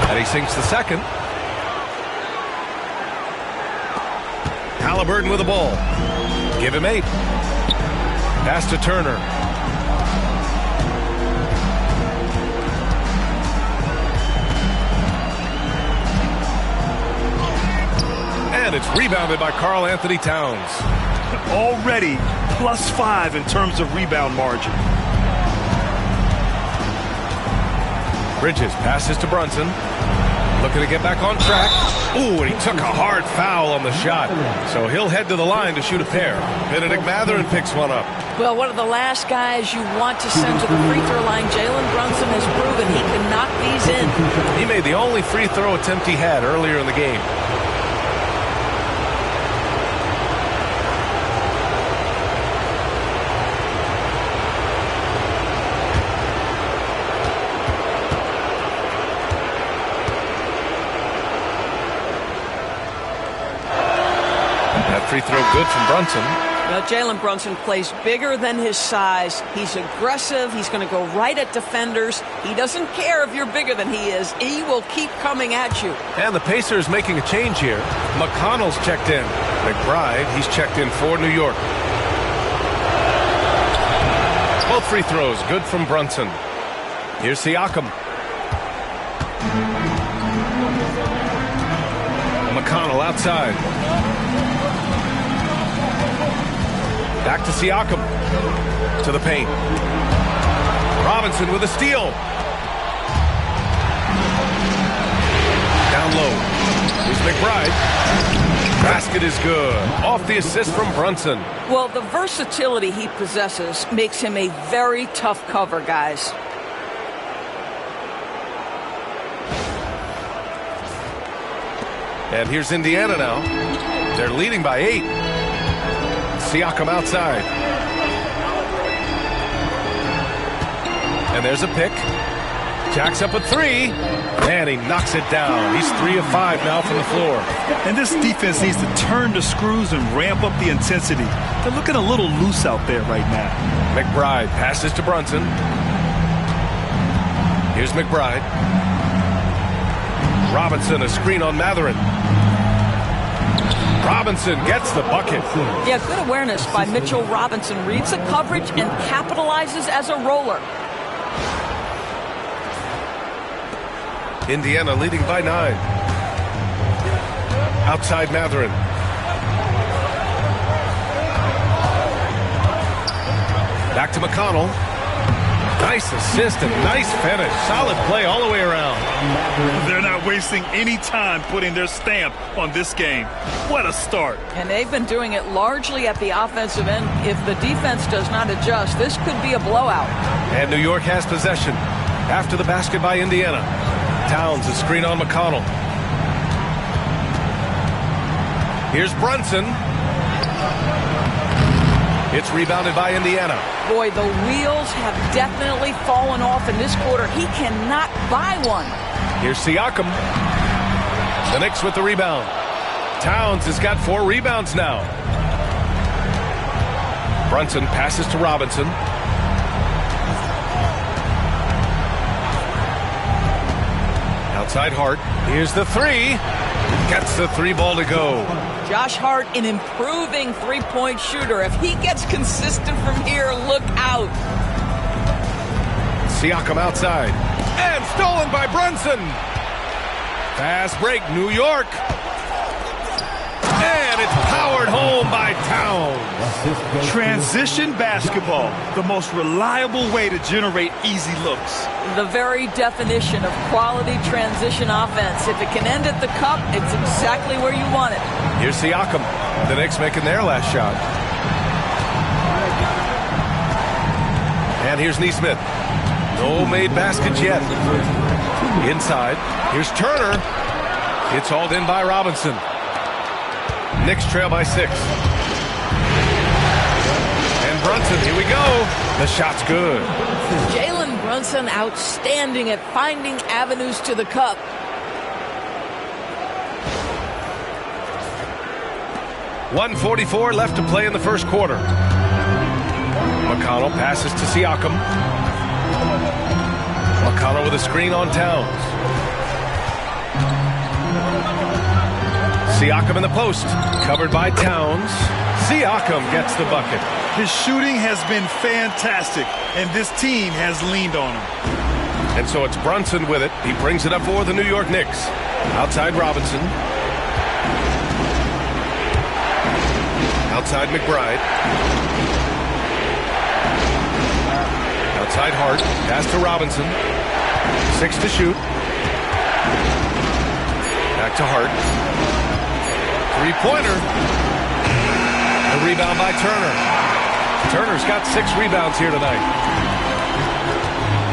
And he sinks the second. Halliburton with the ball. Give him 8. Pass to Turner. And it's rebounded by Karl Anthony Towns. Already +5 in terms of rebound margin. Bridges passes to Brunson. Looking to get back on track. Ooh, and he took a hard foul on the shot. So he'll head to the line to shoot a pair. Benedict Mathurin picks one up. Well, one of the last guys you want to send to the free throw line. Jalen Brunson has proven he can knock these in. He made the only free throw attempt he had earlier in the game. Free throw good from Brunson. Now, Jalen Brunson plays bigger than his size. He's aggressive. He's going to go right at defenders. He doesn't care if you're bigger than he is. He will keep coming at you. And the Pacers making a change here. McConnell's checked in. McBride, he's checked in for New York. Both free throws good from Brunson. Here's Siakam. McConnell outside. Back to Siakam. To the paint. Robinson with a steal. Down low. Here's McBride. Basket is good. Off the assist from Brunson. Well, the versatility he possesses makes him a very tough cover, guys. And here's Indiana now. They're leading by 8. Siakam outside. And there's a pick. Jacks up a 3. And he knocks it down. He's 3 of 5 now from the floor. And this defense needs to turn the screws and ramp up the intensity. They're looking a little loose out there right now. McBride passes to Brunson. Here's McBride. Robinson, a screen on Matherin. Robinson gets the bucket. Yeah, good awareness by Mitchell Robinson. Reads the coverage and capitalizes as a roller. Indiana leading by 9. Outside Matherin. Back to McConnell. Nice assist and nice finish. Solid play all the way around. They're not wasting any time putting their stamp on this game. What a start. And they've been doing it largely at the offensive end. If the defense does not adjust, this could be a blowout. And New York has possession. After the basket by Indiana. Towns, a screen on McConnell. Here's Brunson. It's rebounded by Indiana. Boy, the wheels have definitely fallen off in this quarter. He cannot buy one. Here's Siakam. The Knicks with the rebound. Towns has got 4 rebounds now. Brunson passes to Robinson. Outside Hart. Here's the 3. Gets the 3 ball to go. Josh Hart, an improving three-point shooter. If he gets consistent from here, look out. Siakam outside. And stolen by Brunson. Fast break, New York. And it's powered home by Towns. Transition basketball, the most reliable way to generate easy looks. The very definition of quality transition offense. If it can end at the cup, it's exactly where you want it. Here's Siakam. The Knicks making their last shot. And here's Nesmith. No made baskets yet. Inside. Here's Turner. It's hauled in by Robinson. Knicks trail by 6. And Brunson, here we go. The shot's good. Jalen Brunson outstanding at finding avenues to the cup. .144 left to play in the first quarter. McConnell passes to Siakam. McConnell with a screen on Towns. Siakam in the post. Covered by Towns. Siakam gets the bucket. His shooting has been fantastic, and this team has leaned on him. And so it's Brunson with it. He brings it up for the New York Knicks. Outside Robinson. Outside McBride. Outside Hart. Pass to Robinson. 6 to shoot. Back to Hart. 3-pointer. A rebound by Turner. Turner's got 6 rebounds here tonight.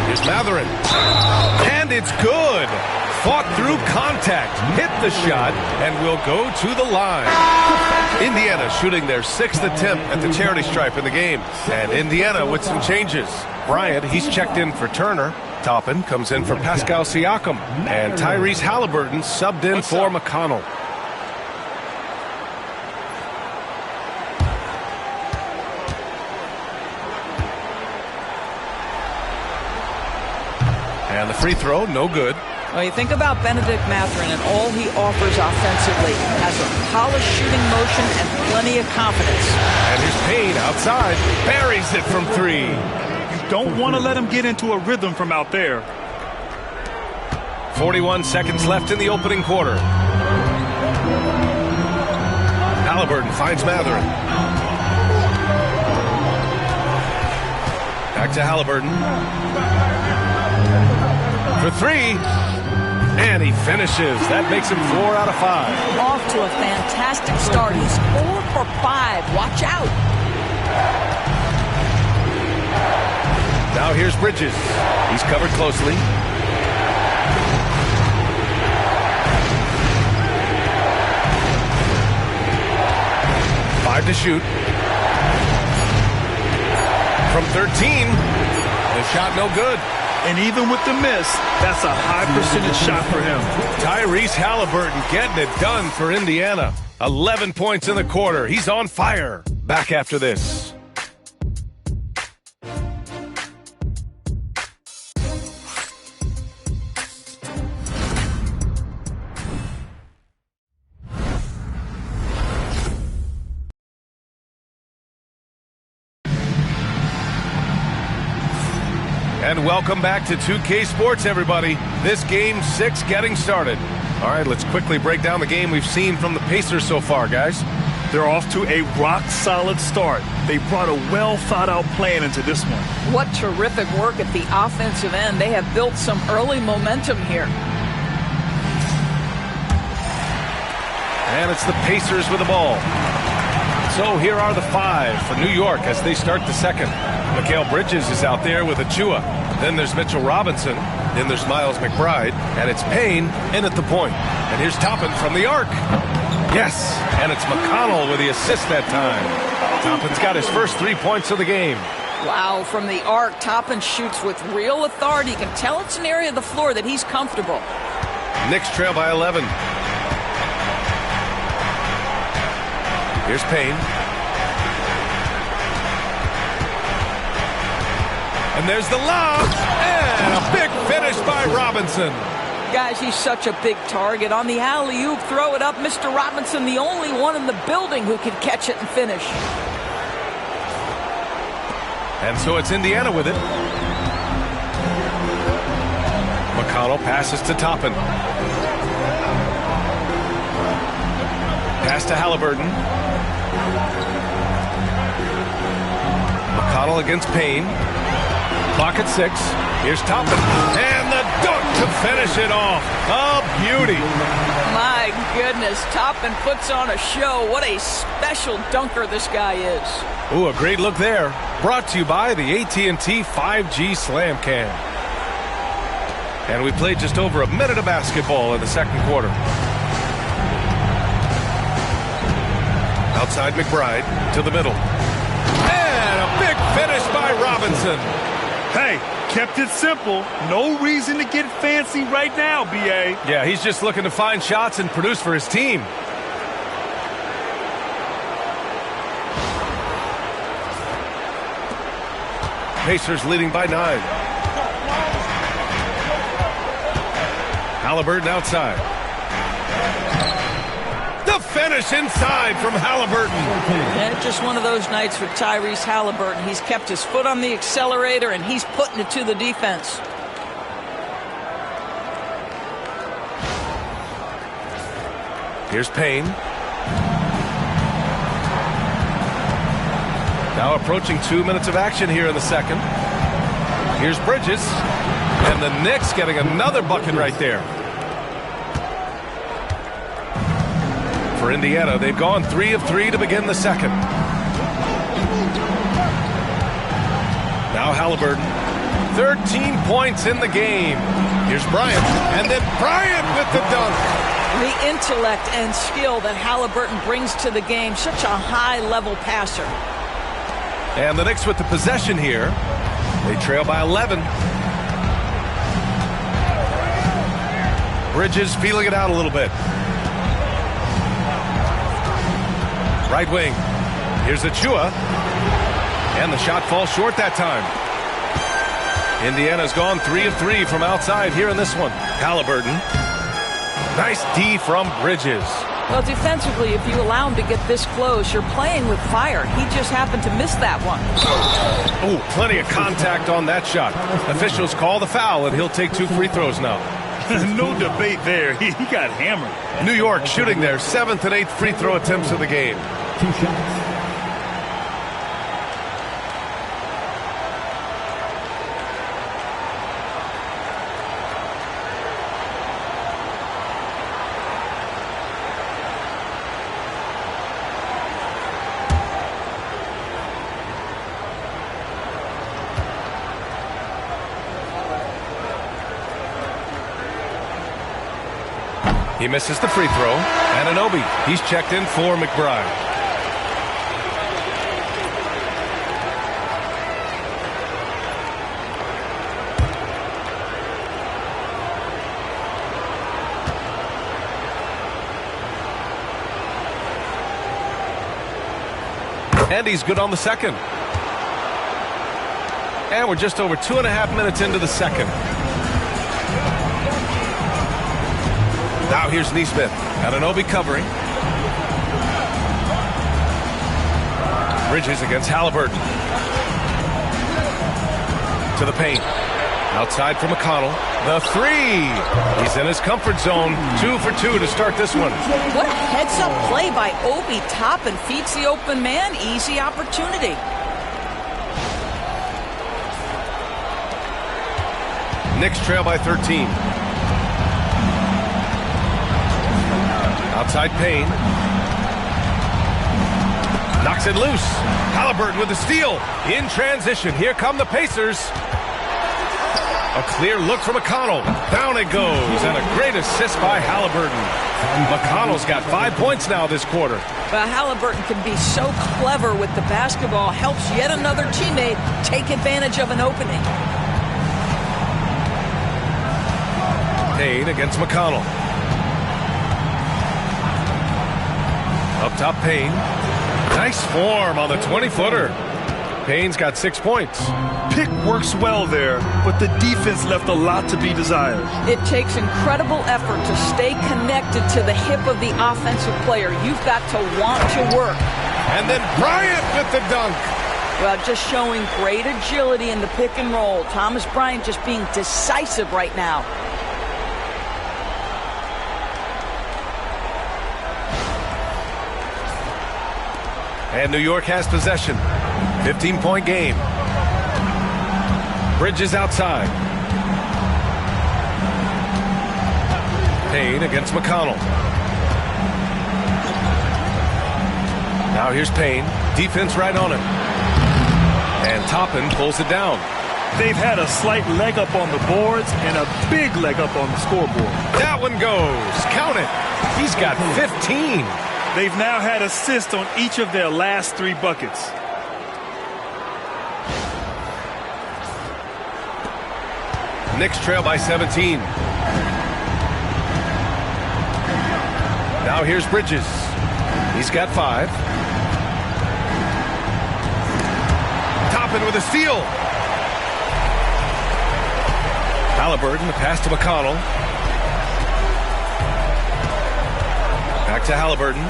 Here's Matherin. And it's good. Fought through contact. Hit the shot and will go to the line. Indiana shooting their 6th attempt at the charity stripe in the game. And Indiana with some changes. Bryant, he's checked in for Turner. Toppin comes in for Pascal Siakam. And Tyrese Halliburton subbed in for McConnell. free throw, no good. Well, you think about Benedict Mathurin and all he offers offensively. Has a polished shooting motion and plenty of confidence. And here's Payne outside. Buries it from 3. You don't want to let him get into a rhythm from out there. 41 seconds left in the opening quarter. Halliburton finds Mathurin. Back to Halliburton. For 3. And he finishes. That makes him 4 out of 5. Off to a fantastic start. He's 4 for 5. Watch out. Now here's Bridges. He's covered closely. To shoot. From 13. The shot no good. And even with the miss, that's a high percentage shot for him. Tyrese Halliburton getting it done for Indiana. 11 points in the quarter. He's on fire. Back after this. And welcome back to 2K Sports, everybody. This Game 6 getting started. All right, let's quickly break down the game we've seen from the Pacers so far, guys. They're off to a rock-solid start. They brought a well-thought-out plan into this one. What terrific work at the offensive end. They have built some early momentum here. And it's the Pacers with the ball. So here are the 5 for New York as they start the second. Mikal Bridges is out there with Achua. Then there's Mitchell Robinson. Then there's Miles McBride. And it's Payne in at the point. And here's Toppin from the arc. Yes, and it's McConnell with the assist that time. Toppin's got his first 3 points of the game. Wow, from the arc, Toppin shoots with real authority. You can tell it's an area of the floor that he's comfortable. Knicks trail by 11. Here's Payne. And there's the lob. And a big finish by Robinson. Guys, he's such a big target. On the alley-oop, throw it up. Mr. Robinson, the only one in the building who can catch it and finish. And so it's Indiana with it. McConnell passes to Toppin. Pass to Halliburton. McConnell against Payne. Clock at 6. Here's Toppin. And the dunk to finish it off. A beauty. My goodness, Toppin puts on a show. What a special dunker this guy is. Ooh, a great look there. Brought to you by the AT&T 5G Slam Cam. And we played just over a minute of basketball in the second quarter. Outside McBride to the middle. And a big finish by Robinson. Hey, kept it simple. No reason to get fancy right now, B.A. Yeah, he's just looking to find shots and produce for his team. Pacers leading by 9. Halliburton outside. The finish inside from Halliburton. Yeah, just one of those nights for Tyrese Halliburton. He's kept his foot on the accelerator, and he's putting it to the defense. Here's Payne. Now approaching 2 minutes of action here in the second. Here's Bridges. And the Knicks getting another bucket right there. For Indiana, they've gone 3 of 3 to begin the second. Now Halliburton. 13 points in the game. Here's Bryant. And then Bryant with the dunk. The intellect and skill that Halliburton brings to the game. Such a high-level passer. And the Knicks with the possession here. They trail by 11. Bridges feeling it out a little bit. Right wing. Here's Achua. And the shot falls short that time. Indiana's gone 3 of 3 from outside here in this one. Halliburton. Nice D from Bridges. Well, defensively, if you allow him to get this close, you're playing with fire. He just happened to miss that one. Oh, plenty of contact on that shot. Officials call the foul, and he'll take 2 free throws now. No debate there. He got hammered. New York shooting their 7th and 8th free throw attempts of the game. 2 shots. He misses the free throw. Anunoby, he's checked in for McBride. And he's good on the second. And we're just over 2.5 minutes into the second. Now here's Nesmith. Anunoby covering. Bridges against Halliburton. To the paint. Outside for McConnell. The three. He's in his comfort zone. 2 for 2 to start this one. What a heads-up play by Obi. Toppin feeds the open man. Easy opportunity. Knicks trail by 13. Outside Payne. Knocks it loose. Halliburton with the steal. In transition. Here come the Pacers. A clear look for McConnell. Down it goes. And a great assist by Halliburton. McConnell's got 5 points now this quarter. Well, Halliburton can be so clever with the basketball. Helps yet another teammate take advantage of an opening. Payne against McConnell. Up top, Payne. Nice form on the 20-footer. Payne's got 6 points. Pick works well there, but the defense left a lot to be desired. It takes incredible effort to stay connected to the hip of the offensive player. You've got to want to work. And then Bryant with the dunk. Well, just showing great agility in the pick and roll. Thomas Bryant just being decisive right now. And New York has possession. 15-point game. Bridges outside. Payne against McConnell. Now here's Payne. Defense right on him. And Toppin pulls it down. They've had a slight leg up on the boards and a big leg up on the scoreboard. That one goes. Count it. He's got 15. They've now had assists on each of their last 3 buckets. Knicks trail by 17. Now here's Bridges. He's got 5. Toppin with a steal. Halliburton, the pass to McConnell. Back to Halliburton.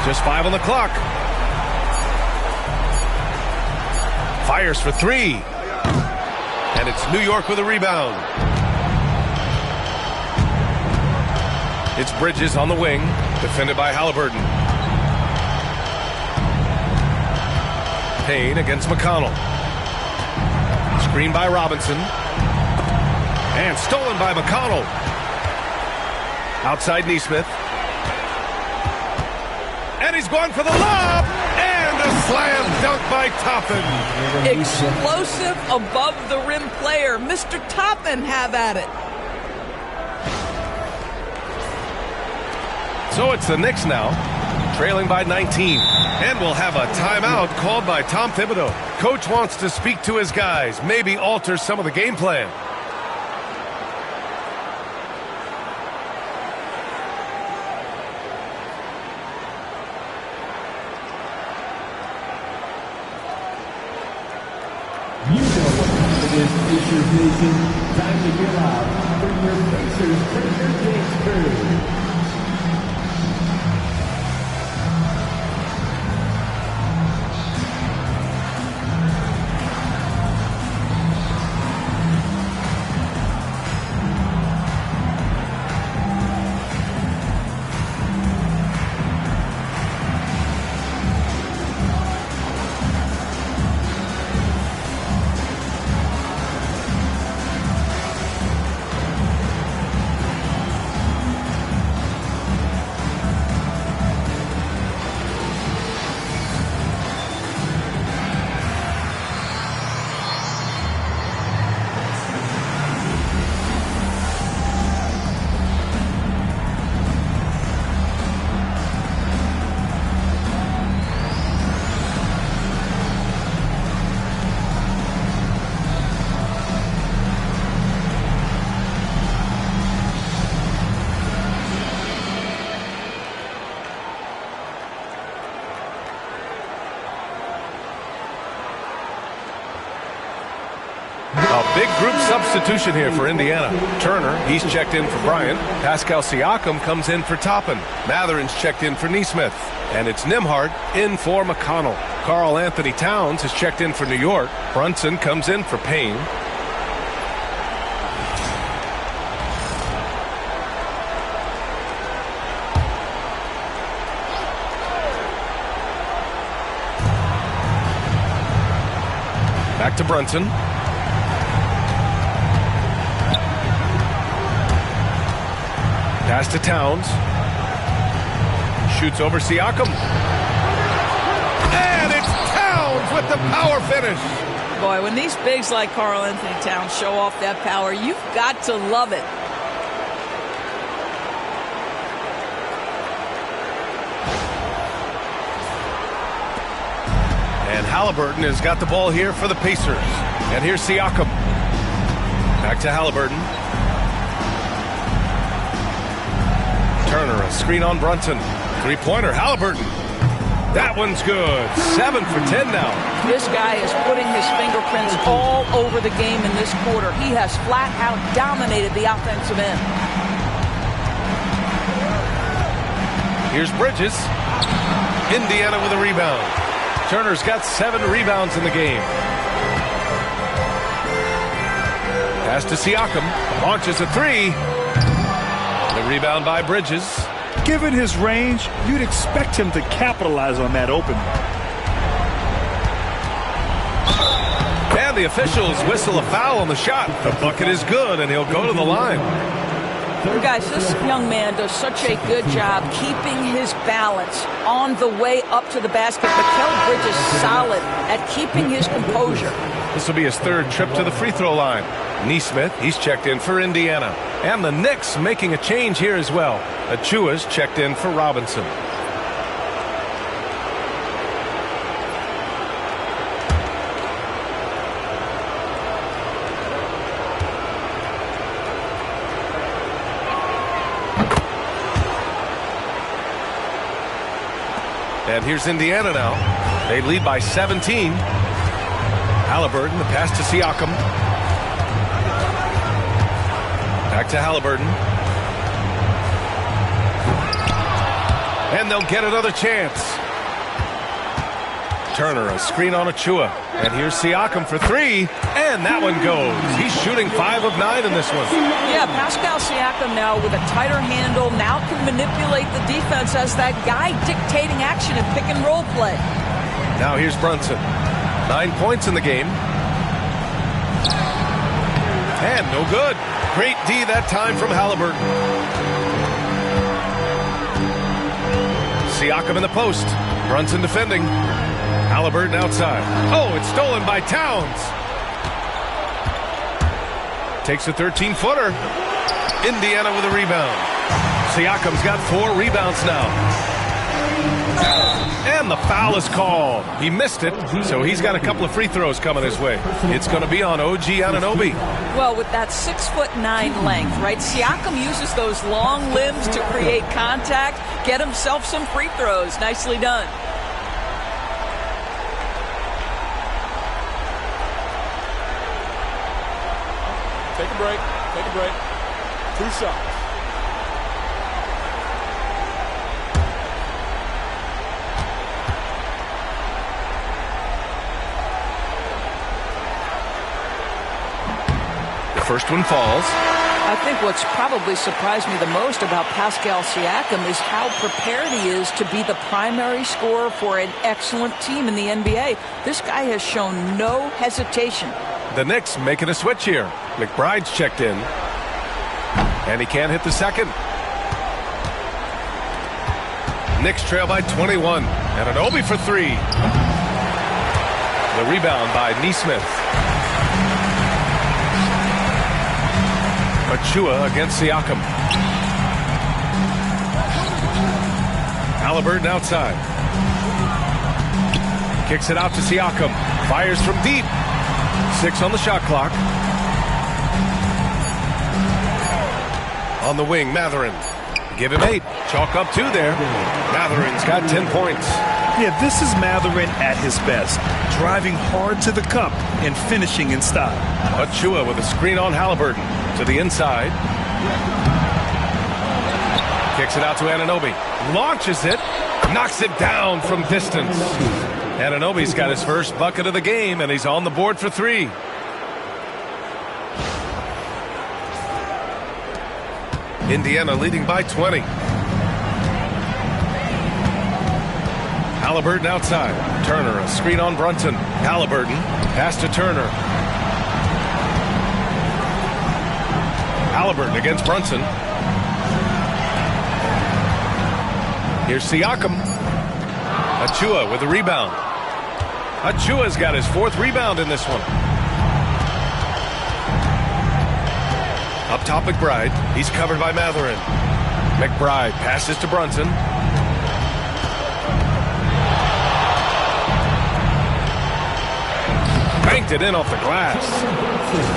Just 5 on the clock. Fires for 3. And it's New York with a rebound. It's Bridges on the wing, defended by Halliburton. Payne against McConnell. Screen by Robinson. And stolen by McConnell. Outside Nesmith. And he's going for the lob. And a slam dunk by Toppin. Explosive above the rim player. Mr. Toppin have at it. So it's the Knicks now, trailing by 19. And we'll have a timeout called by Tom Thibodeau. Coach wants to speak to his guys, maybe alter some of the game plan. Texas Pacers Nation, time to give out for your Pacers Premier James crew. Big group substitution here for Indiana. Turner, he's checked in for Bryant. Pascal Siakam comes in for Toppin. Matherin's checked in for Neesmith. And it's Nembhard in for McConnell. Karl Anthony Towns has checked in for New York. Brunson comes in for Payne. Back to Brunson. Pass to Towns. Shoots over Siakam. And it's Towns with the power finish. Boy, when these bigs like Karl Anthony Towns show off that power, you've got to love it. And Halliburton has got the ball here for the Pacers. And here's Siakam. Back to Halliburton. Turner, a screen on Brunson. Three-pointer, Halliburton. That one's good. 7 for 10 now. This guy is putting his fingerprints all over the game in this quarter. He has flat out dominated the offensive end. Here's Bridges. Indiana with a rebound. Turner's got 7 rebounds in the game. Pass to Siakam. Launches a three. The rebound by Bridges. Given his range, you'd expect him to capitalize on that opening. And the officials whistle a foul on the shot. The bucket is good, and he'll go to the line. Guys, this young man does such a good job keeping his balance on the way up to the basket. Mikal Bridges solid at keeping his composure. This will be his 3rd trip to the free throw line. Neesmith, he's checked in for Indiana. And the Knicks making a change here as well. Achua's checked in for Robinson. And here's Indiana now. They lead by 17. Halliburton, the pass to Siakam. Back to Halliburton. And they'll get another chance. Turner, a screen on Achua. And here's Siakam for 3. And that one goes. He's shooting 5 of 9 in this one. Yeah, Pascal Siakam now with a tighter handle. Now can manipulate the defense as that guy dictating action in pick and roll play. Now here's Brunson. 9 points in the game. And no good. Great D that time from Halliburton. Siakam in the post. Brunson defending. Halliburton outside. Oh, it's stolen by Towns. Takes a 13-footer. Indiana with a rebound. Siakam's got 4 rebounds now. And the foul is called. He missed it, so he's got a couple of free throws coming his way. It's going to be on OG Anunoby. Well, with that 6'9" length, right? Siakam uses those long limbs to create contact, get himself some free throws. Nicely done. a break. Take a break. 2 shots. The first one falls. I think what's probably surprised me the most about Pascal Siakam is how prepared he is to be the primary scorer for an excellent team in the NBA. This guy has shown no hesitation. The Knicks making a switch here. McBride's checked in. And he can't hit the second. Knicks trail by 21. And an Obi for 3. The rebound by Nesmith. Achua against Siakam. Halliburton outside. Kicks it out to Siakam. Fires from deep. 6 on the shot clock. On the wing, Matherin. Give him 8. Chalk up 2 there. Matherin's got 10 points. Yeah, this is Matherin at his best. Driving hard to the cup and finishing in style. Achua with a screen on Halliburton. To the inside. Kicks it out to Anunoby. Launches it. Knocks it down from distance. Anunoby's got his first bucket of the game, and he's on the board for 3. Indiana leading by 20. Halliburton outside. Turner, a screen on Brunson. Halliburton, pass to Turner. Halliburton against Brunson. Here's Siakam. Achua with the rebound. Achua's got his 4th rebound in this one. Up top, McBride. He's covered by Matherin. McBride passes to Brunson. Banked it in off the glass.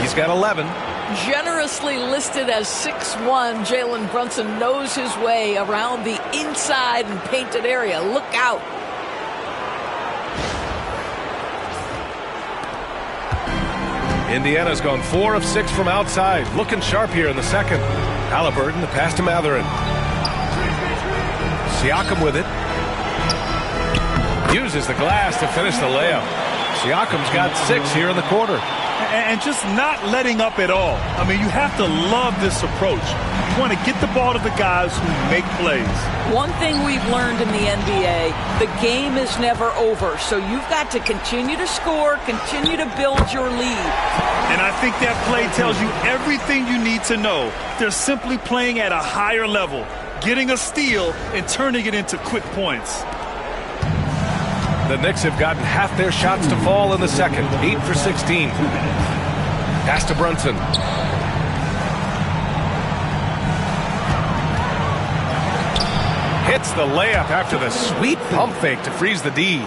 He's got 11. Generously listed as 6'1", Jalen Brunson knows his way around the inside and painted area. Look out. Indiana's gone 4 of 6 from outside. Looking sharp here in the second. Halliburton, the pass to Matherin. Siakam with it. Uses the glass to finish the layup. Siakam's got 6 here in the quarter. And just not letting up at all. I mean, you have to love this approach. You want to get the ball to the guys who make plays. One thing we've learned in the NBA, the game is never over. So you've got to continue to score, continue to build your lead. And I think that play tells you everything you need to know. They're simply playing at a higher level, getting a steal and turning it into quick points. The Knicks have gotten half their shots to fall in the second. 8 for 16. Pass to Brunson. Hits the layup after the sweet pump fake to freeze the D.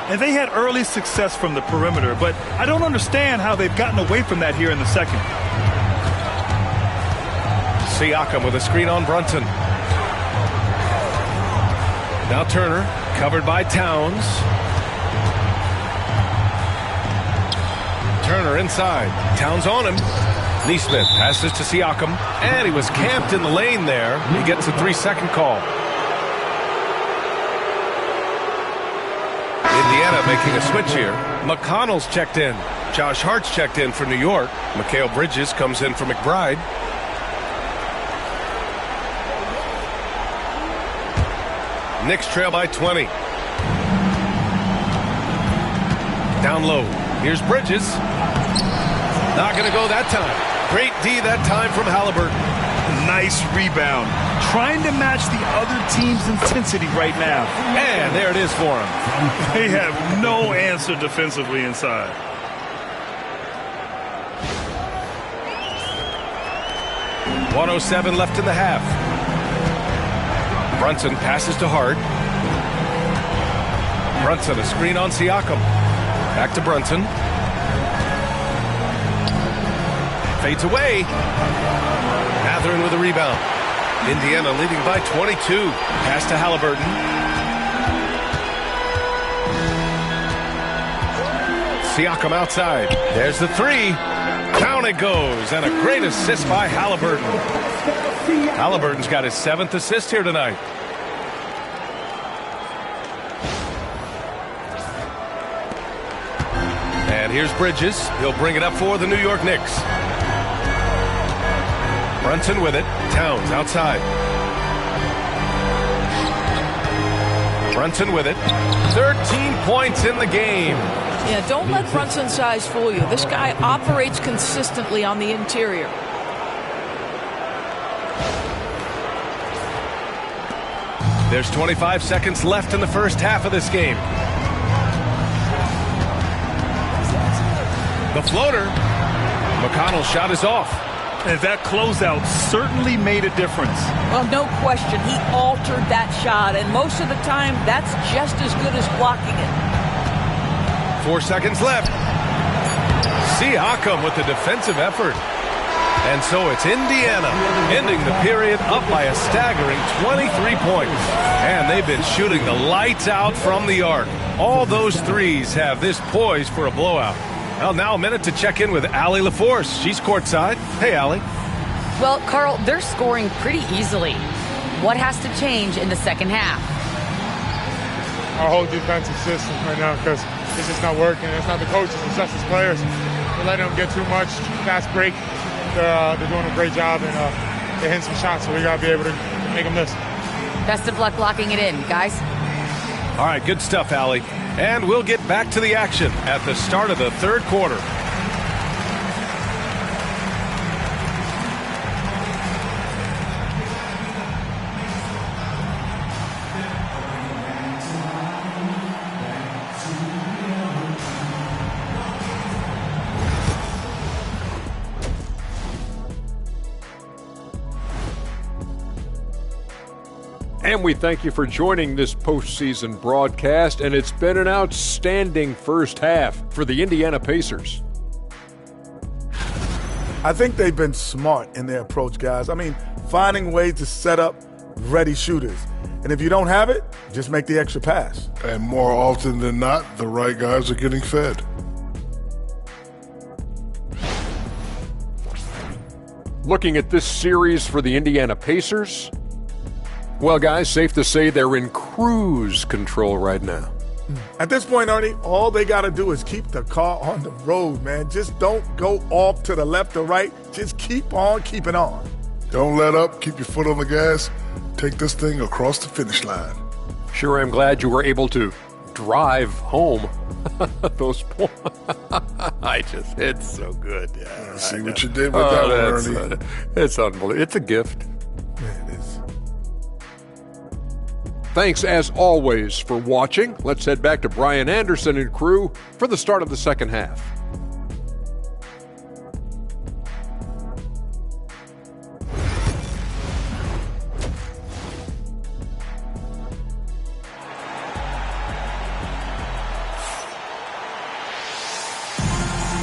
And they had early success from the perimeter, but I don't understand how they've gotten away from that here in the second. Siakam with a screen on Brunson. Now Turner, covered by Towns. Turner inside. Towns on him. Nesmith passes to Siakam. And he was camped in the lane there. He gets a 3-second call. Indiana making a switch here. McConnell's checked in. Josh Hart's checked in for New York. Mikal Bridges comes in for McBride. Knicks trail by 20. Down low. Here's Bridges. Not going to go that time. Great D that time from Halliburton. Nice rebound. Trying to match the other team's intensity right now. And there it is for him. They have no answer defensively inside. .107 left in the half. Brunson passes to Hart. Brunson, a screen on Siakam. Back to Brunson. Fades away. Matherin with a rebound. Indiana leading by 22. Pass to Halliburton. Siakam outside. There's the 3. Down it goes, and a great assist by Halliburton. Halliburton's got his 7th assist here tonight. And here's Bridges. He'll bring it up for the New York Knicks. Brunson with it. Towns outside. Brunson with it. 13 points in the game. Yeah, don't let Brunson's size fool you. This guy operates consistently on the interior. There's 25 seconds left in the first half of this game. The floater. McConnell's shot is off. And that closeout certainly made a difference. Well, no question. He altered that shot, and most of the time, that's just as good as blocking it. 4 seconds left. Siakam with the defensive effort. And so it's Indiana ending the period up by a staggering 23 points. And they've been shooting the lights out from the arc. All those threes have this poised for a blowout. Well, now a minute to check in with Allie LaForce. She's courtside. Hey, Allie. Well, Carl, they're scoring pretty easily. What has to change in the second half? Our whole defensive system right now, because it's just not working. It's not the coaches, it's just the players. We're letting them get too much. Fast break. They're doing a great job, and they're hitting some shots, so we got to be able to make them miss. Best of luck locking it in, guys. All right, good stuff, Allie. And we'll get back to the action at the start of the third quarter. And we thank you for joining this postseason broadcast, and it's been an outstanding first half for the Indiana Pacers. I think they've been smart in their approach, guys. I mean, finding ways to set up ready shooters. And if you don't have it, just make the extra pass. And more often than not, the right guys are getting fed. Looking at this series for the Indiana Pacers, well, guys, safe to say they're in cruise control right now. At this point, Ernie, all they got to do is keep the car on the road, man. Just don't go off to the left or right. Just keep on keeping on. Don't let up. Keep your foot on the gas. Take this thing across the finish line. Sure, I'm glad you were able to drive home those points. It's so good. Yeah, see what you did with that one, Ernie. It's unbelievable. It's a gift. Yeah, it is. Thanks, as always, for watching. Let's head back to Brian Anderson and crew for the start of the second half.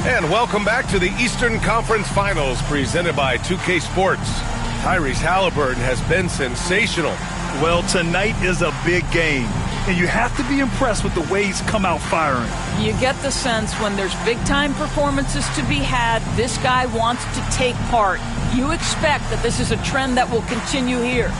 And welcome back to the Eastern Conference Finals presented by 2K Sports. Tyrese Halliburton has been sensational. Well, tonight is a big game, and you have to be impressed with the way he's come out firing. You get the sense when there's big-time performances to be had, this guy wants to take part. You expect that this is a trend that will continue here.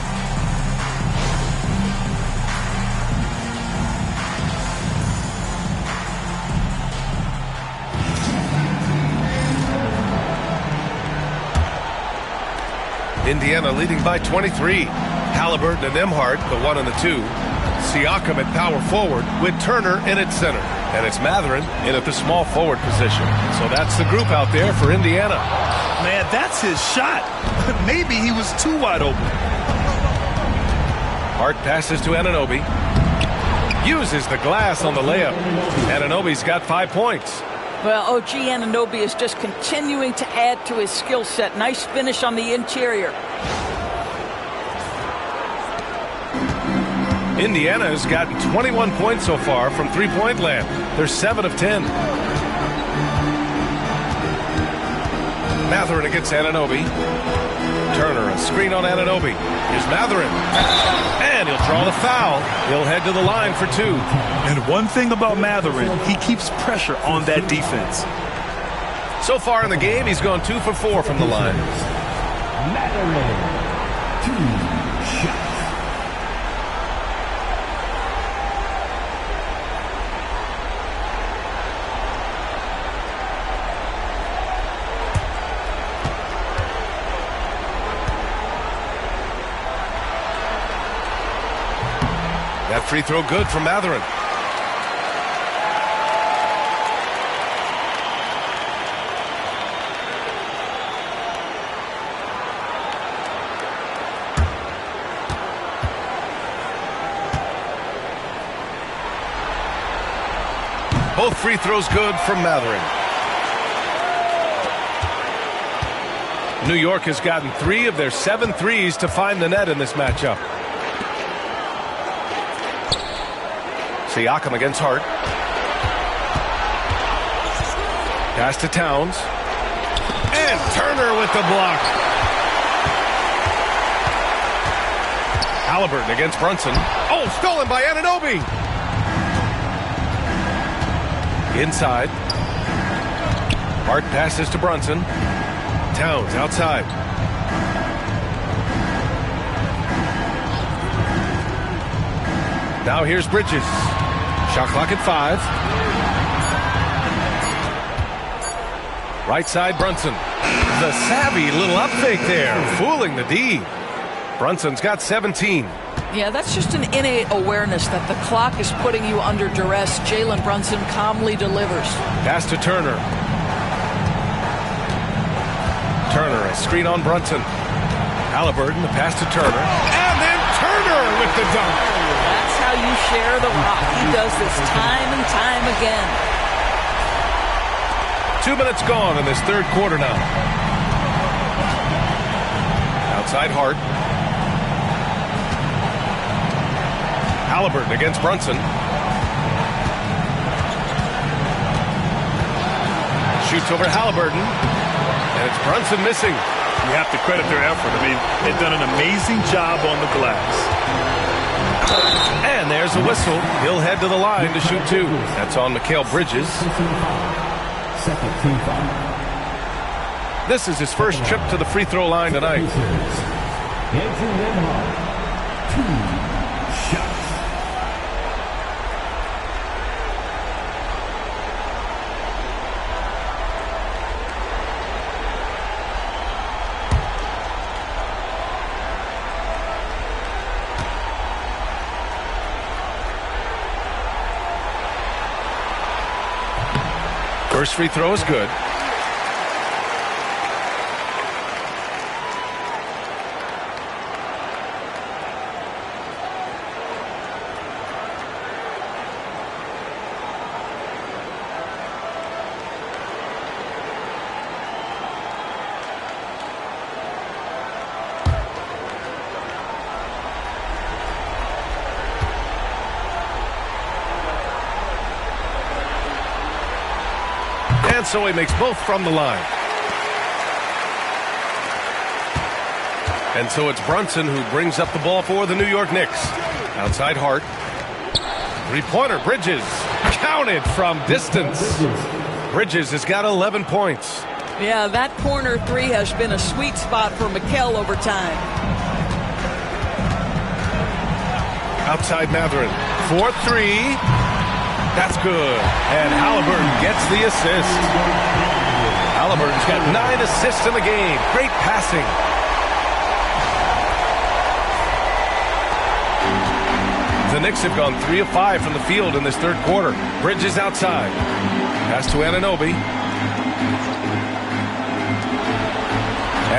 Indiana leading by 23. Halliburton and Nembhard, the 1 and the 2. Siakam at power forward with Turner in at center. And it's Mathurin in at the small forward position. So that's the group out there for Indiana. Man, that's his shot. Maybe he was too wide open. Hart passes to Anunoby. Uses the glass on the layup. Anunoby's got 5 points. Well, OG Anunoby is just continuing to add to his skill set. Nice finish on the interior. Indiana has gotten 21 points so far from three-point land. They're 7 of 10. Mathurin against Anunoby. Turner, a screen on Anunoby. Here's Mathurin. And he'll draw the foul. He'll head to the line for 2. And one thing about Mathurin, he keeps pressure on that defense. So far in the game, he's gone 2 for 4 from the line. Mathurin, 2 shots. That free throw good from Mathurin. Both free throws good from Mathurin. New York has gotten 3 of their 7 threes to find the net in this matchup. Siakam against Hart. Pass to Towns. And Turner with the block. Halliburton against Brunson. Oh, stolen by Anunoby. Inside. Hart passes to Brunson. Towns outside. Now here's Bridges. Shot clock at 5. Right side, Brunson. The savvy little up fake there, fooling the D. Brunson's got 17. Yeah, that's just an innate awareness that the clock is putting you under duress. Jalen Brunson calmly delivers. Pass to Turner. Turner, a screen on Brunson. Halliburton, the pass to Turner. And then Turner with the dunk. That's how you share the rock. He does this time and time again. 2 minutes gone in this third quarter now. Outside Hart. Halliburton against Brunson. Shoots over Halliburton. And it's Brunson missing. You have to credit their effort. I mean, they've done an amazing job on the glass. And there's a whistle. He'll head to the line to shoot 2. That's on Mikal Bridges. Second team foul. This is his first trip to the free throw line tonight. Andrew Nembhard, 2 shots. First free throw is good. And so he makes both from the line. And so it's Brunson who brings up the ball for the New York Knicks. Outside Hart. Three-pointer, Bridges. Counted from distance. Bridges has got 11 points. Yeah, that corner 3 has been a sweet spot for Mikal over time. Outside Mathurin. 4-3. That's good. And Halliburton gets the assist. Halliburton's got 9 assists in the game. Great passing. The Knicks have gone 3 of 5 from the field in this third quarter. Bridges outside. Pass to Anunoby.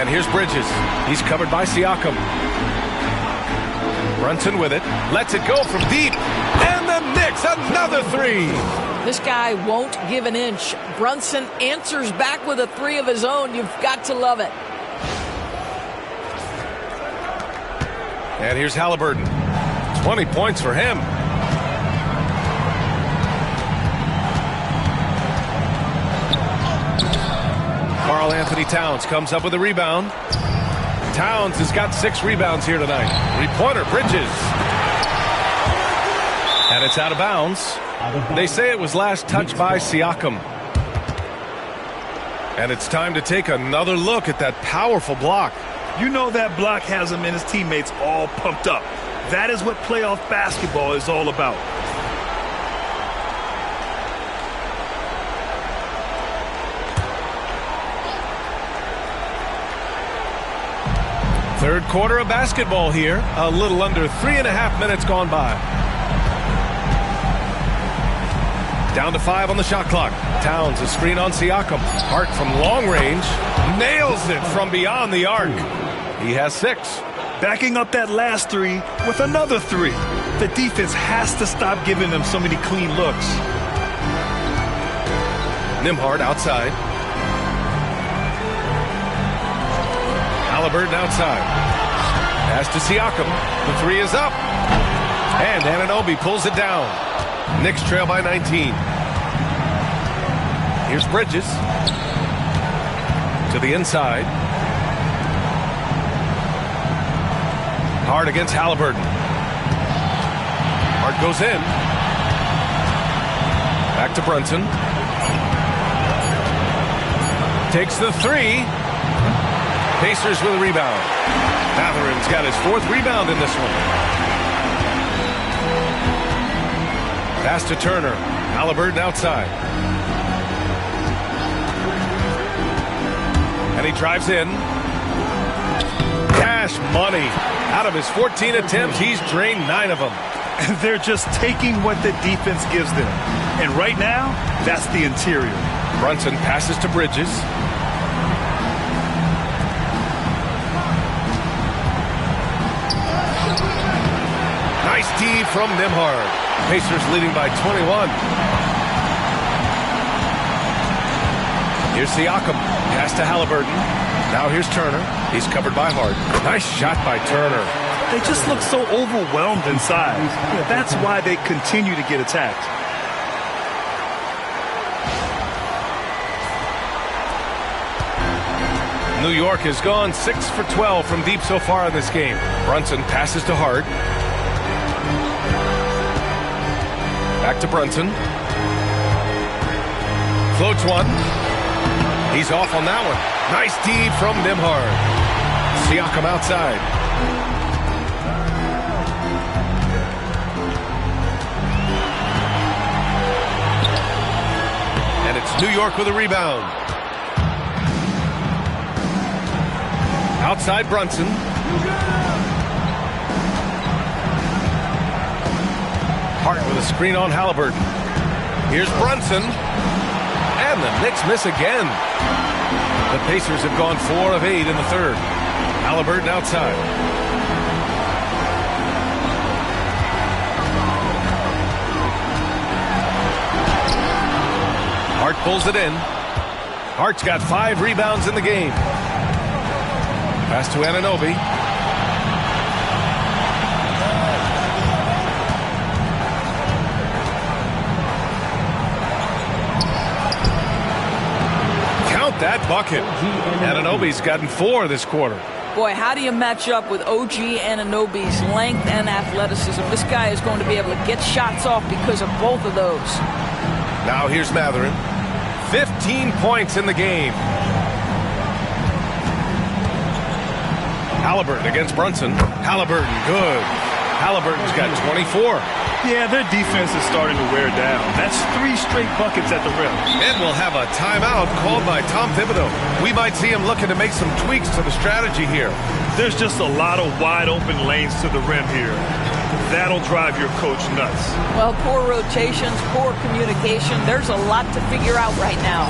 And here's Bridges. He's covered by Siakam. Brunson with it. Lets it go from deep. And the Knicks, another 3. This guy won't give an inch. Brunson answers back with a 3 of his own. You've got to love it. And here's Halliburton. 20 points for him. Karl Anthony Towns comes up with a rebound. Towns has got 6 rebounds here tonight. Three-pointer, Bridges. And it's out of bounds. They say it was last touched by Siakam. And it's time to take another look at that powerful block. You know that block has him and his teammates all pumped up. That is what playoff basketball is all about. Third quarter of basketball here. A little under 3.5 minutes gone by. Down to 5 on the shot clock. Towns a screen on Siakam. Hart from long range. Nails it from beyond the arc. He has 6. Backing up that last 3 with another 3. The defense has to stop giving them so many clean looks. Nembhard outside. Halliburton outside. Pass to Siakam. The 3 is up. And Anunoby pulls it down. Knicks trail by 19. Here's Bridges. To the inside. Hart against Halliburton. Hart goes in. Back to Brunson. Takes the 3. Pacers with a rebound. Matherin's got his 4th rebound in this one. Pass to Turner. Halliburton outside. And he drives in. Cash money. Out of his 14 attempts, he's drained 9 of them. They're just taking what the defense gives them. And right now, that's the interior. Brunson passes to Bridges. Nice D from Nembhard. Pacers leading by 21. Here's Siakam. Pass to Halliburton. Now here's Turner. He's covered by Hart. Nice shot by Turner. They just look so overwhelmed inside. That's why they continue to get attacked. New York has gone 6 for 12 from deep so far in this game. Brunson passes to Hart. Back to Brunson. Floats one. He's off on that one. Nice D from Nembhard. Siakam outside. And it's New York with a rebound. Outside Brunson. Hart with a screen on Halliburton. Here's Brunson. And the Knicks miss again. The Pacers have gone 4 of 8 in the third. Halliburton outside. Hart pulls it in. Hart's got 5 rebounds in the game. Pass to Anunoby. Count that bucket. Anunoby's gotten 4 this quarter. Boy, how do you match up with OG Anunoby's length and athleticism? This guy is going to be able to get shots off because of both of those. Now here's Matherin. 15 points in the game. Halliburton against Brunson. Halliburton, good. Halliburton's got 24. Yeah, their defense is starting to wear down. That's 3 straight buckets at the rim. And we'll have a timeout called by Tom Thibodeau. We might see him looking to make some tweaks to the strategy here. There's just a lot of wide open lanes to the rim here. That'll drive your coach nuts. Well, poor rotations, poor communication. There's a lot to figure out right now.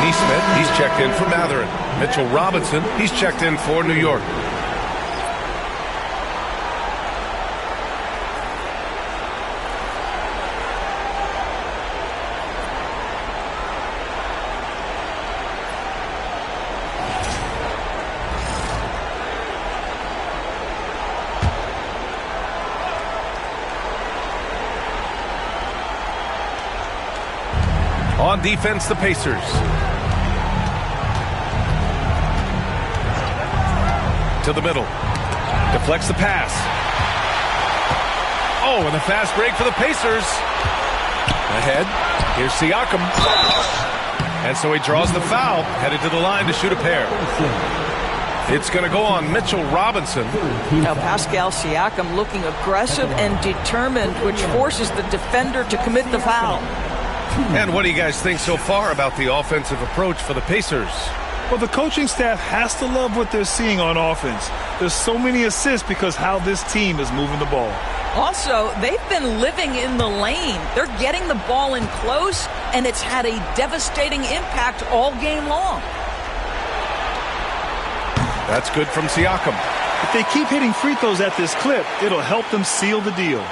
Neesmith, he's checked in for Matherin. Mitchell Robinson, he's checked in for New York. On defense, the Pacers. To the middle. Deflects the pass. Oh, and a fast break for the Pacers. Ahead. Here's Siakam. And so he draws the foul. Headed to the line to shoot a pair. It's going to go on Mitchell Robinson. Now Pascal Siakam looking aggressive and determined, which forces the defender to commit the foul. And what do you guys think so far about the offensive approach for the Pacers? Well, the coaching staff has to love what they're seeing on offense. There's so many assists because how this team is moving the ball. Also, they've been living in the lane. They're getting the ball in close, and it's had a devastating impact all game long. That's good from Siakam. If they keep hitting free throws at this clip, it'll help them seal the deal.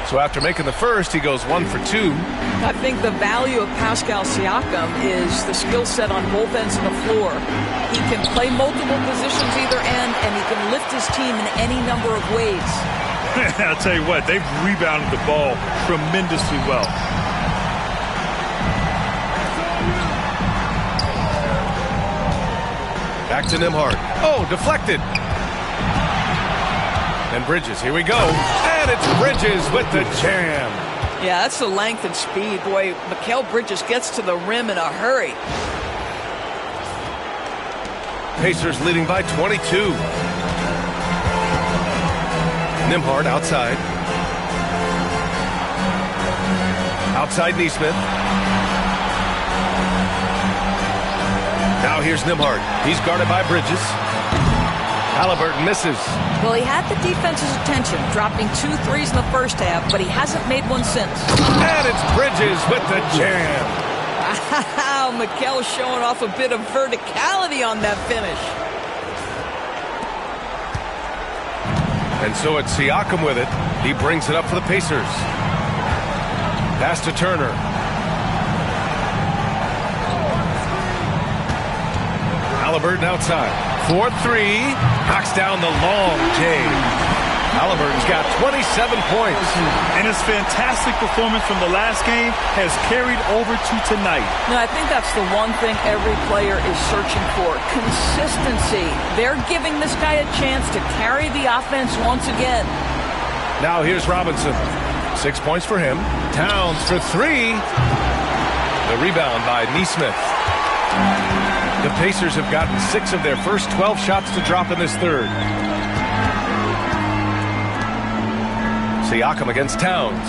So after making the first, he goes 1 for 2. I think the value of Pascal Siakam is the skill set on both ends of the floor. He can play multiple positions either end, and he can lift his team in any number of ways. I'll tell you what, they've rebounded the ball tremendously well. Back to Nembhard. Oh, deflected. And Bridges, here we go. And it's Bridges with the jam. Yeah, that's the length and speed. Boy, Mikal Bridges gets to the rim in a hurry. Pacers leading by 22. Nembhard outside. Outside Neesmith. Now here's Nembhard. He's guarded by Bridges. Halliburton misses. Well, he had the defense's attention, dropping 2 threes in the first half, but he hasn't made one since. And it's Bridges with the jam. Wow, Mikal showing off a bit of verticality on that finish. And so it's Siakam with it. He brings it up for the Pacers. Pass to Turner. Halliburton outside. 4-3. Knocks down the long J. Halliburton's got 27 points. And his fantastic performance from the last game has carried over to tonight. No, I think that's the one thing every player is searching for. Consistency. They're giving this guy a chance to carry the offense once again. Now here's Robinson. 6 points for him. Towns for 3. The rebound by Neesmith. The Pacers have gotten 6 of their first 12 shots to drop in this third. Siakam against Towns.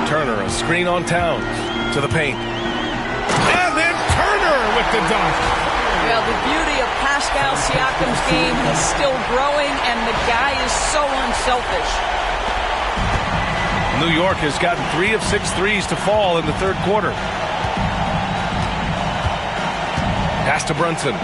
Turner, a screen on Towns. To the paint. And then Turner with the dunk. Well, the beauty of Pascal Siakam's game, he's still growing, and the guy is so unselfish. New York has gotten 3 of 6 threes to fall in the third quarter. Pass to Brunson.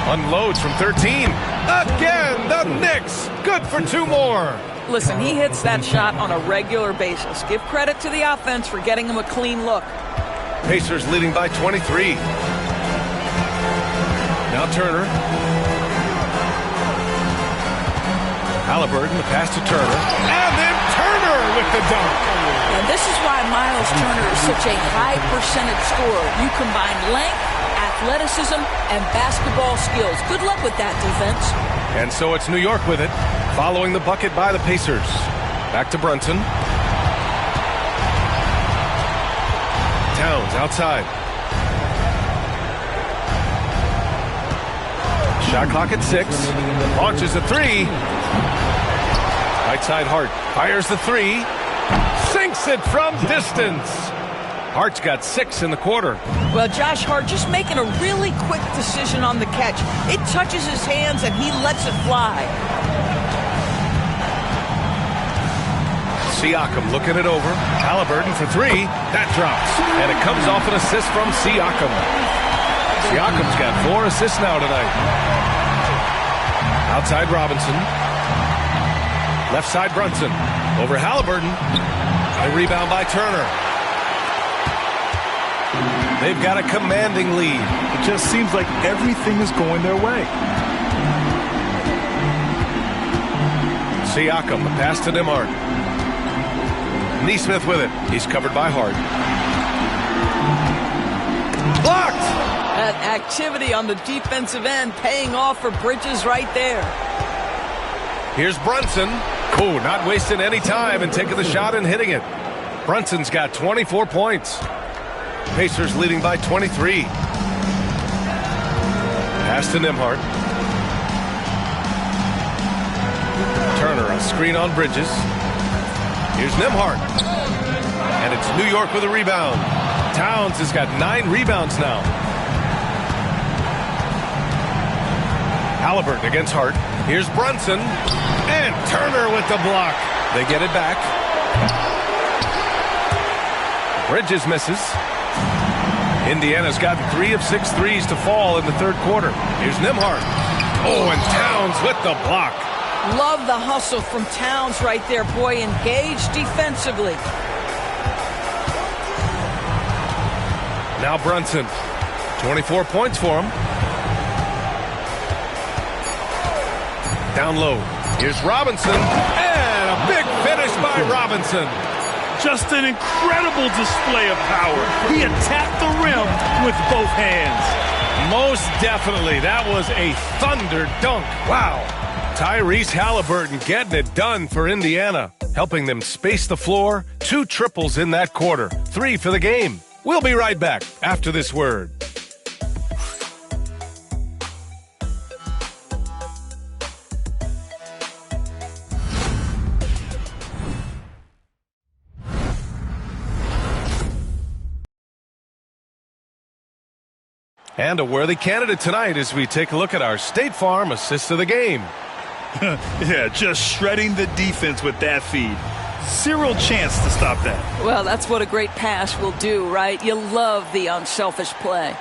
Unloads from 13. Again, the Knicks. Good for 2 more. Listen, he hits that shot on a regular basis. Give credit to the offense for getting him a clean look. Pacers leading by 23. Now Turner. Halliburton, the pass to Turner. And then Turner with the dunk. And this is why Miles Turner is such a high percentage scorer. You combine length, athleticism, and basketball skills. Good luck with that, defense. And so it's New York with it, following the bucket by the Pacers. Back to Brunson. Towns outside. Shot clock at 6. Launches a 3. Right side Hart fires the 3. Sinks it from distance. Hart's got 6 in the quarter. Well, Josh Hart just making a really quick decision on the catch. It touches his hands and he lets it fly. Siakam looking it over. Halliburton for 3. That drops. And it comes off an assist from Siakam. Siakam's got 4 assists now tonight. Outside Robinson. Left side Brunson. Over Halliburton. A rebound by Turner. They've got a commanding lead. It just seems like everything is going their way. Siakam, the pass to Nembhard. Nesmith with it. He's covered by Hart. Blocked! That activity on the defensive end paying off for Bridges right there. Here's Brunson. Oh, not wasting any time and taking the shot and hitting it. Brunson's got 24 points. Pacers leading by 23. Pass to Nembhard. Turner, a screen on Bridges. Here's Nembhard. And it's New York with a rebound. Towns has got 9 rebounds now. Halliburton against Hart. Here's Brunson. And Turner with the block. They get it back. Bridges misses. Indiana's gotten 3 of 6 threes to fall in the third quarter. Here's Nembhard. Oh, and Towns with the block. Love the hustle from Towns right there. Boy, engaged defensively. Now Brunson. 24 points for him. Down low. Here's Robinson. And a big finish by Robinson. Just an incredible display of power. He attacked the rim with both hands. Most definitely. That was a thunder dunk. Wow. Tyrese Halliburton getting it done for Indiana, helping them space the floor. 2 triples in that quarter. 3 for the game. We'll be right back after this word. And a worthy candidate tonight as we take a look at our State Farm assist of the game. Yeah, just shredding the defense with that feed. Zero chance to stop that. Well, that's what a great pass will do, right? You love the unselfish play.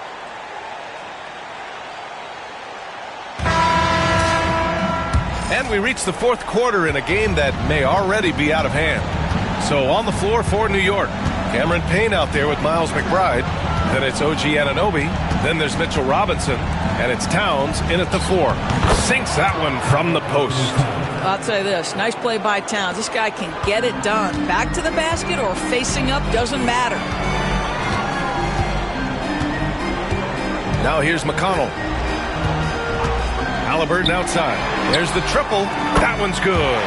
And we reach the fourth quarter in a game that may already be out of hand. So on the floor for New York, Cameron Payne out there with Miles McBride. Then it's OG Anunoby. Then there's Mitchell Robinson. And it's Towns in at the 4. Sinks that one from the post. I'll tell you this. Nice play by Towns. This guy can get it done. Back to the basket or facing up, doesn't matter. Now here's McConnell. Halliburton outside. There's the triple. That one's good.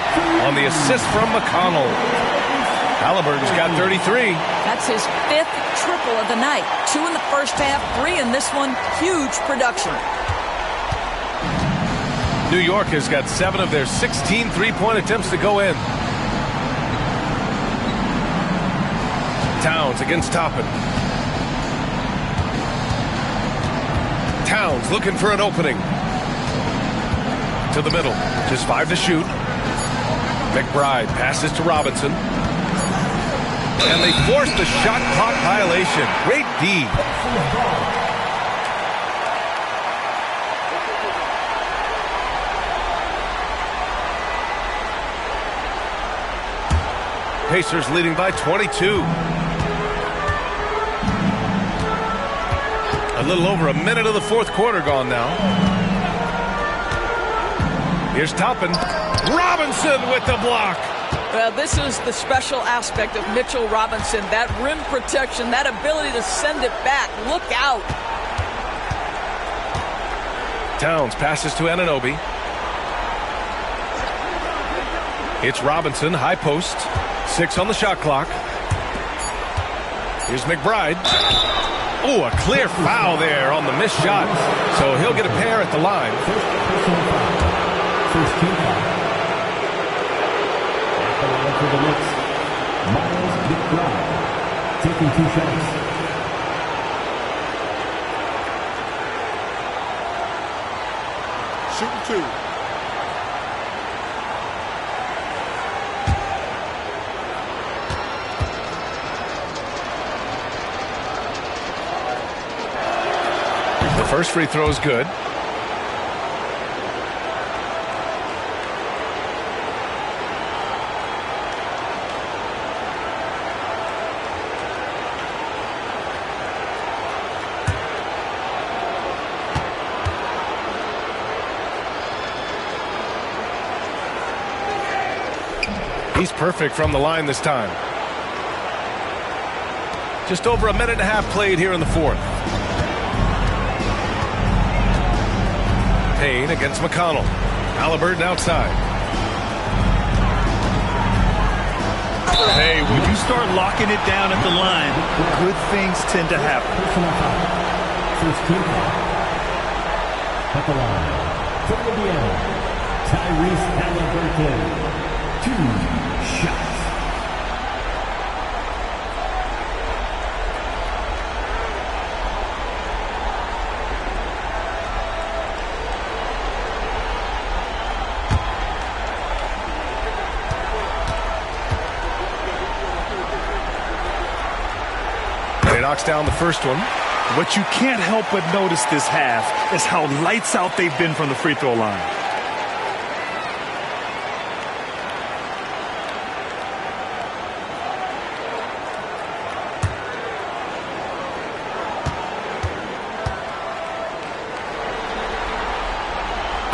On the assist from McConnell. Halliburton's got 33. That's his 5th triple of the night. 2 in the first half, 3 in this one. Huge production. New York has got 7 of their 16 three-point attempts to go in. Towns against Toppin. Towns looking for an opening. To the middle. Just 5 to shoot. McBride passes to Robinson. And they force the shot clock violation. Great D. Pacers leading by 22. A little over a minute of the fourth quarter gone now. Here's Toppin. Robinson with the block. Well, this is the special aspect of Mitchell Robinson. That rim protection, that ability to send it back. Look out. Towns passes to Anunoby. It's Robinson, high post. 6 on the shot clock. Here's McBride. Oh, a clear foul there on the missed shot. So he'll get a pair at the line. First team foul. For the Knicks, Miles Taking 2 shots. Shooting 2. The first free throw is good. He's perfect from the line this time. Just over a minute and a half played here in the fourth. Payne against McConnell. Halliburton outside. Hey, when you start locking it down at the line, good things tend to happen. First team foul. At the line, from Indiana, Tyrese Halliburton. 2 shots. He knocks down the first one. What you can't help but notice this half is how lights out they've been from the free throw line.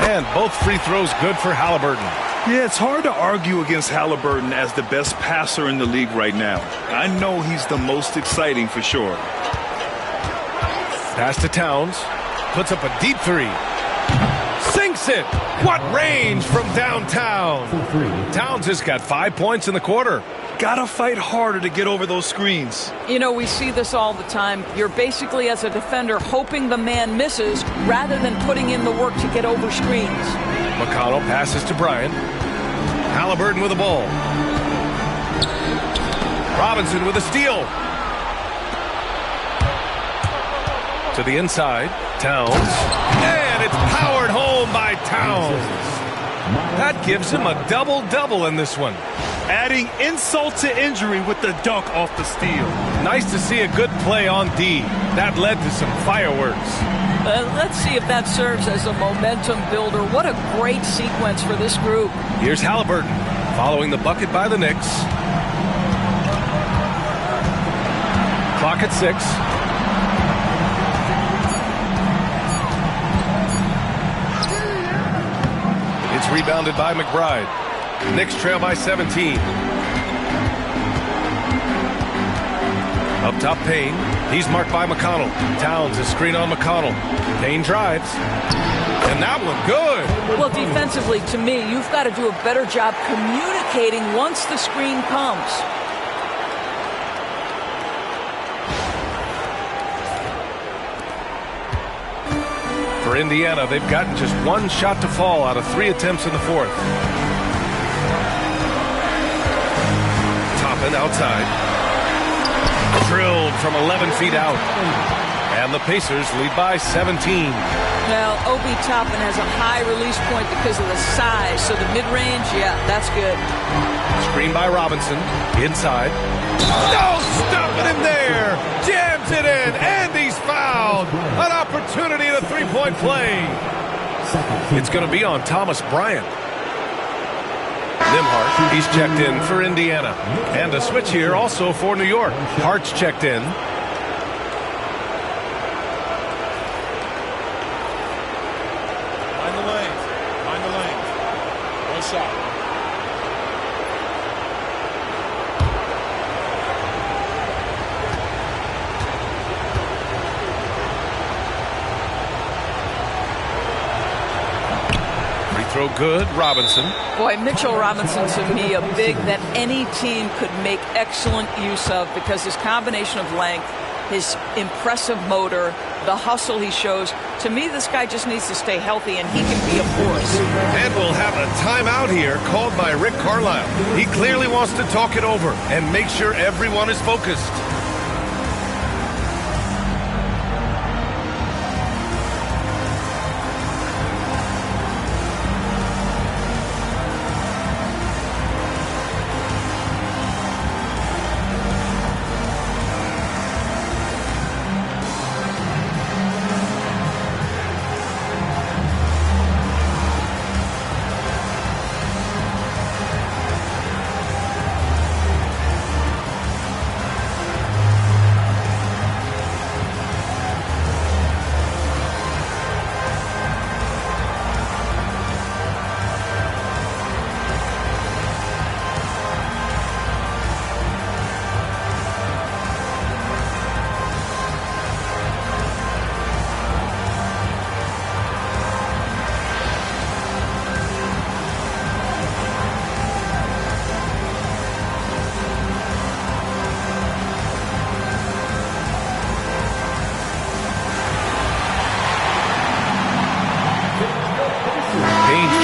And both free throws good for Halliburton. Yeah, it's hard to argue against Halliburton as the best passer in the league right now. I know he's the most exciting for sure. Pass to Towns. Puts up a deep three. Sinks it. What range from downtown. Towns has got 5 points in the quarter. Gotta fight harder to get over those screens. You know, we see this all the time. You're basically, as a defender, hoping the man misses rather than putting in the work to get over screens. McConnell passes to Bryant. Halliburton with the ball. Robinson with a steal. To the inside. Towns. And it's powered home by Towns. That gives him a double-double in this one. Adding insult to injury with the dunk off the steal. Nice to see a good play on D. That led to some fireworks. Let's see if that serves as a momentum builder. What a great sequence for this group. Here's Halliburton following the bucket by the Knicks. Clock at 6. It's rebounded by McBride. Knicks trail by 17. Up top, Payne. He's marked by McConnell. Towns is screen on McConnell. Payne drives. And that one good. Well, defensively, to me, you've got to do a better job communicating once the screen comes. For Indiana, they've gotten just 1 shot to fall out of 3 attempts in the fourth. Toppin outside. Drilled from 11 feet out. And the Pacers lead by 17. Well, Obi Toppin has a high release point because of the size, so the mid-range, yeah, that's good. Screen by Robinson. Inside. No stopping him there. Jams it in, and he's fouled. An opportunity at a three-point play. It's going to be on Thomas Bryant. Nimhart, he's checked in for Indiana. And a switch here also for New York. Hart's checked in. Find the lane. Find the lane. One shot. Throw good, Robinson. Boy, Mitchell Robinson to me a big that any team could make excellent use of because his combination of length his impressive motor, the hustle he shows. To me, this guy just needs to stay healthy, and he can be a force. And we'll have a timeout here called by Rick Carlisle. He clearly wants to talk it over and make sure everyone is focused.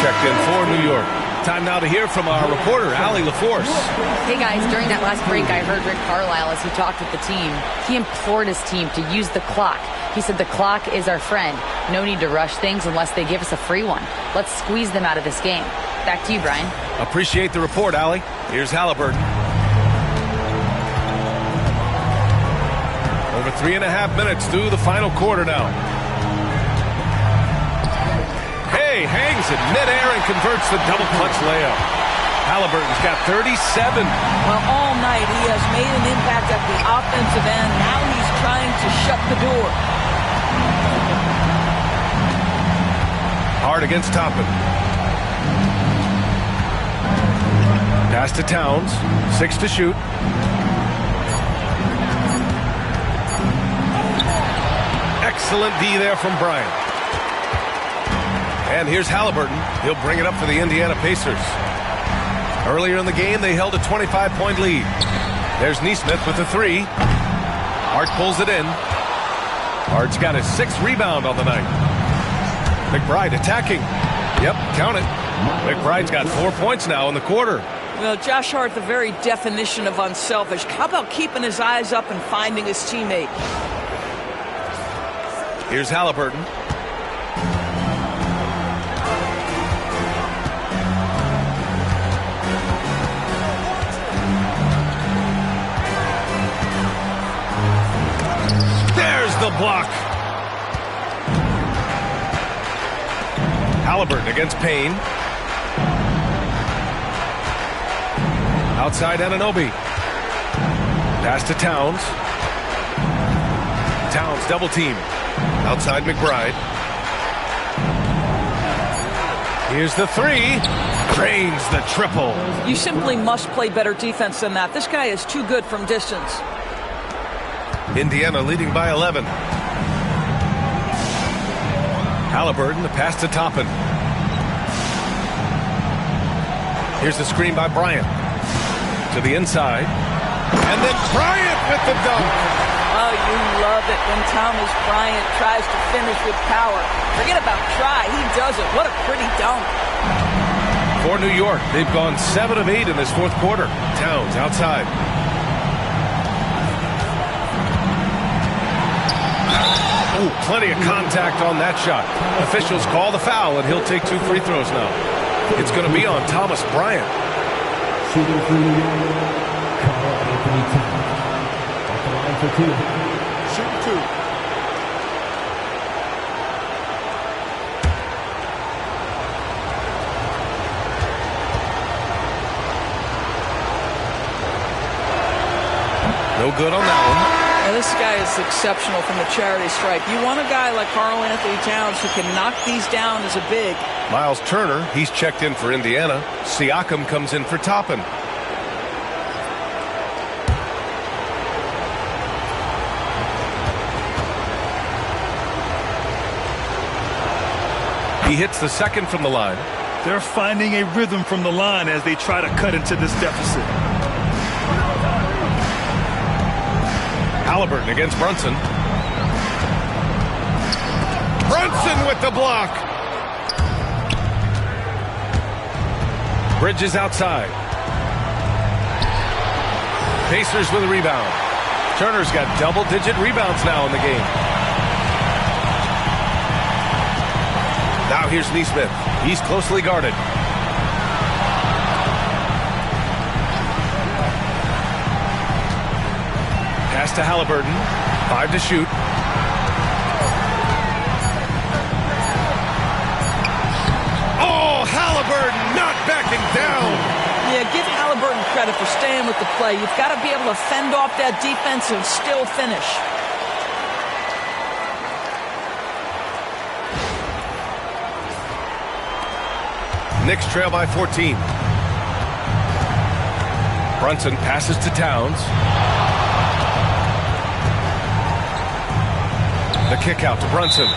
Checked in for New York. Time now to hear from our reporter, Allie LaForce. Hey guys, during that last break, I heard Rick Carlisle as he talked with the team. He implored his team to use the clock. He said the clock is our friend. No need to rush things unless they give us a free one. Let's squeeze them out of this game. Back to you, Brian. Appreciate the report, Allie. Here's Halliburton. Over 3.5 minutes through the final quarter now. Hey, hangs in midair and converts the double clutch layup. Halliburton's got 37. Well, all night he has made an impact at the offensive end. Now he's trying to shut the door. Hard against Toppin. Pass to Towns. 6 to shoot. Excellent D there from Bryant. And here's Halliburton. He'll bring it up for the Indiana Pacers. Earlier in the game, they held a 25-point lead. There's Nesmith with a 3. Hart pulls it in. Hart's got his 6th rebound on the night. McBride attacking. Yep, count it. McBride's got 4 points now in the quarter. Well, Josh Hart, the very definition of unselfish. How about keeping his eyes up and finding his teammate? Here's Halliburton. There's the block. Halliburton against Payne. Outside Anunoby. Pass to Towns. Towns double team. Outside McBride. Here's the 3. Drains the triple. You simply must play better defense than that. This guy is too good from distance. Indiana leading by 11. Halliburton, the pass to Toppin. Here's the screen by Bryant. To the inside. And then Bryant with the dunk. Oh, you love it when Thomas Bryant tries to finish with power. Forget about try. He does it. What a pretty dunk. For New York, they've gone 7 of 8 in this fourth quarter. Towns outside. Oh, plenty of contact on that shot. Officials call the foul, and he'll take 2 free throws now. It's going to be on Thomas Bryant. Shooting for New York, Carl Anthony Towns. At the line for 2. Shoot 2. No good on that one. Now, this guy is exceptional from the charity stripe. You want a guy like Karl Anthony Towns who can knock these down as a big. Miles Turner, he's checked in for Indiana. Siakam comes in for Toppin. He hits the second from the line. They're finding a rhythm from the line as they try to cut into this deficit. Halliburton against Brunson. Brunson with the block. Bridges outside. Pacers with a rebound. Turner's got double-digit rebounds now in the game. Now here's Neesmith. He's closely guarded. Pass to Halliburton. 5 to shoot. Oh, Halliburton not backing down. Yeah, give Halliburton credit for staying with the play. You've got to be able to fend off that defense and still finish. Knicks trail by 14. Brunson passes to Towns. The kick out to Brunson.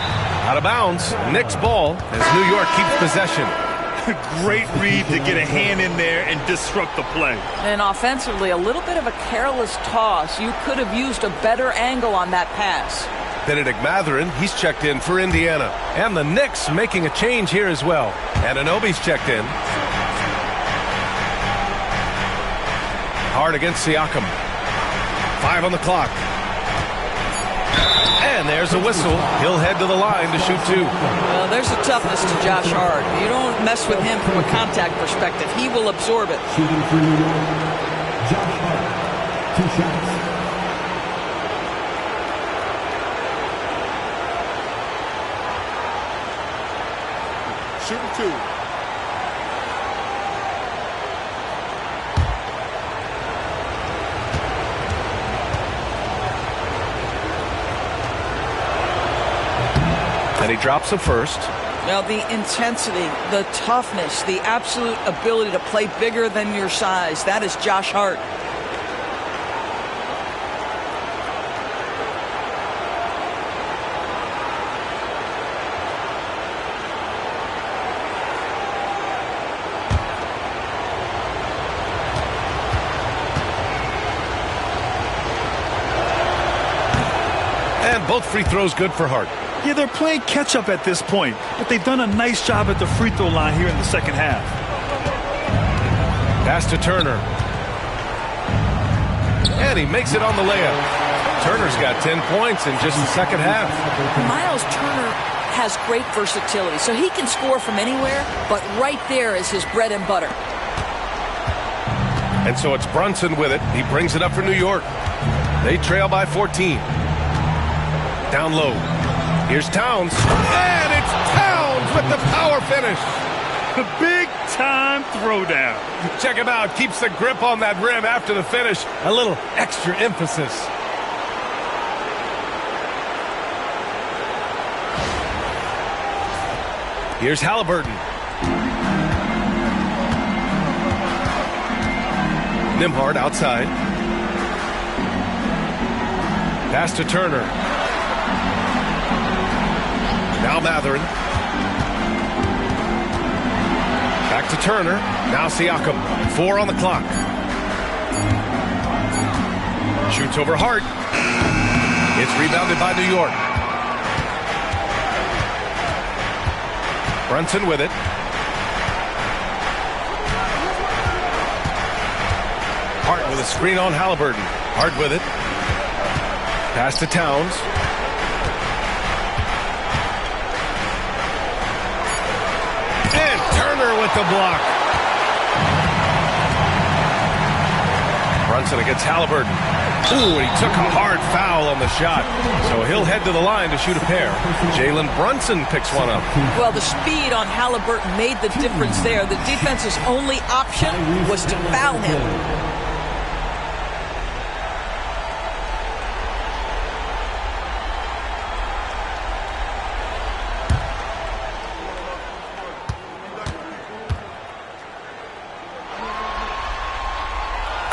Out of bounds. Knicks ball as New York keeps possession. Great read to get a hand in there and disrupt the play. And offensively, a little bit of a careless toss. You could have used a better angle on that pass. Benedict Mathurin, he's checked in for Indiana. And the Knicks making a change here as well. Anunoby's checked in. Hard against Siakam. 5 on the clock. And there's a whistle. He'll head to the line to shoot 2. Well, there's a toughness to Josh Hart. You don't mess with him from a contact perspective. He will absorb it. Shooting for New York, Josh Hart. 2 shots. Shooting 2. And he drops the first. Now, the intensity, the toughness, the absolute ability to play bigger than your size, that is Josh Hart. And both free throws good for Hart. Yeah, they're playing catch-up at this point, but they've done a nice job at the free throw line here in the second half. Pass to Turner. And he makes it on the layup. Turner's got 10 points in just the second half. Miles Turner has great versatility, so he can score from anywhere, but right there is his bread and butter. And so it's Brunson with it. He brings it up for New York. They trail by 14. Down low. Here's Towns. And it's Towns with the power finish. The big-time throwdown. Check him out. Keeps the grip on that rim after the finish. A little extra emphasis. Here's Halliburton. Nembhard outside. Pass to Turner. Now Mathurin. Back to Turner. Now Siakam. 4 on the clock. Shoots over Hart. It's rebounded by New York. Brunson with it. Hart with a screen on Halliburton. Hart with it. Pass to Towns. With the block. Brunson against Halliburton. Ooh, and he took a hard foul on the shot. So he'll head to the line to shoot a pair. Jalen Brunson picks one up. Well, the speed on Halliburton made the difference there. The defense's only option was to foul him.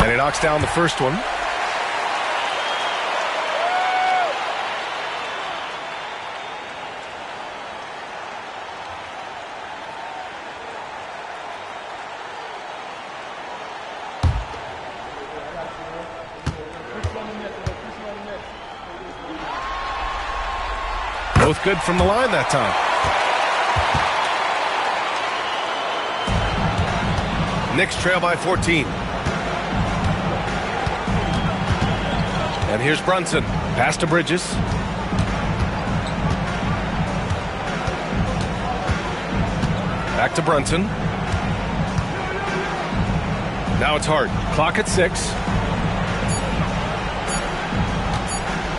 And he knocks down the first one. Both good from the line that time. Knicks trail by 14. And here's Brunson. Pass to Bridges. Back to Brunson. Now it's Hart. Clock at 6.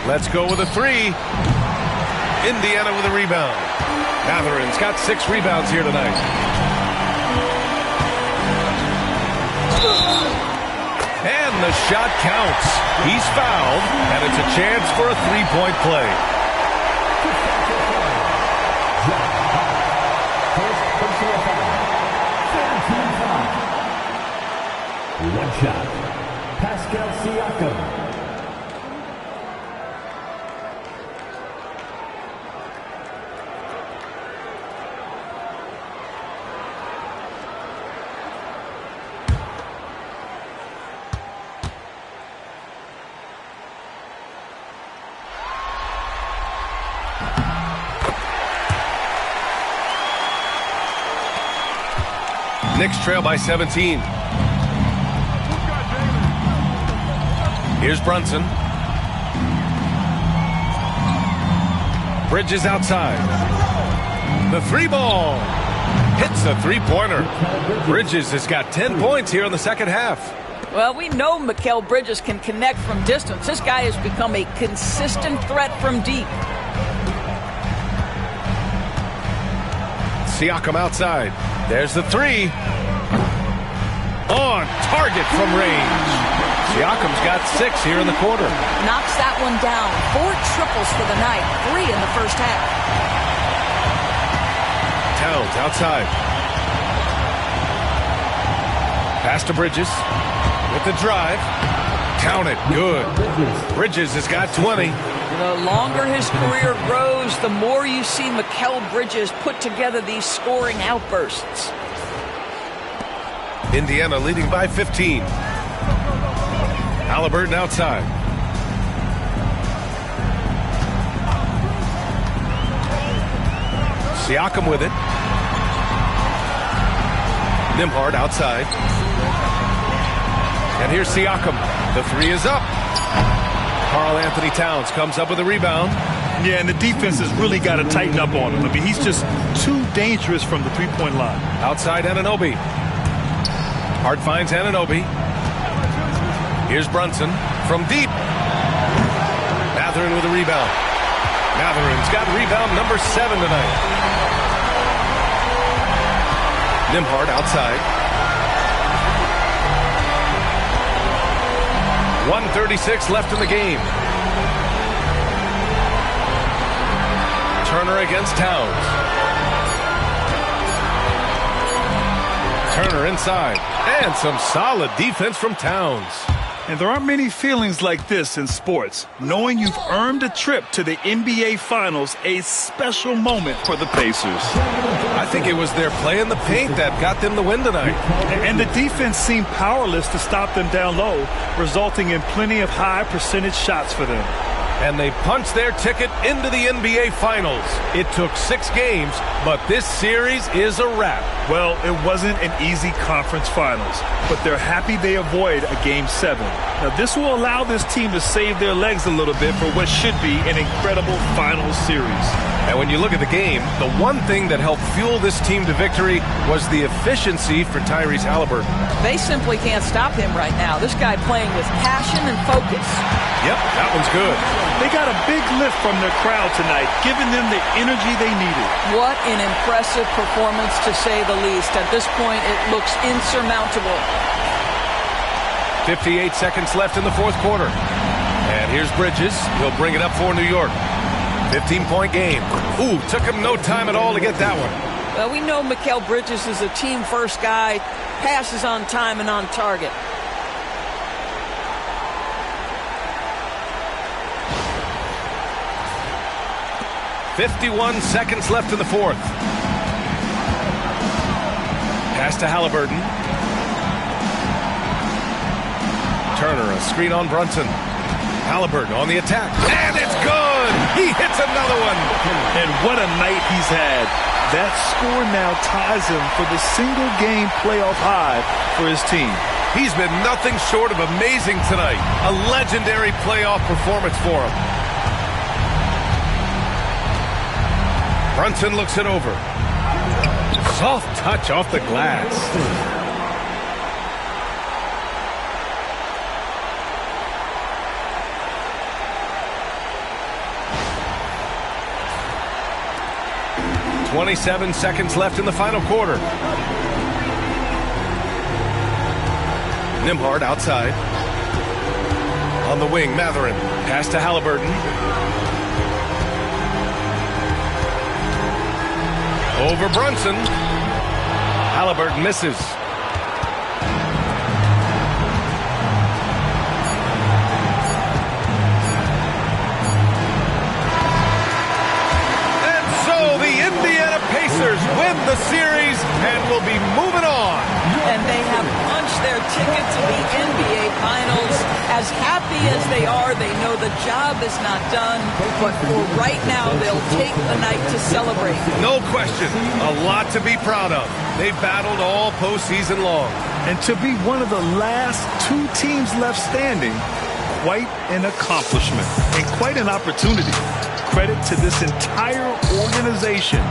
Let's go with a 3. Indiana with a rebound. Matherin's got 6 rebounds here tonight. And the shot counts. He's fouled, and it's a chance for a 3-point play. One shot. Pascal Siakam. Knicks trail by 17. Here's Brunson. Bridges outside. The 3-ball. Hits a 3-pointer. Bridges has got 10 points here in the second half. Well, we know Mikal Bridges can connect from distance. This guy has become a consistent threat from deep. Siakam outside. There's the 3. On target from range. Siakam's got 6 here in the quarter. Knocks that one down. 4 triples for the night. 3 in the first half. Towns outside. Pass to Bridges. With the drive. Count it. Good. Bridges has got 20. The longer his career grows, the more you see Mikal Bridges put together these scoring outbursts. Indiana leading by 15. Halliburton outside. Siakam with it. Nembhard outside. And here's Siakam. The 3 is up. Karl Anthony Towns comes up with a rebound. Yeah, and the defense has really got to tighten up on him. I mean, he's just too dangerous from the three-point line. Outside Anunoby. Hart finds Anunoby. Here's Brunson from deep. Matherin with a rebound. Matherin's got rebound number 7 tonight. Nembhard outside. 1:36 left in the game. Turner against Towns. Turner inside. And some solid defense from Towns. And there aren't many feelings like this in sports. Knowing you've earned a trip to the NBA Finals, a special moment for the Pacers. I think it was their play in the paint that got them the win tonight. And the defense seemed powerless to stop them down low, resulting in plenty of high percentage shots for them. And they punched their ticket into the NBA Finals. It took 6 games, but this series is a wrap. Well, it wasn't an easy conference finals, but they're happy they avoid a Game 7. Now, this will allow this team to save their legs a little bit for what should be an incredible final series. And when you look at the game, the one thing that helped fuel this team to victory was the efficiency for Tyrese Halliburton. They simply can't stop him right now. This guy playing with passion and focus. Yep, that one's good. They got a big lift from their crowd tonight, giving them the energy they needed. What an impressive performance, to say the least. At this point, it looks insurmountable. 58 seconds left in the fourth quarter. And here's Bridges. He'll bring it up for New York. 15-point game. Ooh, took him no time at all to get that one. Well, we know Mikal Bridges is a team-first guy. Passes on time and on target. .51 seconds left in the fourth. Pass to Halliburton. Turner, a screen on Brunson. Halliburton on the attack. And it's good! He hits another one. And what a night he's had. That score now ties him for the single-game playoff high for his team. He's been nothing short of amazing tonight. A legendary playoff performance for him. Brunson looks it over. Soft touch off the glass. "27 seconds left in the final quarter. Nembhard outside. On the wing, Mathurin. Pass to Halliburton. Over Brunson. Halliburton misses. And so the Indiana Pacers win the series and will be moving on. And they have punched their ticket to the NBA Finals. As happy as they are, they know the job is not done. But for right now, they'll take the night to celebrate. No question. A lot to be proud of. They've battled all postseason long. And to be one of the last two teams left standing, quite an accomplishment and quite an opportunity. Credit to this entire organization.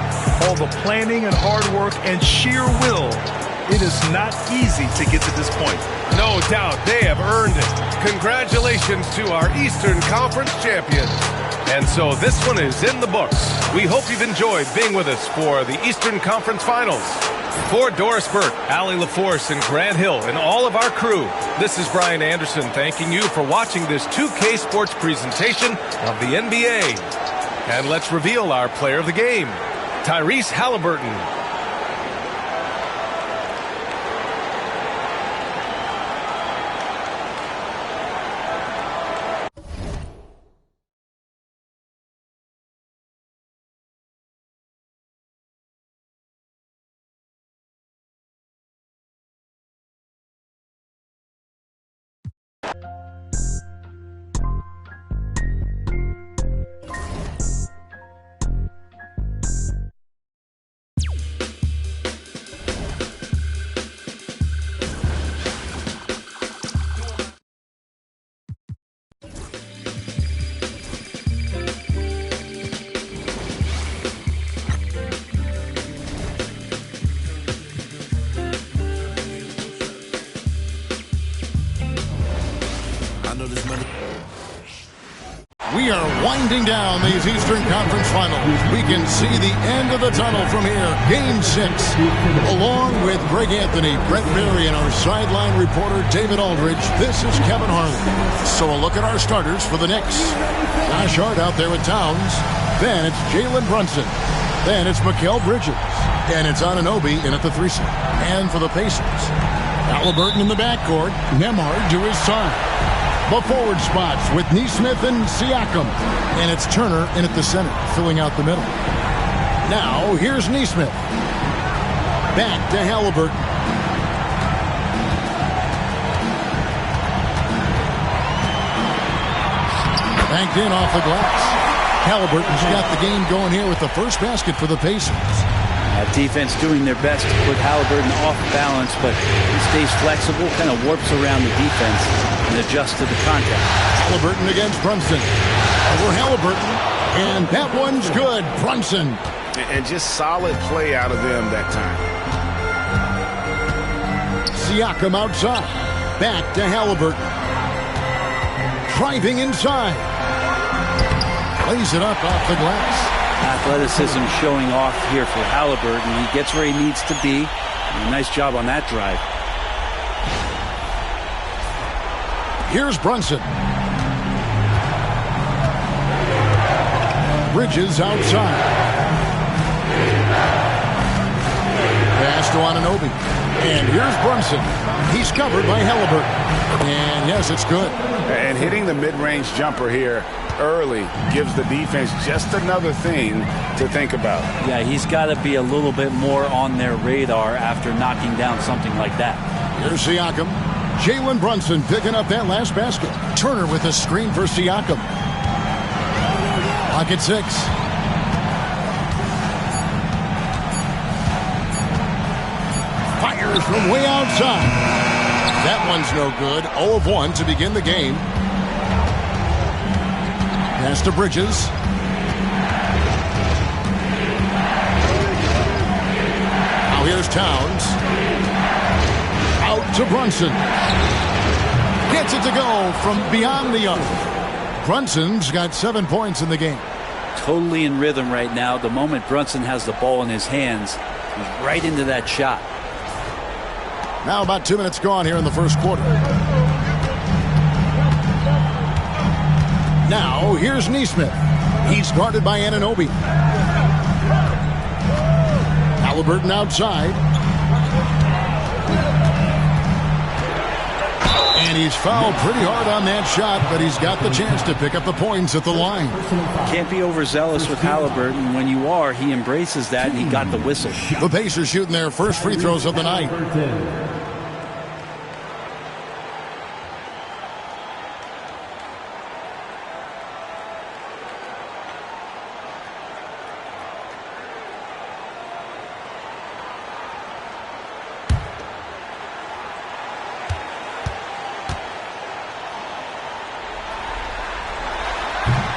All the planning and hard work and sheer will. It is not easy to get to this point. No doubt they have earned it. Congratulations to our Eastern Conference champions. And so this one is in the books. We hope you've enjoyed being with us for the Eastern Conference Finals. For Doris Burke, Allie LaForce, and Grant Hill, and all of our crew, this is Brian Anderson thanking you for watching this 2K Sports presentation of the NBA. And let's reveal our player of the game, Tyrese Halliburton. We are winding down these Eastern Conference Finals. We can see the end of the tunnel from here. Game 6. Along with Greg Anthony, Brett Berry, and our sideline reporter David Aldridge, this is Kevin Harlan. So a look at our starters for the Knicks. Josh Hart out there with Towns. Then it's Jalen Brunson. Then it's Mikal Bridges. And it's Anunoby in at the 3 slot. And for the Pacers, Halliburton in the backcourt. Nembhard to his side. The forward spots with Nesmith and Siakam. And it's Turner in at the center, filling out the middle. Now, here's Nesmith. Back to Halliburton. Banked in off the glass. Halliburton's got the game going here with the first basket for the Pacers. Defense doing their best to put Halliburton off balance, but he stays flexible, kind of warps around the defense and adjusts to the contact. Halliburton against Brunson. Over Halliburton, and that one's good. Brunson. And just solid play out of them that time. Siakam outside. Back to Halliburton. Driving inside. Lays it up off the glass. Athleticism showing off here for Halliburton. He gets where he needs to be. And a nice job on that drive. Here's Brunson. Bridges outside. Pass to Anunoby. And here's Brunson. He's covered by Halliburton. And yes, it's good. And hitting the mid-range jumper here early gives the defense just another thing to think about. Yeah, he's got to be a little bit more on their radar after knocking down something like that. Here's Siakam. Jalen Brunson picking up that last basket. Turner with a screen for Siakam. Clock at 6. Fires from way outside. That one's no good. 0 of 1 to begin the game. Pass to Bridges. Now here's Towns. Out to Brunson. Gets it to go from beyond the arc. Brunson's got 7 points in the game. Totally in rhythm right now. The moment Brunson has the ball in his hands, he's right into that shot. Now about 2 minutes gone here in the first quarter. Now here's Neesmith. He's guarded by Anunoby. Halliburton outside. And he's fouled pretty hard on that shot, but he's got the chance to pick up the points at the line. Can't be overzealous with Halliburton. When you are, he embraces that, and he got the whistle. The Pacers shooting their first free throws of the night.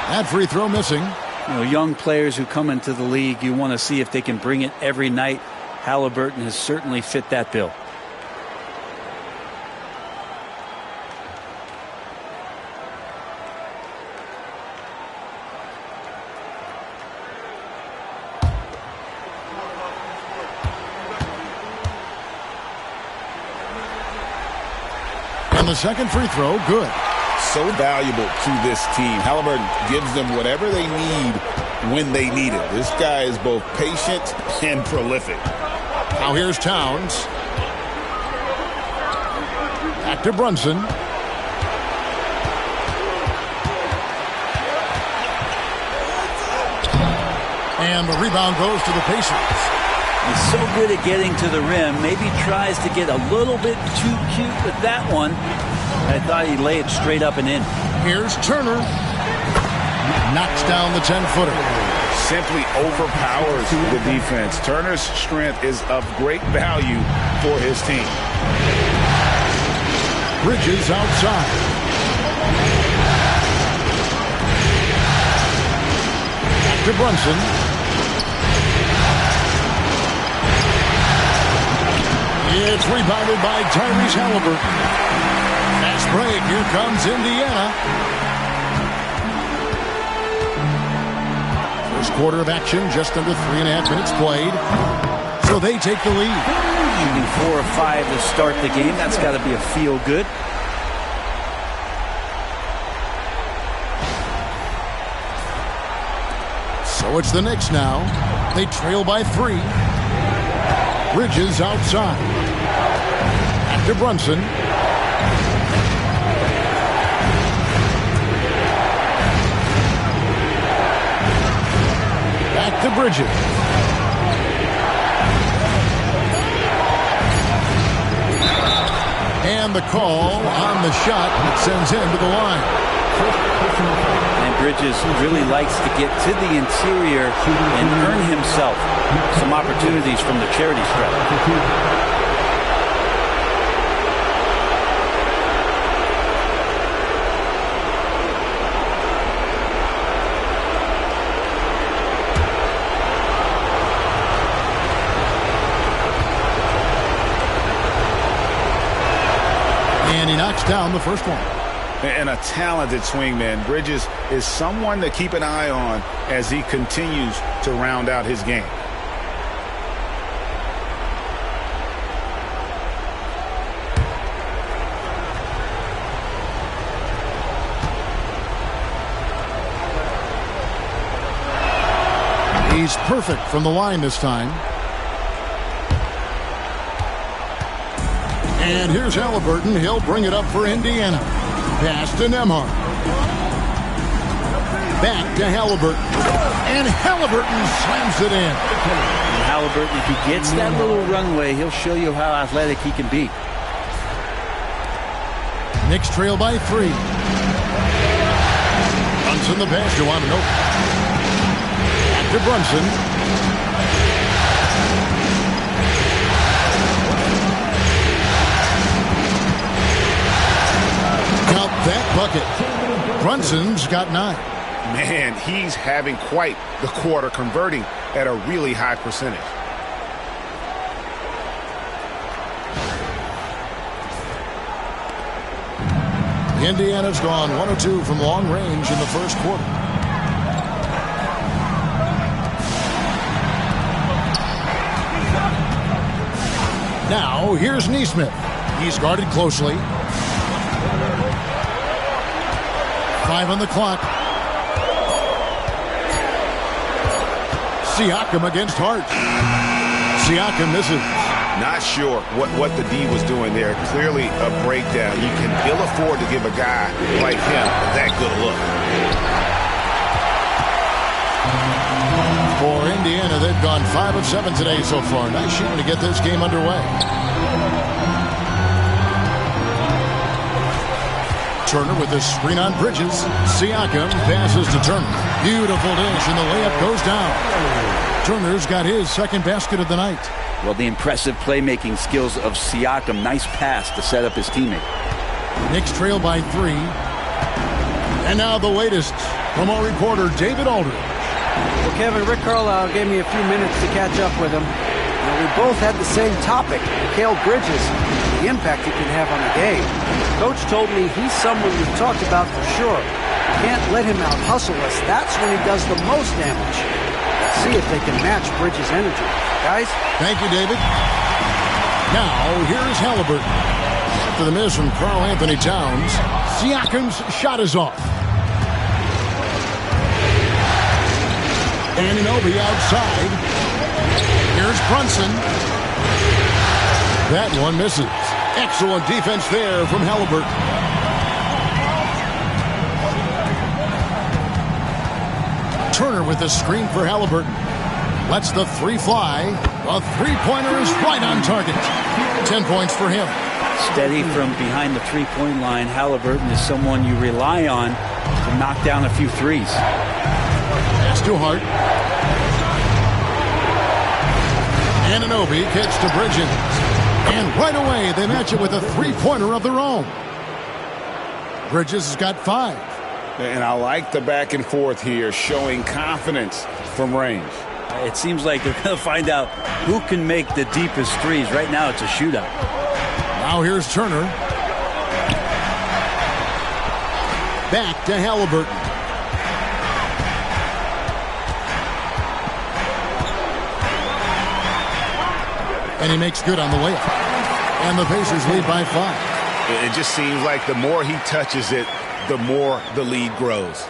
That free throw missing. You know, young players who come into the league, you want to see if they can bring it every night. Halliburton has certainly fit that bill. And the second free throw, good. So valuable to this team. Halliburton gives them whatever they need when they need it. This guy is both patient and prolific. Now here's Towns. Back to Brunson. And the rebound goes to the Pacers. He's so good at getting to the rim. Maybe tries to get a little bit too cute with that one. I thought he'd lay it straight up and in. Here's Turner. Knocks down the 10-footer. Simply overpowers the defense. Turner's strength is of great value for his team. Bridges outside. Back to Brunson. It's rebounded by Tyrese Halliburton. Fast break. Here comes Indiana. First quarter of action, just under 3.5 minutes played. So they take the lead. Shooting 4 of 5 to start the game. That's got to be a feel good. So it's the Knicks now. They trail by 3. Bridges outside. Back to Brunson. Back to Bridges. And the call on the shot that sends him to the line. And Bridges really likes to get to the interior and earn himself some opportunities from the charity stripe. And he knocks down the first one. And a talented swingman. Bridges is someone to keep an eye on as he continues to round out his game. He's perfect from the line this time. And here's Halliburton. He'll bring it up for Indiana. Pass to Nembhard. Back to Halliburton. And Halliburton slams it in. And Halliburton, if he gets that little runway, he'll show you how athletic he can be. Knicks trail by 3. Runs in the pass to Anunoby. to Brunson. Count that bucket. Brunson's got 9. Man, he's having quite the quarter, converting at a really high percentage. Indiana's gone 1 of 2 from long range in the first quarter. Now, here's Neesmith. He's guarded closely. 5 on the clock. Siakam against Hart. Siakam misses. Not sure what the D was doing there. Clearly a breakdown. You can ill afford to give a guy like him that good a look. For Indiana, they've gone 5 of 7 today so far. Nice shooting to get this game underway. Turner with the screen on Bridges. Siakam passes to Turner. Beautiful dish, and the layup goes down. Turner's got his second basket of the night. Well, the impressive playmaking skills of Siakam. Nice pass to set up his teammate. Knicks trail by 3. And now the latest from our reporter, David Aldridge. Well, Kevin, Rick Carlisle gave me a few minutes to catch up with him. We both had the same topic, Mikal Bridges, the impact he can have on the game. Coach told me he's someone we've talked about for sure. Can't let him out-hustle us. That's when he does the most damage. Let's see if they can match Bridges' energy. Guys? Thank you, David. Now, here's Halliburton. After the miss from Karl Anthony Towns, Siakam's shot is off. Anunoby outside. Here's Brunson. That one misses. Excellent defense there from Halliburton. Turner with the screen for Halliburton. Lets the 3 fly. A 3-pointer is right on target. 10 points for him. Steady from behind the 3-point line. Halliburton is someone you rely on to knock down a few threes. That's too hard. Anunoby kicks to Bridges. And right away, they match it with a 3-pointer of their own. Bridges has got 5. And I like the back and forth here, showing confidence from range. It seems like they're going to find out who can make the deepest threes. Right now, it's a shootout. Now here's Turner. Back to Halliburton. And he makes good on the layup. And the Pacers lead by 5. It just seems like the more he touches it, the more the lead grows.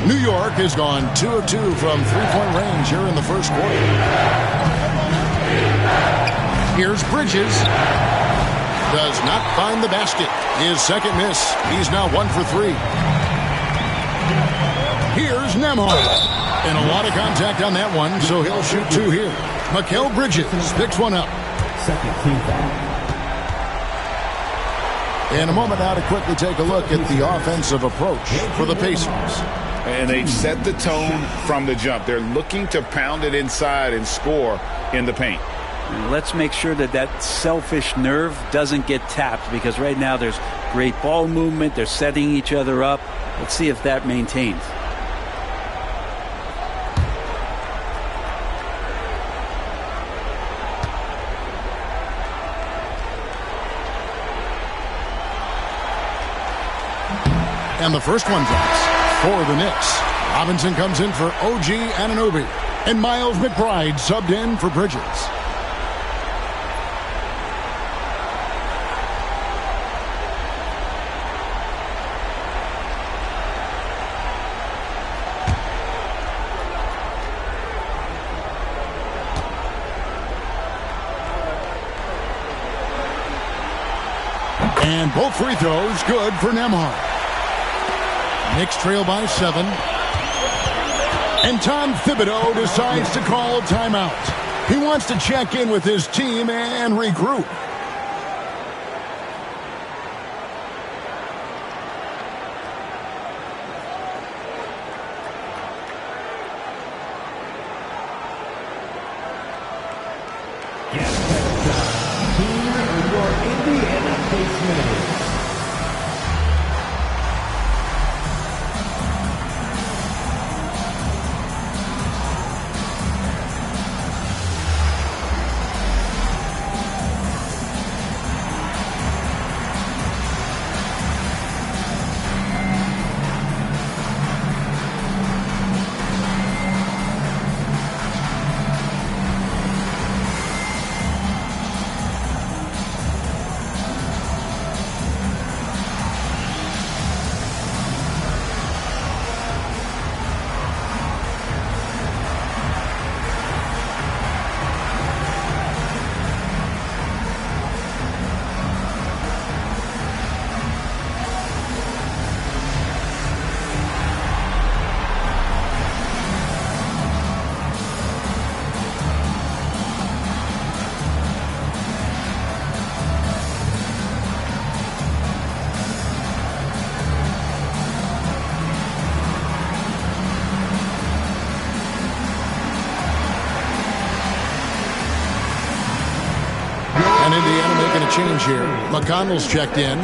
New York has gone 2 of 2 from 3-point range here in the first quarter. Here's Bridges. Does not find the basket. His second miss. He's now 1 for 3. Here's Nembhard. And a lot of contact on that one, so he'll shoot 2 here. Mikal Bridges picks one up. Second team foul. In a moment now to quickly take a look at the offensive approach for the Pacers. And they've set the tone from the jump. They're looking to pound it inside and score in the paint. And let's make sure that that selfish nerve doesn't get tapped, because right now there's great ball movement. They're setting each other up. Let's see if that maintains. And the first one drops for the Knicks. Robinson comes in for OG Anunoby. And Miles McBride subbed in for Bridges. And both free throws good for Nembhard. Knicks trail by 7. And Tom Thibodeau decides to call a timeout. He wants to check in with his team and regroup. And Indiana making a change here. McConnell's checked in.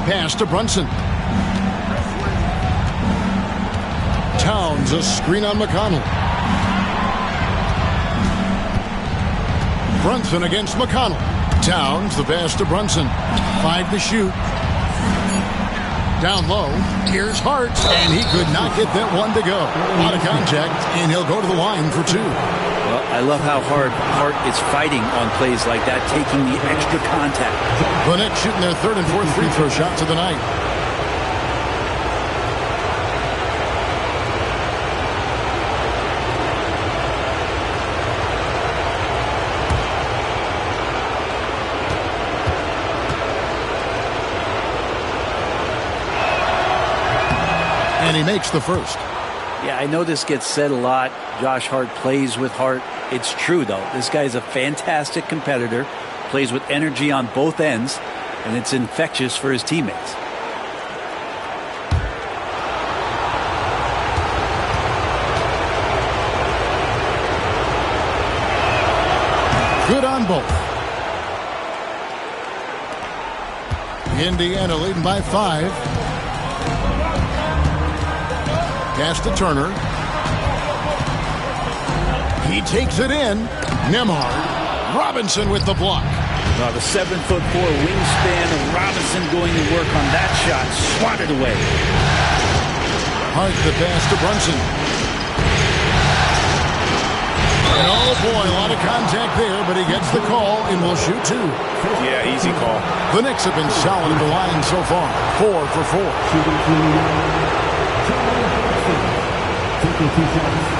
Pass to Brunson. Towns, a screen on McConnell. Brunson against McConnell. Towns, the pass to Brunson. 5 to shoot. Down low. Here's Hart, and he could not get that one to go. A lot of contact, and he'll go to the line for 2. Well, I love how hard Hart is fighting on plays like that, taking the extra contact. The Knicks shooting their 3rd and 4th free throw shots of the night. And he makes the first. Yeah, I know this gets said a lot. Josh Hart plays with heart. It's true, though. This guy's a fantastic competitor, plays with energy on both ends, and it's infectious for his teammates. Good on both. Indiana leading by 5. Pass to Turner. He takes it in. Nembhard. Robinson with the block. The 7'4" wingspan of Robinson going to work on that shot. Swatted away. Hart the pass to Brunson. And oh boy, a lot of contact there, but he gets the call and will shoot 2. Yeah, easy call. The Knicks have been solid at the line so far. 4 for 4. Taking 2 shots.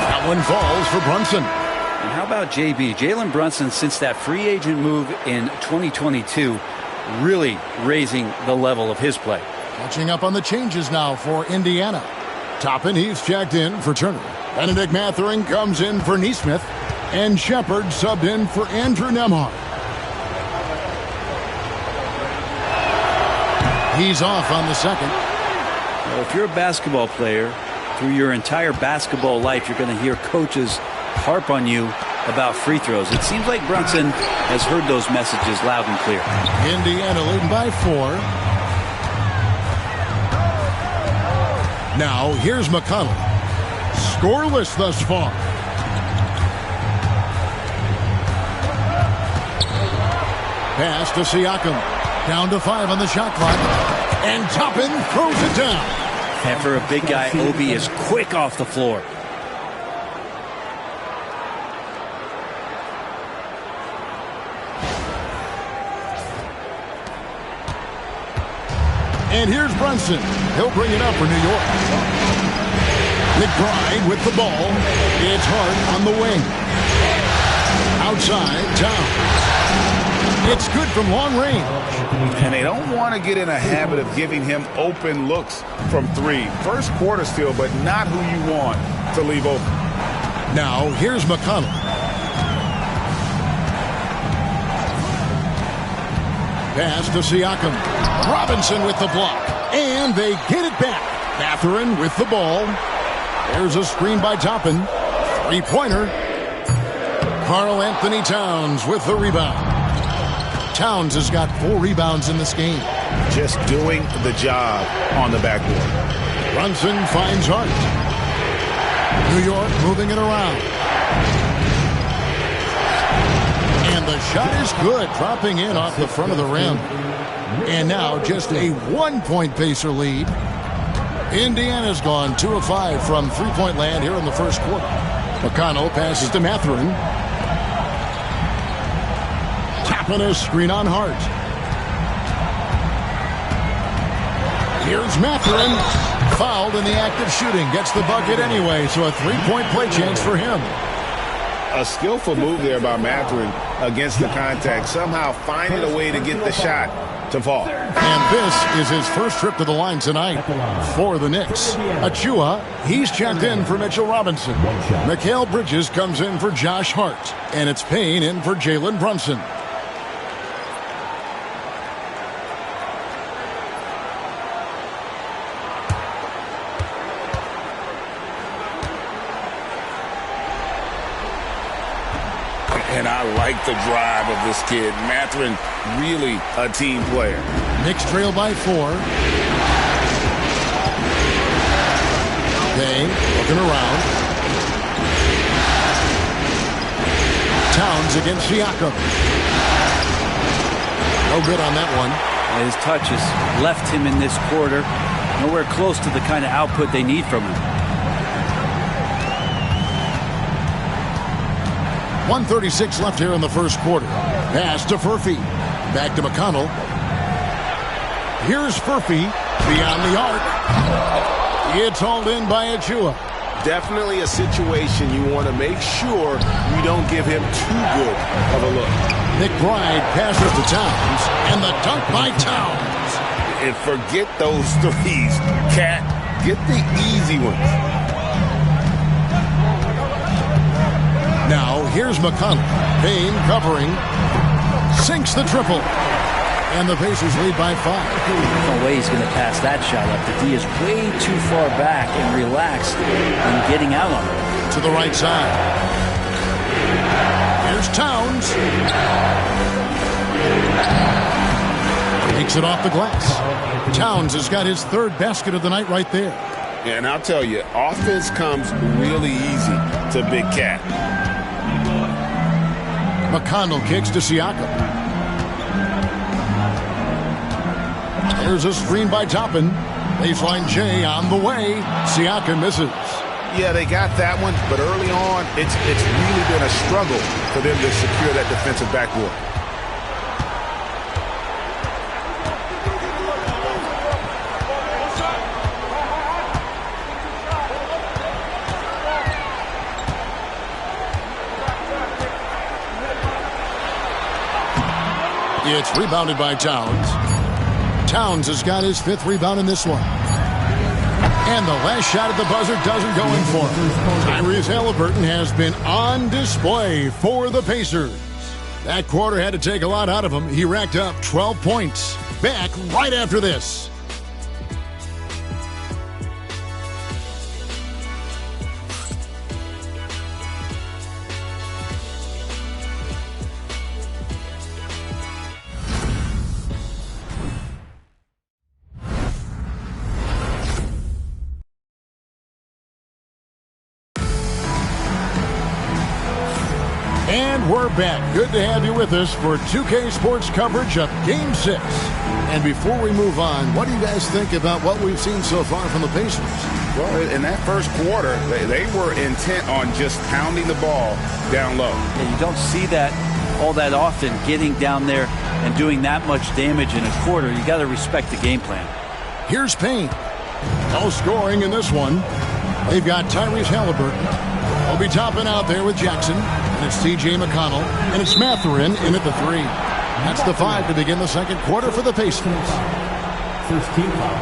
That one falls for Brunson. And how about JB? Jalen Brunson, since that free agent move in 2022, really raising the level of his play. Catching up on the changes now for Indiana. Toppin, he's checked in for Turner. Benedict Mathurin comes in for Nesmith. And Shepard subbed in for Andrew Nembhard. He's off on the second. Well, if you're a basketball player, through your entire basketball life, you're going to hear coaches harp on you about free throws. It seems like Brunson has heard those messages loud and clear. Indiana leading by 4. Now here's McConnell. Scoreless thus far. Pass to Siakam. Down to 5 on the shot clock. And Toppin throws it down. And for a big guy, Obi is quick off the floor. And here's Brunson. He'll bring it up for New York. McBride with the ball. It's Hart on the wing. Outside, Towns. It's good from long range. And they don't want to get in a habit of giving him open looks from three. First quarter still, but not who you want to leave open. Now, here's McConnell. Pass to Siakam. Robinson with the block. And they get it back. Mathurin with the ball. There's a screen by Toppin. Three-pointer. Karl Anthony Towns with the rebound. Towns has got 4 rebounds in this game. Just doing the job on the backboard. Brunson finds Hart. New York moving it around. And the shot is good, dropping in off the front of the rim. And now just a 1-point Pacer lead. Indiana's gone 2 of 5 from three-point land here in the first quarter. McConnell passes to Mathurin. Tapping a screen on Hart. Here's Mathurin. Fouled in the act of shooting. Gets the bucket anyway, so a 3-point play chance for him. A skillful move there by Mathurin against the contact. Somehow finding a way to get the shot to fall. And this is his first trip to the line tonight for the Knicks. Achua, he's checked in for Mitchell Robinson. Mikal Bridges comes in for Josh Hart. And it's Payne in for Jalen Brunson. And I like the drive of this kid. Mathurin, really a team player. Knicks trail by 4. Payne looking around. Towns against Siakam. No good on that one. His touches left him in this quarter. Nowhere close to the kind of output they need from him. 1:36 left here in the first quarter. Pass to Furphy. Back to McConnell. Here's Furphy beyond the arc. It's hauled in by Achua. Definitely a situation you want to make sure you don't give him too good of a look. McBride passes to Towns, and the dunk by Towns. And forget those threes. Cat, get the easy ones. Now, here's McConnell. Payne covering. Sinks the triple. And the Pacers lead by 5. No way he's going to pass that shot up. The D is way too far back and relaxed and getting out on it. To the right side. Here's Towns. Takes it off the glass. Towns has got his 3rd basket of the night right there. And I'll tell you, offense comes really easy to Big Cat. McConnell kicks to Siakam. There's a screen by Toppin. Baseline J on the way. Siakam misses. Yeah, they got that one, but early on, it's really been a struggle for them to secure that defensive backboard. It's rebounded by Towns. Towns has got his 5th rebound in this one. And the last shot at the buzzer doesn't go in for him. Tyrese Halliburton has been on display for the Pacers. That quarter had to take a lot out of him. He racked up 12 points. Back right after this. And we're back. Good to have you with us for 2K Sports coverage of Game 6. And before we move on, what do you guys think about what we've seen so far from the Pacers? Well, in that first quarter, they were intent on just pounding the ball down low. Yeah, you don't see that all that often, getting down there and doing that much damage in a quarter. You got to respect the game plan. Here's Payne. No scoring in this one. They've got Tyrese Halliburton. He'll be topping out there with Jackson. And it's T.J. McConnell. And it's Mathurin in at the 3. That's the 5 to begin the second quarter for the Pacers. First team foul.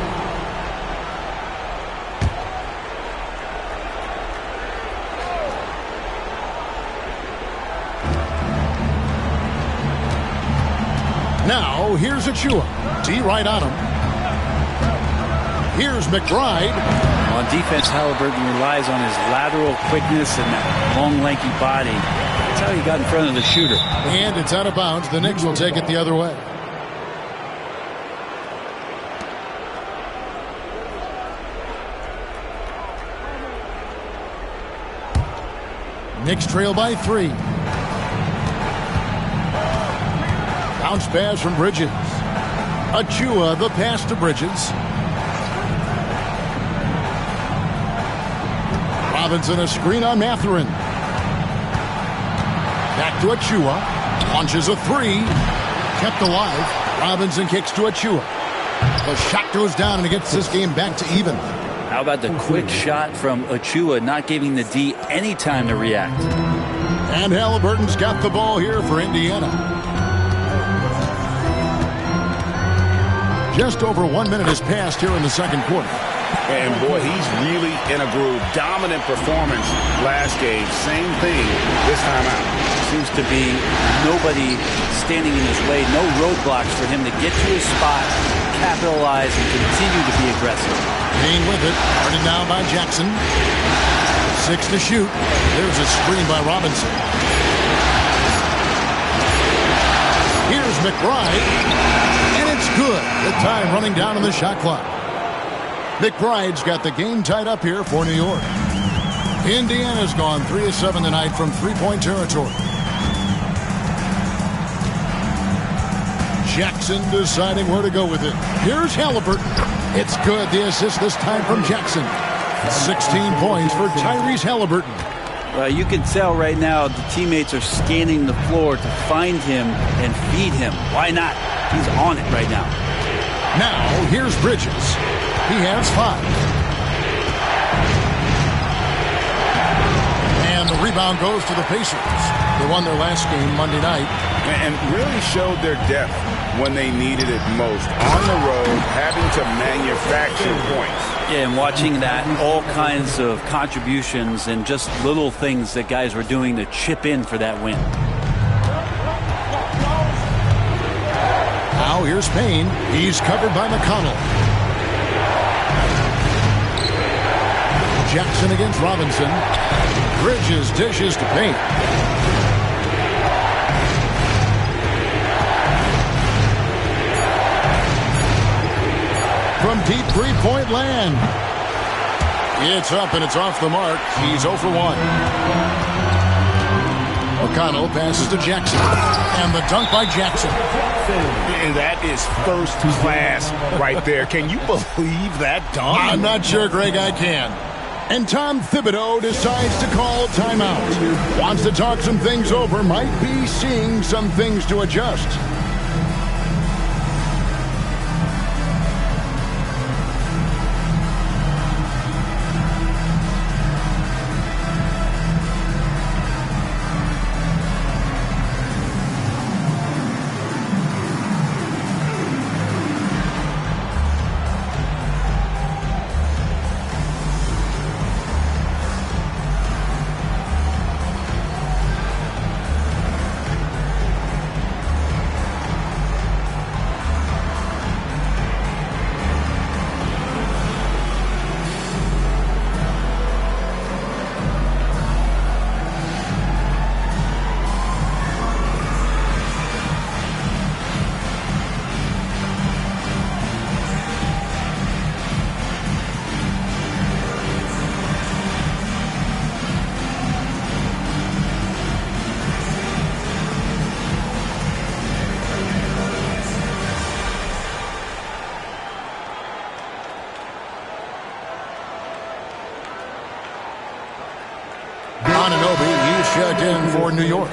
Now, here's Achua. D right on him. Here's McBride. On defense, Halliburton relies on his lateral quickness and that long, lanky body. That's how he got in front of the shooter. And it's out of bounds. The Knicks will take it the other way. Knicks trail by 3. Bounce pass from Bridges. Achua, the pass to Bridges. Robinson, a screen on Mathurin. Back to Achua. Launches a 3. Kept alive. Robinson kicks to Achua. The shot goes down and it gets this game back to even. How about the quick shot from Achua, not giving the D any time to react? And Halliburton's got the ball here for Indiana. Just over 1 minute has passed here in the second quarter. And boy, he's really in a groove. Dominant performance last game. Same thing this time out. Seems to be nobody standing in his way. No roadblocks for him to get to his spot, capitalize, and continue to be aggressive. Payne with it. Guarded now by Jackson. 6 to shoot. There's a screen by Robinson. Here's McBride. And it's good. The time running down on the shot clock. McBride's got the game tied up here for New York. Indiana's gone 3 of 7 tonight from three-point territory. Jackson deciding where to go with it. Here's Halliburton. It's good. The assist this time from Jackson. 16 points for Tyrese Halliburton. You can tell right now the teammates are scanning the floor to find him and feed him. Why not? He's on it right now. Now, here's Bridges. He has 5. And the rebound goes to the Pacers. They won their last game Monday night. And really showed their depth when they needed it most. On the road, having to manufacture points. Yeah, and watching that, all kinds of contributions and just little things that guys were doing to chip in for that win. Now here's Payne. He's covered by McConnell. Jackson against Robinson. Bridges dishes to Payne. From deep three-point land. It's up and it's off the mark. He's 0 for 1. McConnell passes to Jackson. And the dunk by Jackson. And that is first class right there. Can you believe that dunk? I'm not sure, Greg, I can. And Tom Thibodeau decides to call timeout. Wants to talk some things over. Might be seeing some things to adjust. Checked in for New York.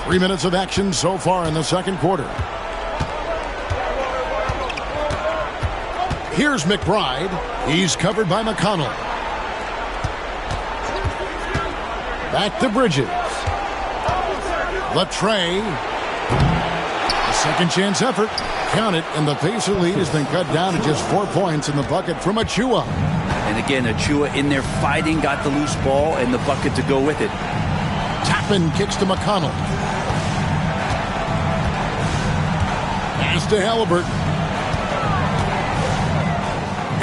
3 minutes of action so far in the second quarter. Here's McBride. He's covered by McConnell. Back to Bridges. Latre. A second chance effort. Count it, and the Pacer lead has been cut down to just 4 points in the bucket from Achua. And again, Achua in there fighting, got the loose ball and the bucket to go with it. Tappan kicks to McConnell. Pass to Halliburton.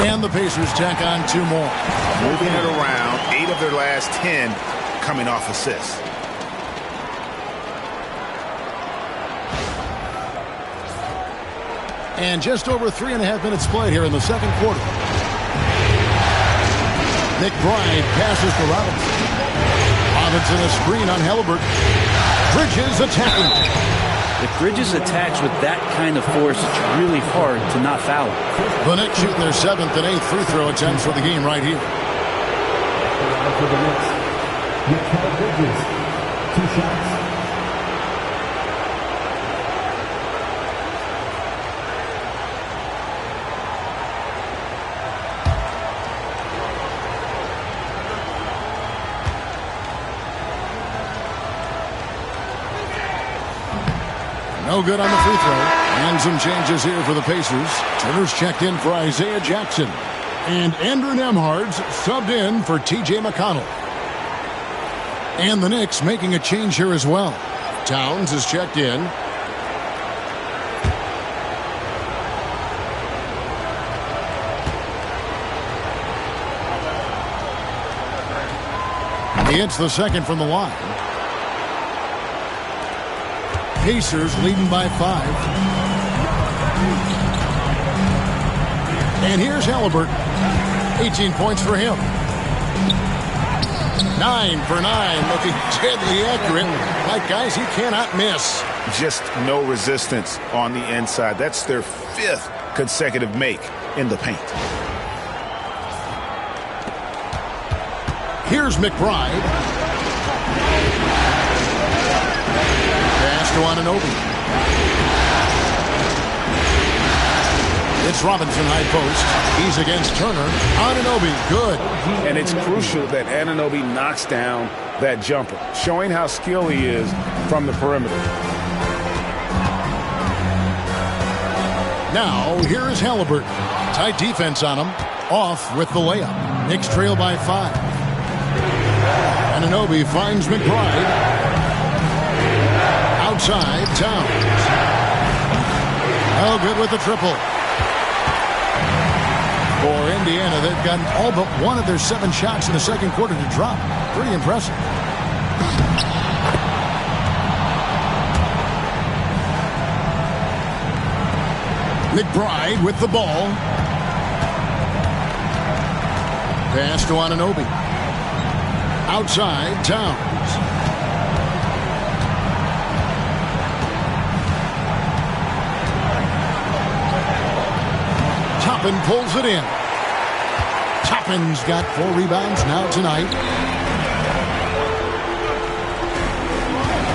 And the Pacers tack on 2 more. Moving it around, 8 of their last 10 coming off assists. And just over 3.5 minutes played here in the second quarter. McBride passes to Robinson. Robinson a screen on Halliburton. Bridges attacking. If Bridges attacks with that kind of force, it's really hard to not foul him. The Knicks shooting their 7th and 8th free throw attempts for the game right here. For the Knicks, Bridges, 2 shots. No good on the free throw. And some changes here for the Pacers. Turner's checked in for Isaiah Jackson. And Andrew Nembhard's subbed in for T.J. McConnell. And the Knicks making a change here as well. Towns is checked in. He hits the second from the line. Pacers leading by 5. And here's Halliburton. 18 points for him. 9 for 9. Looking deadly accurate. Like guys, he cannot miss. Just no resistance on the inside. That's their 5th consecutive make in the paint. Here's McBride. Pass to Anunoby. It's Robinson high post. He's against Turner. Anunoby, good. And it's crucial that Anunoby knocks down that jumper, showing how skilled he is from the perimeter. Now, here is Halliburton. Tight defense on him. Off with the layup. Knicks trail by 5. Anunoby finds McBride. Outside, Towns. Oh, good with the triple. For Indiana, they've gotten all but one of their 7 shots in the second quarter to drop. Pretty impressive. McBride with the ball. Pass to Anunoby. Outside, Towns. Toppin pulls it in. Toppin's got 4 rebounds now tonight.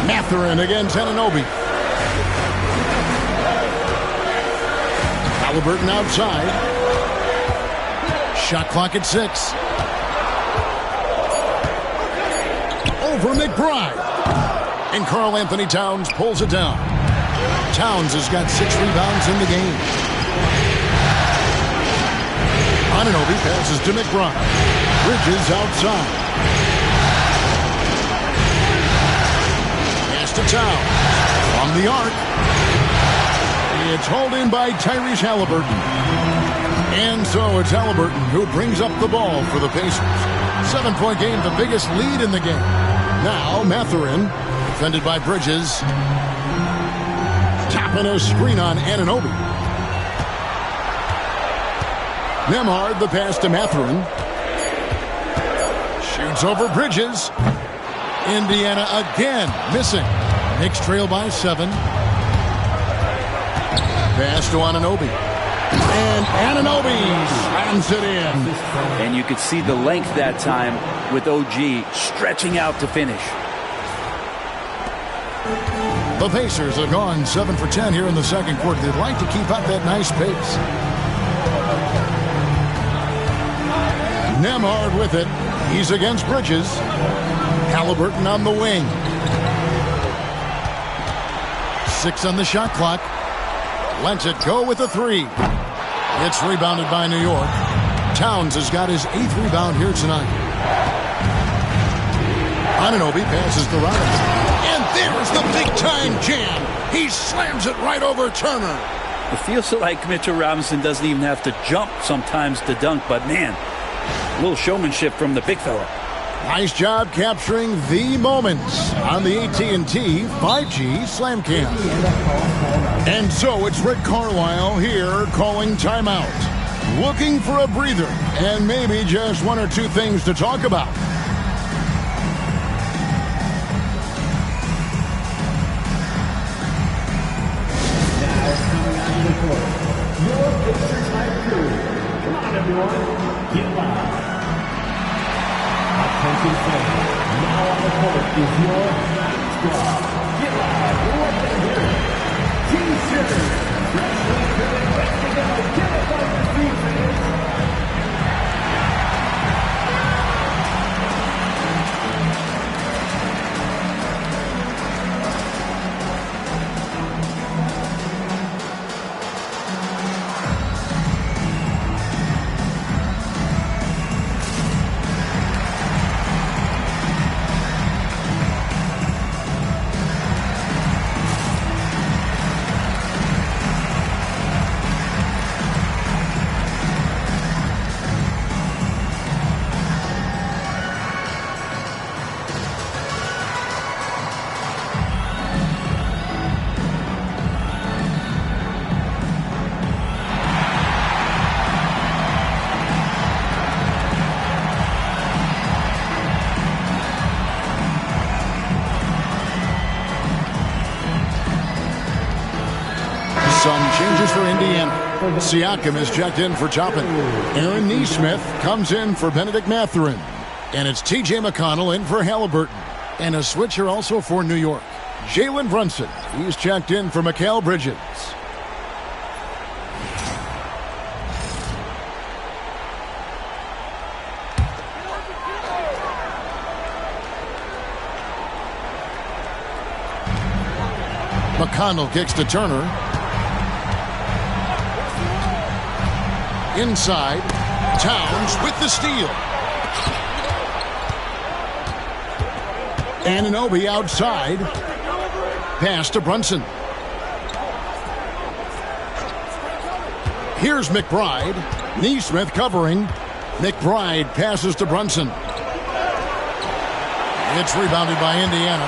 Mathurin against Anunoby. Halliburton outside. Shot clock at 6. Over McBride. And Karl Anthony Towns pulls it down. Towns has got 6 rebounds in the game. Anunoby passes to McBride. Bridges outside. Pass to Towns. From the arc. It's hauled in by Tyrese Halliburton. And so it's Halliburton who brings up the ball for the Pacers. 7-point game, the biggest lead in the game. Now Mathurin, defended by Bridges. Tapping a screen on Anunoby. Nembhard, the pass to Mathurin. Shoots over Bridges. Indiana again missing. Knicks trail by 7. Pass to Anunoby. And Anunoby slams it in. And you could see the length that time with OG stretching out to finish. The Pacers have gone 7 for 10 here in the second quarter. They'd like to keep up that nice pace. Nembhard with it. He's against Bridges. Halliburton on the wing. 6 on the shot clock. Lets it go with a 3. It's rebounded by New York. Towns has got his 8th rebound here tonight. Anunoby passes to Robinson. And there's the big-time jam. He slams it right over Turner. It feels like Mitchell Robinson doesn't even have to jump sometimes to dunk, but man, a little showmanship from the big fella. Nice job capturing the moments on the AT&T 5G Slam Cam. And so it's Rick Carlisle here calling timeout. Looking for a breather and maybe just 1 or 2 things to talk about. Your Pacers high crew. Come on, everyone. Get loud. Attention fans. Now on the court is your squad. Get loud. Let them hear it. T-shirts. Wrestling to the rest of them. Get up on your feet, fans. Some changes for Indiana. Siakam is checked in for Toppin. Aaron Nesmith comes in for Benedict Mathurin. And it's T.J. McConnell in for Halliburton. And a switcher also for New York. Jalen Brunson. He's checked in for Mikal Bridges. McConnell kicks to Turner. Inside, Towns with the steal. Anunoby outside. Pass to Brunson. Here's McBride. Nesmith covering. McBride passes to Brunson. It's rebounded by Indiana.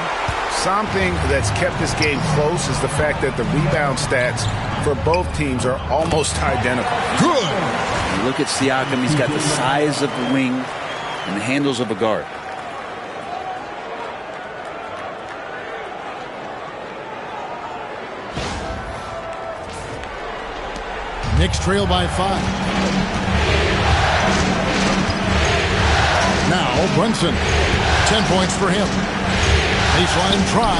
Something that's kept this game close is the fact that the rebound stats for both teams are almost identical. Good. You look at Siakam, he's got the size of the wing and the handles of a guard. Knicks trail by 5. Now Brunson. 10 points for him. Baseline try.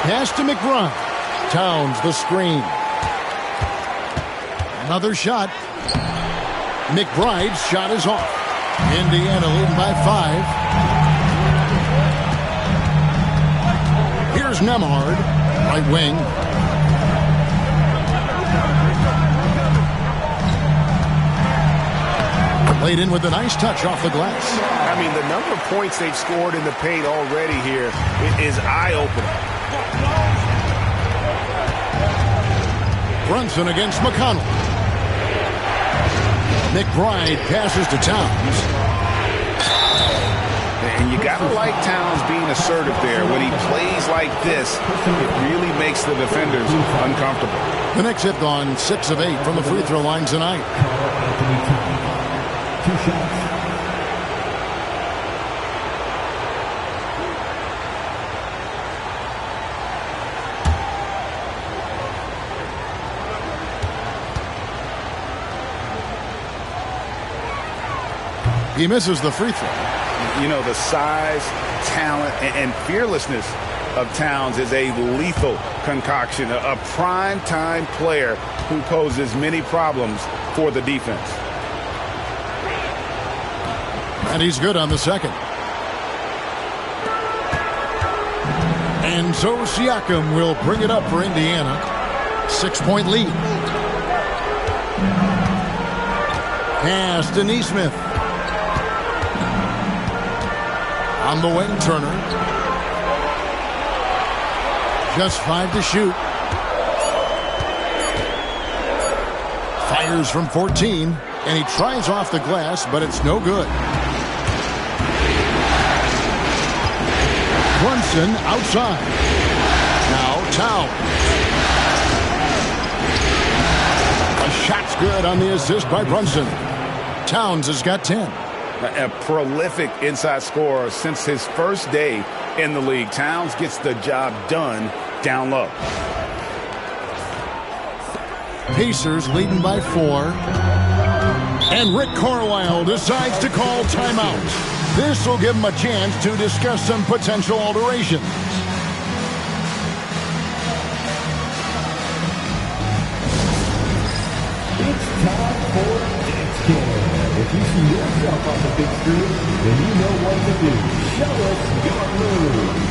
Pass to McBride. Towns the screen. Another shot. McBride's shot is off. Indiana leading by 5. Here's Nembhard. Right wing. Laid in with a nice touch off the glass. I mean, the number of points they've scored in the paint already here is eye-opening. Brunson against McConnell. McBride passes to Towns. And you got to like Towns being assertive there. When he plays like this, it really makes the defenders uncomfortable. The Knicks have gone 6 of 8 from the free throw line tonight. 2 shots. He misses the free throw. You know, the size, talent, and fearlessness of Towns is a lethal concoction, a prime-time player who poses many problems for the defense. And he's good on the second. And so Siakam will bring it up for Indiana. 6-point lead. Pass to Nesmith. On the wing, Turner. Just 5 to shoot. Fires from 14, and he tries off the glass, but it's no good. Brunson outside. Now Towns. A shot's good on the assist by Brunson. Towns has got 10. A prolific inside scorer since his first day in the league. Towns gets the job done down low. Pacers leading by 4. And Rick Carlisle decides to call timeout. This will give him a chance to discuss some potential alterations. It's time for Knicks Cam. If you see yourself on the big screen, then you know what to do. Show us your moves.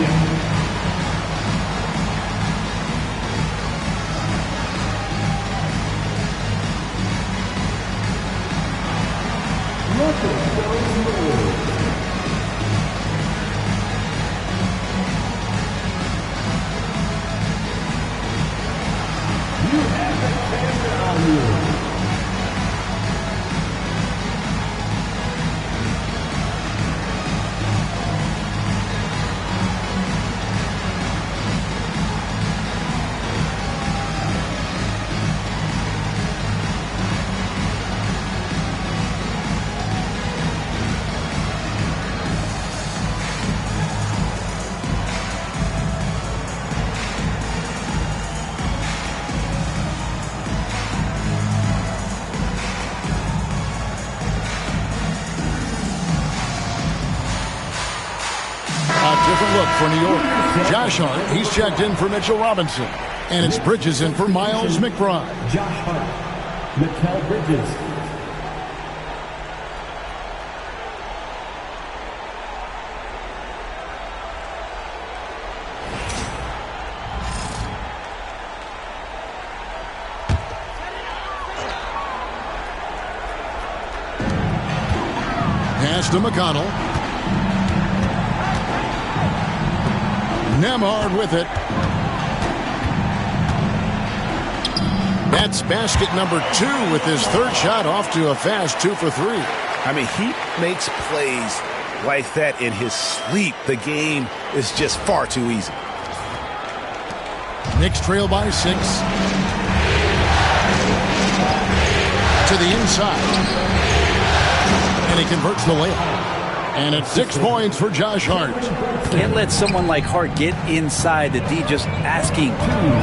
No. Look at those moves. You have the camera on you. Different look for New York. Josh Hart, he's checked in for Mitchell Robinson. And it's Bridges in for Miles McBride. Josh Hart, Mikal Bridges. Pass to McConnell. Nemhard with it. That's basket number 2 with his third shot off to a fast 2 for 3. I mean, he makes plays like that in his sleep. The game is just far too easy. Knicks trail by 6. To the inside. And he converts the layup. And it's 6 points for Josh Hart. Can't let someone like Hart get inside the D just asking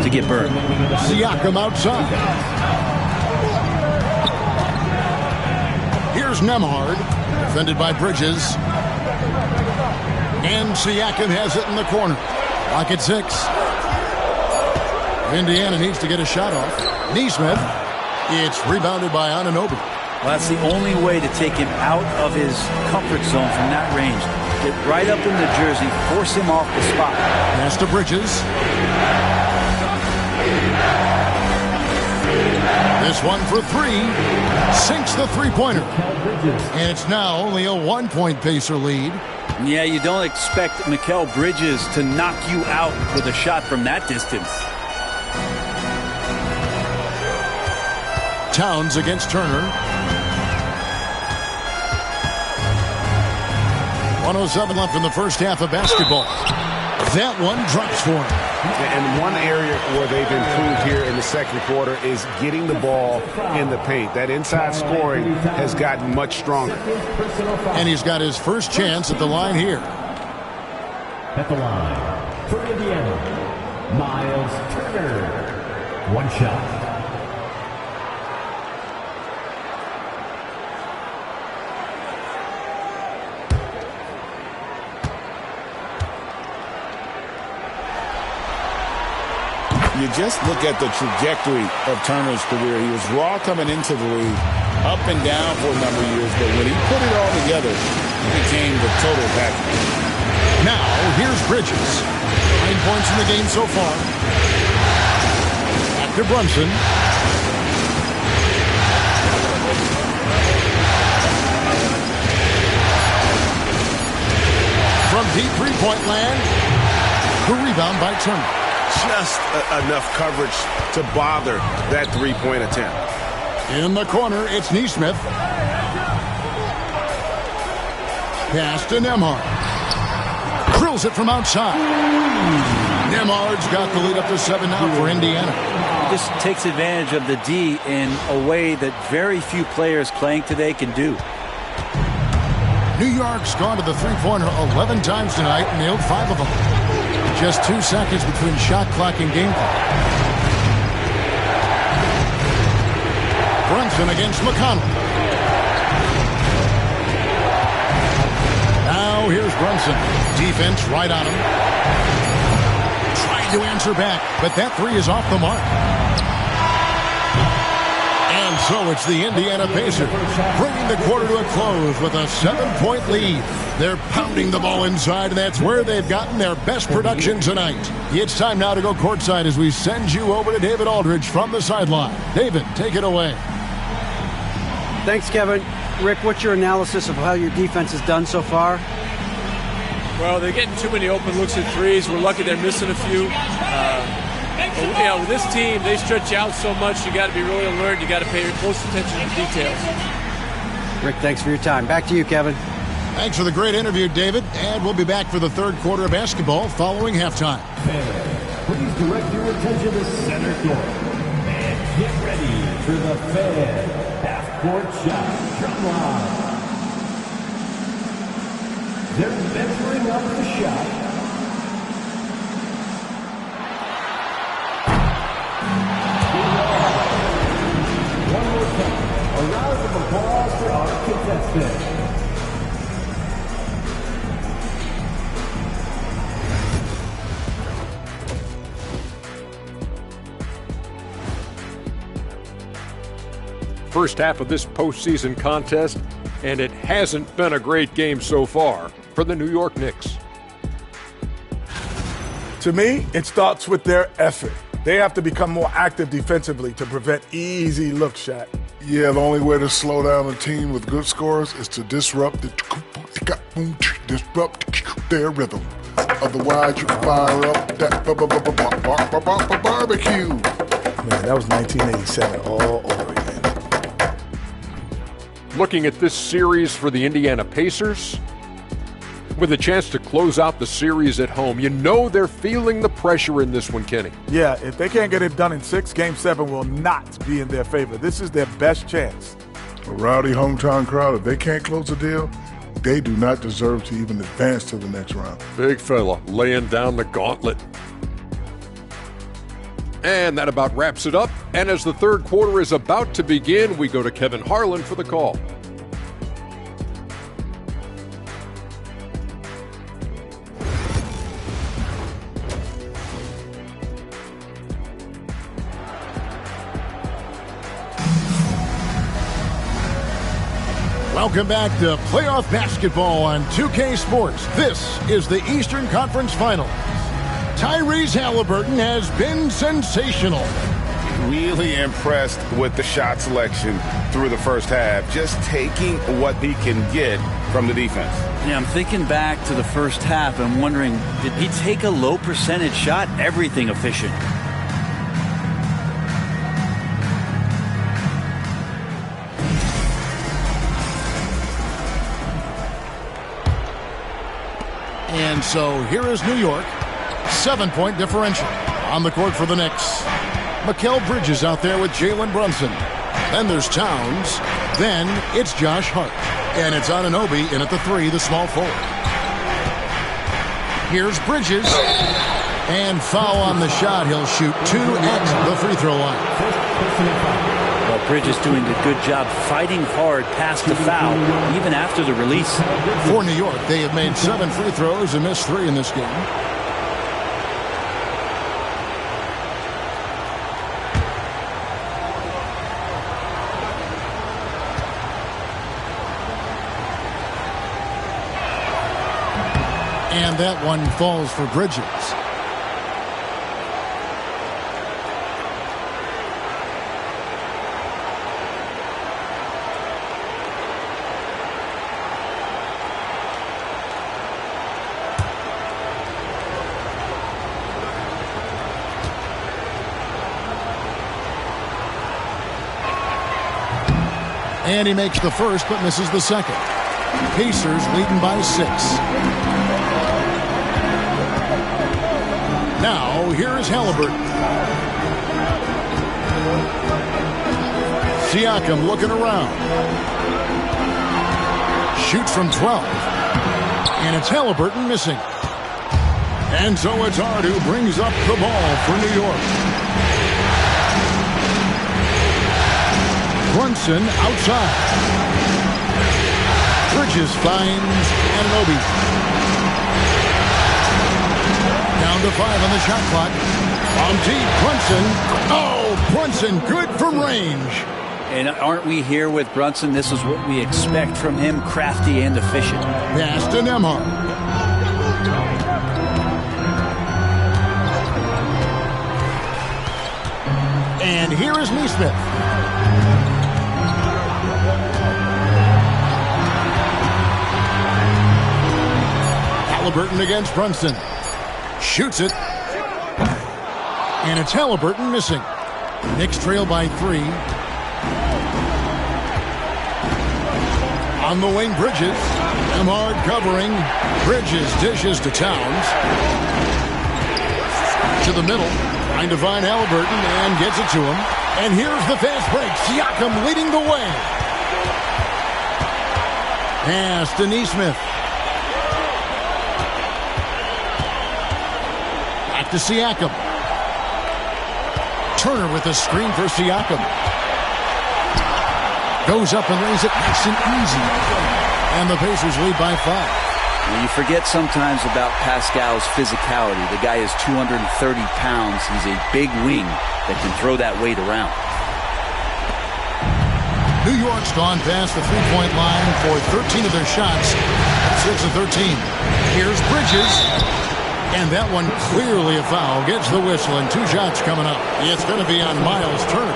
to get burned. Siakam outside. Here's Nemhard, defended by Bridges. And Siakam has it in the corner. Lock at 6. Indiana needs to get a shot off. Nesmith. It's rebounded by Anunoby. Well, that's the only way to take him out of his comfort zone from that range. Get right up in the jersey, force him off the spot. Pass to Bridges. This one for 3. Sinks the three-pointer. And it's now only a 1-point Pacer lead. Yeah, you don't expect Mikal Bridges to knock you out with a shot from that distance. Towns against Turner. 1:07 left in the first half of basketball. That one drops for him. And one area where they've improved here in the second quarter is getting the ball in the paint. That inside scoring has gotten much stronger. And he's got his first chance at the line here. At the line for Indiana, Miles Turner. One shot. you just look at the trajectory of Turner's career, he was raw coming into the league, up and down for a number of years, but when he put it all together, it became the total package. Now, here's Bridges. 9 points in the game so far. Back to Brunson. From deep three-point land, the rebound by Turner. Just enough coverage to bother that three-point attempt. In the corner, it's Neesmith. Pass to Nembhard. Drills it from outside. Nembhard's got the lead up to 7 now for Indiana. This takes advantage of the D in a way that very few players playing today can do. New York's gone to the three-pointer 11 times tonight and nailed 5 of them. Just 2 seconds between shot clock and game clock. Brunson against McConnell. Now here's Brunson. Defense right on him. Trying to answer back, but that three is off the mark. And so it's the Indiana Pacers bringing the quarter to a close with a 7-point lead. They're pounding the ball inside, and that's where they've gotten their best production tonight. It's time now to go courtside as we send you over to David Aldridge from the sideline. David, take it away. Thanks, Kevin. Rick, what's your analysis of how your defense has done so far? Well, they're getting too many open looks at threes. We're lucky they're missing a few. But, with this team, they stretch you out so much, you got to be really alert. You got to pay close attention to the details. Rick, thanks for your time. Back to you, Kevin. Thanks for the great interview, David. And we'll be back for the third quarter of basketball following halftime. Please direct your attention to center court. And get ready for the Fan half-court shot drum line. They're measuring up the shot. One more time. A round of applause for our contestants. First half of this postseason contest, and it hasn't been a great game so far for the New York Knicks. To me, it starts with their effort. They have to become more active defensively to prevent easy look shot. Yeah, the only way to slow down a team with good scores is to disrupt their rhythm. Otherwise, you fire up that barbecue. Man, that was 1987 all over again. Looking at this series for the Indiana Pacers, with a chance to close out the series at home, you know they're feeling the pressure in this one, Kenny. Yeah, if they can't get it done in 6, Game 7 will not be in their favor. This is their best chance. A rowdy hometown crowd, if they can't close a deal, they do not deserve to even advance to the next round. Big fella laying down the gauntlet. And that about wraps it up. And as the third quarter is about to begin, we go to Kevin Harlan for the call. Welcome back to playoff basketball on 2K Sports. This is the Eastern Conference Finals. Tyrese Halliburton has been sensational. Really impressed with the shot selection through the first half, just taking what he can get from the defense. Yeah, I'm thinking back to the first half and wondering, did he take a low percentage shot? Everything efficient. And so here is New York. 7-point differential on the court for the Knicks. Mikal Bridges out there with Jalen Brunson. Then there's Towns. Then it's Josh Hart. And it's Anunoby in at the 3, the small forward. Here's Bridges. And foul on the shot. He'll shoot 2 at the free throw line. Well, Bridges doing a good job fighting hard past the foul, even after the release. For New York, they have made 7 free throws and missed 3 in this game. And that one falls for Bridges. And he makes the first, but misses the second. Pacers leading by 6. Now, here is Halliburton. Siakam looking around. Shoots from 12. And it's Halliburton missing. And so it's Hart who brings up the ball for New York. Brunson outside. Bridges finds Anunoby. Down to 5 on the shot clock. On deep, Brunson. Oh, Brunson good from range. And aren't we here with Brunson? This is what we expect from him, crafty and efficient. Pass to Nembhard. And here is Nesmith. Halliburton against Brunson. Shoots it. And it's Halliburton missing. Knicks trail by 3. On the wing, Bridges. Nembhard covering. Bridges dishes to Towns. To the middle. Trying to find Halliburton and gets it to him. And here's the fast break. Siakam leading the way. Pass to Nesmith. Back to Siakam. Turner with a screen for Siakam. Goes up and lays it nice and easy. And the Pacers lead by 5. Well, you forget sometimes about Pascal's physicality. The guy is 230 pounds. He's a big wing that can throw that weight around. New York's gone past the three-point line for 13 of their shots. 6 of 13. Here's Bridges. And that one clearly a foul. Gets the whistle and 2 shots coming up. It's going to be on Miles Turner.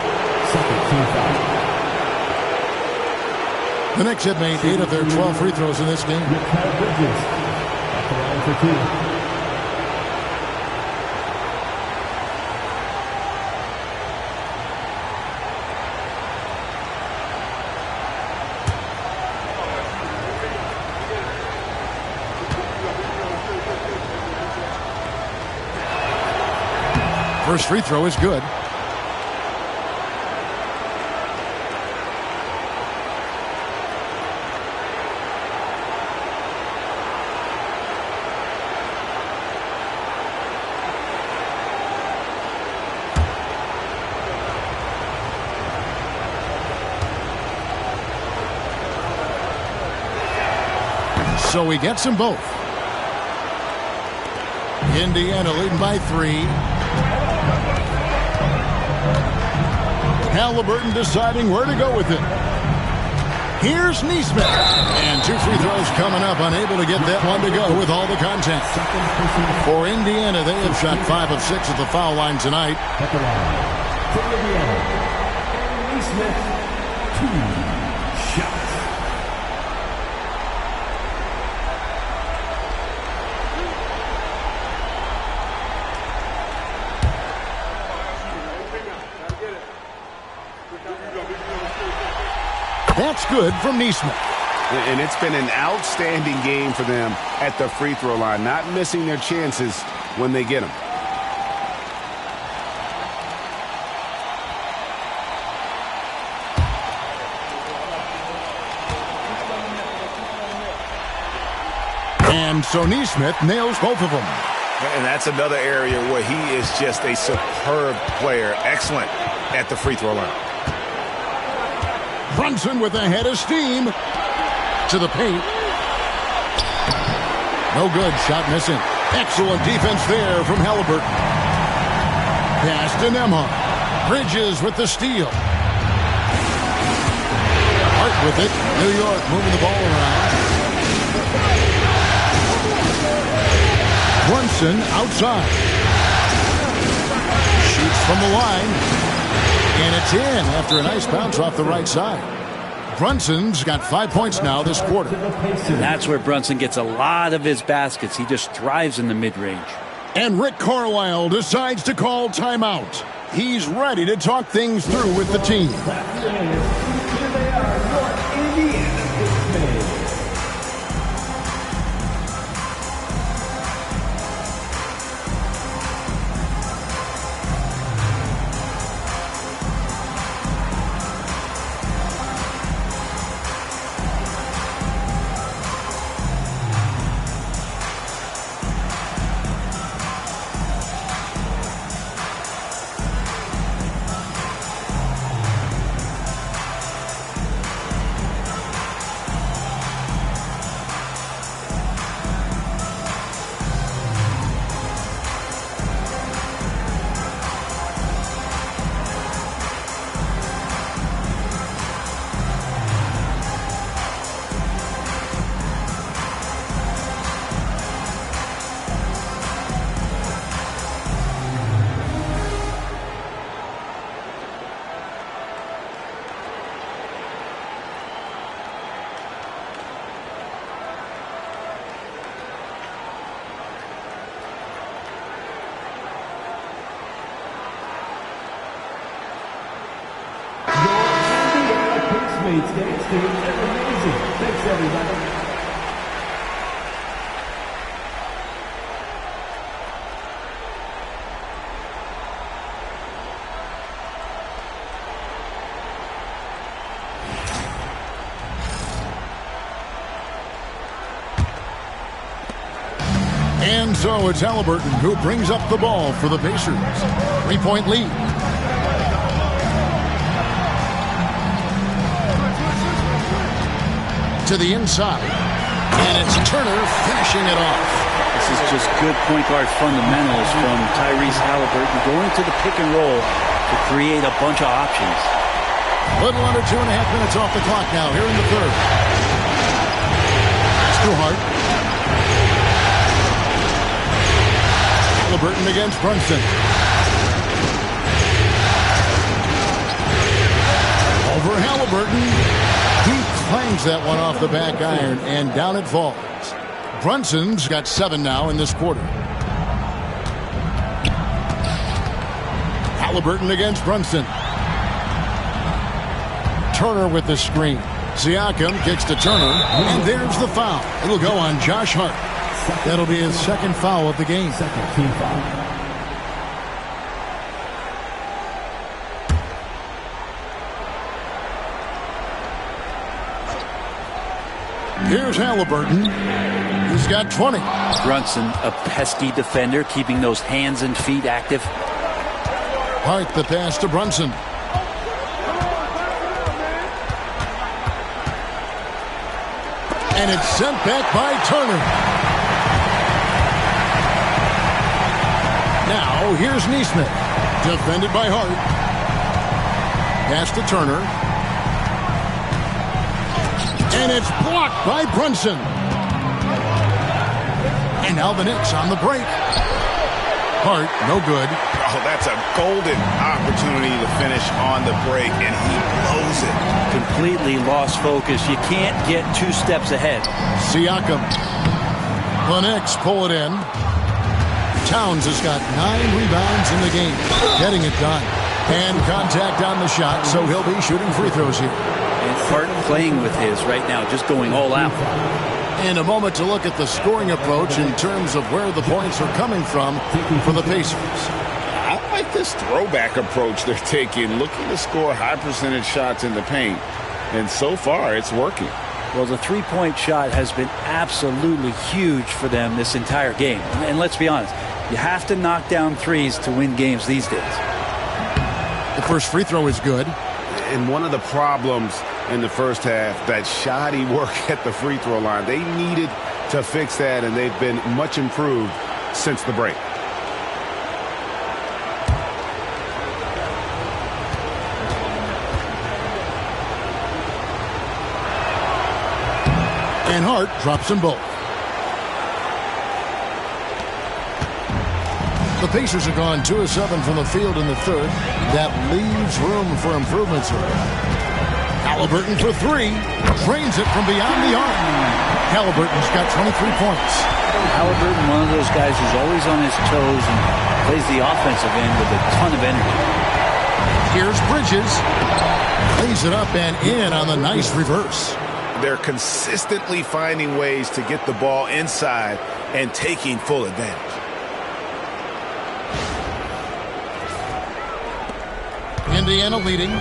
The Knicks have made 8 of their 12 free throws in this game. First free throw is good. So he gets them both. Indiana leading by 3. Halliburton deciding where to go with it. Here's Nesmith. And 2 free throws coming up. Unable to get that one to go with all the contact. For Indiana, they have shot 5 of 6 at the foul line tonight. For Indiana, Nesmith, 2 shots. That's good from Nesmith. And it's been an outstanding game for them at the free throw line, not missing their chances when they get them. And so Nesmith nails both of them. And that's another area where he is just a superb player. Excellent at the free throw line. Brunson with a head of steam to the paint. No good. Shot missing. Excellent defense there from Halliburton. Pass to Nembhard. Bridges with the steal. Hart with it. New York moving the ball around. Brunson outside. Shoots from the line. And it's in after a nice bounce off the right side. Brunson's got 5 points now this quarter. That's where Brunson gets a lot of his baskets. He just thrives in the mid-range. And Rick Carlisle decides to call timeout. He's ready to talk things through with the team. Thanks, everybody. And so it's Halliburton who brings up the ball for the Pacers. 3-point lead. To the inside. And it's Turner finishing it off. This is just good point guard fundamentals from Tyrese Halliburton going to the pick and roll to create a bunch of options. Little under 2.5 minutes off the clock now here in the third. It's too hard. Halliburton against Brunson. Over Halliburton. He clangs that one off the back iron, and down it falls. Brunson's got 7 now in this quarter. Halliburton against Brunson. Turner with the screen. Siakam kicks to Turner, and there's the foul. It'll go on Josh Hart. That'll be his second foul of the game. Second team foul. Here's Halliburton. He's got 20. Brunson, a pesky defender, keeping those hands and feet active. Hart the pass to Brunson. And it's sent back by Turner. Now here's Neesmith. Defended by Hart. Pass to Turner. And it's blocked by Brunson. And now the Knicks on the break. Hart, no good. Oh, that's a golden opportunity to finish on the break, and he blows it. Completely lost focus. You can't get 2 steps ahead. Siakam. The Knicks pull it in. Towns has got 9 rebounds in the game. Getting it done. And contact on the shot, so he'll be shooting free throws here. And Hart playing with his right now, just going all out. And a moment to look at the scoring approach in terms of where the points are coming from for the Pacers. I like this throwback approach they're taking, looking to score high percentage shots in the paint. And so far, it's working. Well, the three-point shot has been absolutely huge for them this entire game. And let's be honest, you have to knock down threes to win games these days. The first free throw is good. And one of the problems in the first half, that shoddy work at the free throw line. They needed to fix that, and they've been much improved since the break. And Hart drops them both. The Pacers have gone 2 of 7 from the field in the third. That leaves room for improvements here. Halliburton for 3. Drains it from beyond the arc. Halliburton's got 23 points. Halliburton, one of those guys who's always on his toes and plays the offensive end with a ton of energy. Here's Bridges. Lays it up and in on the nice reverse. They're consistently finding ways to get the ball inside and taking full advantage. Indiana leading.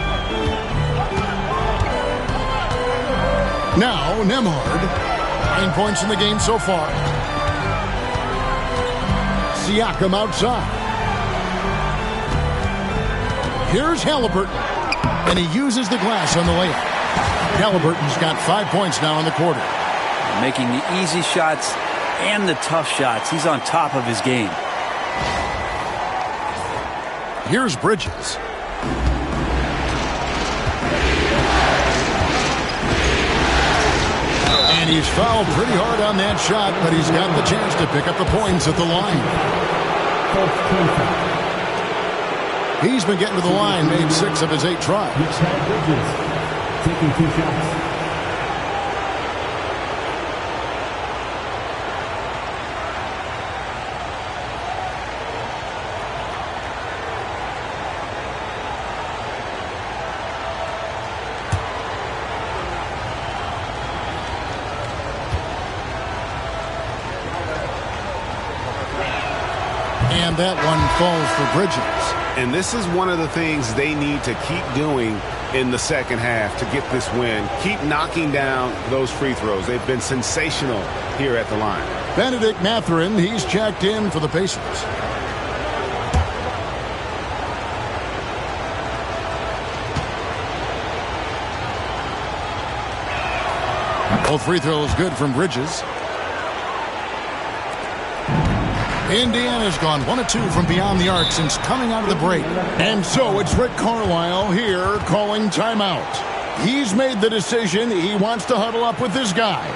Now Nembhard. 9 points in the game so far. Siakam outside. Here's Halliburton. And he uses the glass on the layup. Halliburton's got 5 points now in the quarter. Making the easy shots and the tough shots. He's on top of his game. Here's Bridges. And he's fouled pretty hard on that shot, but he's got the chance to pick up the points at the line. He's been getting to the line, made 6 of his 8 tries. Taking 2 shots. And that one falls for Bridges. And this is one of the things they need to keep doing in the second half to get this win. Keep knocking down those free throws. They've been sensational here at the line. Benedict Mathurin, he's checked in for the Pacers. Both free throws good from Bridges. Indiana's gone 1 of 2 from beyond the arc since coming out of the break. And so it's Rick Carlisle here calling timeout. He's made the decision. He wants to huddle up with his guys.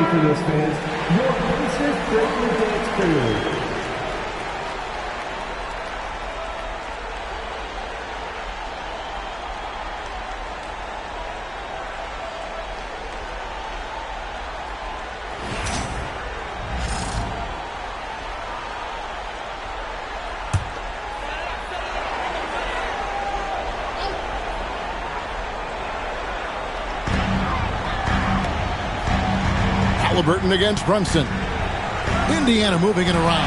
For those fans, your Pacers Breaking Dance Prelude. Halliburton against Brunson. Indiana moving it around.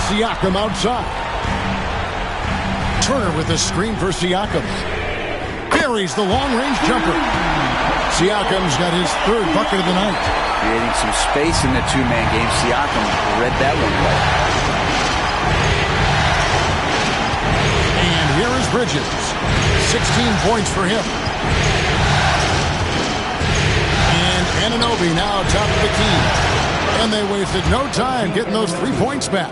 Siakam outside. Turner with a screen for Siakam. Buries the long-range jumper. Siakam's got his 3rd bucket of the night. Creating some space in the 2-man game. Siakam read that one well. And here is Bridges. 16 points for him. Anunoby now top of the key. And they wasted no time getting those 3 points back.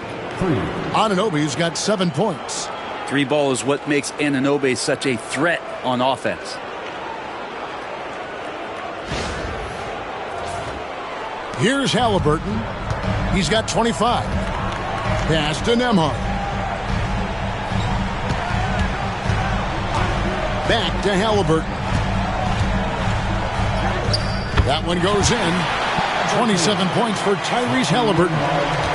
Anunoby's got 7 points. Three ball is what makes Anunoby such a threat on offense. Here's Halliburton. He's got 25. Pass to Nembhard. Back to Halliburton. That one goes in. 27 points for Tyrese Halliburton.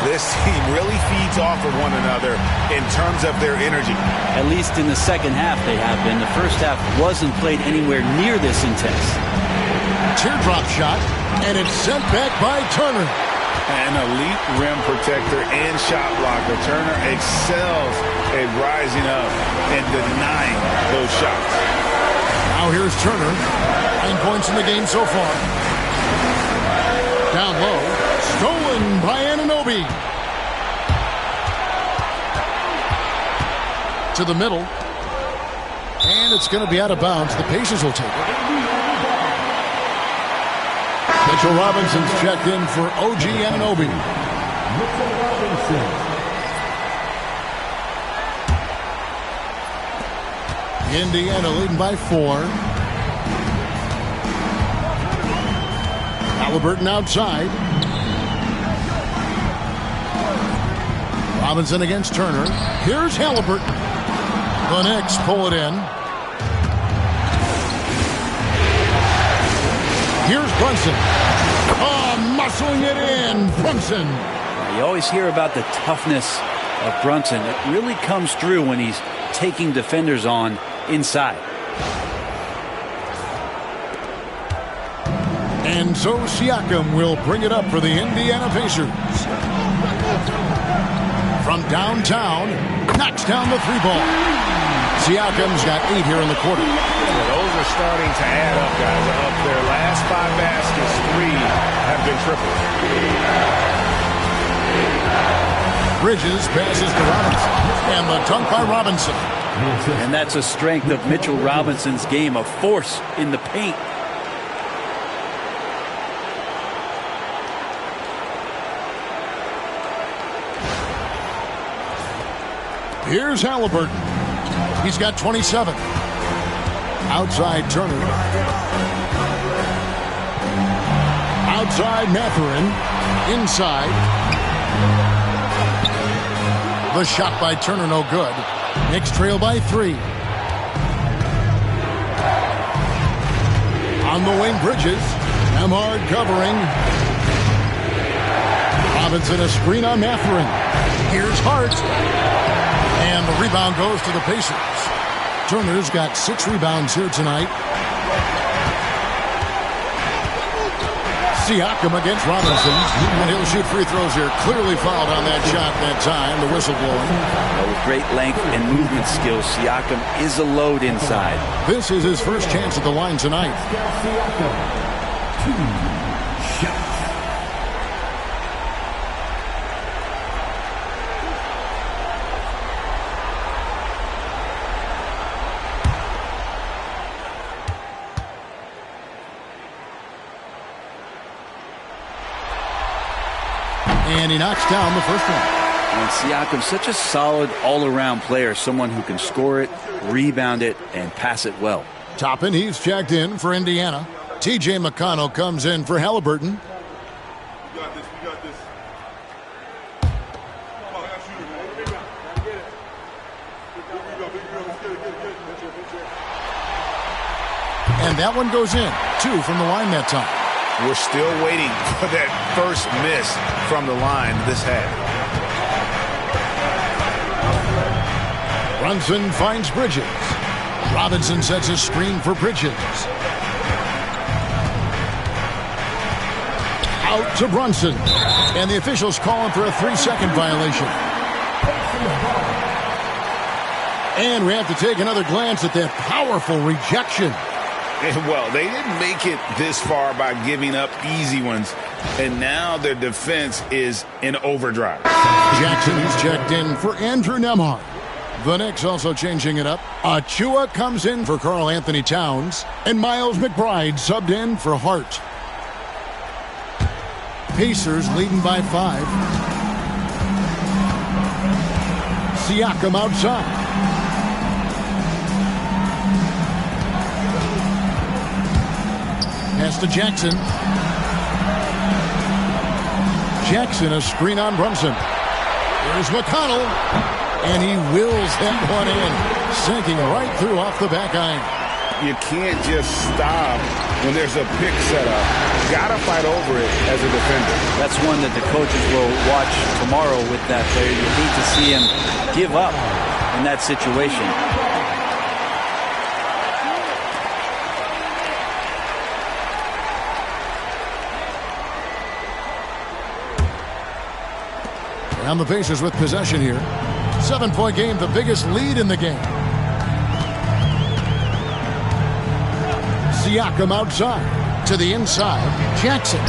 This team really feeds off of one another in terms of their energy. At least in the second half they have been. The first half wasn't played anywhere near this intense. Teardrop shot, and it's sent back by Turner. An elite rim protector and shot blocker. Turner excels at rising up and denying those shots. Now here's Turner. 9 points in the game so far. Down low. Stolen by Anunoby. To the middle. And it's going to be out of bounds. The Pacers will take it. Mitchell Robinson's checked in for OG Anunoby. Mitchell Robinson. Indiana leading by 4. Halliburton outside. Robinson against Turner. Here's Halliburton. The Knicks pull it in. Here's Brunson. Oh, muscling it in. Brunson. You always hear about the toughness of Brunson. It really comes through when he's taking defenders on inside. And so Siakam will bring it up for the Indiana Pacers. From downtown, knocks down the 3-ball. Siakam's got 8 here in the quarter. Well, those are starting to add up, guys. Up their last 5 baskets, 3 have been triples. Bridges passes to Robinson. And the dunk by Robinson. And that's a strength of Mitchell Robinson's game, a force in the paint. Here's Halliburton. He's got 27. Outside Turner. Outside Mathurin. Inside. The shot by Turner no good. Knicks trail by 3. On the wing, Bridges. Nembhard covering. Robinson a screen on Mathurin. Here's Hart. And the rebound goes to the Pacers. Turner's got 6 rebounds here tonight. Siakam against Robinson. And he'll shoot free throws here. Clearly fouled on that shot that time. The whistle blowing. With great length and movement skills, Siakam is a load inside. This is his first chance at the line tonight. Siakam. 2 shots. And he knocks down the first one. And Siakam's such a solid all-around player, someone who can score it, rebound it, and pass it well. Toppin, he's checked in for Indiana. T.J. McConnell comes in for Halliburton. You got this. You got this. Come on, I got shooter, man. Get it. And that one goes in. 2 from the line that time. We're still waiting for that first miss from the line this half. Brunson finds Bridges. Robinson sets a screen for Bridges. Out to Brunson. And the officials call him for a 3-second violation. And we have to take another glance at that powerful rejection. Well, they didn't make it this far by giving up easy ones, and now their defense is in overdrive. Jackson is checked in for Andrew Nembhard. The Knicks also changing it up. Achua comes in for Karl Anthony Towns, and Miles McBride subbed in for Hart. Pacers leading by 5. Siakam outside. Pass to Jackson. Jackson, a screen on Brunson. Here's McConnell. And he wills that one in, sinking right through off the back iron. You can't just stop when there's a pick set up. Got to fight over it as a defender. That's one that the coaches will watch tomorrow with that player. You hate to see him give up in that situation. And the Pacers with possession here. 7-point game, the biggest lead in the game. Siakam outside to the inside. Jackson,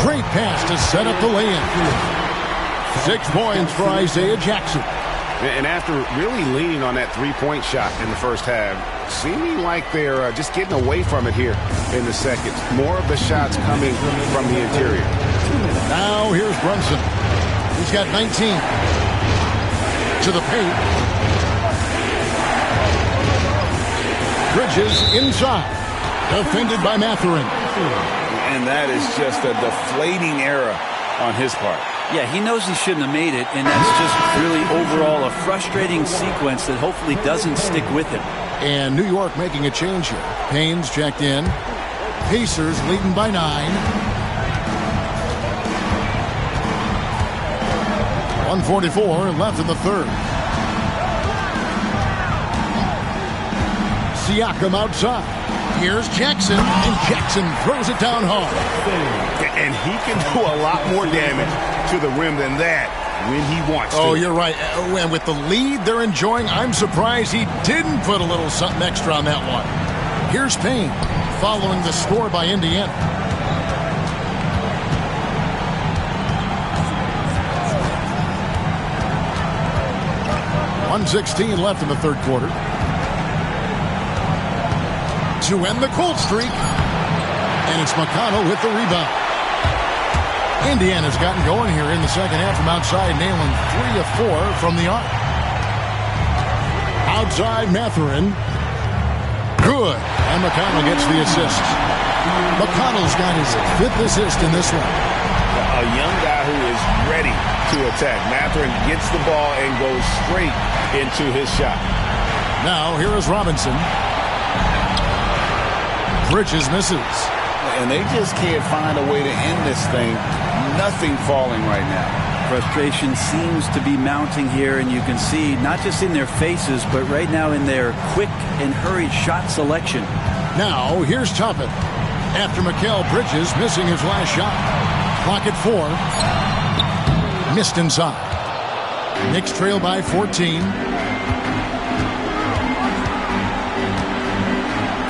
great pass to set up the lay-in. 6 points for Isaiah Jackson. And after really leaning on that three-point shot in the first half, seeming like they're just getting away from it here in the second. More of the shots coming from the interior. Now here's Brunson. He's got 19. To the paint. Bridges inside. Defended by Mathurin. And that is just a deflating error on his part. Yeah, he knows he shouldn't have made it, and that's just really overall a frustrating sequence that hopefully doesn't stick with him. And New York making a change here. Payne's checked in. Pacers leading by 9. 1:44 left in the third. Siakam outside. Here's Jackson, and Jackson throws it down hard. And he can do a lot more damage to the rim than that when he wants to. Oh, you're right. And with the lead they're enjoying, I'm surprised he didn't put a little something extra on that one. Here's Payne, following the score by Indiana. .116 left in the third quarter. To end the cold streak. And it's McConnell with the rebound. Indiana's gotten going here in the second half from outside, nailing 3 of 4 from the arc. Outside Mathurin. Good. And McConnell gets the assist. McConnell's got his 5th assist in this one. A young guy who is ready to attack. Mathurin gets the ball and goes straight into his shot. Now here is Robinson. Bridges misses. And they just can't find a way to end this thing. Nothing falling right now. Frustration seems to be mounting here, and you can see not just in their faces, but right now in their quick and hurried shot selection. Now here's Toppin. After Mikal Bridges missing his last shot. Clock at 4. Missed inside. Knicks trail by 14.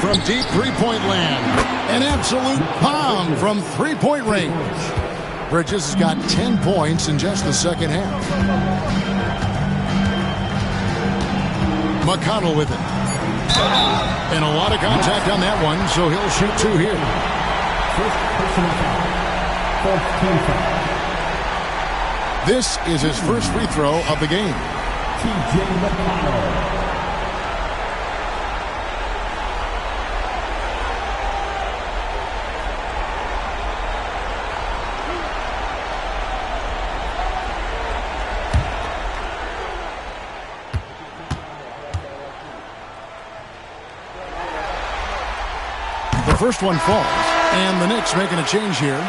From deep three-point land. An absolute bomb from three-point range. Bridges has got 10 points in just the second half. McConnell with it. And a lot of contact on that one, so he'll shoot 2 here. First personal foul. Fourth team foul. This is his first free throw of the game. T.J. McConnell. The first one falls, and the Knicks making a change here.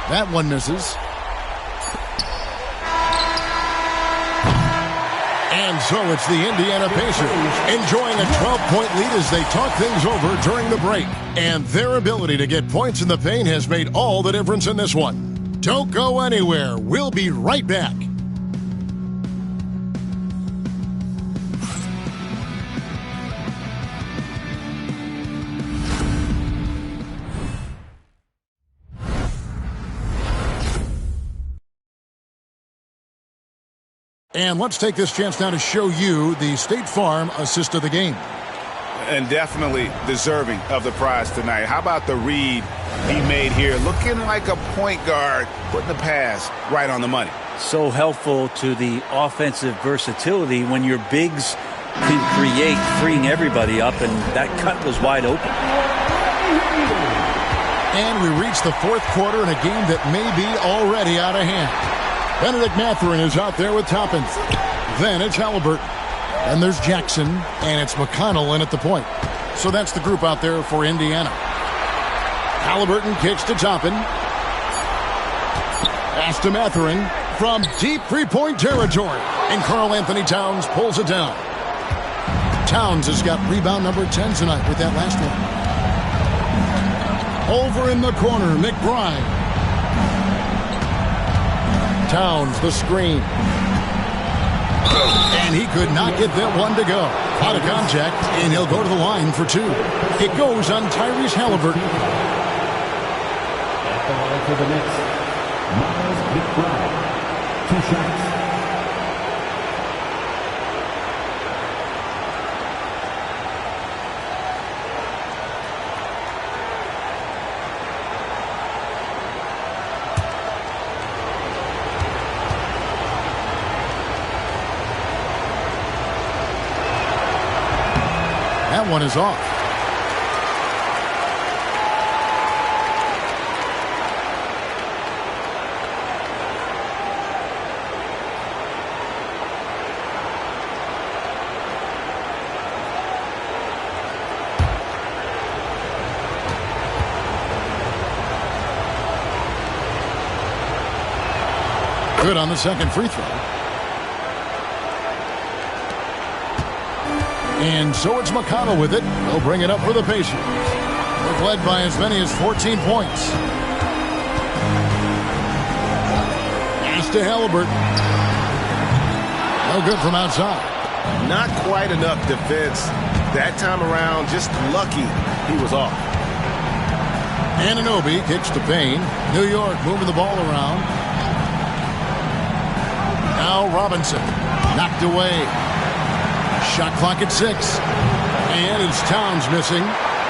That one misses. And so it's the Indiana Pacers enjoying a 12-point lead as they talk things over during the break. And their ability to get points in the paint has made all the difference in this one. Don't go anywhere. We'll be right back. And let's take this chance now to show you the State Farm assist of the game. And definitely deserving of the prize tonight. How about the read he made here? Looking like a point guard, putting the pass right on the money. So helpful to the offensive versatility when your bigs can create, freeing everybody up, and that cut was wide open. And we reach the fourth quarter in a game that may be already out of hand. Benedict Mathurin is out there with Toppin. Then it's Halliburton. And there's Jackson, and it's McConnell in at the point. So that's the group out there for Indiana. Halliburton kicks to Toppin. Pass to Mathurin from deep three-point territory. And Karl Anthony Towns pulls it down. Towns has got rebound number 10 tonight with that last one. Over in the corner, McBride. Towns, the screen. And he could not get that one to go. Out of contact, and he'll go to the line for two. It goes on Tyrese Halliburton. At the line for the Knicks, Miles McBride. 2 shots. That one is off. Good on the second free throw. And so it's McConnell with it. They'll bring it up for the Pacers. They've led by as many as 14 points. Pass to Halliburton. No good from outside. Not quite enough defense that time around. Just lucky he was off. Anunoby kicks to Payne. New York moving the ball around. Now Robinson. Knocked away. Shot clock at 6. And it's Towns missing.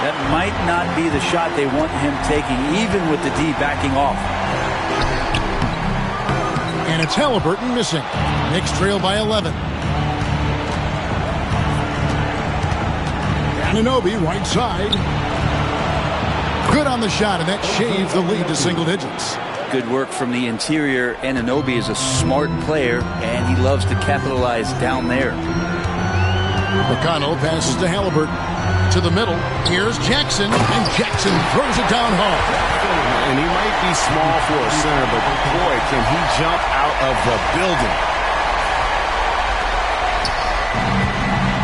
That might not be the shot they want him taking, even with the D backing off. And it's Halliburton missing. Knicks trail by 11. Anunoby right side. Good on the shot, and that shaves the lead to single digits. Good work from the interior. Anunoby is a smart player, and he loves to capitalize down there. McConnell passes to Halliburton. To the middle. Here's Jackson, and Jackson throws it down home. And he might be small for a center, but boy, can he jump out of the building.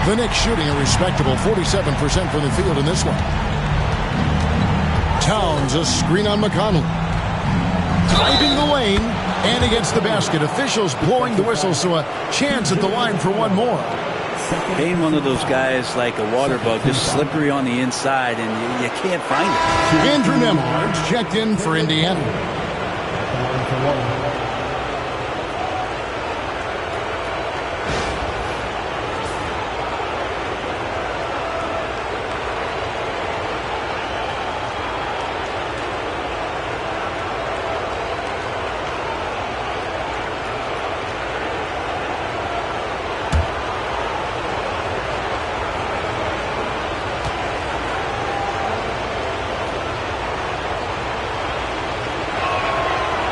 The Knicks shooting a respectable 47% from the field in this one. Towns, a screen on McConnell. Driving the lane, and against the basket. Officials blowing the whistle, so a chance at the line for one more. Payne, one of those guys like a water bug, just slippery on the inside, and you can't find it. Andrew Nembhard's checked in for Indiana.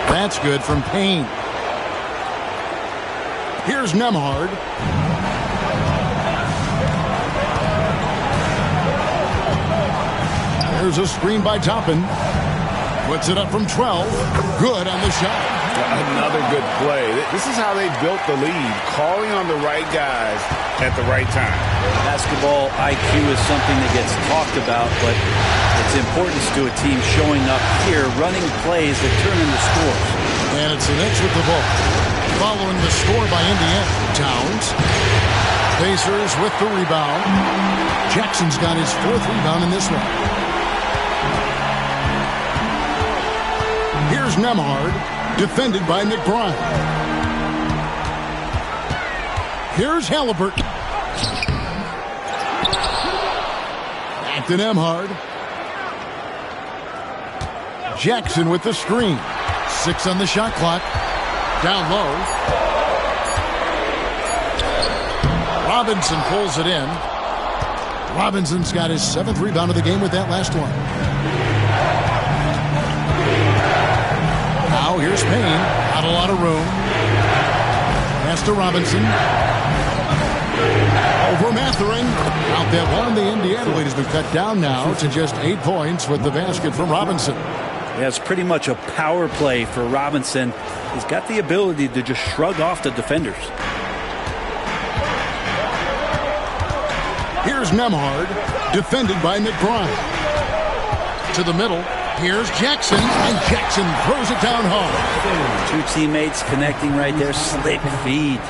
That's good from Payne. Here's Nembhard. There's a screen by Toppin. Puts it up from 12. Good on the shot. Another good play. This is how they built the lead, calling on the right guys at the right time. Basketball IQ is something that gets talked about, but its importance to a team showing up here, running plays that turn into scores. And it's the Knicks with the ball. Following the score by Indiana. Towns. Pacers with the rebound. Jackson's got his 4th rebound in this one. Here's Nembhard. Defended by McBride. Here's Halliburton. to Nembhard. Jackson with the screen. 6 on the shot clock. Down low. Robinson pulls it in. Robinson's got his 7th rebound of the game with that last one. Now here's Payne. Not a lot of room. Pass to Robinson. Over Mathurin. Out that one. The Indiana lead has been cut down now to just 8 points with the basket from Robinson. Yeah, it's pretty much a power play for Robinson. He's got the ability to just shrug off the defenders. Here's Nembhard, defended by McBride. To the middle. Here's Jackson, and Jackson throws it down hard. 2 teammates connecting right there. Slick feed.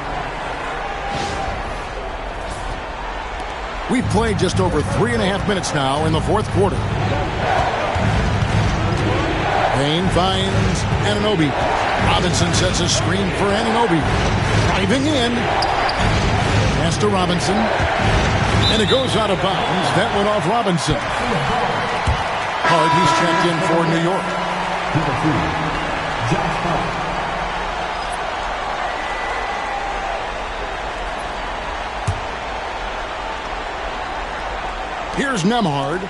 We've played just over 3.5 minutes now in the 4th quarter. Payne finds Anunoby. Robinson sets a screen for Anunoby. Driving in. Pass to Robinson. And it goes out of bounds. That went off Robinson. Hart, he's checked in for New York. Here's Nembhard.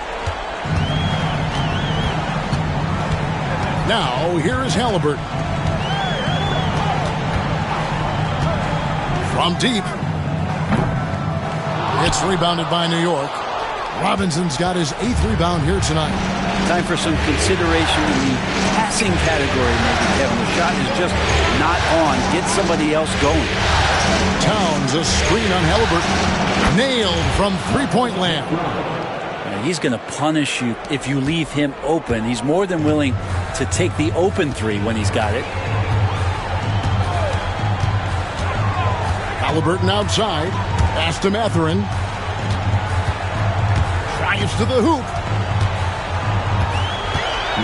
Now, here is Halliburton. From deep. It's rebounded by New York. Robinson's got his 8th rebound here tonight. Time for some consideration in the passing category, maybe, Kevin. The shot is just not on. Get somebody else going. Towns, a screen on Halliburton. Nailed from 3-point land. He's going to punish you if you leave him open. He's more than willing to take the open 3 when he's got it. Halliburton outside. Pass to Mathurin. Drives to the hoop.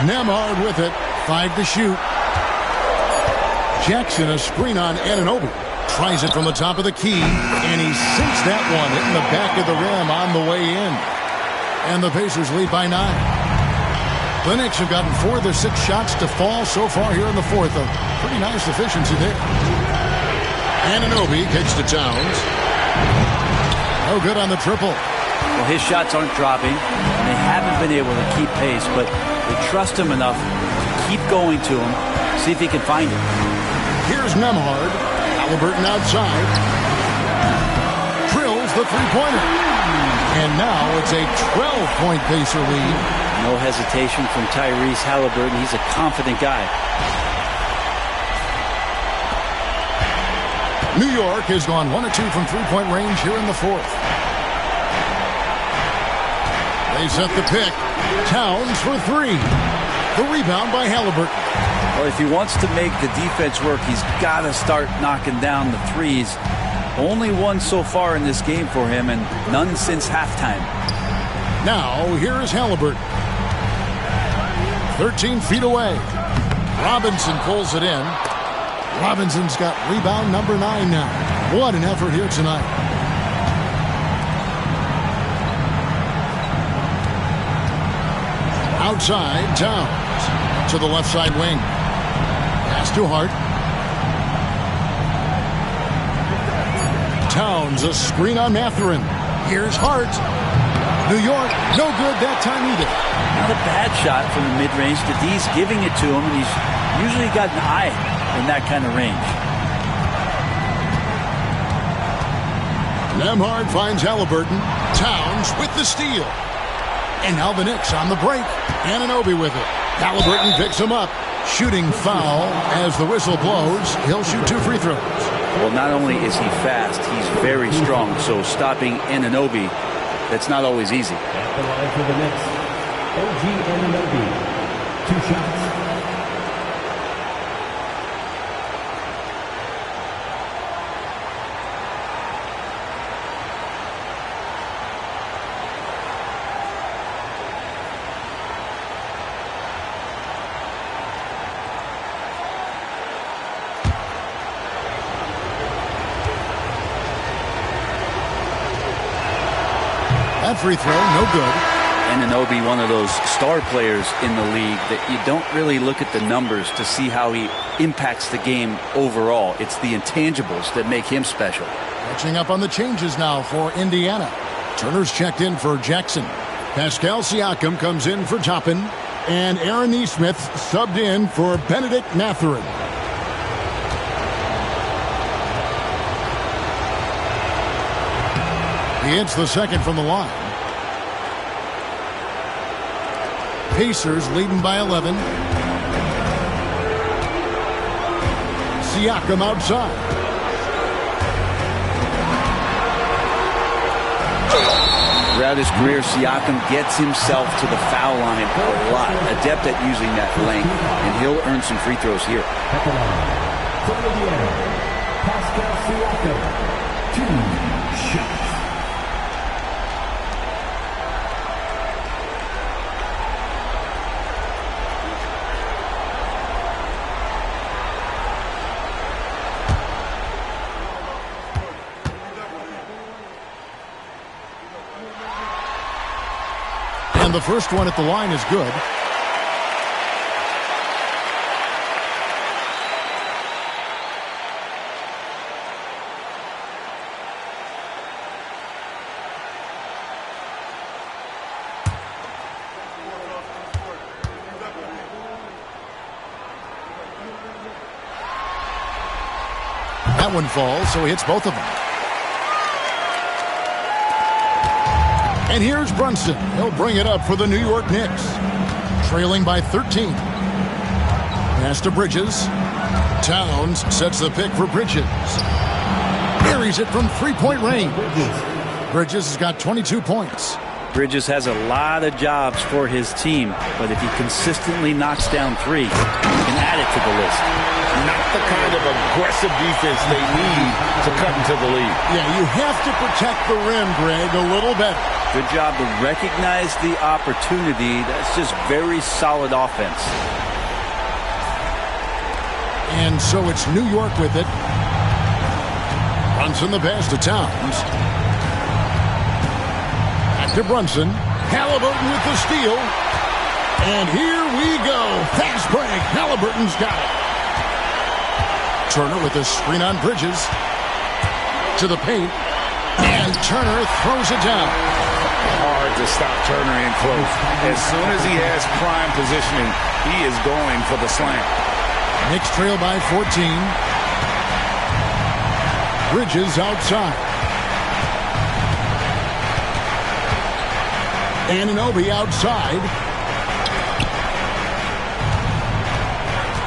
Nembhard with it. 5 to shoot. Jackson, a screen on Anunoby. Tries it from the top of the key. And he sinks that one, hitting the back of the rim on the way in. And the Pacers lead by 9. The Knicks have gotten 4 of their 6 shots to fall so far here in the 4th. A pretty nice efficiency there. Anunoby kicks to Towns. No good on the triple. Well, his shots aren't dropping. And they haven't been able to keep pace, but they trust him enough to keep going to him, see if he can find it. Here's Nembhard. Halliburton outside. Drills the 3-pointer. And now it's a 12-point Pacer lead. No hesitation from Tyrese Halliburton. He's a confident guy. New York has gone 1 of 2 from 3-point range here in the 4th. They set the pick. Towns for 3. The rebound by Halliburton. Well, if he wants to make the defense work, he's got to start knocking down the 3s. Only 1 so far in this game for him, and none since halftime. Now, here is Halliburton. 13 feet away. Robinson pulls it in. Robinson's got rebound number 9 now. What an effort here tonight. Outside, Towns. To the left side wing. Pass to Hart. Towns, a screen on Mathurin. Here's Hart. New York, no good that time either. Not a bad shot from the mid-range. The D's giving it to him, and he's usually got an eye in that kind of range. Nembhard finds Halliburton. Towns with the steal. And now the Knicks on the break. Anunoby with it. Halliburton picks him up. Shooting foul as the whistle blows. He'll shoot 2 free throws. Well, not only is he fast, he's very strong. So stopping Anunoby, that's not always easy. At the line for the Knicks, OG Anunoby. 2 shots. That free throw, no good. Anunoby, one of those star players in the league that you don't really look at the numbers to see how he impacts the game overall. It's the intangibles that make him special. Catching up on the changes now for Indiana. Turner's checked in for Jackson. Pascal Siakam comes in for Toppin. And Aaron Nesmith subbed in for Benedict Mathurin. He hits the second from the line. Pacers leading by 11. Siakam outside. Throughout his career, Siakam gets himself to the foul line a lot. Adept at using that length, and he'll earn some free throws here. From Indiana, Pascal Siakam, 2 shots. The first one at the line is good. That one falls, so he hits both of them. And here's Brunson. He'll bring it up for the New York Knicks. Trailing by 13. Pass to Bridges. Towns sets the pick for Bridges. Buries it from three-point range. Bridges has got 22 points. Bridges has a lot of jobs for his team, but if he consistently knocks down three, he can add it to the list. Not the kind of aggressive defense they need to cut into the lead. Yeah, you have to protect the rim, Greg, a little better. Good job to recognize the opportunity. That's just very solid offense. And so it's New York with it. Brunson the pass to Towns. Back to Brunson. Halliburton with the steal. And here we go. Fast break. Halliburton's got it. Turner with a screen on Bridges. To the paint. And Turner throws it down. Hard to stop Turner in close. As soon as he has prime positioning, he is going for the slam. Knicks trail by 14. Bridges outside. Anunoby outside.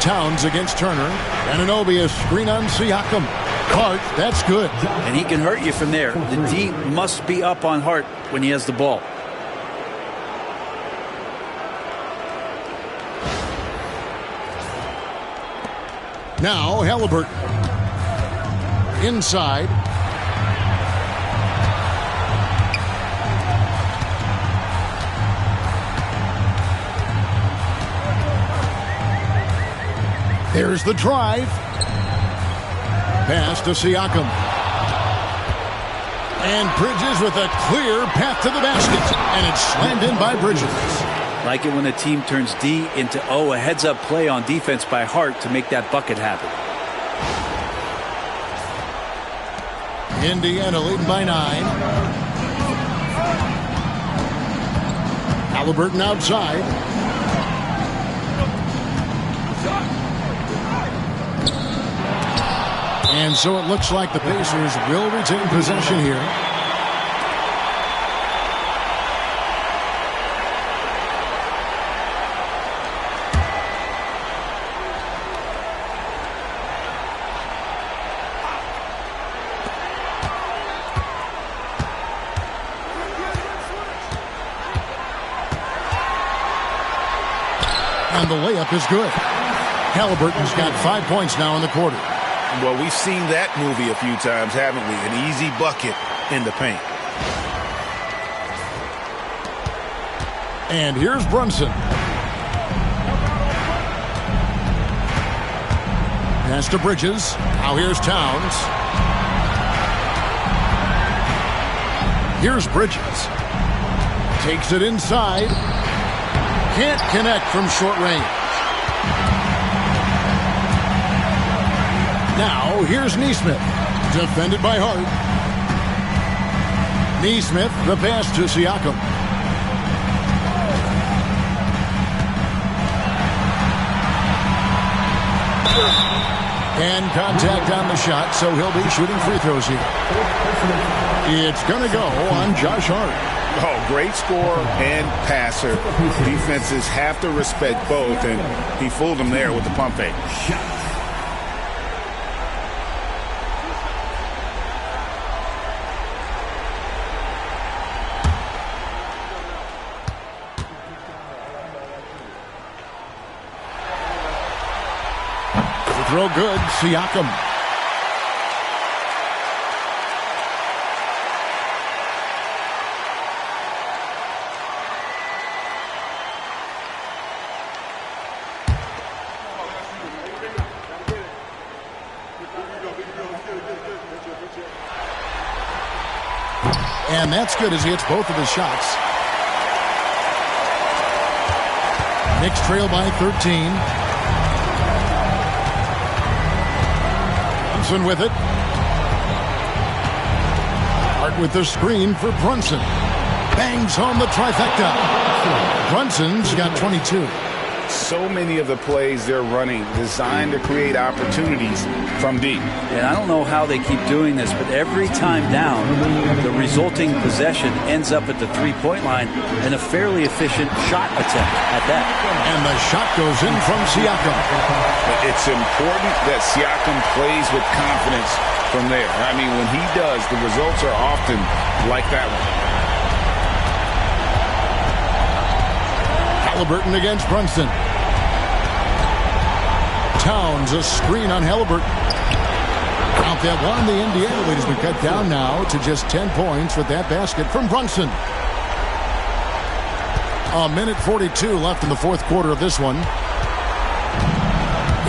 Towns against Turner. Anunoby a screen on Siakam. Hart, that's good. And he can hurt you from there. The D must be up on Hart when he has the ball. Now Halliburton. Inside. There's the drive. Pass to Siakam. And Bridges with a clear path to the basket. And it's slammed in by Bridges. Like it when the team turns D into O, a heads-up play on defense by Hart to make that bucket happen. Indiana leading by 9. Halliburton outside. And so it looks like the Pacers will retain possession here. And the layup is good. Halliburton's got 5 points now in the quarter. Well, we've seen that movie a few times, haven't we? An easy bucket in the paint. And here's Brunson. Pass to Bridges. Now here's Towns. Here's Bridges. Takes it inside. Can't connect from short range. Now, here's Neesmith. Defended by Hart. Neesmith, the pass to Siakam. And contact on the shot, so he'll be shooting free throws here. It's going to go on Josh Hart. Oh, great scorer and passer. Defenses have to respect both, and he fooled them there with the pump fake. Throw good, Siakam. And that's good as he hits both of his shots. Knicks trail by 13. With it. Hart with the screen for Brunson. Bangs home the trifecta. Brunson's got 22. So many of the plays they're running designed to create opportunities from deep. And I don't know how they keep doing this, but every time down, the resulting possession ends up at the three-point line and a fairly efficient shot attempt at that. And the shot goes in from Siakam. It's important that Siakam plays with confidence from there. I mean, when he does, the results are often like that one. Halliburton against Brunson. Towns, a screen on Halliburton. Out that one, the Indiana lead has been cut down now to just 10 points with that basket from Brunson. A minute 42 left in the fourth quarter of this one.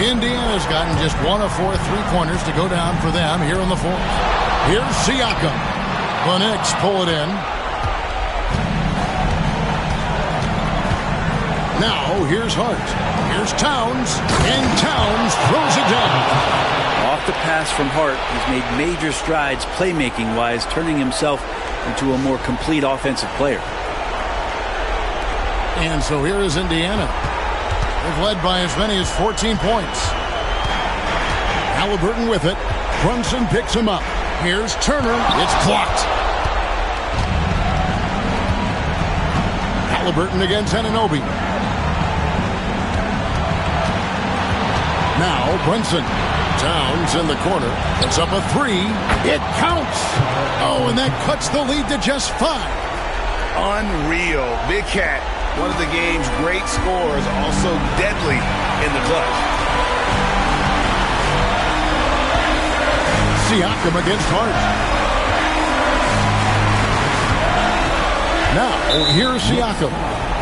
Indiana's gotten just 1 of 4 3-pointers to go down for them here in the fourth. Here's Siakam. The Knicks pull it in. Now, here's Hart. Here's Towns. And Towns throws it down. Off the pass from Hart, he's made major strides playmaking-wise, turning himself into a more complete offensive player. And so here is Indiana. They've led by as many as 14 points. Halliburton with it. Brunson picks him up. Here's Turner. It's blocked. Halliburton against Anunoby. Now Brunson. Towns in the corner. It's up a 3. It counts. Oh, and that cuts the lead to just 5. Unreal. Big Cat, one of the game's great scorers, also deadly in the clutch. Siakam against Hart. Now, here's Siakam.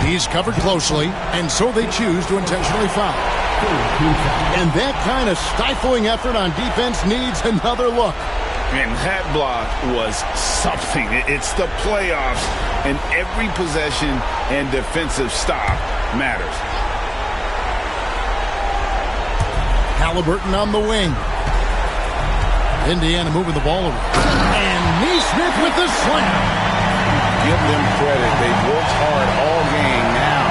He's covered closely, and so they choose to intentionally foul. And that kind of stifling effort on defense needs another look. And that block was something. It's the playoffs, and every possession and defensive stop matters. Halliburton on the wing. Indiana moving the ball over. And Neesmith with the slam. Give them credit. They've worked hard all game, now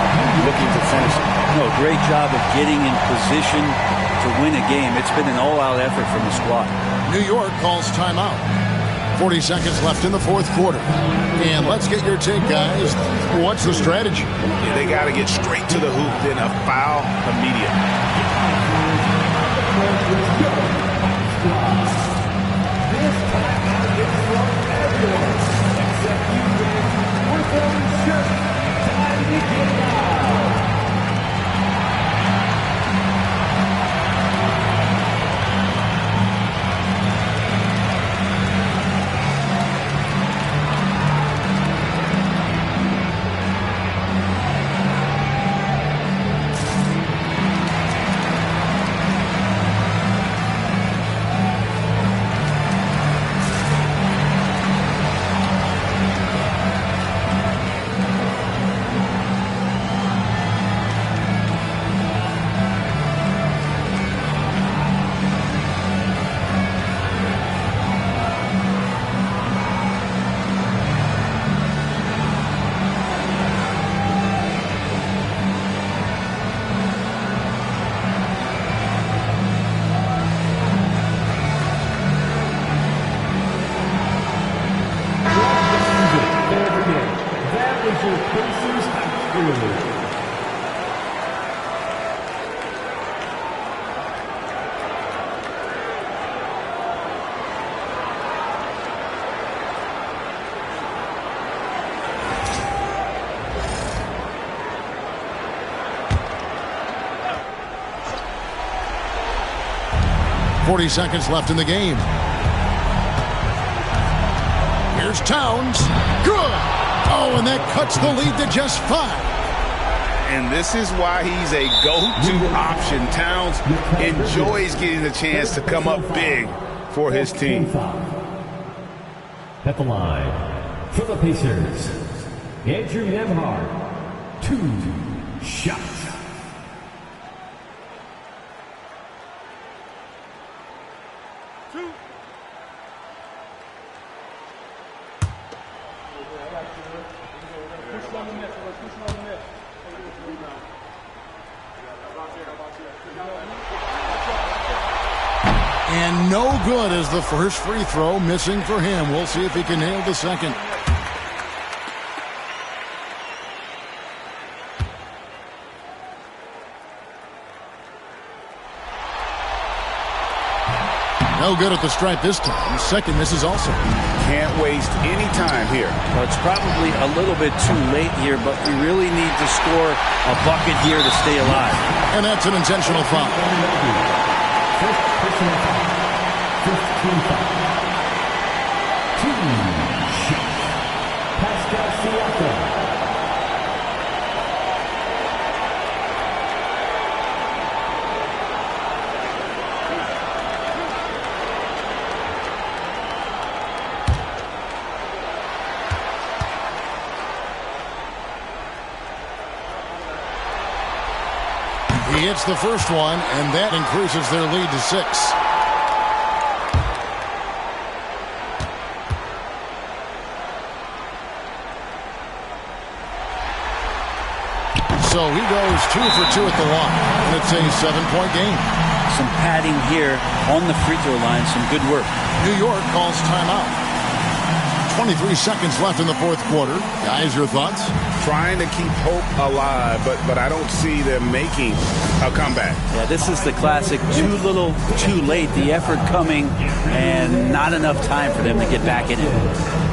looking to finish it. No, great job of getting in position to win a game. It's been an all-out effort from the squad. New York calls timeout. 40 seconds left in the fourth quarter. And let's get your take, guys. What's the strategy? Yeah, they got to get straight to the hoop, then a foul immediately. 40 seconds left in the game. Here's Towns. Good. Oh, and that cuts the lead to just 5. And this is why he's a go-to option. Towns enjoys getting the chance to come up big for his team. At the line, for the Pacers, Andrew Nembhard, 2 shots. And no good as the first free throw missing for him. We'll see if he can nail the second. No good at the stripe this time. The second misses also. Can't waste any time here. Well, it's probably a little bit too late here, but we really need to score a bucket here to stay alive. And that's an intentional foul. He hits the first one, and that increases their lead to 6. So he goes 2 for 2 at the line, and it's a 7-point game. Some padding here on the free throw line, some good work. New York calls timeout. 23 seconds left in the fourth quarter. Guys, your thoughts? Trying to keep hope alive, but I don't see them making a comeback. Yeah, this is the classic too little, too late. The effort coming and not enough time for them to get back in it.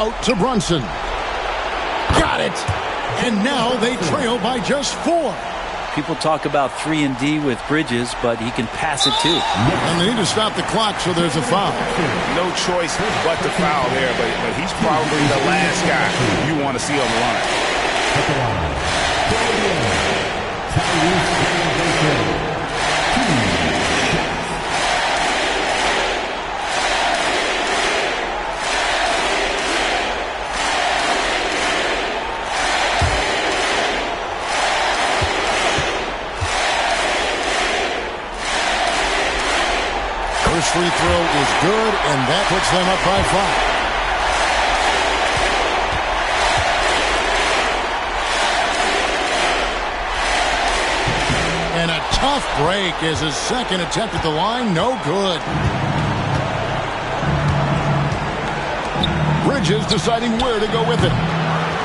Out to Brunson. Got it. And now they trail by just 4. People talk about 3 and D with Bridges, but he can pass it too. And they need to stop the clock, so there's a foul. No choice but to foul there, but he's probably the last guy you want to see on the line. First free throw is good, and that puts them up by 5. And a tough break as his second attempt at the line, no good. Bridges deciding where to go with it.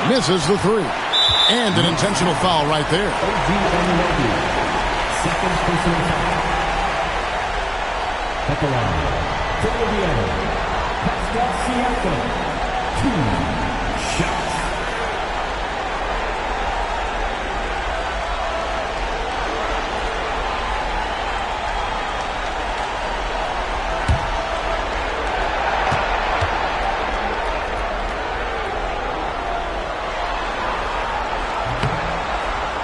Misses the three. And an intentional foul right there. Second personal foul. At the line, for Indiana, Pascal Siakam, 2 shots.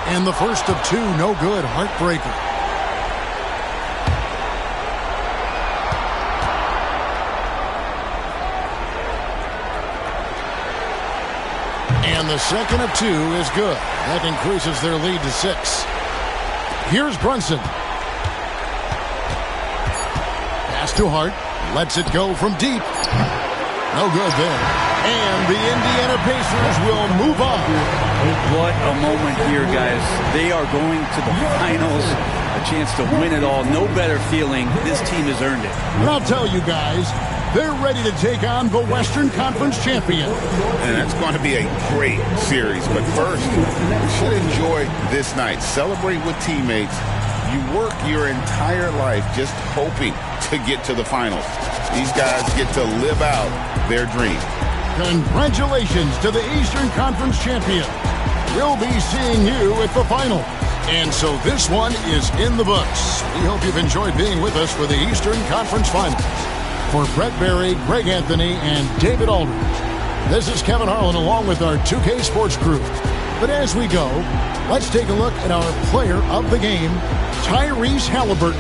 And the first of two, no good. Heartbreaker. And the second of two is good. That increases their lead to 6. Here's Brunson. Pass to Hart. Lets it go from deep. No good there. And the Indiana Pacers will move on. What a moment here, guys. They are going to the finals. A chance to win it all. No better feeling. This team has earned it. And I'll tell you guys, they're ready to take on the Western Conference champion. And that's going to be a great series. But first, you should enjoy this night. Celebrate with teammates. You work your entire life just hoping to get to the finals. These guys get to live out their dream. Congratulations to the Eastern Conference champion. We'll be seeing you at the final. And so this one is in the books. We hope you've enjoyed being with us for the Eastern Conference Finals. For Brett Berry, Greg Anthony, and David Aldridge, this is Kevin Harlan along with our 2K Sports crew. But as we go, let's take a look at our player of the game, Tyrese Halliburton.